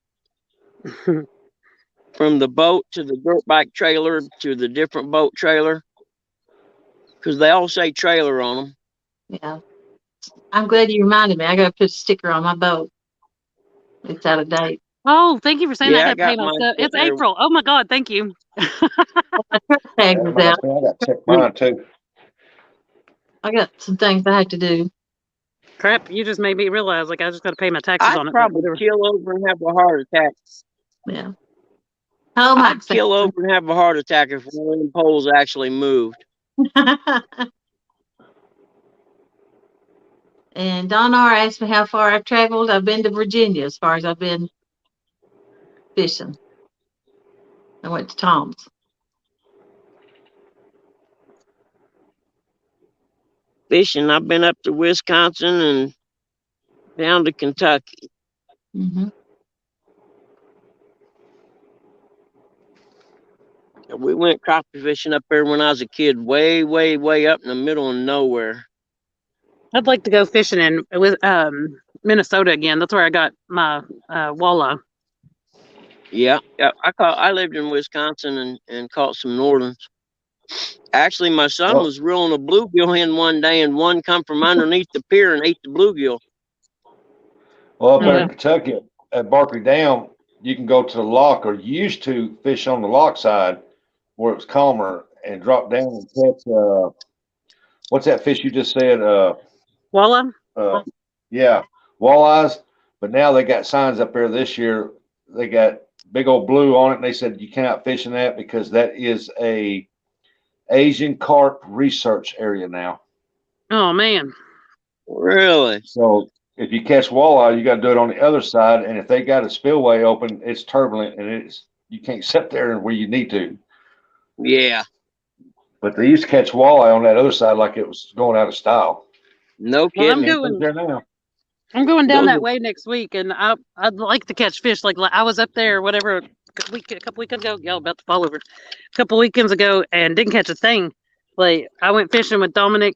D: From the boat to the dirt bike trailer to the different boat trailer. Because they all say trailer on them.
E: Yeah. I'm glad you reminded me. I got to put a sticker on my boat. It's out of date.
C: Oh, thank you for saying that. I
D: Yeah, I
C: got to pay
D: got
C: my
D: mine
C: stuff. It's
D: sitting there.
C: April. Oh my God, thank you.
E: My truck tag
B: That
E: is
B: reminds
E: out.
B: me, I got to check mine too.
E: I got some things I have to do.
C: Crap, you just made me realize like I just got to pay my taxes
D: I'd
C: on it. But
D: probably
C: whatever.
D: kill over and have a heart attack.
E: Yeah. Hello, Mike.
D: I'd kill over and have a heart attack if one of them poles actually moved.
E: And Don R asked me how far I've traveled. I've been to Virginia as far as I've been fishing. I went to Tom's.
D: Fishing, I've been up to Wisconsin and down to Kentucky.
E: Mm-hmm.
D: We went crappie fishing up there when I was a kid, way, way, way up in the middle of nowhere.
C: I'd like to go fishing in with Minnesota again. That's where I got my walleye.
D: Yeah, I lived in Wisconsin and caught some northerns. Actually, my son
B: Well,
D: was reeling a bluegill in one day, and one come from underneath the pier and ate the bluegill.
B: well, up there
C: Yeah.
B: in Kentucky at Barkley Dam, you can go to the lock, or you used to fish on the lock side where it was calmer and drop down and catch. What's that fish you just said?
C: Walleye?
B: Uh, yeah, walleyes. But now they got signs up there this year. They got big old blue on it, and they said you cannot fish in that because that is a Asian carp research area now.
C: Oh man.
D: Really?
B: So if you catch walleye, you got to do it on the other side. And if they got a spillway open, it's turbulent and it's you can't sit there where you need to.
D: Yeah.
B: But they used to catch walleye on that other side like it was going out of style.
D: No
C: Well, I'm
D: kidding.
B: Ain't
C: going.
B: there now.
C: I'm going down
D: Those
C: that
D: are,
C: way next week, and I'd like to catch fish. Like I was up there, whatever, a couple weekends ago. Y'all about to fall over. A couple weekends ago, and didn't catch a thing. Like I went fishing with Dominic,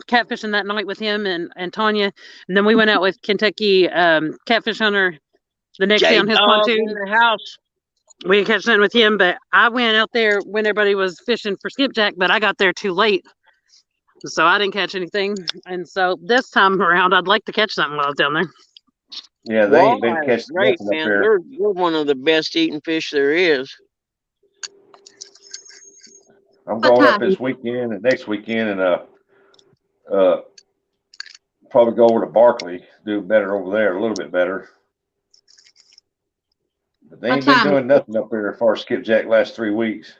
C: catfishing that night with him and Tanya, and then we went out with Kentucky catfish hunter the next day
D: J
C: on his
D: Dog in
C: pontoon.
D: the house.
C: We didn't catch nothing with him, but I went out there when everybody was fishing for skipjack, but I got there too late. So I didn't catch anything. And so this time around, I'd like to catch something while I was down there.
B: Yeah, they ain't been
D: Walleye is
B: catching
D: great,
B: nothing up
D: man.
B: there.
D: They're one of the best eating fish there is.
B: I'm
E: What
B: going up
E: time?
B: this weekend and next weekend and uh probably go over to Barkley, do better over there, a little bit better. But they
E: What
B: ain't been
E: time?
B: doing nothing up there as far as skipjack last 3 weeks.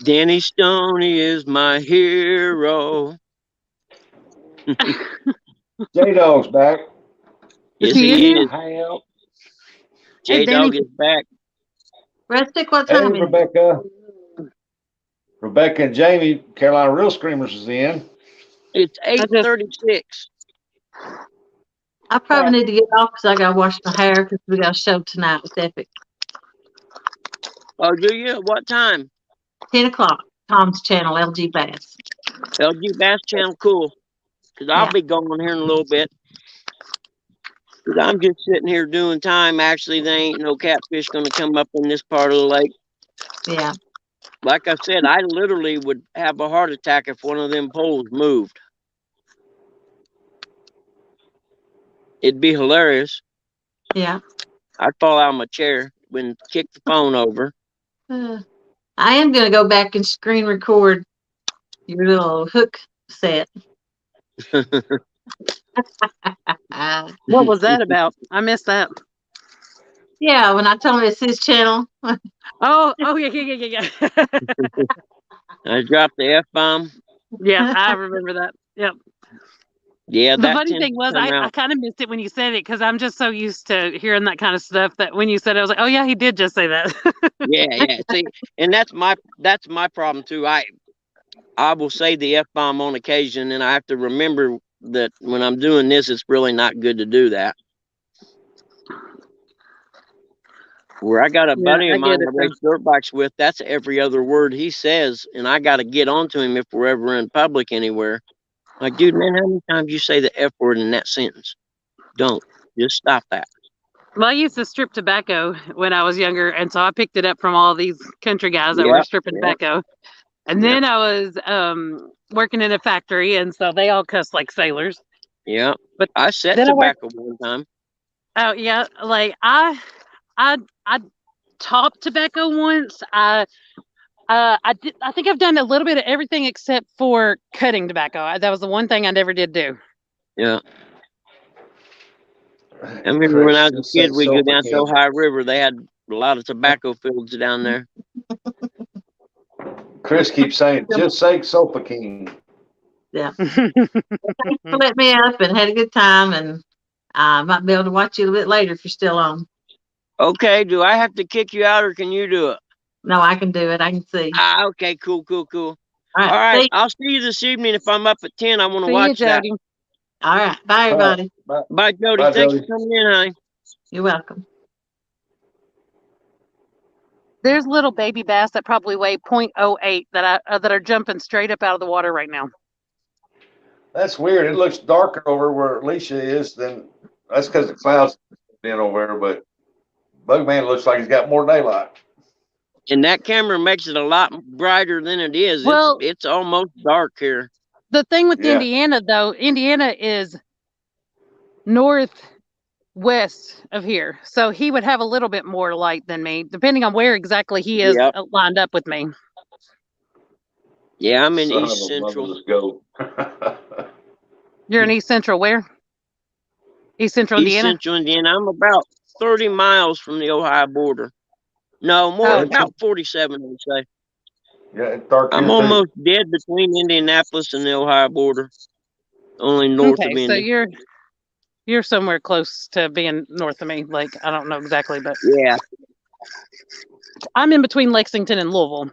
D: Danny Stoney is my hero.
B: J Dog's back.
C: Is
D: Yes,
C: he in
D: he
B: In
C: here?
B: the
D: is.
B: house.
C: Hey,
D: J
C: Danny.
D: Dog is back.
E: Rustic, what
B: Hey,
E: time is it?
B: Rebecca. Rebecca and Jamie, Carolina Real Screamers is in.
D: It's
C: I just
D: 8:36.
E: I probably need to get off because I got to wash my hair because we got a show tonight with Epic.
D: Oh, do you? What time?
E: 10 o'clock. Tom's channel, LG Bass.
D: LG Bass Channel, cool. Because I'll
E: Yeah.
D: be going here in a little bit. Because I'm just sitting here doing time. Actually, there ain't no catfish going to come up in this part of the lake.
E: Yeah.
D: Like I said, I literally would have a heart attack if one of them poles moved. It'd be hilarious.
E: Yeah.
D: I'd fall out of my chair and kick the phone over.
E: I am going to go back and screen record your little hook set.
C: what was that about? I missed that.
E: Yeah, when I told him it's his channel.
C: Oh yeah.
D: I dropped the F bomb.
C: Yeah, I remember that. Yep.
A: Yeah,
C: The
A: that
C: funny
A: tends
C: thing
A: to
C: was,
A: come
C: I
A: out.
C: kind of missed it when you said it because I'm just so used to hearing that kind of stuff that when you said it, I was like, oh yeah, he did just say that.
A: Yeah, yeah. See, and that's my problem too. I will say the F bomb on occasion, and I have to remember that when I'm doing this, it's really not good to do that. Where I got a
C: Yeah,
A: buddy of
C: I get
A: mine I
C: it though.
A: race dirt bikes with, that's every other word he says, and I got to get onto him if we're ever in public anywhere. Like, dude, man, how many times you say the F word in that sentence? Don't. Just stop that.
C: Well, I used to strip tobacco when I was younger, and so I picked it up from all these country guys that were
A: Yep,
C: stripping
A: yep,
C: tobacco. And
A: yep,
C: then I was working in a factory, and so they all cuss like sailors.
A: yep.
C: But
A: I set
C: then I worked.
A: tobacco one time.
C: Oh yeah, like I topped tobacco once. I did. I think I've done a little bit of everything except for cutting tobacco. That was the one thing I never did do.
A: Yeah. I remember when I
B: Chris,
A: was a
B: just say
A: kid, we'd go
B: soap
A: down to
B: again.
A: Ohio River. They had a lot of tobacco fields down there.
B: Chris keeps saying, just say Sofa King.
E: Yeah. Thanks for letting me up and had a good time. And I might be able to watch you a little bit later if you're still on.
A: Okay, do I have to kick you out or can you do it?
E: No, I can do it. I can see.
A: Ah, okay, cool, cool, cool.
E: All
A: All
E: right.
A: right,
E: See.
A: I'll see you this evening. If I'm up at 10, I want to
C: See you,
A: watch that.
C: Jody.
E: All right. Bye, everybody.
B: Bye,
A: Bye, Jody.
B: bye,
A: Thanks for
B: Jody.
A: coming in, honey.
E: You're welcome.
C: There's little baby bass that probably weigh 0.08 that are jumping straight up out of the water right now.
B: That's weird. It looks darker over where Alicia is than that's because the clouds been over there, but Bugman looks like he's got more daylight.
A: And that camera makes it a lot brighter than it is.
C: Well,
A: It's almost dark here.
C: the thing with
B: Yeah.
C: Indiana, though, Indiana is northwest of here, so he would have a little bit more light than me, depending on where exactly he is
A: Yep.
C: lined up with me.
A: Yeah, I'm in
B: Son of
A: East
B: a
A: Central.
B: motherless goat.
C: You're in East Central, where? East Central
A: East
C: Indiana.
A: Central Indiana. I'm about 30 miles from the Ohio border. No, more
C: Oh,
A: about 47, I would say.
B: Yeah, it's dark
A: I'm
B: here too.
A: almost dead between Indianapolis and the Ohio border. Only north of
C: okay. So
A: Indy.
C: you're somewhere close to being north of me. Like I don't know exactly, but
A: Yeah.
C: I'm in between Lexington and Louisville.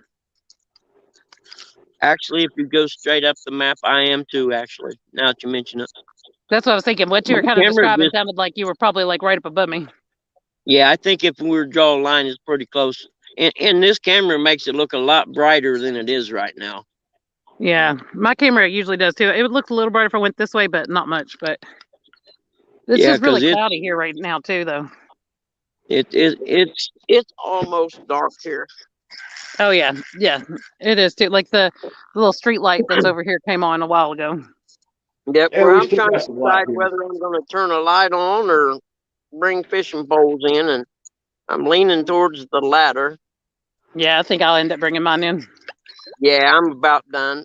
A: Actually, if you go straight up the map, I am too, actually, now that you mention it.
C: That's what I was thinking. What you
A: My
C: were kind of
A: camera
C: describing
A: just,
C: sounded like you were probably like right up above me.
A: yeah, I think if we were to draw a line, it's pretty close. And this camera makes it look a lot brighter than it is right now.
C: Yeah, my camera usually does too. It would look a little brighter if I went this way, but not much. But it's
A: Yeah,
C: just really
A: because
C: cloudy here right now too, though.
A: it's almost dark here.
C: Oh yeah, it is too. Like the little street light that's over here came on a while ago.
A: Yep,
B: Yeah,
A: where
B: we
A: I'm
B: still
A: trying
B: got
A: to
B: some light
A: decide
B: here.
A: whether I'm going to turn a light on or bring fishing poles in, and I'm leaning towards the latter.
C: Yeah, I think I'll end up bringing mine in.
A: Yeah, I'm about done.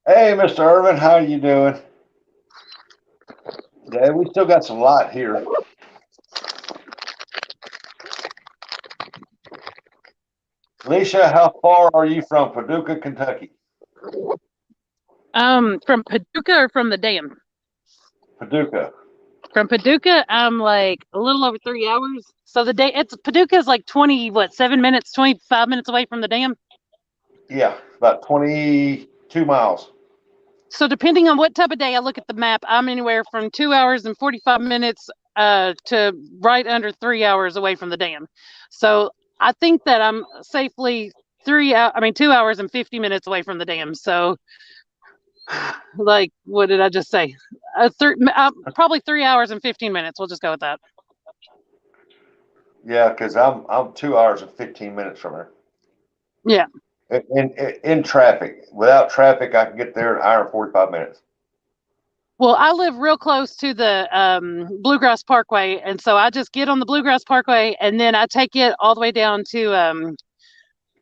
B: Hey, Mr. Irvin, how you doing? Yeah, we still got some light here. Alicia, how far are you from Paducah, Kentucky?
C: From Paducah or from the dam?
B: Paducah.
C: From Paducah, I'm like a little over 3 hours. So the day it's Paducah is like 7 minutes, 25 minutes away from the dam.
B: Yeah, about 22 miles.
C: So depending on what type of day I look at the map, I'm anywhere from 2 hours and 45 minutes to right under 3 hours away from the dam. So I think that I'm safely 2 hours and 50 minutes away from the dam. So like, what did I just say? Probably 3 hours and 15 minutes. We'll just go with that.
B: Yeah, because I'm 2 hours and 15 minutes from her.
C: Yeah.
B: In traffic. Without traffic, I can get there in an hour and 45 minutes.
C: Well, I live real close to the Bluegrass Parkway, and so I just get on the Bluegrass Parkway, and then I take it all the way down to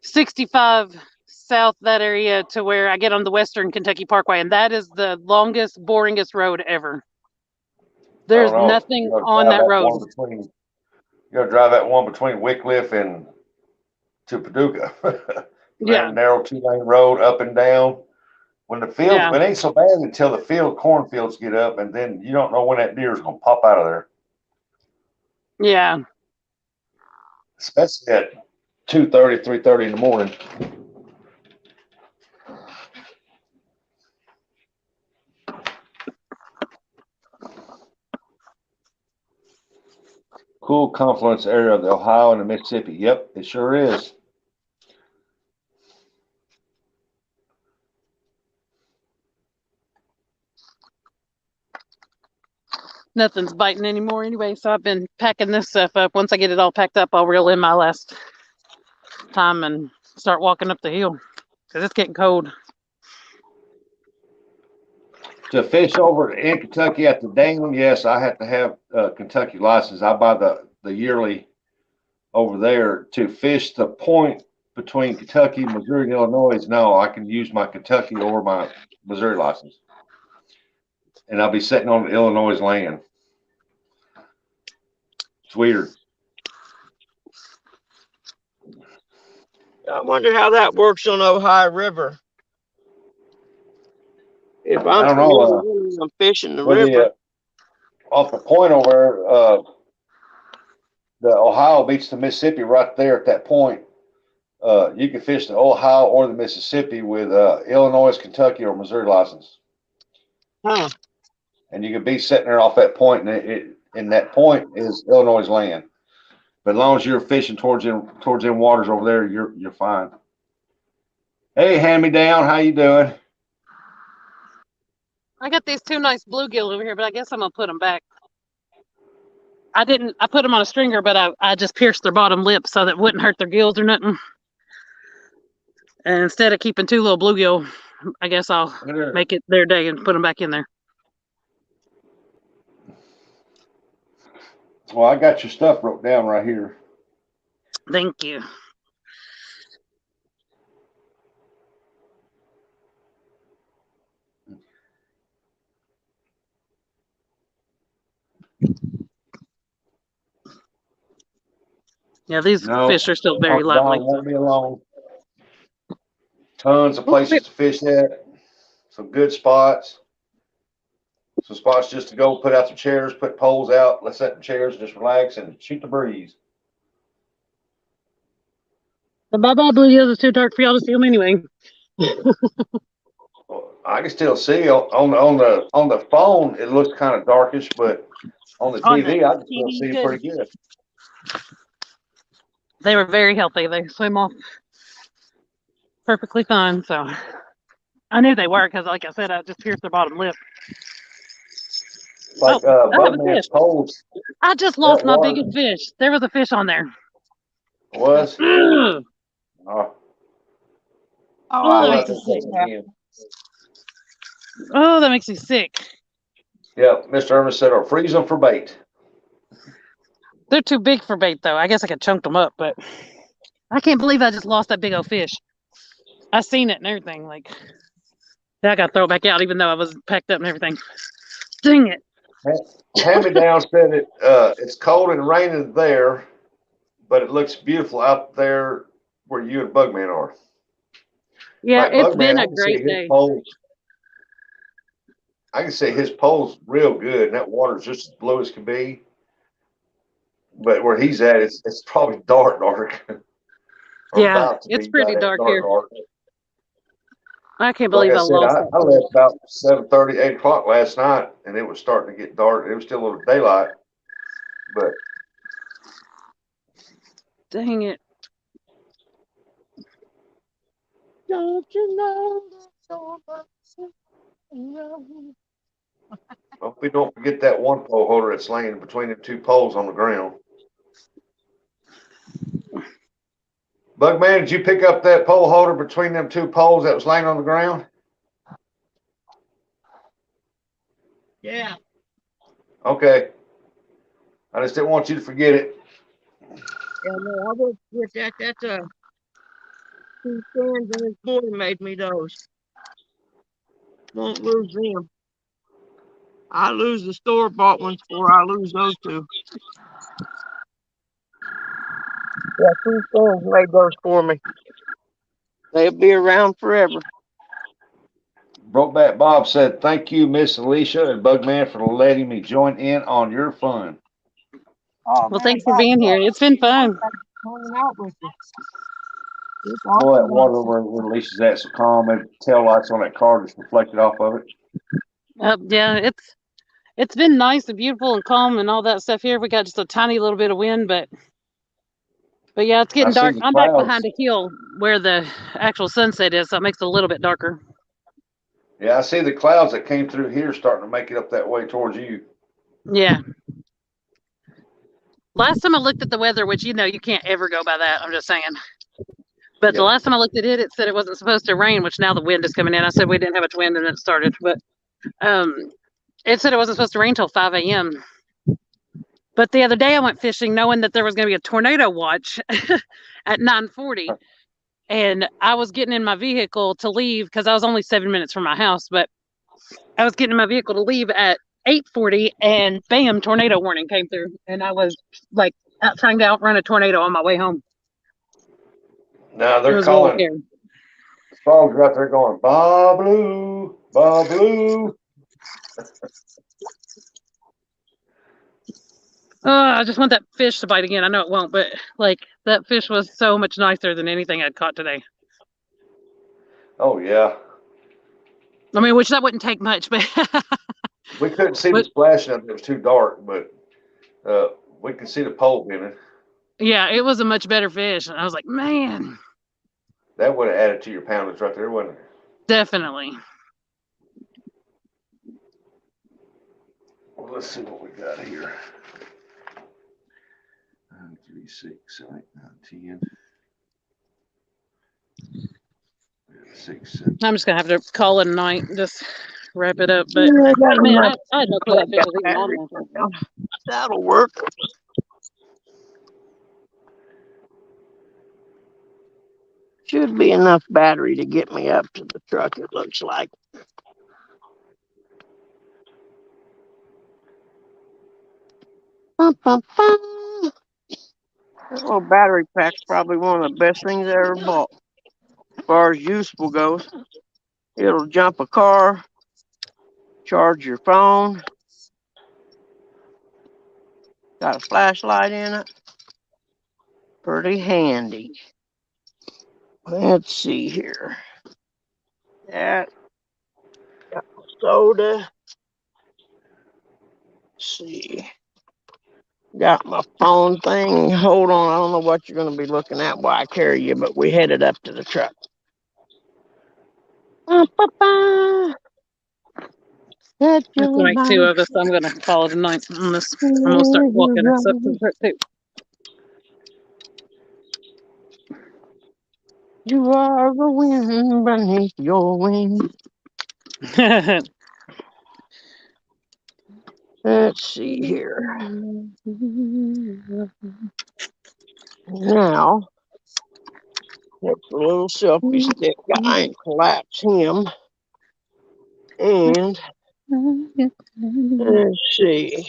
C: 65 south, that area, to where I get on the Western Kentucky Parkway, and that is the longest, boringest road ever. There's nothing on that road.
B: You gotta drive that one between Wycliffe and to Paducah.
C: Yeah.
B: Narrow 2-lane road up and down. When the field,
C: Yeah.
B: it ain't so bad until the cornfields get up, and then you don't know when that deer's gonna pop out of there.
C: Yeah.
B: Especially at 2:30, 3:30 in the morning. Cool confluence area of the Ohio and the Mississippi. Yep, it sure is.
C: Nothing's biting anymore anyway, so I've been packing this stuff up. Once I get it all packed up, I'll reel in my last time and start walking up the hill because it's getting cold.
B: To fish over in Kentucky at the dam, yes, I have to have a Kentucky license. I buy the yearly over there. To fish the point between Kentucky, Missouri, and Illinois, no, I can use my Kentucky or my Missouri license. And I'll be sitting on Illinois land. It's weird.
D: I wonder how that works on Ohio River. If
B: I
D: I'm
B: don't
D: from
B: know.
D: Illinois, I'm fishing the
B: With
D: river.
B: off the point over the Ohio beats the Mississippi right there at that point. You can fish the Ohio or the Mississippi with Illinois, Kentucky, or Missouri license.
D: Huh.
B: And you can be sitting there off that point, and that point is Illinois land. But as long as you're fishing towards them waters over there, you're fine. Hey, hand me down, how you doing?
C: I got these two nice bluegill over here, but I guess I'm gonna put them back. I put them on a stringer, but I just pierced their bottom lip so that it wouldn't hurt their gills or nothing. And instead of keeping two little bluegill, I guess I'll make it their day and put them back in there.
B: Well, I got your stuff wrote down right here.
C: Thank you. Yeah, these fish are still very lively.
B: Won't be alone. Tons of places to fish at. Some good spots. Some spots just to go put out some chairs, put poles out, let's set the chairs, just relax and shoot the breeze.
C: The bye-bye bluegills is too dark for y'all to see them anyway.
B: I can still see on the phone. It looks kind of darkish, but on the TV, I can still see it pretty good.
C: They were very healthy. They swim off perfectly fine. So I knew they were because, like I said, I just pierced their bottom lip.
B: Like Bugman's poles.
C: I just lost my biggest fish. There was a fish on there.
B: Was?
C: Oh,
B: that makes me sick.
C: Oh, that makes me sick.
B: Yeah, Mr. Ernest said, or freeze them for bait.
C: They're too big for bait, though. I guess I could chunk them up, but I can't believe I just lost that big old fish. I seen it and everything. Like, I got to throw it back out, even though I was packed up and everything. Dang it.
B: Hand-me-down said it's cold and raining there, but it looks beautiful out there where you and Bugman are.
C: Yeah,
B: like
C: it's
B: Bugman,
C: been a great day.
B: I can see his pole's real good, and that water's just as blue as can be. But where he's at, it's probably dark.
C: Yeah, it's pretty dark here. I can't believe
B: I
C: lost that.
B: I left about 7:30, 8 o'clock last night, and it was starting to get dark. It was still a little daylight, but
C: dang it.
D: Don't you know so
B: hope we don't forget that one pole holder that's laying between the two poles on the ground. Bugman, did you pick up that pole holder between them two poles that was laying on the ground?
D: Yeah.
B: Okay. I just didn't want you to forget it.
D: Yeah, no, I won't forget that. That's two stands and his boy made me those. Won't lose them. I lose the store-bought ones before I lose those two. Yeah, two stands made those for me. They'll be around forever.
B: Brokeback Bob said, "Thank you, Miss Alicia and Bugman, for letting me join in on your fun."
D: Oh
C: Well,
D: man,
C: thanks for being here. It's been fun.
D: hanging out with you. It's
B: Boy, that
D: awesome.
B: water where Alicia's at so calm, and tail lights on that car just reflected off of it.
C: Yeah, it's been nice and beautiful and calm and all that stuff here. We got just a tiny little bit of wind, but yeah, it's
B: I
C: getting
B: see
C: dark.
B: the
C: I'm back behind
B: clouds.
C: a hill where the actual sunset is, so it makes it a little bit darker.
B: Yeah, I see the clouds that came through here starting to make it up that way towards you.
C: Yeah. Last time I looked at the weather, which you can't ever go by that. I'm just saying. But the
B: Yep.
C: last time I looked at it, it said it wasn't supposed to rain, which now the wind is coming in. I said we didn't have much wind and then it started. But it said it wasn't supposed to rain till 5 a.m. But the other day I went fishing knowing that there was going to be a tornado watch at 9:40. And I was getting in my vehicle to leave because I was only 7 minutes from my house. But I was getting in my vehicle to leave at 8:40 and bam, tornado warning came through. And I was like trying to outrun a tornado on my way home.
B: Now
C: It
B: they're
C: was really
B: calling.
C: scary.
B: Frogs are out there going, "Bob Blue, Bob Blue."
C: I just want that fish to bite again. I know it won't, but like that fish was so much nicer than anything I'd caught today.
B: Oh yeah.
C: I mean, which that wouldn't take much, but
B: We couldn't see the
C: but
B: splashing up. It was too dark, but we could see the pole in it.
C: yeah, it was a much better fish. And I was like, man,
B: That would have added to your poundage right there, wouldn't it?
C: definitely.
B: Well, let's see what we got here. 9, 3, 6, 8, 9, 10. 6, 7.
C: I'm just gonna have to call it a night, just wrap it up. But
D: Yeah, I got
C: man,
D: enough.
C: I had no clue that fish was even on
D: Battery
C: there.
D: for now. That'll work. Should be enough battery to get me up to the truck, it looks like. Bum, bum, bum. That little battery pack's probably one of the best things I ever bought. As far as useful goes, it'll jump a car, charge your phone, got a flashlight in it. Pretty handy. Let's see here. That got my soda. Let's see. Got my phone thing. Hold on. I don't know what you're going to be looking at while I carry you, but we headed up to the truck. That's
C: There's
D: your
C: like two
D: life.
C: of us. So I'm gonna call it a night on this. I'm gonna start walking us up to the truck too.
D: You are the wind beneath your wings. Let's see here. Now, take the little selfie stick guy and collapse him. And let's see.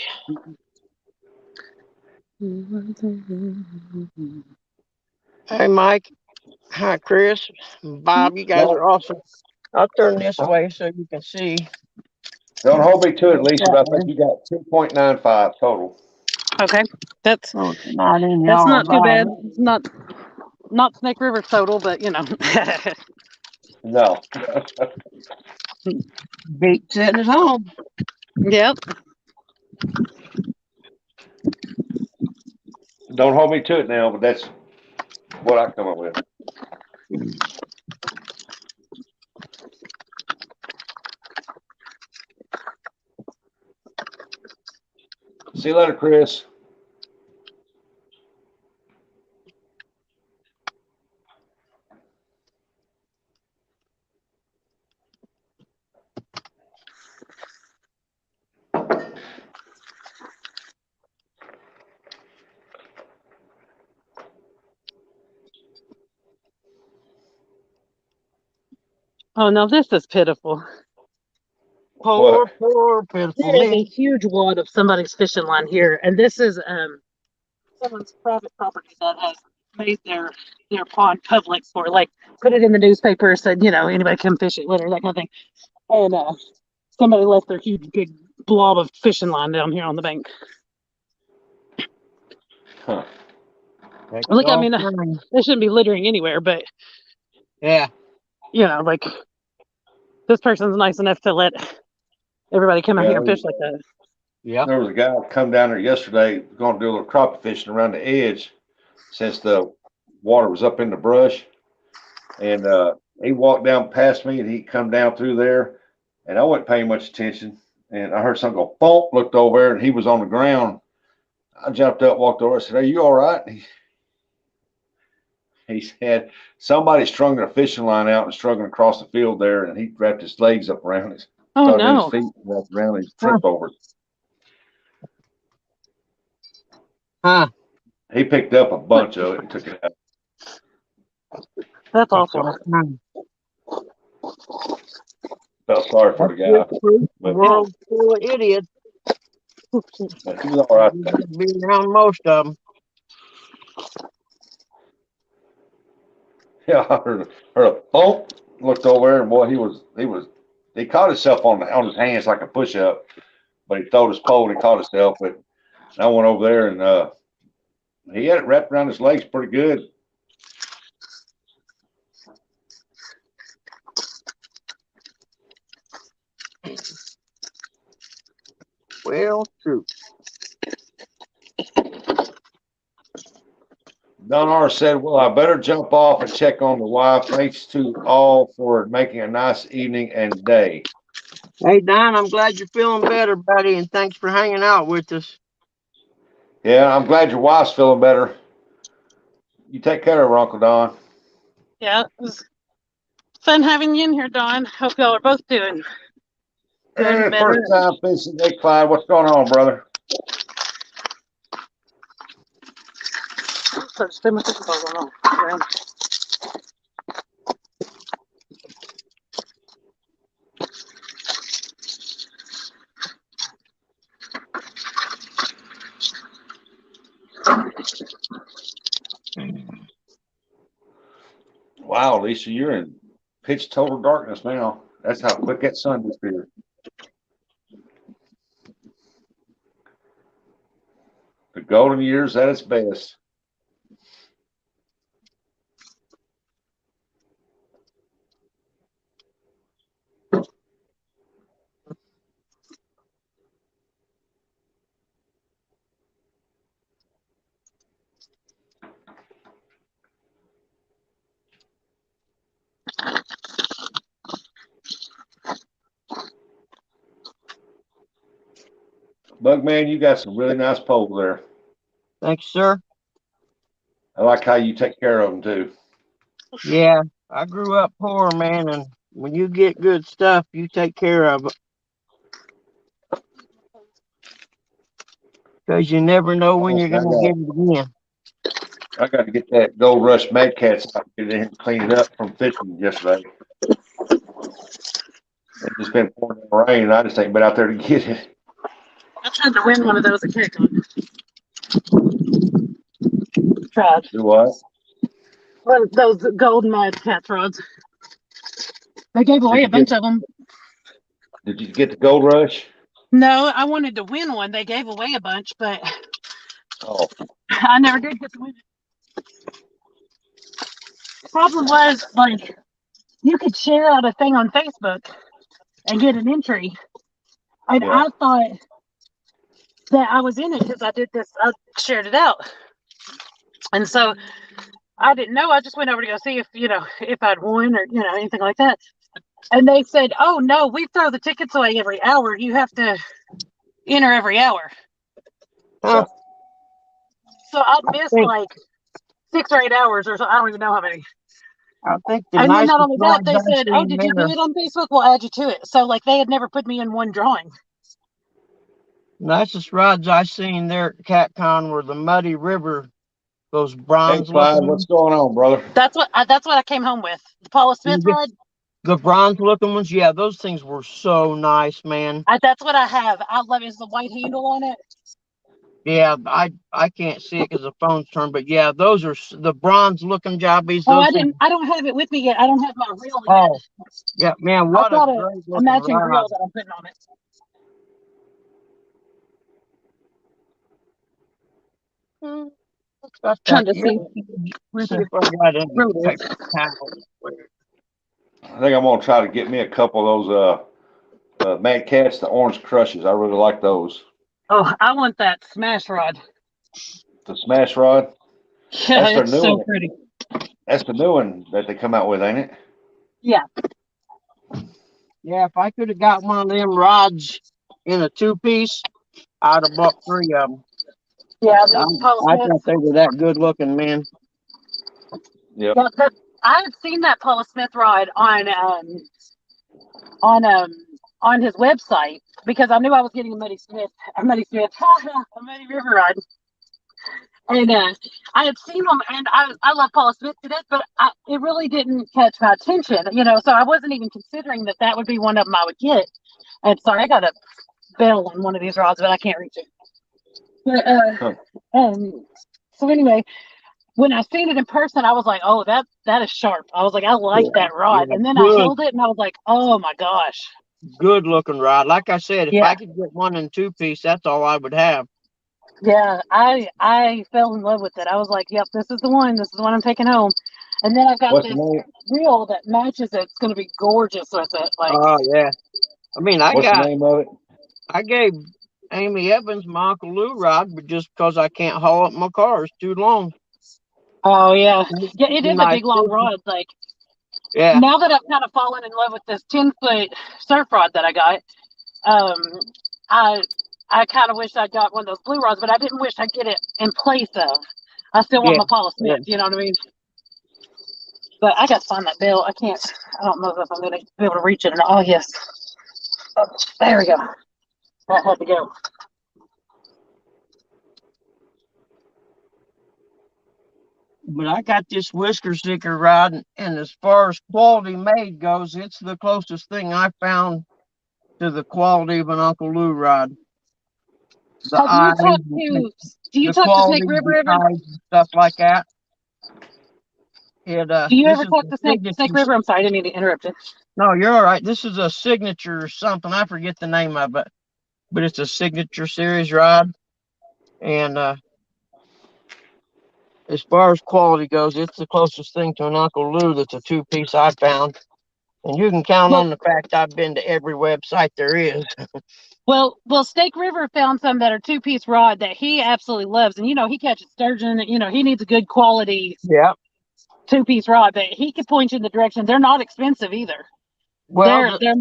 D: Hey, Mike. Hi, Chris. Bob, you guys are awesome. I'll turn this way so you can see.
B: Don't hold me to it, Lisa, but I think you got 2.95 total.
C: Okay, that's
D: Oh, it's not in
C: that's
D: y'all
C: not too bad.
D: environment.
C: It's not Snake River total, but
B: No.
D: Beat sitting at home.
C: Yep.
B: Don't hold me to it now, but that's what I come up with. See you later, Chris.
C: Oh no, this is pitiful.
D: Poor,
B: What?
D: poor, pitiful
C: There is a
D: me.
C: huge wad of somebody's fishing line here, and this is someone's private property that has made their pond public for like put it in the newspaper, said anybody come fish it, whatever that kind of thing. and somebody left their huge big blob of fishing line down here on the bank.
B: Huh.
C: Look, I mean,
D: Fine.
C: they shouldn't be littering anywhere, but
D: Yeah.
C: like this person's nice enough to let everybody come out
B: Yeah,
C: here and fish like that.
D: Yep.
B: there was a guy come down there yesterday going to do a little crappie fishing around the edge since the water was up in the brush. And he walked down past me and he come down through there and I wasn't paying much attention. And I heard something go bonk, looked over there and he was on the ground. I jumped up, walked over. I said, "Are you all right?" He said, "Somebody strung their fishing line out and strung it across the field there, and he wrapped his legs up around it,
C: Oh
B: started in his
C: no!
B: feet, wrapped around and tripped over it."
D: Huh.
B: He picked up a bunch of it and took it out.
C: That's
B: I
C: awful.
B: felt sorry for the
D: That's
B: guy,
D: just proof the
B: but,
D: world's full of idiots.
B: but he was all right
D: You
B: there.
D: gotta be around most of them.
B: Yeah, I heard a bonk, looked over there, and boy, he caught himself on his hands like a push up, but he throwed his pole and he caught himself. But I went over there and he had it wrapped around his legs pretty good.
D: Well, true.
B: Don R said, "Well, I better jump off and check on the wife. Thanks to all for making a nice evening and day."
D: Hey, Don, I'm glad you're feeling better, buddy, and thanks for hanging out with us.
B: Yeah, I'm glad your wife's feeling better. You take care of her, Uncle Don.
C: Yeah, it was fun having you in here, Dawn. Hope y'all are both doing good and better.
B: First time fishing. Hey, Clyde, what's going on, brother?
C: So just too much going on. Yeah.
B: Wow, Lisa, you're in pitch total darkness now. That's how quick that sun disappeared. The golden years at its best. Bugman, you got some really nice poles there.
D: Thanks, sir.
B: I like how you take care of them too.
D: Yeah, I grew up poor, man, and when you get good stuff, you take care of it. Because you never know when you're
B: I
D: going to get it again.
B: got to get that Gold Rush Mad Cats out, get it in and clean it up from fishing yesterday. It's just been pouring down rain, and I just ain't been out there to get it.
C: I tried to win one of those at KCON. Tried.
B: Do what?
C: One of those golden mud cat rods. They gave away a bunch of them.
B: Did you get the Gold Rush?
C: No, I wanted to win one. They gave away a bunch, but
B: Oh,
C: I never did get to win it. Problem was, like, you could share out a thing on Facebook and get an entry. And
B: yeah.
C: I thought that I was in it because I did this. I shared it out. And so I didn't know. I just went over to go see if I'd won or, anything like that. And they said, "Oh, no, we throw the tickets away every hour. You have to enter every hour."
D: Huh.
C: So I missed like 6 or 8 hours or so. I don't even know how many.
D: I think the
C: And then
D: nicest
C: not only that,
D: ones
C: they
D: I've
C: said, "Oh,
D: seen
C: did you do
D: there,
C: it on Facebook? We'll add you to it." So like they had never put me in one drawing.
D: nicest rods I seen there at CatCon were the Muddy River, those
B: Hey,
D: bronze
B: Clyde,
D: looking
B: what's
D: ones.
B: going on, brother?
C: That's what I came home with. The Paula Smith rod.
D: The bronze looking ones, yeah, those things were so nice, man.
C: That's what I have. I love it. It's the white handle on it.
D: Yeah, I can't see it because the phone's turned, but yeah, those are the bronze looking jobbies.
C: Oh,
D: Those things.
C: I don't have it with me yet. I don't have my reel yet.
D: Oh, yeah, man,
C: I've
D: what a
C: got
D: great
C: a
D: looking
C: matching
D: rod.
C: reel that I'm putting on it.
D: It's got
C: Trying
D: that.
C: to
D: Yeah,
C: see.
D: let's see if I got any
C: Where it
D: paper
C: is.
D: towels.
B: I think I'm gonna try to get me a couple of those Mad Cats, the orange crushes. I really like those.
C: Oh, I want that smash rod.
B: The Smash Rod.
C: Yeah,
B: That's their
C: it's
B: new
C: so
B: one.
C: pretty.
B: That's the new one that they come out with, ain't it?
C: Yeah.
D: Yeah, if I could have got one of them rods in a 2-piece, I'd have bought 3 of them.
C: Yeah, those Paul
D: I thought
C: Smiths.
D: they were that good looking, man.
B: Yep.
C: Yeah, I had seen that Paula Smith rod on um on his website because I knew I was getting a Muddy Smith, a Muddy River rod. And I had seen them, and I love Paula Smith to death, but it really didn't catch my attention, so I wasn't even considering that would be one of them I would get. And sorry, I got a bell on one of these rods, but I can't reach it. But so anyway, when I seen it in person, I was like, oh, that is sharp. I was like, I like that
D: Yeah,
C: rod. And then I
D: good,
C: held it, and I was like, oh my gosh.
D: good looking rod. Like I said, if
C: Yeah.
D: I could get one in 2-piece, that's all I would have.
C: Yeah, I fell in love with it. I was like, yep, this is the one. This is the one I'm taking home. And then I've got
B: What's the
C: this
B: name?
C: reel that matches it. It's going to be gorgeous with it. Like,
D: Oh yeah. I mean,
B: What's the name of it?
D: I gave Amy Evans my Uncle Lou rod, but just because I can't haul up my car, it's too long.
C: oh yeah, yeah, it is a
D: Nice
C: big long
D: fishing.
C: rod. Like
D: Yeah,
C: now that I've kind of fallen in love with this 10-foot surf rod that I got, um, I I kind of wish I got one of those blue rods, but I didn't wish I'd get it in place of. I still want
D: yeah,
C: my Paula
D: yeah.
C: Smith. You know what I mean? But I got to find that bell. I can't. I don't know if I'm going to be able to reach it or not. Oh yes. Oh, there we go. That had to go.
D: But I got this whisker sticker rod, and as far as quality made goes, it's the closest thing I found to the quality of an Uncle Lou rod. The
C: Have you
D: eyes,
C: talked
D: and
C: to? Do you
D: the
C: talk to Snake
D: quality,
C: River
D: the
C: ever?
D: eyes, and stuff like that. It
C: Do you
D: this
C: ever
D: is
C: talk
D: a
C: to Snake
D: signature.
C: River? I'm sorry, I didn't mean to interrupt you.
D: No, you're all right. This is a signature or something. I forget the name of it, but it's a signature series rod. And as far as quality goes, it's the closest thing to an Uncle Lou that's a 2-piece I found. And you can count
C: Well,
D: on the fact I've been to every website there is.
C: well, Snake River found some that are 2-piece rod that he absolutely loves, and he catches sturgeon. He needs a good quality
D: Yeah.
C: 2-piece rod, but he could point you in the direction. They're not expensive either.
D: Well,
C: They're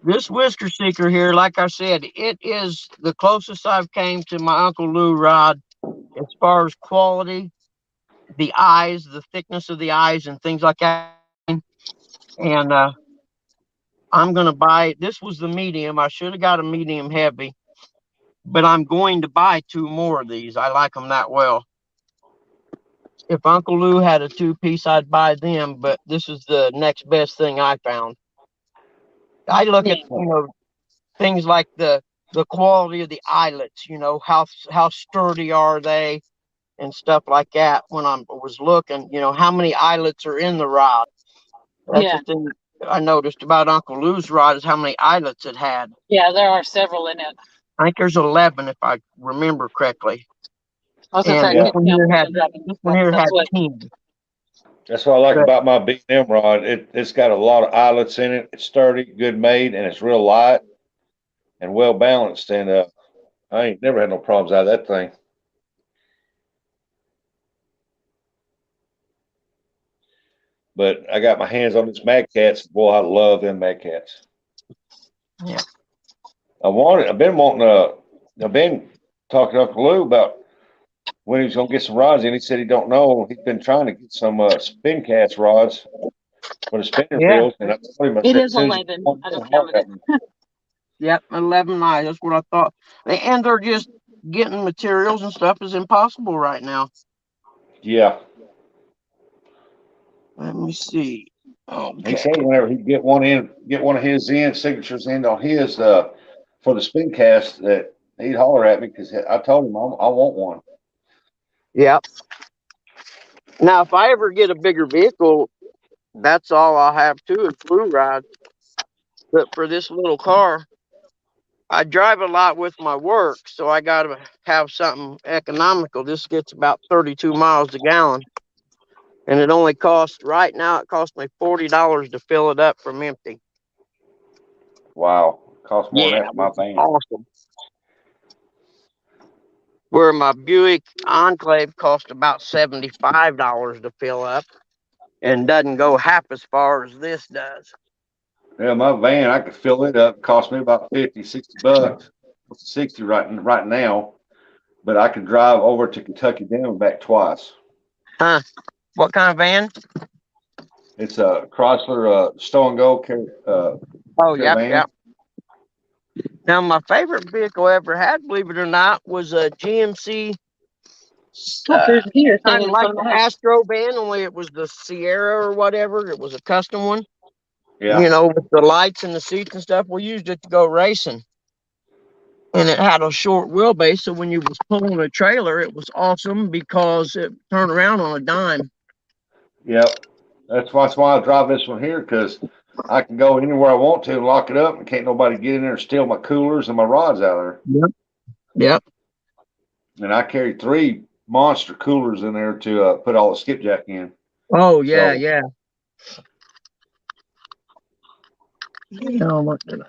D: this whisker seeker here, like I said, it is the closest I've came to my Uncle Lou rod as far as quality, the eyes, the thickness of the eyes, and things like that. And I'm going to buy, this was the medium. I should have got a medium heavy, but I'm going to buy 2 more of these. I like them that well. If Uncle Lou had a 2-piece, I'd buy them, but this is the next best thing I found. I look at, things like the quality of the eyelets, how sturdy are they and stuff like that. When I was looking, how many eyelets are in the rod. That's
C: yeah,
D: the thing I noticed about Uncle Lou's rod is how many eyelets it had.
C: yeah. There are several in it.
D: I think there's 11 if I remember correctly.
C: I was gonna say
D: And
C: I
B: Yeah.
C: couldn't count which ones I
D: this one here had
C: That's what.
D: 10.
B: That's what I like
D: But
B: about my B&M rod. It's got a lot of eyelets in it. It's sturdy, good made, and it's real light and well balanced. And I ain't never had no problems out of that thing. But I got my hands on these Mad Cats. Boy, I love them Mad Cats.
D: yeah,
B: I've been wanting to. I've been talking to Uncle Lou about when he was gonna get some rods, and he said he don't know. He's been trying to get some spin cats rods for the spinner
D: yeah,
B: reels, and I told him, I
C: It
B: said, as
C: is
B: soon as you
C: 11.
B: want
C: I
B: to
C: just
B: holler
C: counted it.
B: at me.
D: yep, 11 eyes. That's what I thought. And they're just getting materials and stuff is impossible right now.
B: Yeah,
D: Let me see.
B: he
D: Okay.
B: said whenever he get one of his signatures in on his for the spin cast that he'd holler at me because I told him I want one.
D: Yep. Now, if I ever get a bigger vehicle, that's all I'll have too is blue rides. But for this little car, I drive a lot with my work, so I got to have something economical. This gets about 32 miles a gallon, and it only costs right now. It costs me $40 to fill it up from empty.
B: Wow, costs more than
D: Yeah,
B: that for my
D: which is
B: van.
D: awesome. Where my Buick Enclave cost about $75 to fill up, and doesn't go half as far as this does.
B: Yeah, my van, I could fill it up. Cost me about 50, $60. 60 right now, but I can drive over to Kentucky down and back twice.
D: Huh? What kind of van?
B: It's a Chrysler Stow and Go
D: Oh, yep,
B: caravan.
D: yep. Now, my favorite vehicle I ever had, believe it or not, was a GMC.
C: Oh, there's deer
D: Kind
C: standing
D: of
C: in
D: like
C: front of
D: the
C: my house.
D: Astro van, only it was the Sierra or whatever. It was a custom one,
B: Yeah,
D: you know, with the lights and the seats and stuff. We used it to go racing, and it had a short wheelbase. So when you was pulling a trailer, it was awesome because it turned around on a dime.
B: yep. That's why I drive this one here because I can go anywhere I want to and lock it up, and can't nobody get in there and steal my coolers and my rods out of there.
D: Yep. Yep.
B: And I carry 3 monster coolers in there to put all the skipjack in.
D: Oh yeah,
B: So
D: yeah. Oh, what did I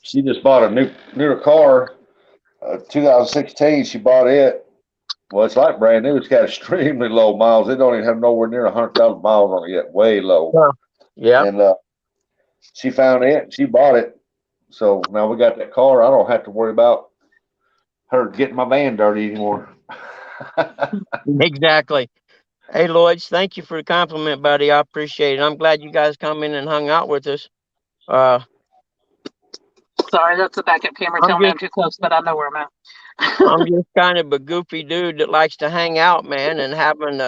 B: she just bought a newer car, 2016. She bought it. Well, it's like brand new. It's got extremely low miles. It don't even have nowhere near 100,000 miles on it yet. Way low.
D: do? Yep.
B: And she found it. And she bought it. So now we got that car. I don't have to worry about her getting my van dirty anymore.
D: Exactly. Hey, Lloyds, thank you for the compliment, buddy. I appreciate it. I'm glad you guys come in and hung out with us. Uh,
C: Sorry, that's the backup camera
D: I'm
C: telling me
D: just
C: I'm too close, but I know where I'm at.
D: I'm just kind of a goofy dude that likes to hang out, man, and having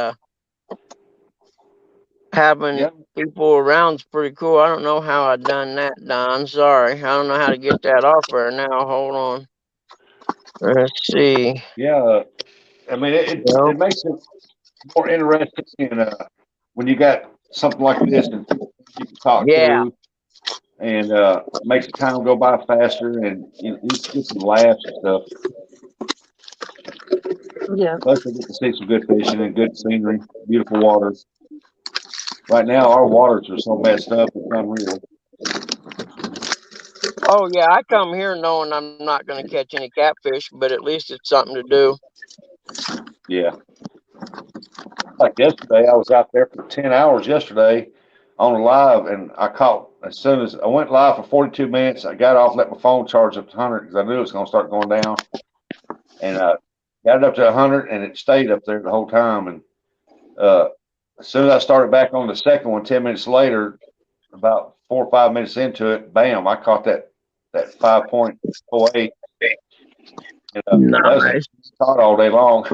B: Yeah.
D: people around's pretty cool. I don't know how I done that, Don. Sorry, I don't know how to get that off there now. Hold on. Let's see.
B: Yeah. I mean,
D: Well,
B: it makes it more interesting and, when you got something like this and people you can talk
D: yeah.
B: to, and makes the time go by faster, and you get some laughs and stuff.
C: Yeah.
B: Plus, we get to see some good fishing and good scenery, beautiful waters. Right now, our waters are so messed up, it's unreal.
D: Oh yeah, I come here knowing I'm not going to catch any catfish, but at least it's something to do.
B: Yeah. Like yesterday, I was out there for 10 hours yesterday on a live, and I caught as soon as I went live for 42 minutes. I got off, let my phone charge up to 100 because I knew it was going to start going down, and got it up to 100, and it stayed up there the whole time. And uh, as soon as I started back on the second one, 10 minutes later, about 4 or 5 minutes into it, bam! I caught that 5.08. And, that was
D: Nice.
B: caught all day long.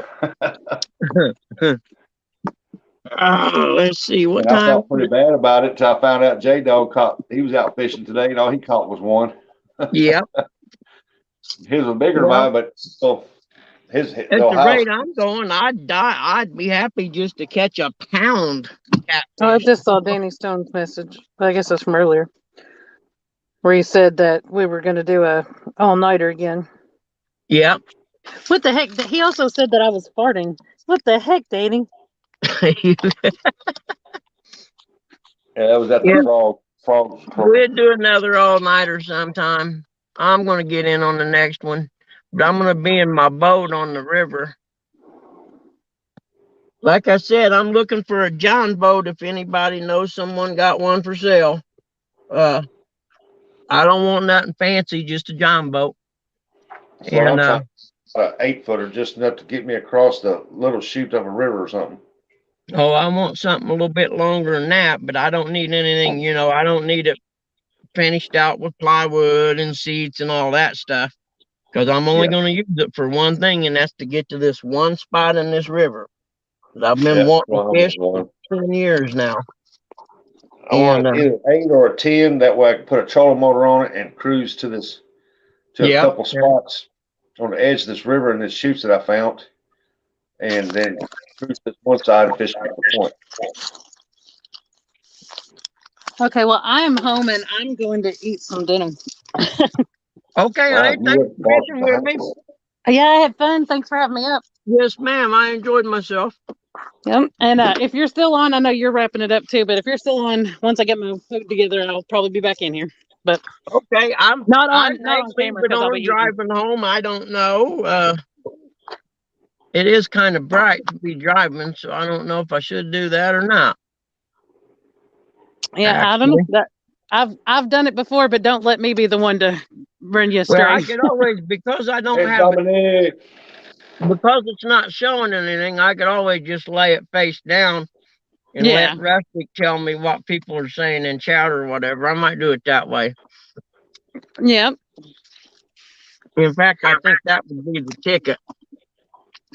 D: Let's see what
B: And I
D: time.
B: felt pretty bad about it till I found out J Dog caught. He was out fishing today, and all he caught was one.
D: Yep.
B: His was bigger than
D: Well,
B: mine, but still, his
D: at
B: little
D: the
B: house.
D: rate I'm going, I'd die. I'd be happy just to catch a pound
C: Oh, I
D: catfish.
C: just saw Danny Stone's message. I guess that's from earlier, where he said that we were going to do a all-nighter again.
D: Yep.
C: What the heck? He also said that I was farting. What the heck, Danny?
B: Yeah, that was at the
D: Yeah,
B: frog
D: we'll
B: program.
D: do another all nighter sometime. I'm gonna get in on the next one, but I'm gonna be in my boat on the river. Like I said, I'm looking for a John boat. If anybody knows someone got one for sale, uh, I don't want nothing fancy, just a John boat.
B: That's what
D: And
B: I'm trying. An 8-footer, just enough to get me across the little chute of a river or something.
D: oh, I want something a little bit longer than that, but I don't need anything. You know, I don't need it finished out with plywood and seats and all that stuff. Because I'm only
B: Yeah,
D: going to use it for one thing, and that's to get to this one spot in this river. I've been
B: yeah.
D: wanting
B: Well,
D: to
B: I want
D: fish for
B: one.
D: 10 years now.
B: I want
D: And
B: either 8 or a 10. That way, I can put a trolling motor on it and cruise to this to a
D: Yep.
B: couple spots on the edge of this river and the chutes that I found, and then cruise to one side and fish back the point.
C: Okay, well, I am home and I'm going to eat some dinner.
D: Okay,
B: All
D: hey,
B: right, you
D: thanks
B: went
D: for
B: barking
D: fishing with
B: behind.
D: me.
C: Yeah, I had fun. Thanks for having me up.
D: Yes, ma'am. I enjoyed myself.
C: Yep. And if you're still on, I know you're wrapping it up too, but if you're still on, once I get my food together, I'll probably be back in here. But
D: Okay, I
C: not
D: may
C: on
D: leave
C: camera
D: it
C: because I'll be
D: on
C: eating.
D: driving home. I don't know. It is kind of bright to be driving, so I don't know if I should do that or not.
C: Yeah, I don't know.
D: Actually,
C: I've done it before, but don't let me be the one to run you
D: well,
C: astray.
D: I could always because I don't
B: Hey,
D: have it
B: Dominic.
D: because it's not showing anything. I could always just lay it face down and let
C: Yeah.
D: Rustic tell me what people are saying in chat or whatever. I might do it that way.
C: Yep.
D: In fact, I think that would be the ticket.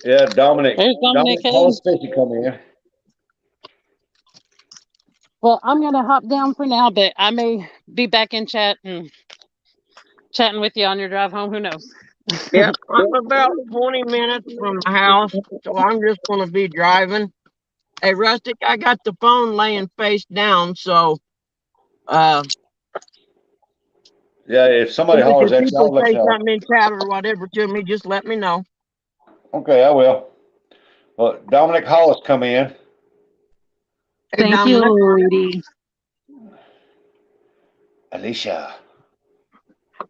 B: Yeah, Dominic.
C: There's Dominic.
B: Dominic
C: Hey.
B: Hollis fishing come in.
C: Well, I'm gonna hop down for now, but I may be back in chat and chatting with you on your drive home. Who knows?
D: Yeah, I'm about 20 minutes from the house, so I'm just going to be driving. Hey, Rustic, I got the phone laying face down, so uh,
B: Yeah, if somebody hollers
D: if
B: at you,
D: people
B: I'll let
D: say
B: you know.
D: something in chat or whatever to me, just let me know.
B: Okay, I will. Well, Dominic Hollis come in.
D: Hey,
C: Thank you,
D: Dominic,
C: Lady.
B: Alicia.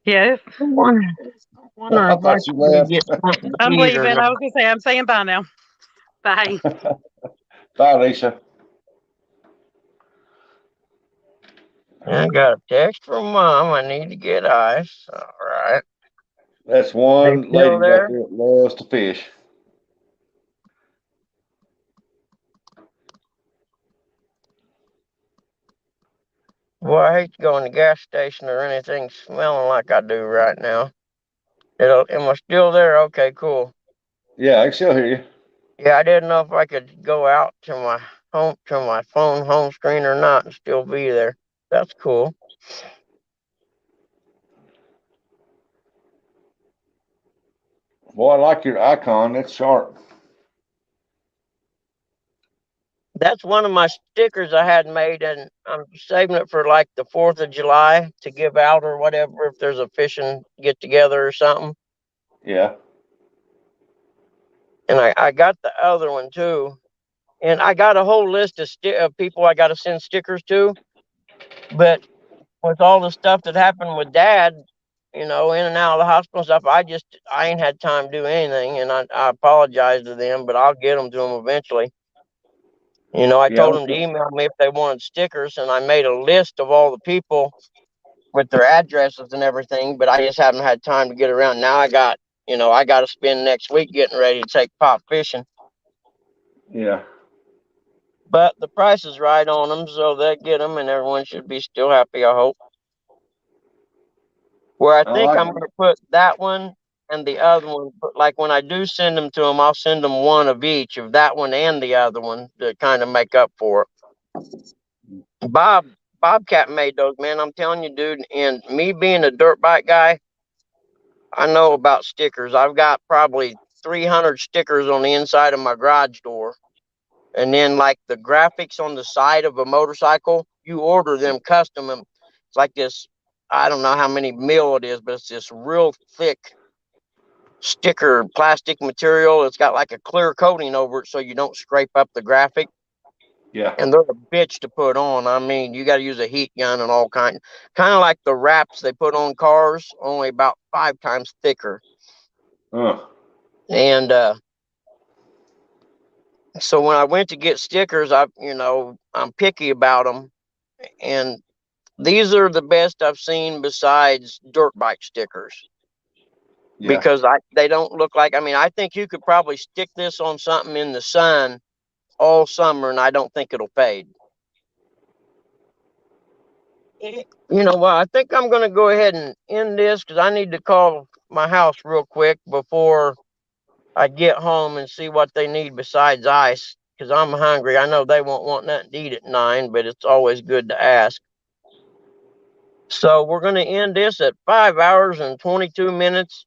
C: Yes.
D: I wonder
B: I
D: if I
B: thought you
D: can
B: left.
D: get something to
C: I'm
D: eat or
C: leaving.
D: not.
C: I was gonna say I'm saying bye now. Bye.
B: Bye, Alicia.
D: I got a text from Mom. I need to get ice. All right.
B: That's
D: They
B: one
D: still
B: lady back
D: there?
B: there that loves to fish.
D: Well, I hate to go in the gas station or anything smelling like I do right now. Am I still there? Okay, cool.
B: Yeah, I can still hear you.
D: Yeah, I didn't know if I could go out to my phone home screen or not and still be there. That's cool.
B: Boy, I like your icon. That's sharp.
D: That's one of my stickers I had made, and I'm saving it for like the 4th of July to give out or whatever if there's a fishing get together or something.
B: Yeah.
D: And I got the other one too. And I got a whole list of people I got to send stickers to. But with all the stuff that happened with Dad, in and out of the hospital and stuff, I ain't had time to do anything. And I apologize to them, but I'll get them to them eventually. I
B: Yeah.
D: told them to email me if they wanted stickers, and I made a list of all the people with their addresses and everything, but I just haven't had time to get around. Now I got to spend next week getting ready to take Pop fishing.
B: Yeah.
D: But the price is right on them, so they get them, and everyone should be still happy, I hope. Where I
B: I
D: think
B: like
D: I'm
B: it.
D: going to put that one and the other one, but like when I do send them to them, I'll send them one of each of that one and the other one to kind of make up for it. Bobcat made those, man. I'm telling you, dude. And me being a dirt bike guy, I know about stickers. I've got probably 300 stickers on the inside of my garage door. And then, like the graphics on the side of a motorcycle, you order them custom. And it's like this, I don't know how many mil it is, but it's this real thick sticker plastic material. It's got like a clear coating over it so you don't scrape up the graphic.
B: Yeah.
D: And they're a bitch to put on. I mean, you got to use a heat gun and all kind of like the wraps they put on cars, only about 5 times thicker.
B: Uh,
D: And so when I went to get stickers, I'm picky about them, and these are the best I've seen besides dirt bike stickers
B: yeah.
D: because they don't look like. I mean, I think you could probably stick this on something in the sun all summer, and I don't think it'll fade. You know what? I think I'm going to go ahead and end this because I need to call my house real quick before I get home and see what they need besides ice because I'm hungry. I know they won't want nothing to eat at 9, but it's always good to ask.
A: So we're going to end this at 5 hours and 22 minutes.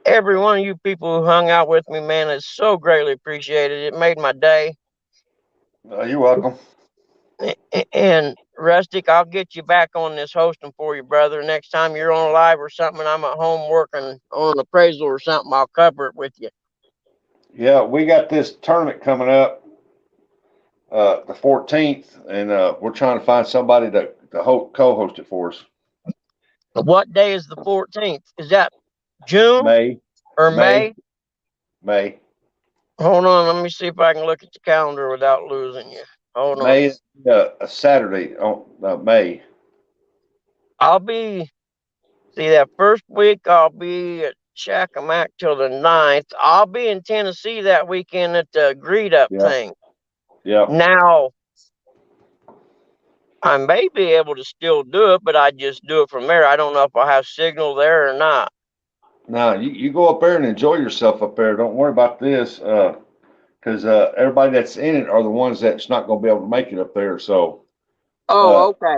A: Every one of you people who hung out with me, man, is so greatly appreciated. It made my day.
B: You're welcome.
A: And Rustic, I'll get you back on this hosting for you, brother. Next time you're on live or something, and I'm at home working on an appraisal or something, I'll cover it with you.
B: Yeah, we got this tournament coming up, the 14th, and we're trying to find somebody to co-host it for us.
A: What day is the 14th? Is that June
B: May,
A: or May?
B: May.
A: Hold on, let me see if I can look at the calendar without losing you. Hold on.
B: May, a Saturday on May.
A: I'll be, see, that first week I'll be at Chacamac till the 9th. I'll be in Tennessee that weekend at the Greed Up
B: Yeah.
A: thing.
B: Yeah.
A: Now, I may be able to still do it, but I just do it from there. I don't know if I'll have signal there or not.
B: No, you go up there and enjoy yourself up there. Don't worry about this, because everybody that's in it are the ones that's not going to be able to make it up there. So,
A: Oh, okay.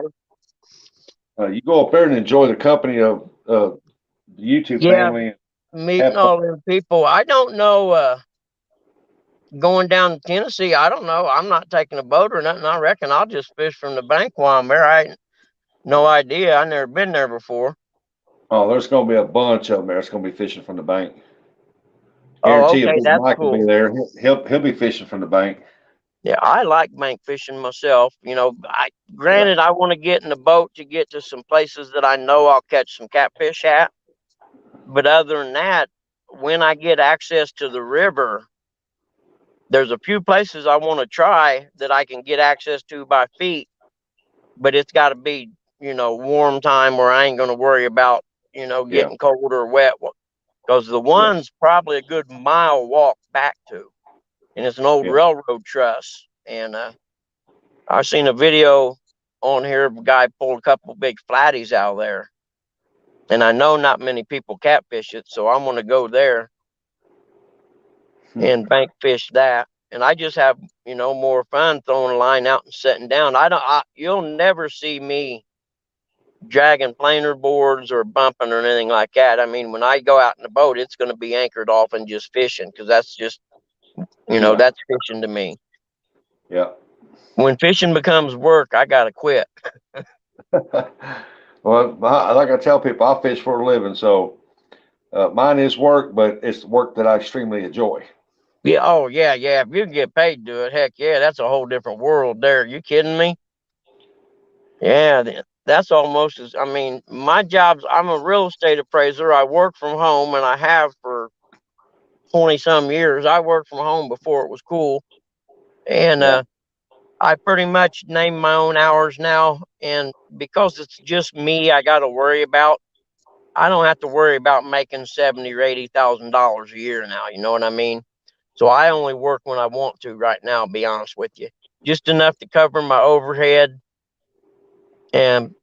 B: you go up there and enjoy the company of the YouTube
A: Yeah,
B: family.
A: meeting all them people. I don't know. Going down to Tennessee, I don't know. I'm not taking a boat or nothing. I reckon I'll just fish from the bank while I'm there. I ain't no idea. I never been there before.
B: Oh, there's going to be a bunch of them there. It's going to be fishing from the bank.
A: Oh,
B: Guarantee you,
A: okay,
B: Big
A: that's
B: Mike will
A: cool.
B: be there. He'll be fishing from the bank.
A: Yeah, I like bank fishing myself. You know, granted I want to get in the boat to get to some places that I know I'll catch some catfish at. But other than that, when I get access to the river, there's a few places I want to try that I can get access to by feet, but it's got to be, warm time where I ain't going to worry about, getting cold or wet. Because the one's probably a good mile walk back to, and it's an old railroad truss. And I've seen a video on here of a guy pulled a couple big flatties out of there. And I know not many people catfish it, so I'm going to go there and bank fish that. And I just have, more fun throwing a line out and setting down. You'll never see me dragging planer boards or bumping or anything like that. I mean, when I go out in the boat, it's going to be anchored off and just fishing because that's just, that's fishing to me.
B: Yeah.
A: When fishing becomes work, I got to quit.
B: Well, like I tell people, I fish for a living, so mine is work, but it's work that I extremely enjoy.
A: Yeah. Oh, yeah. Yeah. If you can get paid to do it, heck yeah, that's a whole different world there. You kidding me? Yeah. That's almost as, I mean, my job's, I'm a real estate appraiser. I work from home and I have for 20 some years. I worked from home before it was cool. And, I pretty much name my own hours now. And because it's just me, I got to worry about, I don't have to worry about making 70 or $80,000 a year now. You know what I mean? So I only work when I want to right now, be honest with you. Just enough to cover my overhead and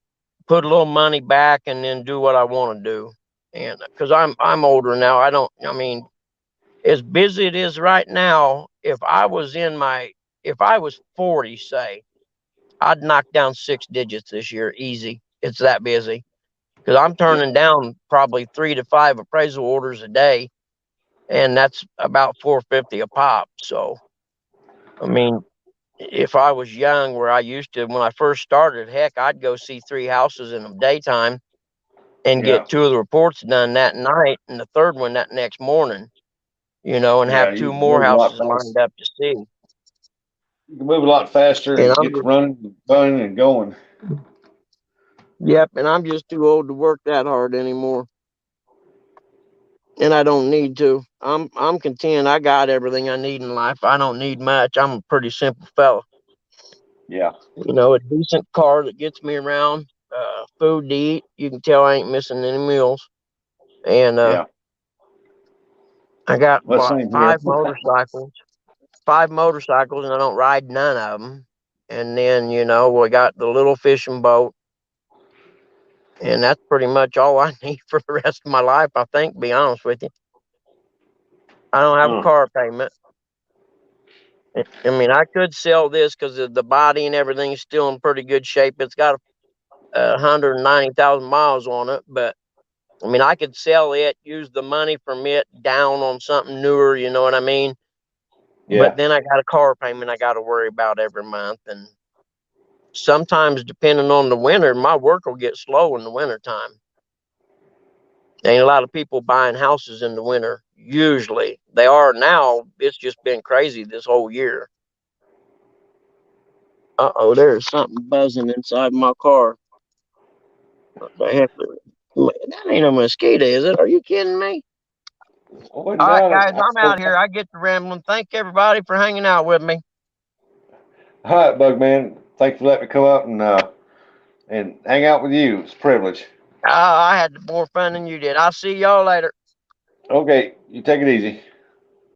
A: put a little money back and then do what I want to do. And because I'm older now, I mean, as busy it is right now, if I was 40, say, I'd knock down 6 digits this year easy. It's that busy because I'm turning down probably 3 to 5 appraisal orders a day, and that's about 450 a pop. So, I mean, if I was young, where I used to when I first started, heck, I'd go see 3 houses in the daytime and get 2 of the reports done that night, and the third one that next morning. And have 2
B: You
A: more
B: move a lot
A: houses
B: faster.
A: lined up to see.
B: You can move a lot faster
A: And
B: and get to running, gunning, and going.
A: yep, and I'm just too old to work that hard anymore. And I don't need to. I'm content. I got everything I need in life. I don't need much. I'm a pretty simple fella.
B: Yeah.
A: A decent car that gets me around, food to eat. You can tell I ain't missing any meals. And I got
B: Well,
A: about
B: same here.
A: five motorcycles, and I don't ride none of them. And then we got the little fishing boat, and that's pretty much all I need for the rest of my life. I think, to be honest with you, I don't have a car payment. I mean, I could sell this because the body and everything is still in pretty good shape. It's got 190,000 miles on it, but I mean, I could sell it, use the money from it down on something newer, you know what I mean?
B: Yeah.
A: But then I got a car payment I got to worry about every month. And sometimes, depending on the winter, my work will get slow in the wintertime. Ain't a lot of people buying houses in the winter. Usually they are now. It's just been crazy this whole year. Uh-oh, there's something buzzing inside my car. What the heck? That ain't a mosquito, is it? Are you kidding me?
B: Well,
A: All right,
B: now
A: guys,
B: that
A: I'm out here. I get to rambling. Thank everybody for hanging out with me.
B: all right, Bug Man. Thanks for letting me come up and hang out with you. It's a privilege.
A: I had more fun than you did. I'll see y'all later.
B: Okay, you take it easy.